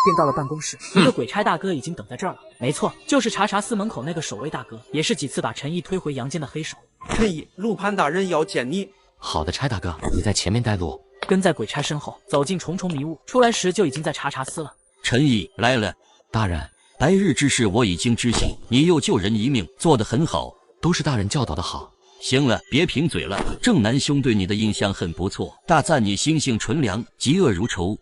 便到了办公室，一个鬼差大哥已经等在这儿了。没错，就是查查司门口那个守卫大哥，也是几次把陈毅推回阳间的黑手。陈毅，陆潘大人要见你。好的，差大哥，你在前面带路。跟在鬼差身后，走进重重迷雾，出来时就已经在查司了。陈毅来了，大人，白日之事我已经知悉，你又救人一命，做得很好，都是大人教导的好。行了，别贫嘴了，郑南兄对你的印象很不错，大赞你心性纯良，嫉恶如仇。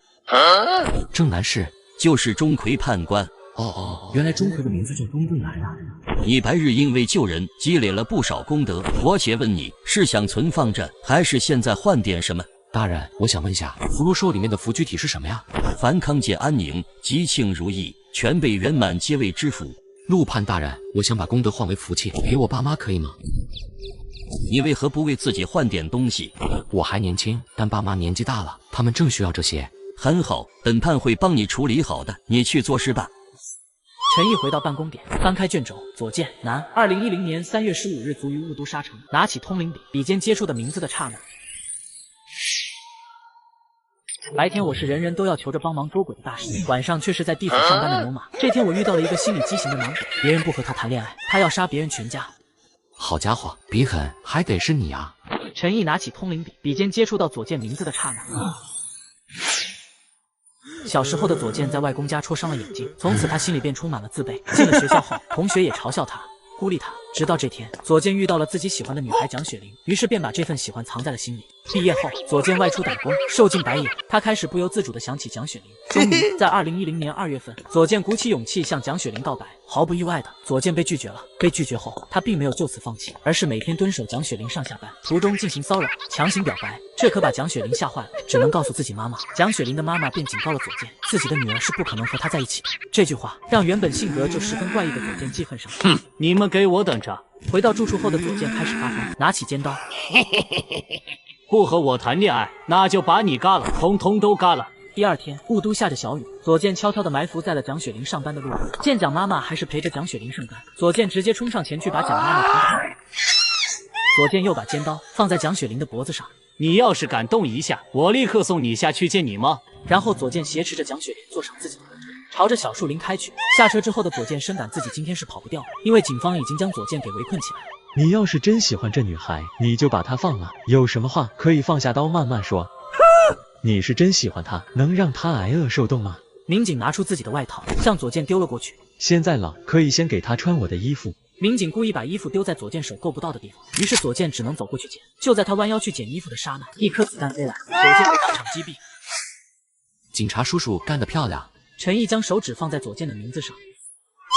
郑南是？就是钟馗判官。哦，原来钟馗的名字叫钟定来啊。你白日因为救人积累了不少功德，我且问你，是想存放着，还是现在换点什么？大人，我想问一下，福禄寿里面的福具体是什么呀？凡康健安宁，吉庆如意，全备圆满，皆为之福。陆判大人，我想把功德换为福气，给我爸妈可以吗？你为何不为自己换点东西？我还年轻，但爸妈年纪大了，他们正需要这些。很好，本判会帮你处理好的，你去做事吧。陈毅回到办公点，翻开卷轴，左键男，2010年3月15日卒于雾都沙城。拿起通灵笔，笔尖接触的名字的刹那。白天我是人人都要求着帮忙捉鬼的大师，晚上却是在地府上班的牛马。这天我遇到了一个心理畸形的男鬼，别人不和他谈恋爱，他要杀别人全家。好家伙，比狠还得是你啊！陈毅拿起通灵笔，笔尖接触到左键名字的刹那。小时候的左健在外公家戳伤了眼睛，从此他心里便充满了自卑。进了学校后，同学也嘲笑他，孤立他。直到这天，左健遇到了自己喜欢的女孩蒋雪玲，于是便把这份喜欢藏在了心里。毕业后，左健外出打工，受尽白眼，他开始不由自主地想起蒋雪玲。终于，在2010年2月份，左健鼓起勇气向蒋雪玲告白。毫不意外的，左健被拒绝了。被拒绝后，他并没有就此放弃，而是每天蹲守蒋雪玲上下班，途中进行骚扰、强行表白。这可把蒋雪玲吓坏了，只能告诉自己妈妈。蒋雪玲的妈妈便警告了左健，自己的女儿是不可能和他在一起的。这句话让原本性格就十分怪异的左健记恨上了。你们给我等着！回到住处后的左健开始发疯，拿起尖刀，不和我谈恋爱，那就把你嘎了，通通都嘎了。第二天，雾都下着小雨，左健悄悄地埋伏在了蒋雪玲上班的路上。见蒋妈妈还是陪着蒋雪玲上班，左健直接冲上前去把蒋妈妈捅倒。左健又把尖刀放在蒋雪玲的脖子上，你要是敢动一下，我立刻送你下去见你妈。然后左健挟持着蒋雪玲坐上自己的摩托车，朝着小树林开去。下车之后的左健深感自己今天是跑不掉了，因为警方已经将左健给围困起来。你要是真喜欢这女孩，你就把她放了，有什么话可以放下刀慢慢说。你是真喜欢她，能让她挨饿受冻吗？民警拿出自己的外套，向左健丢了过去。现在冷，可以先给她穿我的衣服。民警故意把衣服丢在左健手够不到的地方，于是左健只能走过去捡。就在他弯腰去捡衣服的刹那，一颗子弹飞来，左健被当场击毙。警察叔叔干得漂亮！陈毅将手指放在左健的名字上，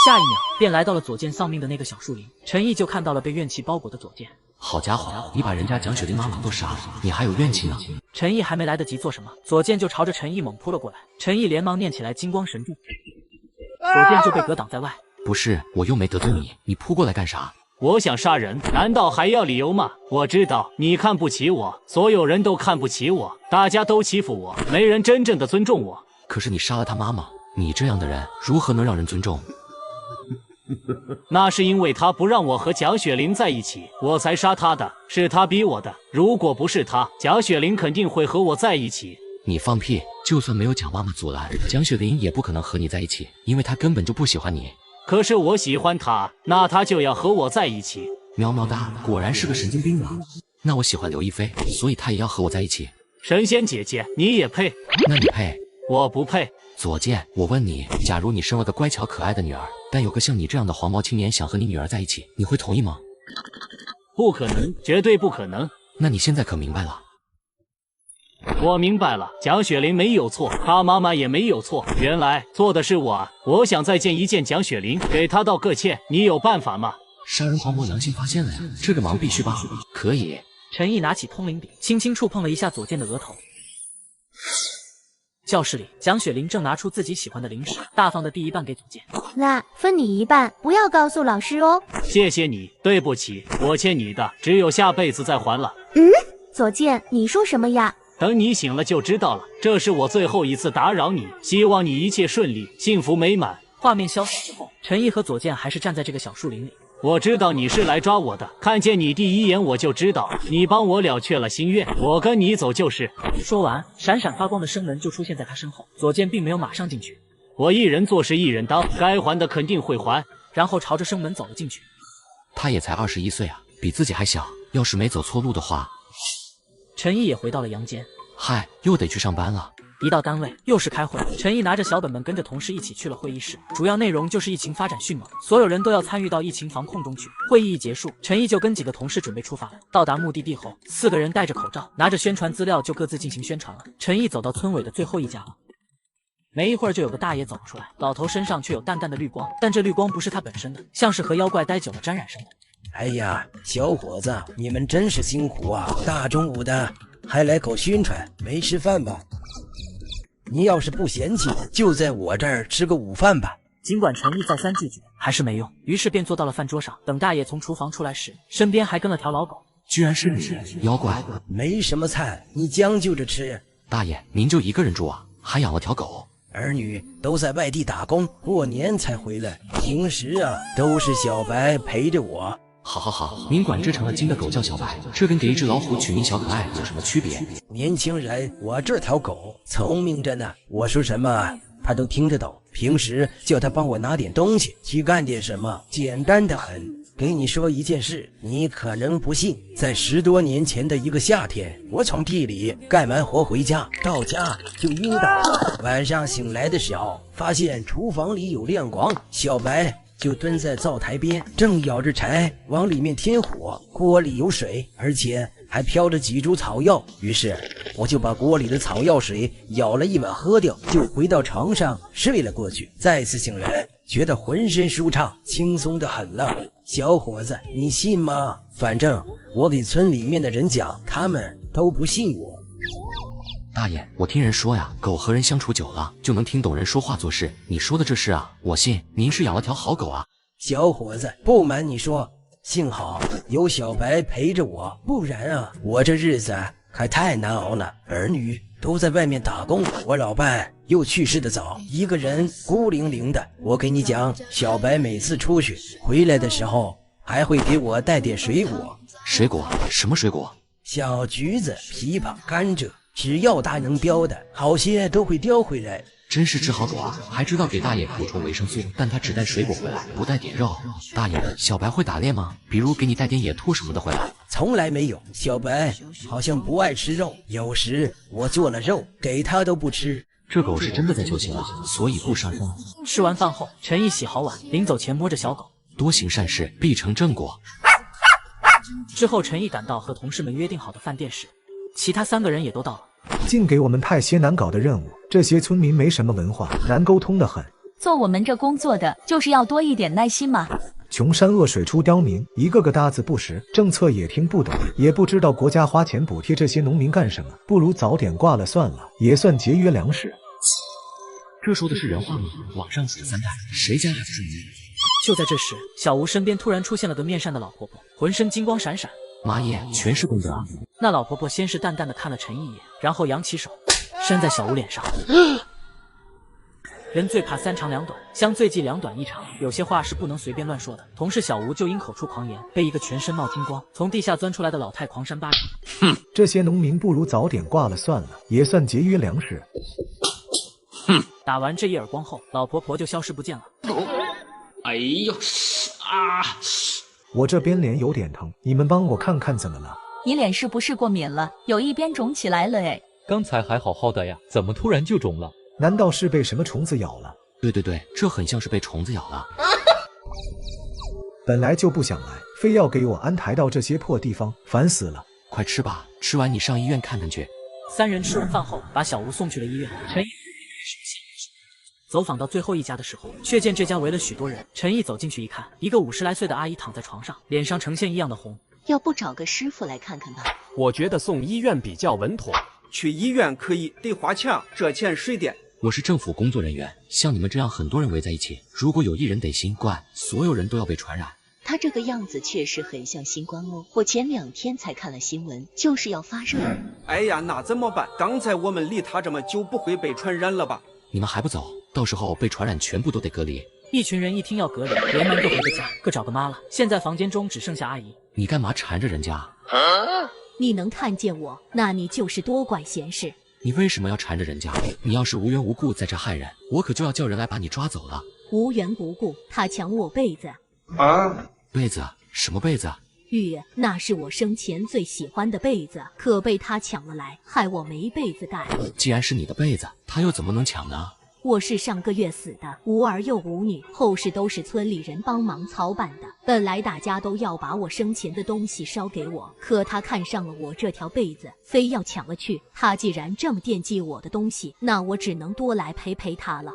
下一秒便来到了左健丧命的那个小树林。陈毅就看到了被怨气包裹的左健。好家伙，你把人家蒋雪玲妈妈都杀了，你还有怨气呢？陈毅还没来得及做什么，左健就朝着陈毅猛扑了过来。陈毅连忙念起来金光神咒，左健就被格挡在外。不是，我又没得罪你，你扑过来干啥？我想杀人，难道还要理由吗？我知道你看不起我，所有人都看不起我，大家都欺负我，没人真正的尊重我。可是你杀了他妈妈，你这样的人如何能让人尊重？那是因为他不让我和蒋雪玲在一起，我才杀他的，是他逼我的。如果不是他，蒋雪玲肯定会和我在一起。你放屁！就算没有蒋妈妈阻拦，蒋雪玲也不可能和你在一起，因为她根本就不喜欢你。可是我喜欢他，那他就要和我在一起。喵喵哒，果然是个神经病啊！那我喜欢刘亦菲，所以她也要和我在一起。神仙姐姐，你也配？那你配？我不配。左健，我问你，假如你生了个乖巧可爱的女儿，但有个像你这样的黄毛青年想和你女儿在一起，你会同意吗？不可能，绝对不可能。那你现在可明白了？我明白了，蒋雪玲没有错，她妈妈也没有错，原来错的是我啊！我想再见一见蒋雪玲，给她道个歉，你有办法吗？杀人狂魔良心发现了呀，这个忙必须帮。可以。陈毅拿起通灵笔，轻轻触碰了一下左健的额头。教室里，蒋雪玲正拿出自己喜欢的零食，大方的递一半给左健。那分你一半，不要告诉老师哦。谢谢你，对不起，我欠你的，只有下辈子再还了。左健，你说什么呀？等你醒了就知道了，这是我最后一次打扰你，希望你一切顺利，幸福美满。画面消失之后，陈毅和左健还是站在这个小树林里。我知道你是来抓我的，看见你第一眼我就知道，你帮我了却了心愿，我跟你走就是。说完，闪闪发光的生门就出现在他身后。左健并没有马上进去，我一人做事一人当，该还的肯定会还。然后朝着生门走了进去。他也才21岁啊，比自己还小，要是没走错路的话。陈毅也回到了阳间。嗨，又得去上班了。一到单位，又是开会。陈毅拿着小本本，跟着同事一起去了会议室。主要内容就是疫情发展迅猛，所有人都要参与到疫情防控中去。会议一结束，陈毅就跟几个同事准备出发了。到达目的地后，4个人戴着口罩，拿着宣传资料就各自进行宣传了。陈毅走到村尾的最后一家了。没一会儿，就有个大爷走了出来，老头身上却有淡淡的绿光，但这绿光不是他本身的，像是和妖怪待久了沾染上的。哎呀，小伙子，你们真是辛苦啊！大中午的还来口宣传，没吃饭吧？你要是不嫌弃，就在我这儿吃个午饭吧。尽管陈毅再三拒绝，还是没用，于是便坐到了饭桌上。等大爷从厨房出来时，身边还跟了条老狗。居然是你，妖怪！没什么菜，你将就着吃。大爷，您就一个人住啊？还养了条狗？儿女都在外地打工，过年才回来，平时啊都是小白陪着我。好，您管这成了精的狗叫小白，这跟给一只老虎取名小可爱有什么区别？年轻人，我这条狗聪明着呢，我说什么它都听得懂。平时叫它帮我拿点东西，去干点什么，简单的很。给你说一件事，你可能不信，在10多年前的一个夏天，我从地里干完活回家，到家就晕倒了。晚上醒来的时候，发现厨房里有亮光，小白就蹲在灶台边，正咬着柴往里面添火，锅里有水，而且还飘着几株草药。于是我就把锅里的草药水舀了一碗喝掉，就回到床上睡了过去。再次醒来，觉得浑身舒畅，轻松的很了。小伙子，你信吗？反正我给村里面的人讲，他们都不信我。大爷，我听人说呀，狗和人相处久了就能听懂人说话做事。你说的这事啊，我信。您是养了条好狗啊？小伙子，不瞒你说，幸好有小白陪着我，不然啊，我这日子还太难熬了。儿女都在外面打工，我老伴又去世的早，一个人孤零零的。我给你讲，小白每次出去回来的时候，还会给我带点水果。水果？什么水果？小橘子、枇杷、甘蔗，只要它能叼的，好些都会叼回来。真是只好狗啊，还知道给大爷补充维生素，但他只带水果回来，不带点肉。大爷，小白会打猎吗？比如给你带点野兔什么的回来？从来没有，小白好像不爱吃肉，有时我做了肉给他都不吃。这狗是真的在救亲了，所以不杀生。吃完饭后，陈毅洗好碗，临走前摸着小狗。多行善事，必成正果。之后，陈毅赶到和同事们约定好的饭店时，其他3个人也都到了。净给我们派些难搞的任务，这些村民没什么文化，难沟通的很。做我们这工作的，就是要多一点耐心嘛。穷山恶水出刁民，一个个大字不识，政策也听不懂，也不知道国家花钱补贴这些农民干什么，不如早点挂了算了，也算节约粮食。这说的是人话吗？网上死3代，谁家还不是你？就在这时，小吴身边突然出现了个面善的老婆婆，浑身金光闪闪。妈耶，全是功德啊！那老婆婆先是淡淡的看了陈毅一眼，然后扬起手扇在小吴脸上。人最怕3长2短，相最忌2短1长，有些话是不能随便乱说的。同事小吴就因口出狂言，被一个全身冒金光、从地下钻出来的老太狂扇巴掌。哼，这些农民不如早点挂了算了，也算节约粮食。哼！打完这一耳光后，老婆婆就消失不见了。哎呦啊！我这边脸有点疼，你们帮我看看怎么了？你脸是不是过敏了？有一边肿起来了哎。刚才还好好的呀，怎么突然就肿了？难道是被什么虫子咬了？对对对，这很像是被虫子咬了。本来就不想来，非要给我安排到这些破地方，烦死了。快吃吧，吃完你上医院看看去。三人吃完饭后，把小吴送去了医院。陈毅走访到最后一家的时候，却见这家围了许多人。陈毅走进去一看，一个50来岁的阿姨躺在床上，脸上呈现异样的红。要不找个师傅来看看吧？我觉得送医院比较稳妥。去医院可以，得花钱，这钱谁垫？我是政府工作人员，像你们这样很多人围在一起，如果有一人得新冠，所有人都要被传染。他这个样子确实很像新冠哦，我前2天才看了新闻，就是要发热。哎呀，那怎么办？刚才我们离他这么久，不会被传染了吧？你们还不走？到时候被传染全部都得隔离。一群人一听要隔离，连忙各回个家，各找个妈了。现在房间中只剩下阿姨。你干嘛缠着人家？你能看见我，那你就是多管闲事。你为什么要缠着人家？你要是无缘无故在这害人，我可就要叫人来把你抓走了。无缘无故，他抢我被子。被子？什么被子？那是我生前最喜欢的被子，可被他抢了来，害我没被子盖。既然是你的被子，他又怎么能抢呢？我是上个月死的，无儿又无女，后事都是村里人帮忙操办的。本来大家都要把我生前的东西烧给我，可他看上了我这条被子，非要抢了去。他既然这么惦记我的东西，那我只能多来陪陪他了。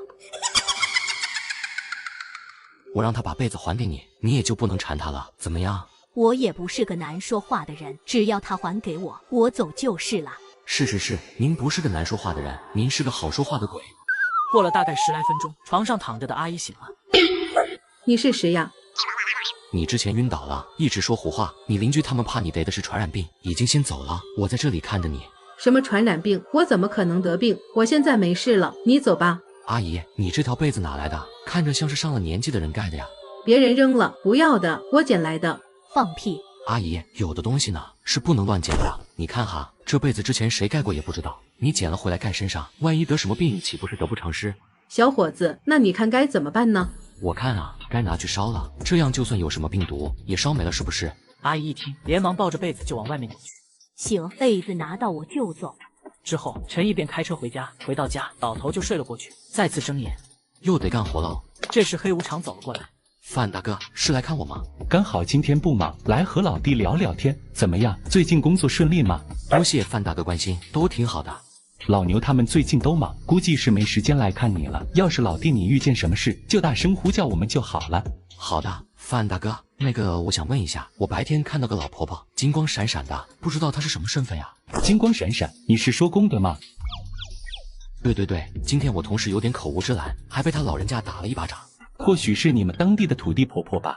我让他把被子还给你，你也就不能缠他了，怎么样？我也不是个难说话的人，只要他还给我，我走就是了。是，您不是个难说话的人，您是个好说话的鬼。过了大概10来分钟，床上躺着的阿姨醒了。你是谁呀？你之前晕倒了，一直说胡话。你邻居他们怕你得的是传染病，已经先走了。我在这里看着你。什么传染病？我怎么可能得病？我现在没事了，你走吧。阿姨，你这条被子哪来的？看着像是上了年纪的人盖的呀。别人扔了，不要的，我捡来的。放屁！阿姨，有的东西呢是不能乱捡的。你看哈，这被子之前谁盖过也不知道，你捡了回来盖身上，万一得什么病，岂不是得不偿失？小伙子，那你看该怎么办呢？我看啊，该拿去烧了，这样就算有什么病毒也烧没了，是不是？阿姨一听，连忙抱着被子就往外面走去。行，被子拿到我就走。之后，陈毅便开车回家，回到家倒头就睡了过去，再次睁眼，又得干活了。这时黑无常走了过来。范大哥是来看我吗？刚好今天不忙，来和老弟聊聊天，怎么样？最近工作顺利吗？多谢范大哥关心，都挺好的。老牛他们最近都忙，估计是没时间来看你了。要是老弟你遇见什么事，就大声呼叫我们就好了。好的，范大哥，那个我想问一下，我白天看到个老婆婆，金光闪闪的，不知道她是什么身份呀？金光闪闪，你是说公的吗？对，今天我同事有点口无遮拦，还被他老人家打了一巴掌。或许是你们当地的土地婆婆吧？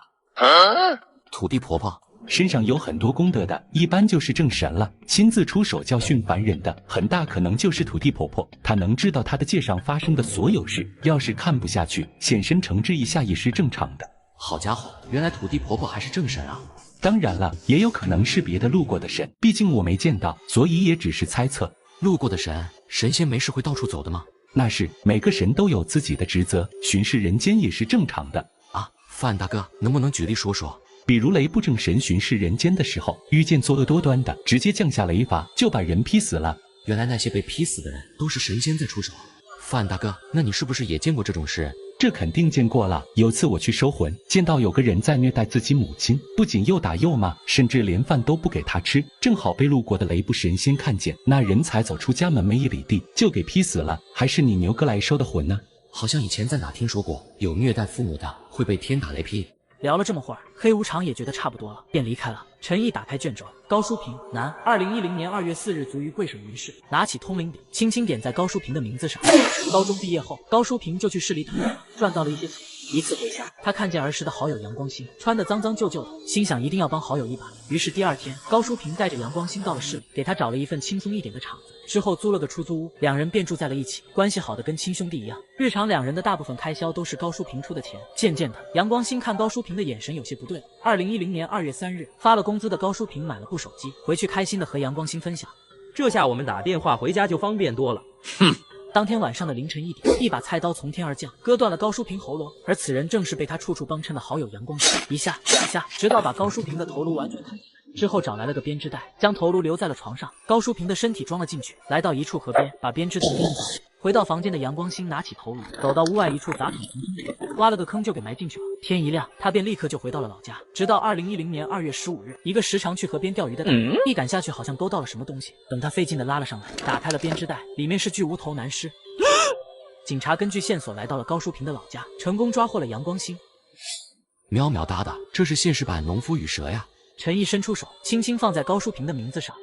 土地婆婆身上有很多功德的，一般就是正神了，亲自出手教训凡人的，很大可能就是土地婆婆。她能知道她的界上发生的所有事，要是看不下去，现身惩治一下也是正常的。好家伙，原来土地婆婆还是正神啊！当然了，也有可能是别的路过的神，毕竟我没见到，所以也只是猜测。路过的神仙没事会到处走的吗？那是，每个神都有自己的职责，巡视人间也是正常的啊。范大哥，能不能举例说说？比如雷部正神巡视人间的时候，遇见作恶多端的，直接降下雷罚，就把人劈死了。原来那些被劈死的人都是神仙在出手。范大哥，那你是不是也见过这种事？这肯定见过了。有次我去收魂，见到有个人在虐待自己母亲，不仅又打又骂，甚至连饭都不给他吃。正好被路过的雷部神仙看见，那人才走出家门没1里地，就给劈死了。还是你牛哥来收的魂呢？好像以前在哪听说过，有虐待父母的会被天打雷劈。聊了这么会儿，黑无常也觉得差不多了，便离开了。陈毅打开卷轴，高淑平，男，2010年2月4日卒于贵省云市。拿起通灵笔，轻轻点在高淑平的名字上。高中毕业后，高淑平就去市里打工，赚到了一些钱。一次回家，他看见儿时的好友杨光兴穿得脏脏旧旧的，心想一定要帮好友一把。于是第2天，高淑平带着杨光兴到了市里，给他找了一份轻松一点的厂子。之后租了个出租屋，两人便住在了一起，关系好的跟亲兄弟一样。日常两人的大部分开销都是高淑平出的钱。渐渐的，杨光兴看高淑平的眼神有些不对。2010年2月3日，发了工资的高淑平买了部手机，回去开心的和杨光兴分享。这下我们打电话回家就方便多了。哼。当天晚上的凌晨1点，一把菜刀从天而降，割断了高淑平喉咙，而此人正是被他处处帮衬的好友杨光兴，一下两下，直到把高淑平的头颅完全砍下来。之后找来了个编织袋，将头颅留在了床上，高淑平的身体装了进去，来到一处河边，把编织袋钉在回到房间的杨光星拿起头颅，走到屋外一处杂草丛中，挖了个坑就给埋进去了。天一亮，他便立刻就回到了老家。直到2010年2月15日，一个时常去河边钓鱼的大爷一赶下去，好像勾到了什么东西。等他费劲的拉了上来，打开了编织袋，里面是具无头男尸。警察根据线索来到了高淑萍的老家，成功抓获了杨光星。喵喵哒的，这是现实版农夫与蛇呀！陈毅伸出手，轻轻放在高淑萍的名字上，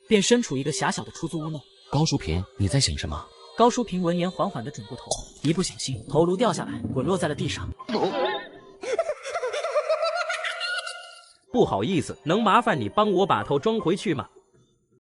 便身处一个狭小的出租屋内。高淑萍，你在想什么？高淑萍闻言缓缓地转过头，一不小心头颅掉下来，滚落在了地上。不好意思，能麻烦你帮我把头装回去吗？